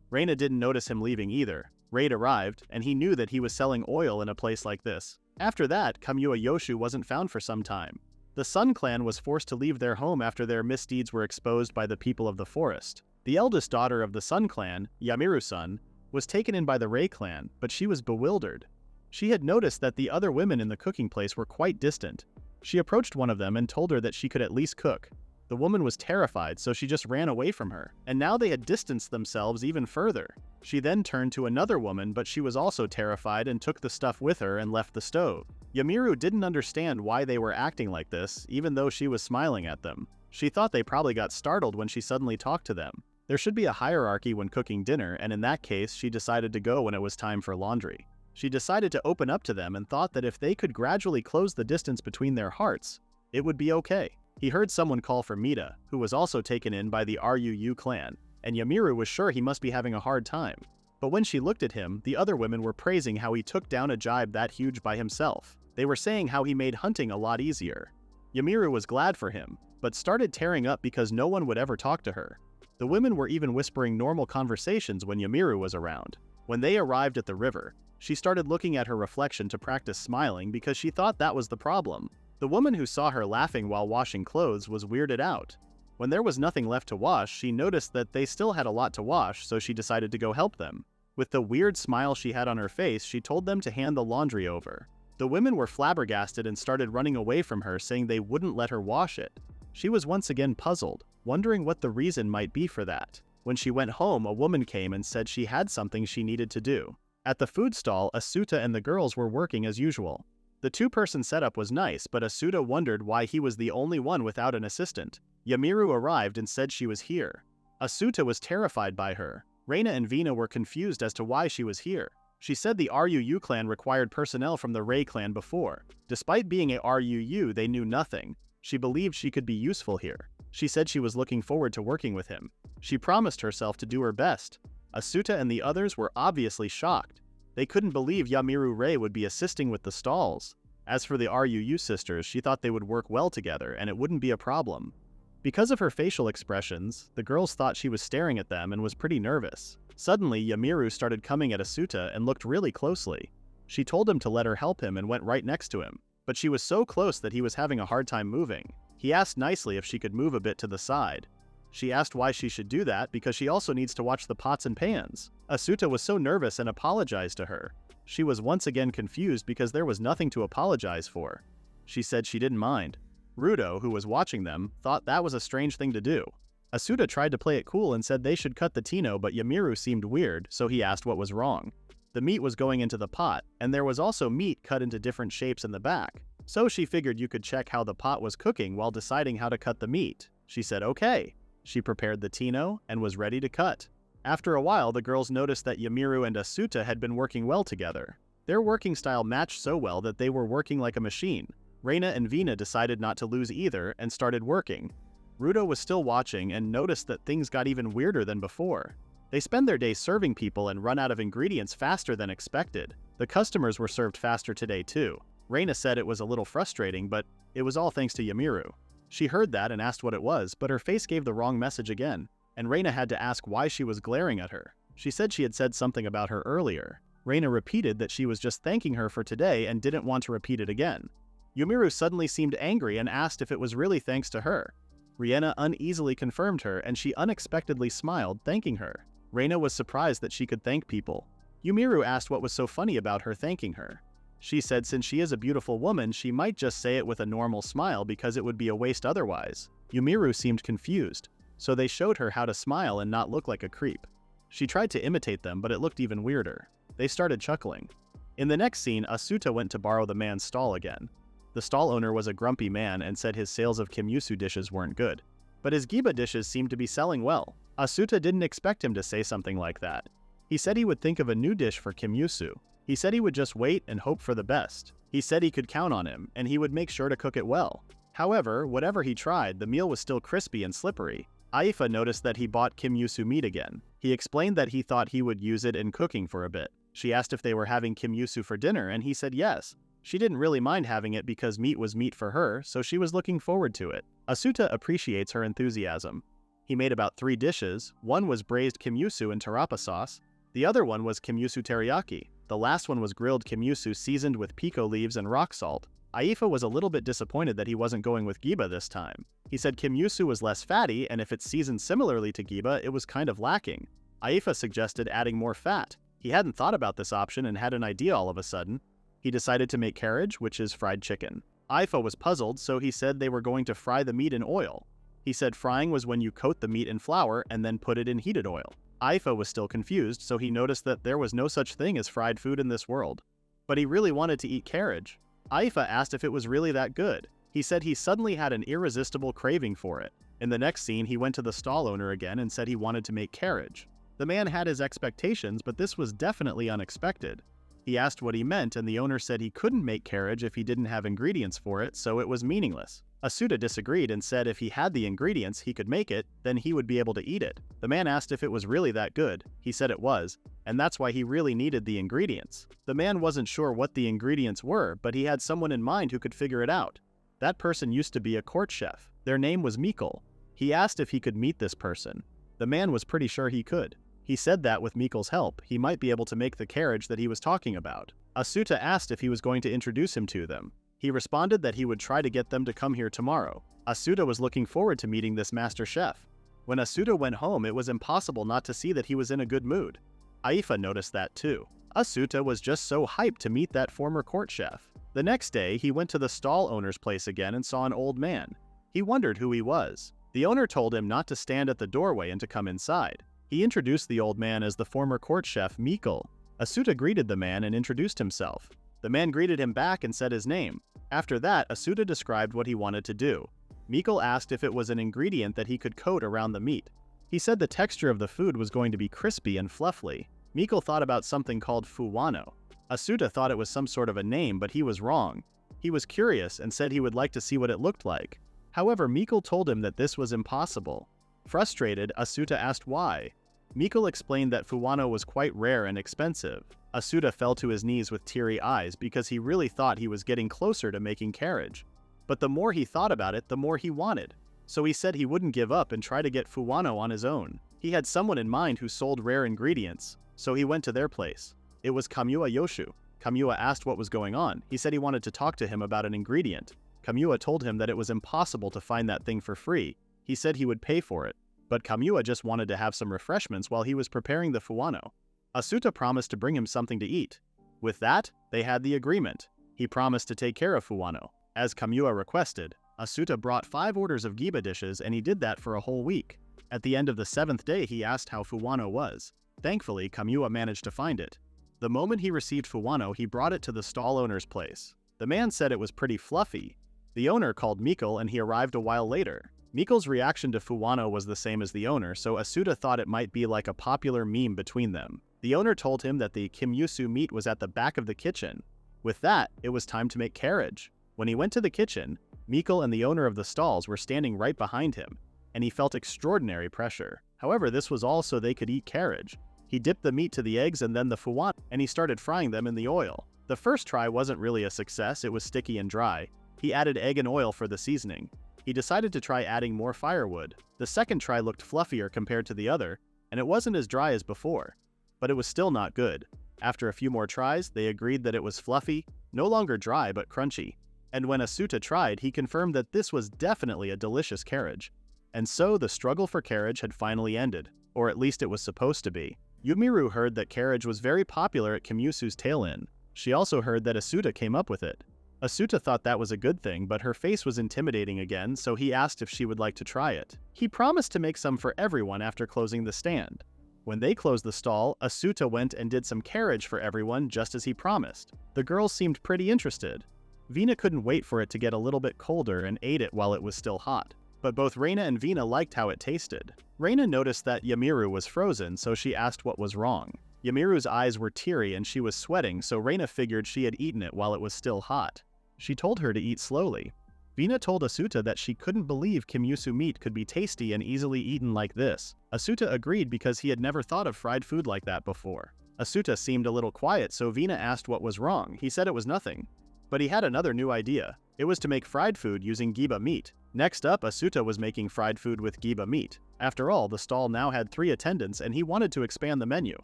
Reina didn't notice him leaving either. Raid arrived, and he knew that he was selling oil in a place like this. After that, Kamua Yoshu wasn't found for some time. The Sun clan was forced to leave their home after their misdeeds were exposed by the people of the forest. The eldest daughter of the Sun clan, Yamiru-san, was taken in by the Rei clan, but she was bewildered. She had noticed that the other women in the cooking place were quite distant. She approached one of them and told her that she could at least cook. The woman was terrified, so she just ran away from her, and now they had distanced themselves even further. She then turned to another woman, but she was also terrified and took the stuff with her and left the stove. Yamiru didn't understand why they were acting like this, even though she was smiling at them. She thought they probably got startled when she suddenly talked to them. There should be a hierarchy when cooking dinner, and in that case, she decided to go when it was time for laundry. She decided to open up to them and thought that if they could gradually close the distance between their hearts, it would be okay. He heard someone call for Mita, who was also taken in by the Ruu clan, and Yamiru was sure he must be having a hard time. But when she looked at him, the other women were praising how he took down a jibe that huge by himself. They were saying how he made hunting a lot easier. Yamiru was glad for him, but started tearing up because no one would ever talk to her. The women were even whispering normal conversations when Yamiru was around. When they arrived at the river, she started looking at her reflection to practice smiling because she thought that was the problem. The woman who saw her laughing while washing clothes was weirded out. When there was nothing left to wash, she noticed that they still had a lot to wash, so she decided to go help them. With the weird smile she had on her face, she told them to hand the laundry over. The women were flabbergasted and started running away from her, saying they wouldn't let her wash it. She was once again puzzled, wondering what the reason might be for that. When she went home, a woman came and said she had something she needed to do. At the food stall, Asuta and the girls were working as usual. The two-person setup was nice, but Asuta wondered why he was the only one without an assistant. Yamiru arrived and said she was here. Asuta was terrified by her. Reina and Vina were confused as to why she was here. She said the Ruu clan required personnel from the Rei clan before. Despite being a Ruu, they knew nothing. She believed she could be useful here. She said she was looking forward to working with him. She promised herself to do her best. Asuta and the others were obviously shocked. They couldn't believe Yamiru Rei would be assisting with the stalls. As for the Ruu sisters, she thought they would work well together and it wouldn't be a problem. Because of her facial expressions, the girls thought she was staring at them and was pretty nervous. Suddenly, Yamiru started coming at Asuta and looked really closely. She told him to let her help him and went right next to him. But she was so close that he was having a hard time moving. He asked nicely if she could move a bit to the side. She asked why she should do that because she also needs to watch the pots and pans. Asuta was so nervous and apologized to her. She was once again confused because there was nothing to apologize for. She said she didn't mind. Rudo, who was watching them, thought that was a strange thing to do. Asuta tried to play it cool and said they should cut the tino, but Yamiru seemed weird, so he asked what was wrong. The meat was going into the pot, and there was also meat cut into different shapes in the back. So she figured you could check how the pot was cooking while deciding how to cut the meat. She said okay. She prepared the tino and was ready to cut. After a while, the girls noticed that Yamiru and Asuta had been working well together. Their working style matched so well that they were working like a machine. Reina and Vina decided not to lose either and started working. Rudo was still watching and noticed that things got even weirder than before. They spend their day serving people and run out of ingredients faster than expected. The customers were served faster today too. Reina said it was a little frustrating, but it was all thanks to Yamiru. She heard that and asked what it was, but her face gave the wrong message again, and Reina had to ask why she was glaring at her. She said she had said something about her earlier. Reina repeated that she was just thanking her for today and didn't want to repeat it again. Yamiru suddenly seemed angry and asked if it was really thanks to her. Reina uneasily confirmed her and she unexpectedly smiled, thanking her. Reina was surprised that she could thank people. Yamiru asked what was so funny about her thanking her. She said since she is a beautiful woman, she might just say it with a normal smile because it would be a waste otherwise. Yamiru seemed confused, so they showed her how to smile and not look like a creep. She tried to imitate them, but it looked even weirder. They started chuckling. In the next scene, Asuta went to borrow the man's stall again. The stall owner was a grumpy man and said his sales of kimyusu dishes weren't good. But his giba dishes seemed to be selling well. Asuta didn't expect him to say something like that. He said he would think of a new dish for kimyusu. He said he would just wait and hope for the best. He said he could count on him, and he would make sure to cook it well. However, whatever he tried, the meal was still crispy and slippery. Aifa noticed that he bought kimyusu meat again. He explained that he thought he would use it in cooking for a bit. She asked if they were having kimyusu for dinner, and he said yes. She didn't really mind having it because meat was meat for her, so she was looking forward to it. Asuta appreciates her enthusiasm. He made about 3 dishes. One was braised kimyusu in tarapa sauce. The other one was kimyusu teriyaki. The last one was grilled kimyusu seasoned with pico leaves and rock salt. Aifa was a little bit disappointed that he wasn't going with Giba this time. He said Kimyusu was less fatty, and if it's seasoned similarly to Giba, it was kind of lacking. Aifa suggested adding more fat. He hadn't thought about this option and had an idea all of a sudden. He decided to make carriage, which is fried chicken. Aifa was puzzled, so he said they were going to fry the meat in oil. He said frying was when you coat the meat in flour and then put it in heated oil. Aifa was still confused, so he noticed that there was no such thing as fried food in this world. But he really wanted to eat carriage. Aifa asked if it was really that good. He said he suddenly had an irresistible craving for it. In the next scene, he went to the stall owner again and said he wanted to make carriage. The man had his expectations, but this was definitely unexpected. He asked what he meant, and the owner said he couldn't make carriage if he didn't have ingredients for it, so it was meaningless. Asuta disagreed and said if he had the ingredients, he could make it, then he would be able to eat it. The man asked if it was really that good. He said it was, and that's why he really needed the ingredients. The man wasn't sure what the ingredients were, but he had someone in mind who could figure it out. That person used to be a court chef. Their name was Mikkel. He asked if he could meet this person. The man was pretty sure he could. He said that with Mikkel's help, he might be able to make the carriage that he was talking about. Asuta asked if he was going to introduce him to them. He responded that he would try to get them to come here tomorrow. Asuta was looking forward to meeting this master chef. When Asuta went home, it was impossible not to see that he was in a good mood. Aifa noticed that too. Asuta was just so hyped to meet that former court chef. The next day, he went to the stall owner's place again and saw an old man. He wondered who he was. The owner told him not to stand at the doorway and to come inside. He introduced the old man as the former court chef, Mikkel. Asuta greeted the man and introduced himself. The man greeted him back and said his name. After that, Asuta described what he wanted to do. Mikkel asked if it was an ingredient that he could coat around the meat. He said the texture of the food was going to be crispy and fluffy. Mikkel thought about something called fuwano. Asuta thought it was some sort of a name, but he was wrong. He was curious and said he would like to see what it looked like. However, Mikkel told him that this was impossible. Frustrated, Asuta asked why. Mikkel explained that fuwano was quite rare and expensive. Asuta fell to his knees with teary eyes because he really thought he was getting closer to making carriage. But the more he thought about it, the more he wanted. So he said he wouldn't give up and try to get fuwano on his own. He had someone in mind who sold rare ingredients, so he went to their place. It was Kamua Yoshu. Kamua asked what was going on. He said he wanted to talk to him about an ingredient. Kamua told him that it was impossible to find that thing for free. He said he would pay for it. But Kamua just wanted to have some refreshments while he was preparing the fuwano. Asuta promised to bring him something to eat. With that, they had the agreement. He promised to take care of fuwano. As Kamua requested, Asuta brought 5 orders of giba dishes and he did that for a whole week. At the end of the 7th day, he asked how fuwano was. Thankfully, Kamua managed to find it. The moment he received fuwano, he brought it to the stall owner's place. The man said it was pretty fluffy. The owner called Mikkel and he arrived a while later. Mikkel's reaction to fuwano was the same as the owner, so Asuta thought it might be like a popular meme between them. The owner told him that the kimyusu meat was at the back of the kitchen. With that, it was time to make carriage. When he went to the kitchen, Mikkel and the owner of the stalls were standing right behind him, and he felt extraordinary pressure. However, this was all so they could eat carriage. He dipped the meat to the eggs and then the fuwano, and he started frying them in the oil. The first try wasn't really a success, it was sticky and dry. He added egg and oil for the seasoning. He decided to try adding more firewood. The second try looked fluffier compared to the other, and it wasn't as dry as before. But it was still not good. After a few more tries, they agreed that it was fluffy, no longer dry but crunchy. And when Asuta tried, he confirmed that this was definitely a delicious carriage. And so the struggle for carriage had finally ended, or at least it was supposed to be. Yumiru heard that carriage was very popular at Kimyusu's tail inn. She also heard that Asuta came up with it. Asuta thought that was a good thing, but her face was intimidating again, so he asked if she would like to try it. He promised to make some for everyone after closing the stand. When they closed the stall, Asuta went and did some carriage for everyone just as he promised. The girls seemed pretty interested. Vina couldn't wait for it to get a little bit colder and ate it while it was still hot. But both Reina and Vina liked how it tasted. Reina noticed that Yumiru was frozen, so she asked what was wrong. Yumiru's eyes were teary and she was sweating, so Reina figured she had eaten it while it was still hot. She told her to eat slowly. Vina told Asuta that she couldn't believe Kimyusu meat could be tasty and easily eaten like this. Asuta agreed because he had never thought of fried food like that before. Asuta seemed a little quiet, so Vina asked what was wrong. He said it was nothing. But he had another new idea. It was to make fried food using giba meat. Next up, Asuta was making fried food with giba meat. After all, the stall now had 3 attendants and he wanted to expand the menu.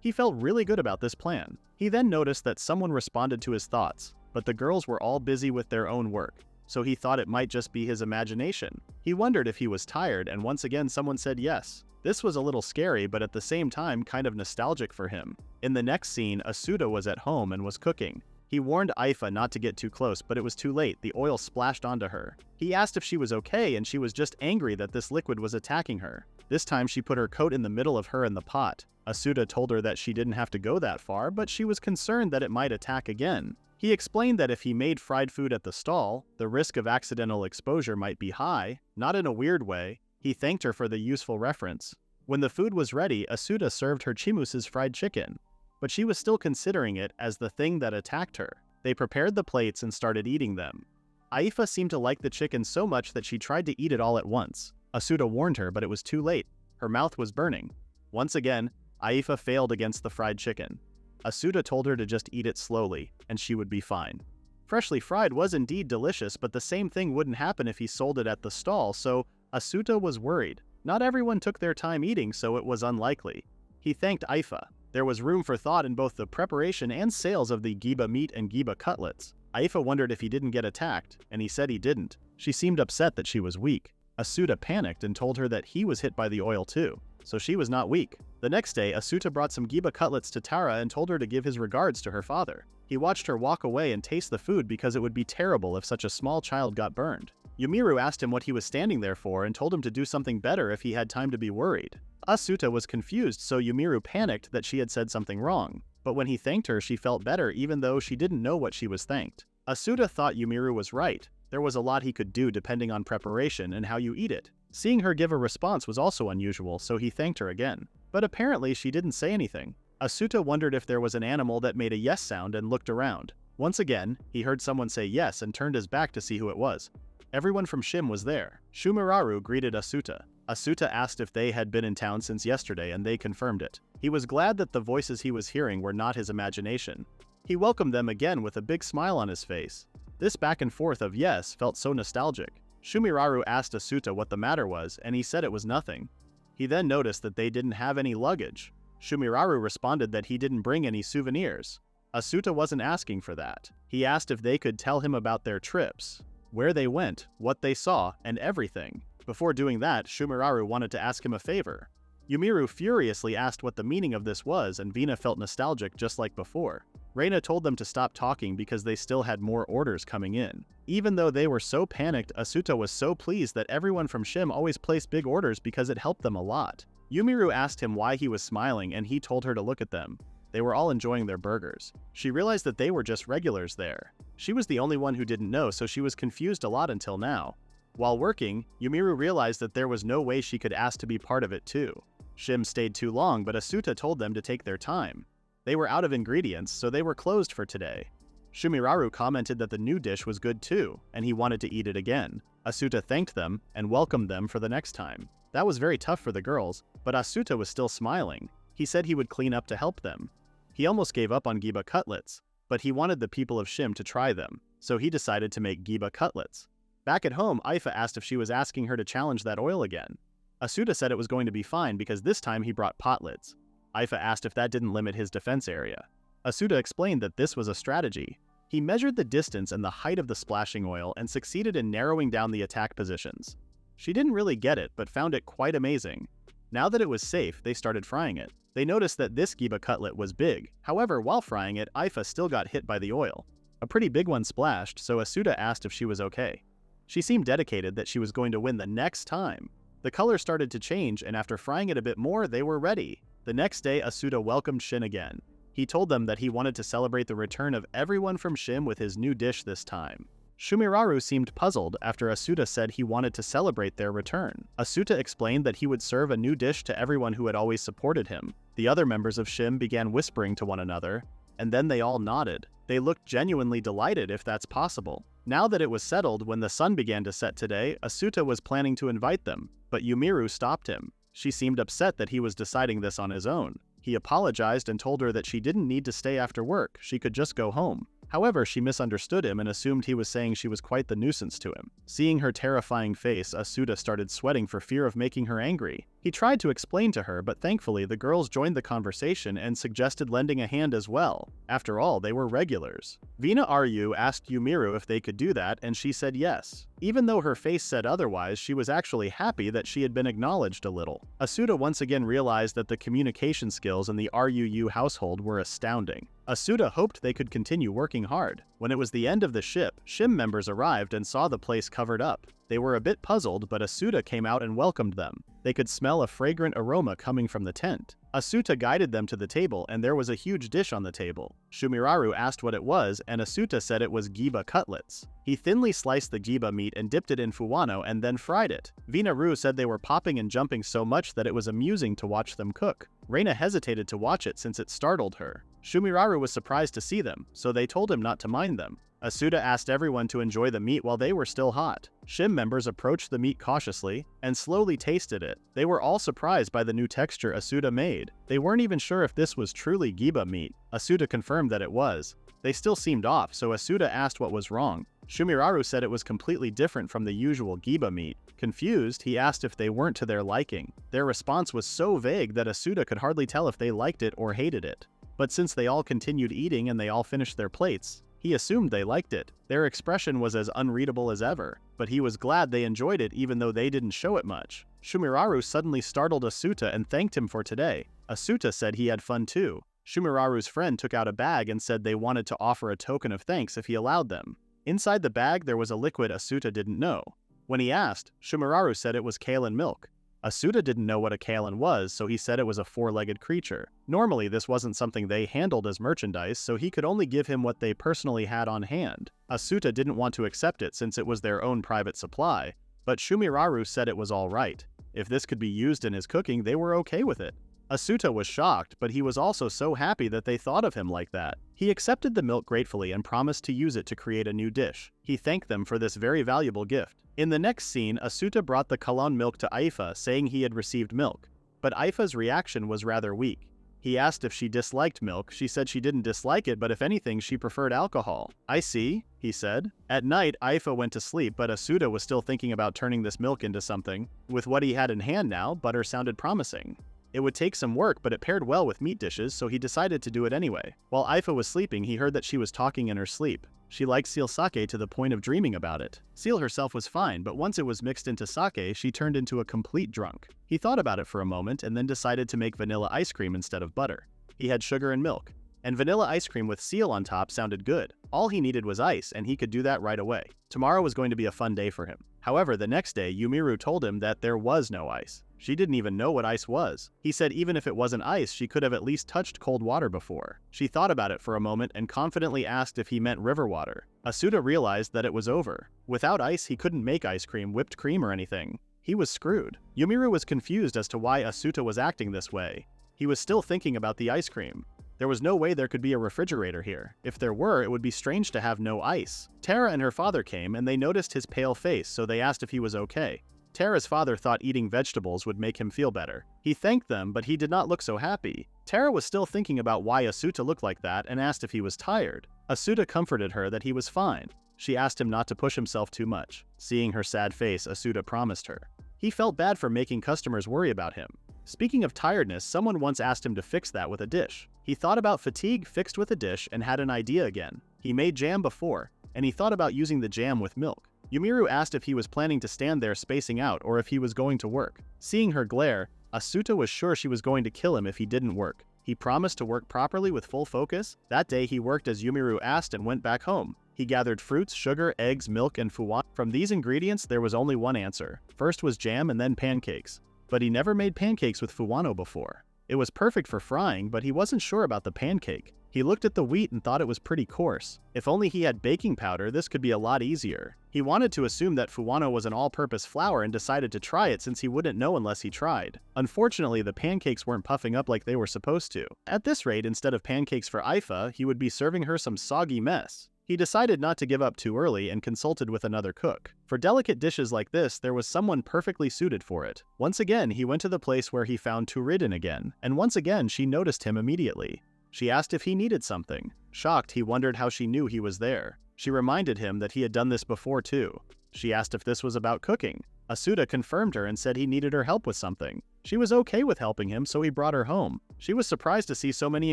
He felt really good about this plan. He then noticed that someone responded to his thoughts. but the girls were all busy with their own work, so he thought it might just be his imagination. He wondered if he was tired, and once again someone said yes. This was a little scary, but at the same time kind of nostalgic for him. In the next scene, Asuta was at home and was cooking. He warned Aifa not to get too close, but it was too late. The oil splashed onto her. He asked if she was okay, and she was just angry that this liquid was attacking her. This time she put her coat in the middle of her and the pot. Asuta told her that she didn't have to go that far, but she was concerned that it might attack again. He explained that if he made fried food at the stall, the risk of accidental exposure might be high, not in a weird way. He thanked her for the useful reference. When the food was ready, Asuta served her Chimuse's fried chicken, but she was still considering it as the thing that attacked her. They prepared the plates and started eating them. Aifa seemed to like the chicken so much that she tried to eat it all at once. Asuta warned her, but it was too late. Her mouth was burning. Once again, Aifa failed against the fried chicken. Asuta told her to just eat it slowly, and she would be fine. Freshly fried was indeed delicious, but the same thing wouldn't happen if he sold it at the stall, so Asuta was worried. Not everyone took their time eating, so it was unlikely. He thanked Aifa. There was room for thought in both the preparation and sales of the giba meat and giba cutlets. Aifa wondered if he didn't get attacked, and he said he didn't. She seemed upset that she was weak. Asuta panicked and told her that he was hit by the oil too, so she was not weak. The next day, Asuta brought some giba cutlets to Tara and told her to give his regards to her father. He watched her walk away and taste the food because it would be terrible if such a small child got burned. Yumiru asked him what he was standing there for and told him to do something better if he had time to be worried. Asuta was confused, so Yumiru panicked that she had said something wrong. But when he thanked her, she felt better even though she didn't know what she was thanked. Asuta thought Yumiru was right. There was a lot he could do depending on preparation and how you eat it. Seeing her give a response was also unusual, so he thanked her again. But apparently she didn't say anything. Asuta wondered if there was an animal that made a yes sound and looked around. Once again, he heard someone say yes and turned his back to see who it was. Everyone from Shim was there. Shumiraru greeted Asuta. Asuta asked if they had been in town since yesterday, and they confirmed it. He was glad that the voices he was hearing were not his imagination. He welcomed them again with a big smile on his face. This back and forth of yes felt so nostalgic. Shumiraru asked Asuta what the matter was, and he said it was nothing. He then noticed that they didn't have any luggage. Shumiraru responded that he didn't bring any souvenirs. Asuta wasn't asking for that. He asked if they could tell him about their trips, where they went, what they saw, and everything. Before doing that, Shumiraru wanted to ask him a favor. Yumiru furiously asked what the meaning of this was, and Vina felt nostalgic just like before. Reina told them to stop talking because they still had more orders coming in. Even though they were so panicked, Asuta was so pleased that everyone from Shim always placed big orders because it helped them a lot. Yumiru asked him why he was smiling, and he told her to look at them. They were all enjoying their burgers. She realized that they were just regulars there. She was the only one who didn't know, so she was confused a lot until now. While working, Yumiru realized that there was no way she could ask to be part of it too. Shim stayed too long, but Asuta told them to take their time. They were out of ingredients, so they were closed for today. Shumiraru commented that the new dish was good too, and he wanted to eat it again. Asuta thanked them and welcomed them for the next time. That was very tough for the girls, but Asuta was still smiling. He said he would clean up to help them. He almost gave up on giba cutlets, but he wanted the people of Shim to try them, so he decided to make giba cutlets. Back at home, Aifa asked if she was asking her to challenge that oil again. Asuta said it was going to be fine because this time he brought pot lids. Aifa asked if that didn't limit his defense area. Asuta explained that this was a strategy. He measured the distance and the height of the splashing oil and succeeded in narrowing down the attack positions. She didn't really get it, but found it quite amazing. Now that it was safe, they started frying it. They noticed that this giba cutlet was big. However, while frying it, Aifa still got hit by the oil. A pretty big one splashed, so Asuta asked if she was okay. She seemed dedicated that she was going to win the next time. The color started to change, and after frying it a bit more, they were ready. The next day, Asuta welcomed Shin again. He told them that he wanted to celebrate the return of everyone from Shim with his new dish this time. Shumiraru seemed puzzled after Asuta said he wanted to celebrate their return. Asuta explained that he would serve a new dish to everyone who had always supported him. The other members of Shim began whispering to one another, and then they all nodded. They looked genuinely delighted if that's possible. Now that it was settled, when the sun began to set today, Asuta was planning to invite them, but Yumiru stopped him. She seemed upset that he was deciding this on his own. He apologized and told her that she didn't need to stay after work, she could just go home. However, she misunderstood him and assumed he was saying she was quite the nuisance to him. Seeing her terrifying face, Asuta started sweating for fear of making her angry. He tried to explain to her, but thankfully the girls joined the conversation and suggested lending a hand as well. After all, they were regulars. Vina Ryu asked Yumiru if they could do that, and she said yes. Even though her face said otherwise, she was actually happy that she had been acknowledged a little. Asuta once again realized that the communication skills in the RUU household were astounding. Asuta hoped they could continue working hard. When it was the end of the ship, SHIM members arrived and saw the place covered up. They were a bit puzzled, but Asuta came out and welcomed them. They could smell a fragrant aroma coming from the tent. Asuta guided them to the table, and there was a huge dish on the table. Shumiraru asked what it was, and Asuta said it was giba cutlets. He thinly sliced the giba meat and dipped it in fuwano and then fried it. Vina-ru said they were popping and jumping so much that it was amusing to watch them cook. Reina hesitated to watch it since it startled her. Shumiraru was surprised to see them, so they told him not to mind them. Asuta asked everyone to enjoy the meat while they were still hot. SHIM members approached the meat cautiously and slowly tasted it. They were all surprised by the new texture Asuta made. They weren't even sure if this was truly giba meat. Asuta confirmed that it was. They still seemed off, so Asuta asked what was wrong. Shumiraru said it was completely different from the usual giba meat. Confused, he asked if they weren't to their liking. Their response was so vague that Asuta could hardly tell if they liked it or hated it. But since they all continued eating and they all finished their plates, he assumed they liked it. Their expression was as unreadable as ever, but he was glad they enjoyed it even though they didn't show it much. Shumiraru suddenly startled Asuta and thanked him for today. Asuta said he had fun too. Shumiraru's friend took out a bag and said they wanted to offer a token of thanks if he allowed them. Inside the bag there was a liquid Asuta didn't know. When he asked, Shumiraru said it was kaolin milk. Asuta didn't know what a kaolin was, so he said it was a four-legged creature. Normally, this wasn't something they handled as merchandise, so he could only give him what they personally had on hand. Asuta didn't want to accept it since it was their own private supply, but Shumiraru said it was all right. If this could be used in his cooking, they were okay with it. Asuta was shocked, but he was also so happy that they thought of him like that. He accepted the milk gratefully and promised to use it to create a new dish. He thanked them for this very valuable gift. In the next scene, Asuta brought the kaolin milk to Aifa, saying he had received milk. But Aifa's reaction was rather weak. He asked if she disliked milk. She said she didn't dislike it, but if anything, she preferred alcohol. "I see," he said. At night, Aifa went to sleep, but Asuta was still thinking about turning this milk into something. With what he had in hand now, butter sounded promising. It would take some work, but it paired well with meat dishes, so he decided to do it anyway. While Aifa was sleeping, he heard that she was talking in her sleep. She liked seal sake to the point of dreaming about it. Seal herself was fine, but once it was mixed into sake, she turned into a complete drunk. He thought about it for a moment and then decided to make vanilla ice cream instead of butter. He had sugar and milk. And vanilla ice cream with seal on top sounded good. All he needed was ice, and he could do that right away. Tomorrow was going to be a fun day for him. However, the next day, Yumiru told him that there was no ice. She didn't even know what ice was. He said even if it wasn't ice, she could have at least touched cold water before. She thought about it for a moment and confidently asked if he meant river water. Asuta realized that it was over. Without ice, he couldn't make ice cream, whipped cream, or anything. He was screwed. Yumiru was confused as to why Asuta was acting this way. He was still thinking about the ice cream. There was no way there could be a refrigerator here. If there were, it would be strange to have no ice. Tara and her father came, and they noticed his pale face, so they asked if he was okay. Tara's father thought eating vegetables would make him feel better. He thanked them, but he did not look so happy. Tara was still thinking about why Asuta looked like that and asked if he was tired. Asuta comforted her that he was fine. She asked him not to push himself too much. Seeing her sad face, Asuta promised her. He felt bad for making customers worry about him. Speaking of tiredness, someone once asked him to fix that with a dish. He thought about fatigue fixed with a dish and had an idea again. He made jam before, and he thought about using the jam with milk. Yumiru asked if he was planning to stand there spacing out or if he was going to work. Seeing her glare, Asuta was sure she was going to kill him if he didn't work. He promised to work properly with full focus. That day he worked as Yumiru asked and went back home. He gathered fruits, sugar, eggs, milk, and fuwan. From these ingredients, there was only one answer. First was jam and then pancakes. But he never made pancakes with fuwano before. It was perfect for frying, but he wasn't sure about the pancake. He looked at the wheat and thought it was pretty coarse. If only he had baking powder, this could be a lot easier. He wanted to assume that fuwano was an all-purpose flour and decided to try it since he wouldn't know unless he tried. Unfortunately, the pancakes weren't puffing up like they were supposed to. At this rate, instead of pancakes for Aifa, he would be serving her some soggy mess. He decided not to give up too early and consulted with another cook. For delicate dishes like this, there was someone perfectly suited for it. Once again, he went to the place where he found Turidin again, and once again she noticed him immediately. She asked if he needed something. Shocked, he wondered how she knew he was there. She reminded him that he had done this before too. She asked if this was about cooking. Asuta confirmed her and said he needed her help with something. She was okay with helping him, so he brought her home. She was surprised to see so many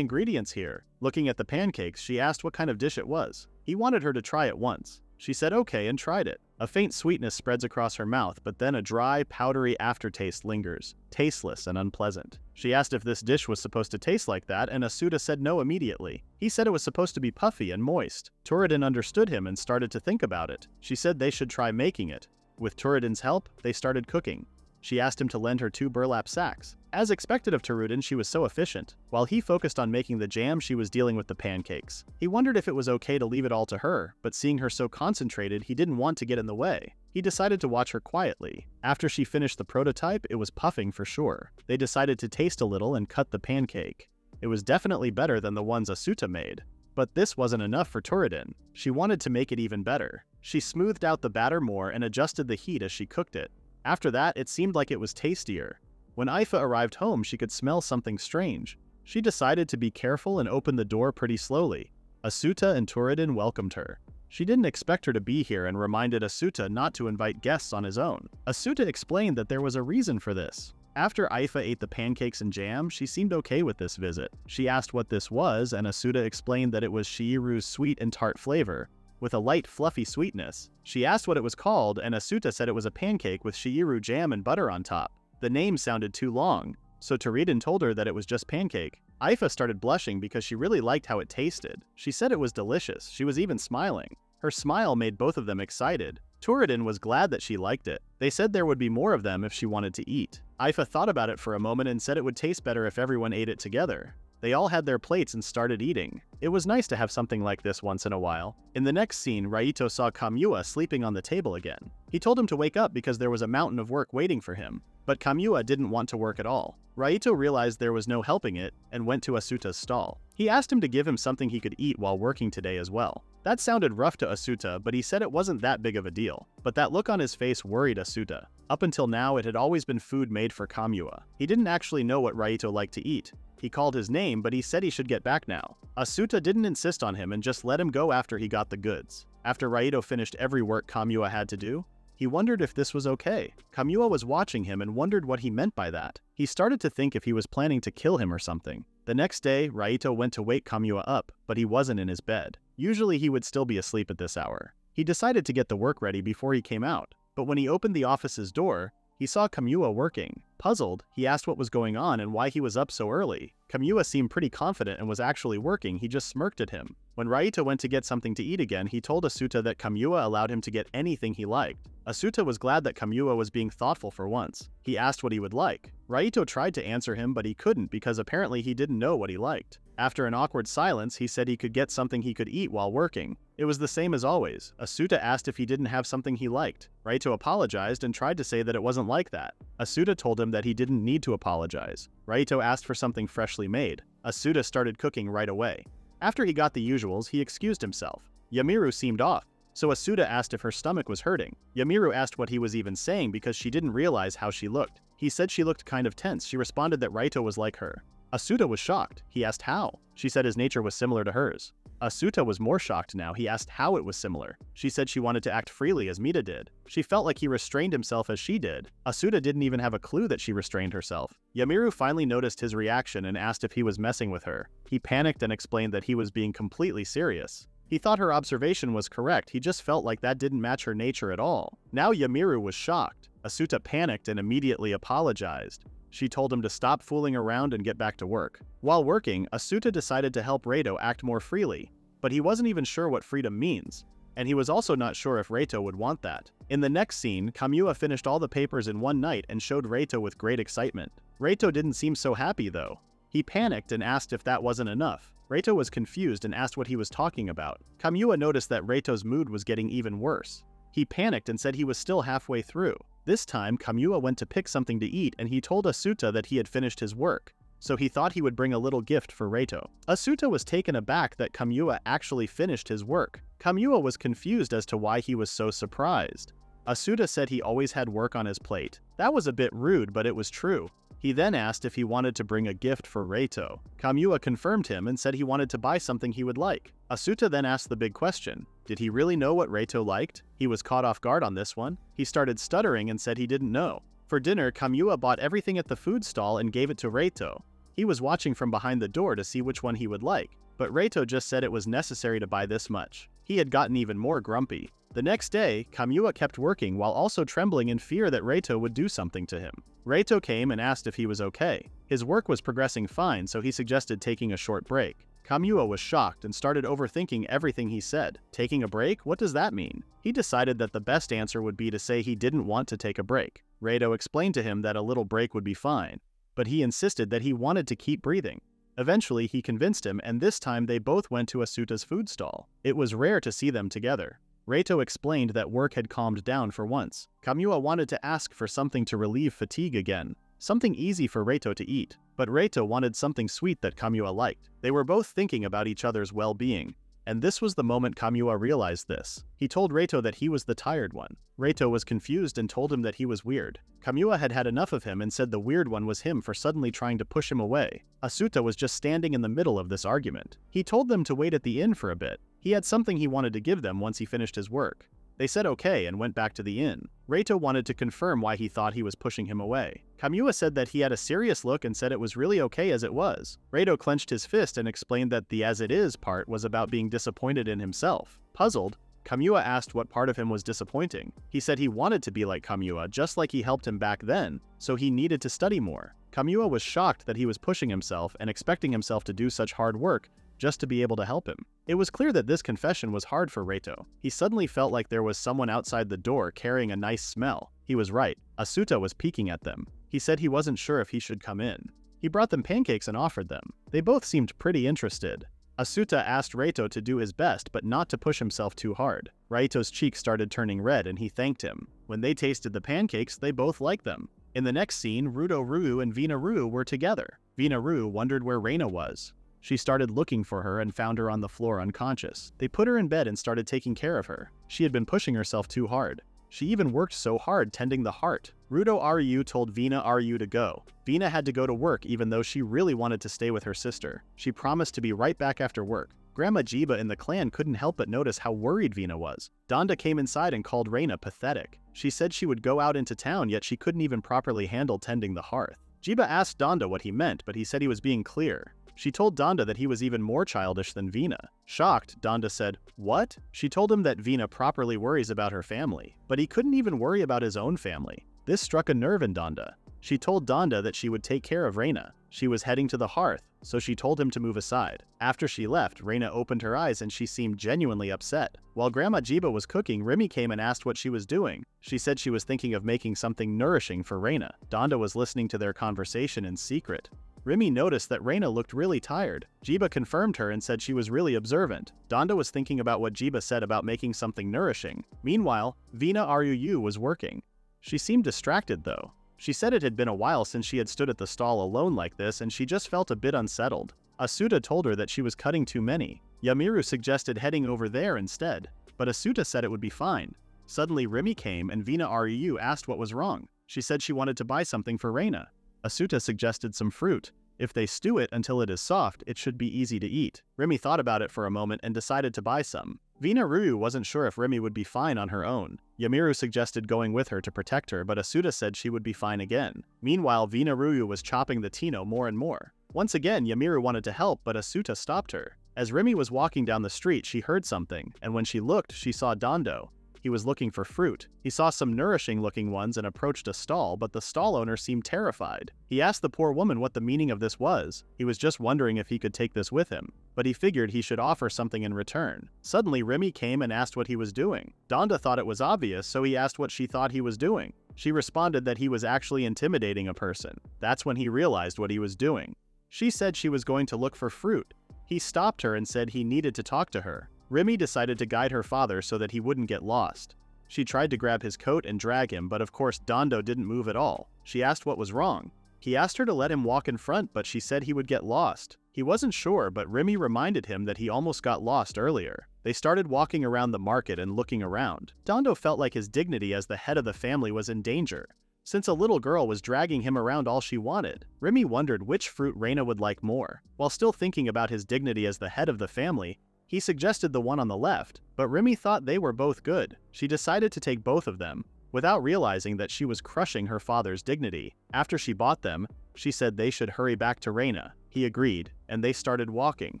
ingredients here. Looking at the pancakes, she asked what kind of dish it was. He wanted her to try it once. She said okay and tried it. A faint sweetness spreads across her mouth, but then a dry, powdery aftertaste lingers, tasteless and unpleasant. She asked if this dish was supposed to taste like that, and Asuta said no immediately. He said it was supposed to be puffy and moist. Tsurumi understood him and started to think about it. She said they should try making it. With Tsurumi's help, they started cooking. She asked him to lend her 2 burlap sacks. As expected of Tsurumi, she was so efficient. While he focused on making the jam, she was dealing with the pancakes. He wondered if it was okay to leave it all to her, but seeing her so concentrated, he didn't want to get in the way. He decided to watch her quietly. After she finished the prototype, it was puffing for sure. They decided to taste a little and cut the pancake. It was definitely better than the ones Asuta made. But this wasn't enough for Tsurumi. She wanted to make it even better. She smoothed out the batter more and adjusted the heat as she cooked it. After that, it seemed like it was tastier. When Aifa arrived home, she could smell something strange. She decided to be careful and opened the door pretty slowly. Asuta and Tsurumi welcomed her. She didn't expect her to be here and reminded Asuta not to invite guests on his own. Asuta explained that there was a reason for this. After Aifa ate the pancakes and jam, she seemed okay with this visit. She asked what this was, and Asuta explained that it was Shiiru's sweet and tart flavor, with a light, fluffy sweetness. She asked what it was called, and Asuta said it was a pancake with Shiiru jam and butter on top. The name sounded too long, so Tsurumi told her that it was just pancake. Aifa started blushing because she really liked how it tasted. She said it was delicious. She was even smiling. Her smile made both of them excited. Tsurumi was glad that she liked it. They said there would be more of them if she wanted to eat. Aifa thought about it for a moment and said it would taste better if everyone ate it together. They all had their plates and started eating. It was nice to have something like this once in a while. In the next scene, Raito saw Kamua sleeping on the table again. He told him to wake up because there was a mountain of work waiting for him. But Kamua didn't want to work at all. Raito realized there was no helping it and went to Asuta's stall. He asked him to give him something he could eat while working today as well. That sounded rough to Asuta, but he said it wasn't that big of a deal. But that look on his face worried Asuta. Up until now, it had always been food made for Kamua. He didn't actually know what Raito liked to eat. He called his name, but he said he should get back now. Asuta didn't insist on him and just let him go after he got the goods. After Raito finished every work Kamua had to do, he wondered if this was okay. Kamua was watching him and wondered what he meant by that. He started to think if he was planning to kill him or something. The next day, Raito went to wake Kamua up, but he wasn't in his bed. Usually he would still be asleep at this hour. He decided to get the work ready before he came out, but when he opened the office's door, he saw Kamua working. Puzzled, he asked what was going on and why he was up so early. Kamua seemed pretty confident and was actually working, he just smirked at him. When Raito went to get something to eat again, he told Asuta that Kamua allowed him to get anything he liked. Asuta was glad that Kamua was being thoughtful for once. He asked what he would like. Raito tried to answer him, but he couldn't because apparently he didn't know what he liked. After an awkward silence, he said he could get something he could eat while working. It was the same as always. Asuta asked if he didn't have something he liked. Raito apologized and tried to say that it wasn't like that. Asuta told him that he didn't need to apologize. Raito asked for something freshly made. Asuta started cooking right away. After he got the usuals, he excused himself. Yamiru seemed off, so Asuta asked if her stomach was hurting. Yamiru asked what he was even saying because she didn't realize how she looked. He said she looked kind of tense. She responded that Raito was like her. Asuta was shocked. He asked how. She said his nature was similar to hers. Asuta was more shocked now. He asked how it was similar. She said she wanted to act freely as Mita did. She felt like he restrained himself as she did. Asuta didn't even have a clue that she restrained herself. Yamiru finally noticed his reaction and asked if he was messing with her. He panicked and explained that he was being completely serious. He thought her observation was correct. He just felt like that didn't match her nature at all. Now Yamiru was shocked. Asuta panicked and immediately apologized. She told him to stop fooling around and get back to work. While working, Asuta decided to help Raito act more freely, but he wasn't even sure what freedom means, and he was also not sure if Raito would want that. In the next scene, Kamua finished all the papers in one night and showed Raito with great excitement. Raito didn't seem so happy though. He panicked and asked if that wasn't enough. Raito was confused and asked what he was talking about. Kamua noticed that Raito's mood was getting even worse. He panicked and said he was still halfway through. This time, Kamua went to pick something to eat and he told Asuta that he had finished his work, so he thought he would bring a little gift for Raito. Asuta was taken aback that Kamua actually finished his work. Kamua was confused as to why he was so surprised. Asuta said he always had work on his plate. That was a bit rude, but it was true. He then asked if he wanted to bring a gift for Raito. Kamua confirmed him and said he wanted to buy something he would like. Asuta then asked the big question. Did he really know what Raito liked? He was caught off guard on this one. He started stuttering and said he didn't know. For dinner, Kamua bought everything at the food stall and gave it to Reito. He was watching from behind the door to see which one he would like, but Reito just said it was necessary to buy this much. He had gotten even more grumpy. The next day, Kamua kept working while also trembling in fear that Reito would do something to him. Reito came and asked if he was okay. His work was progressing fine, so he suggested taking a short break. Kamua was shocked and started overthinking everything he said. Taking a break? What does that mean? He decided that the best answer would be to say he didn't want to take a break. Reito explained to him that a little break would be fine, but he insisted that he wanted to keep breathing. Eventually, he convinced him, and this time they both went to Asuta's food stall. It was rare to see them together. Reito explained that work had calmed down for once. Kamua wanted to ask for something to relieve fatigue again, something easy for Reito to eat, but Reito wanted something sweet that Kamua liked. They were both thinking about each other's well-being, and this was the moment Kamua realized this. He told Reito that he was the tired one. Reito was confused and told him that he was weird. Kamua had had enough of him and said the weird one was him for suddenly trying to push him away. Asuta was just standing in the middle of this argument. He told them to wait at the inn for a bit. He had something he wanted to give them once he finished his work. They said okay and went back to the inn. Reito wanted to confirm why he thought he was pushing him away. Kamua said that he had a serious look and said it was really okay as it was. Reito clenched his fist and explained that the as it is part was about being disappointed in himself. Puzzled, Kamua asked what part of him was disappointing. He said he wanted to be like Kamua, just like he helped him back then, so he needed to study more. Kamua was shocked that he was pushing himself and expecting himself to do such hard work just to be able to help him. It was clear that this confession was hard for Reito. He suddenly felt like there was someone outside the door carrying a nice smell. He was right. Asuta was peeking at them. He said he wasn't sure if he should come in. He brought them pancakes and offered them. They both seemed pretty interested. Asuta asked Reito to do his best but not to push himself too hard. Reito's cheeks started turning red and he thanked him. When they tasted the pancakes, they both liked them. In the next scene, Ruru and Vinaru were together. Vinaru wondered where Reina was. She started looking for her and found her on the floor unconscious. They put her in bed and started taking care of her. She had been pushing herself too hard. She even worked so hard tending the heart. Aru told Vina Aru to go. Vina had to go to work even though she really wanted to stay with her sister. She promised to be right back after work. Grandma Jiba in the clan couldn't help but notice how worried Vina was. Donda came inside and called Reina pathetic. She said she would go out into town, yet she couldn't even properly handle tending the hearth. Jiba asked Donda what he meant, but he said he was being clear. She told Donda that he was even more childish than Vina. Shocked, Donda said, "What?" She told him that Vina properly worries about her family, but he couldn't even worry about his own family. This struck a nerve in Donda. She told Donda that she would take care of Reina. She was heading to the hearth, so she told him to move aside. After she left, Reina opened her eyes and she seemed genuinely upset. While Grandma Jiba was cooking, Remy came and asked what she was doing. She said she was thinking of making something nourishing for Reina. Donda was listening to their conversation in secret. Remy noticed that Reina looked really tired. Jiba confirmed her and said she was really observant. Donda was thinking about what Jiba said about making something nourishing. Meanwhile, Vina Ruu was working. She seemed distracted though. She said it had been a while since she had stood at the stall alone like this and she just felt a bit unsettled. Asuta told her that she was cutting too many. Yamiru suggested heading over there instead, but Asuta said it would be fine. Suddenly Remy came and Vina Ruu asked what was wrong. She said she wanted to buy something for Reina. Asuta suggested some fruit. If they stew it until it is soft, it should be easy to eat. Remy thought about it for a moment and decided to buy some. Vina Ruu wasn't sure if Remy would be fine on her own. Yamiru suggested going with her to protect her, but Asuta said she would be fine again. Meanwhile, Vina Ruu was chopping the tino more and more. Once again, Yamiru wanted to help, but Asuta stopped her. As Remy was walking down the street, she heard something, and when she looked, she saw Dondo. He was looking for fruit. He saw some nourishing-looking ones and approached a stall, but the stall owner seemed terrified. He asked the poor woman what the meaning of this was. He was just wondering if he could take this with him, but he figured he should offer something in return. Suddenly, Remy came and asked what he was doing. Donda thought it was obvious, so he asked what she thought he was doing. She responded that he was actually intimidating a person. That's when he realized what he was doing. She said she was going to look for fruit. He stopped her and said he needed to talk to her. Remy decided to guide her father so that he wouldn't get lost. She tried to grab his coat and drag him, but of course Dondo didn't move at all. She asked what was wrong. He asked her to let him walk in front, but she said he would get lost. He wasn't sure, but Remy reminded him that he almost got lost earlier. They started walking around the market and looking around. Dondo felt like his dignity as the head of the family was in danger, since a little girl was dragging him around all she wanted. Remy wondered which fruit Reina would like more. While still thinking about his dignity as the head of the family, he suggested the one on the left, but Remy thought they were both good. She decided to take both of them. without realizing that she was crushing her father's dignity. After she bought them, she said they should hurry back to Reina. He agreed, and they started walking.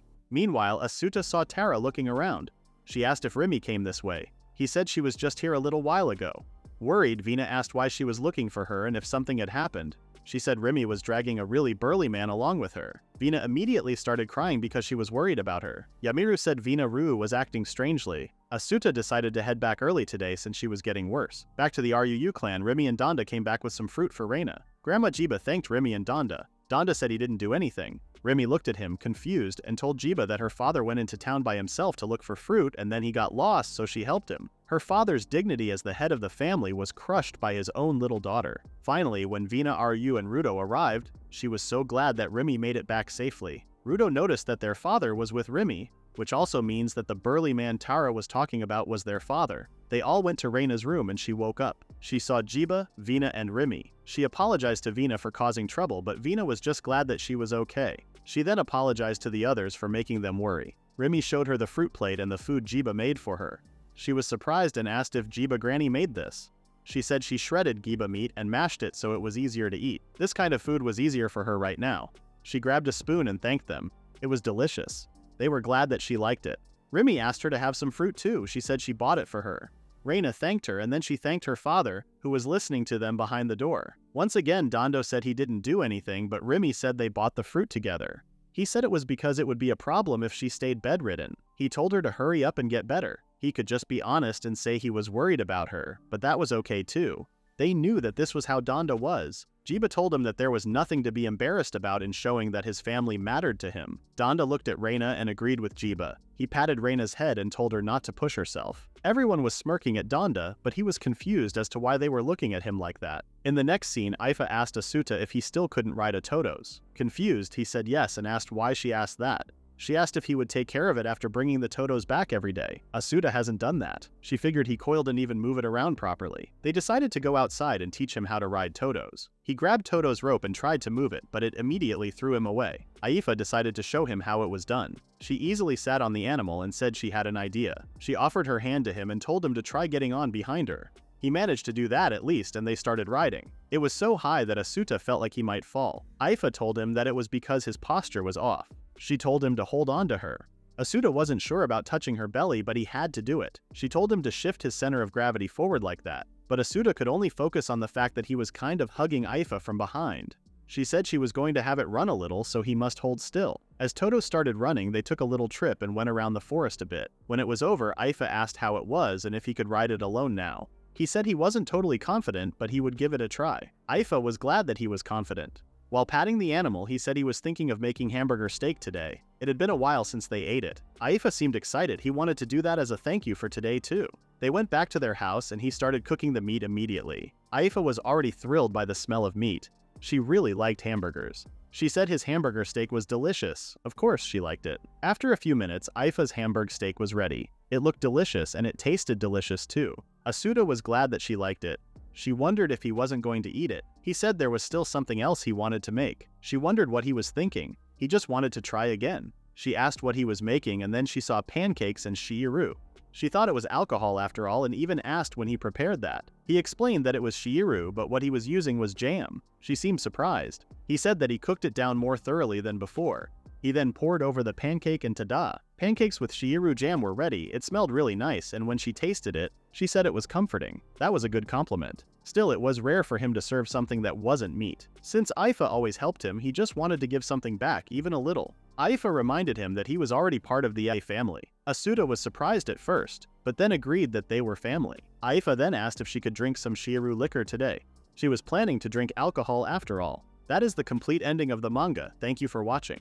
Meanwhile, Asuta saw Tara looking around. She asked if Remy came this way. He said she was just here a little while ago. Worried, Vina asked why she was looking for her and if something had happened. She said Remy was dragging a really burly man along with her. Vina immediately started crying because she was worried about her. Yamiru said Vina-ru was acting strangely. Asuta decided to head back early today since she was getting worse. Back to the Ryuu clan, Remy and Donda came back with some fruit for Reina. Grandma Jiba thanked Remy and Donda. Donda said he didn't do anything. Remy looked at him, confused, and told Jiba that her father went into town by himself to look for fruit and then he got lost, so she helped him. Her father's dignity as the head of the family was crushed by his own little daughter. Finally, when Vina, Ryuu, and Rudo arrived, she was so glad that Remy made it back safely. Rudo noticed that their father was with Remy, which also means that the burly man Tara was talking about was their father. They all went to Reina's room and she woke up. She saw Jiba, Vina, and Remy. She apologized to Vina for causing trouble, but Vina was just glad that she was okay. She then apologized to the others for making them worry. Remy showed her the fruit plate and the food Jiba made for her. She was surprised and asked if Jiba Granny made this. She said she shredded Giba meat and mashed it so it was easier to eat. This kind of food was easier for her right now. She grabbed a spoon and thanked them. It was delicious. They were glad that she liked it. Remy asked her to have some fruit too. She said she bought it for her. Reina thanked her and then she thanked her father, who was listening to them behind the door. Once again, Dondo said he didn't do anything, but Remy said they bought the fruit together. He said it was because it would be a problem if she stayed bedridden. He told her to hurry up and get better. He could just be honest and say he was worried about her, but that was okay too. They knew that this was how Donda was. Jiba told him that there was nothing to be embarrassed about in showing that his family mattered to him. Donda looked at Reina and agreed with Jiba. He patted Reina's head and told her not to push herself. Everyone was smirking at Donda, but he was confused as to why they were looking at him like that. In the next scene, Aifa asked Asuta if he still couldn't ride a Totos. Confused, he said yes and asked why she asked that. She asked if he would take care of it after bringing the Totos back every day. Asuta hasn't done that. She figured he couldn't even move it around properly. They decided to go outside and teach him how to ride Totos. He grabbed Toto's rope and tried to move it, but it immediately threw him away. Aifa decided to show him how it was done. She easily sat on the animal and said she had an idea. She offered her hand to him and told him to try getting on behind her. He managed to do that at least, and they started riding. It was so high that Asuta felt like he might fall. Aifa told him that it was because his posture was off. She told him to hold on to her. Asuta wasn't sure about touching her belly, but he had to do it. She told him to shift his center of gravity forward like that, but Asuta could only focus on the fact that he was kind of hugging Aifa from behind. She said she was going to have it run a little, so he must hold still. As Toto started running, they took a little trip and went around the forest a bit. When it was over, Aifa asked how it was and if he could ride it alone now. He said he wasn't totally confident, but he would give it a try. Aifa was glad that he was confident. While patting the animal, he said he was thinking of making hamburger steak today. It had been a while since they ate it. Aifa seemed excited. He wanted to do that as a thank you for today too. They went back to their house and he started cooking the meat immediately. Aifa was already thrilled by the smell of meat. She really liked hamburgers. She said his hamburger steak was delicious. Of course she liked it. After a few minutes, Aifa's hamburger steak was ready. It looked delicious and it tasted delicious too. Asuta was glad that she liked it. She wondered if he wasn't going to eat it. He said there was still something else he wanted to make. She wondered what he was thinking. He just wanted to try again. She asked what he was making and then she saw pancakes and shiiru. She thought it was alcohol after all and even asked when he prepared that. He explained that it was shiiru, but what he was using was jam. She seemed surprised. He said that he cooked it down more thoroughly than before. He then poured over the pancake and tada! Pancakes with shiiru jam were ready. It smelled really nice, and when she tasted it, she said it was comforting. That was a good compliment. Still, it was rare for him to serve something that wasn't meat. Since Aifa always helped him, he just wanted to give something back, even a little. Aifa reminded him that he was already part of the Ai family. Asuta was surprised at first, but then agreed that they were family. Aifa then asked if she could drink some shiiru liquor today. She was planning to drink alcohol after all. That is the complete ending of the manga. Thank you for watching.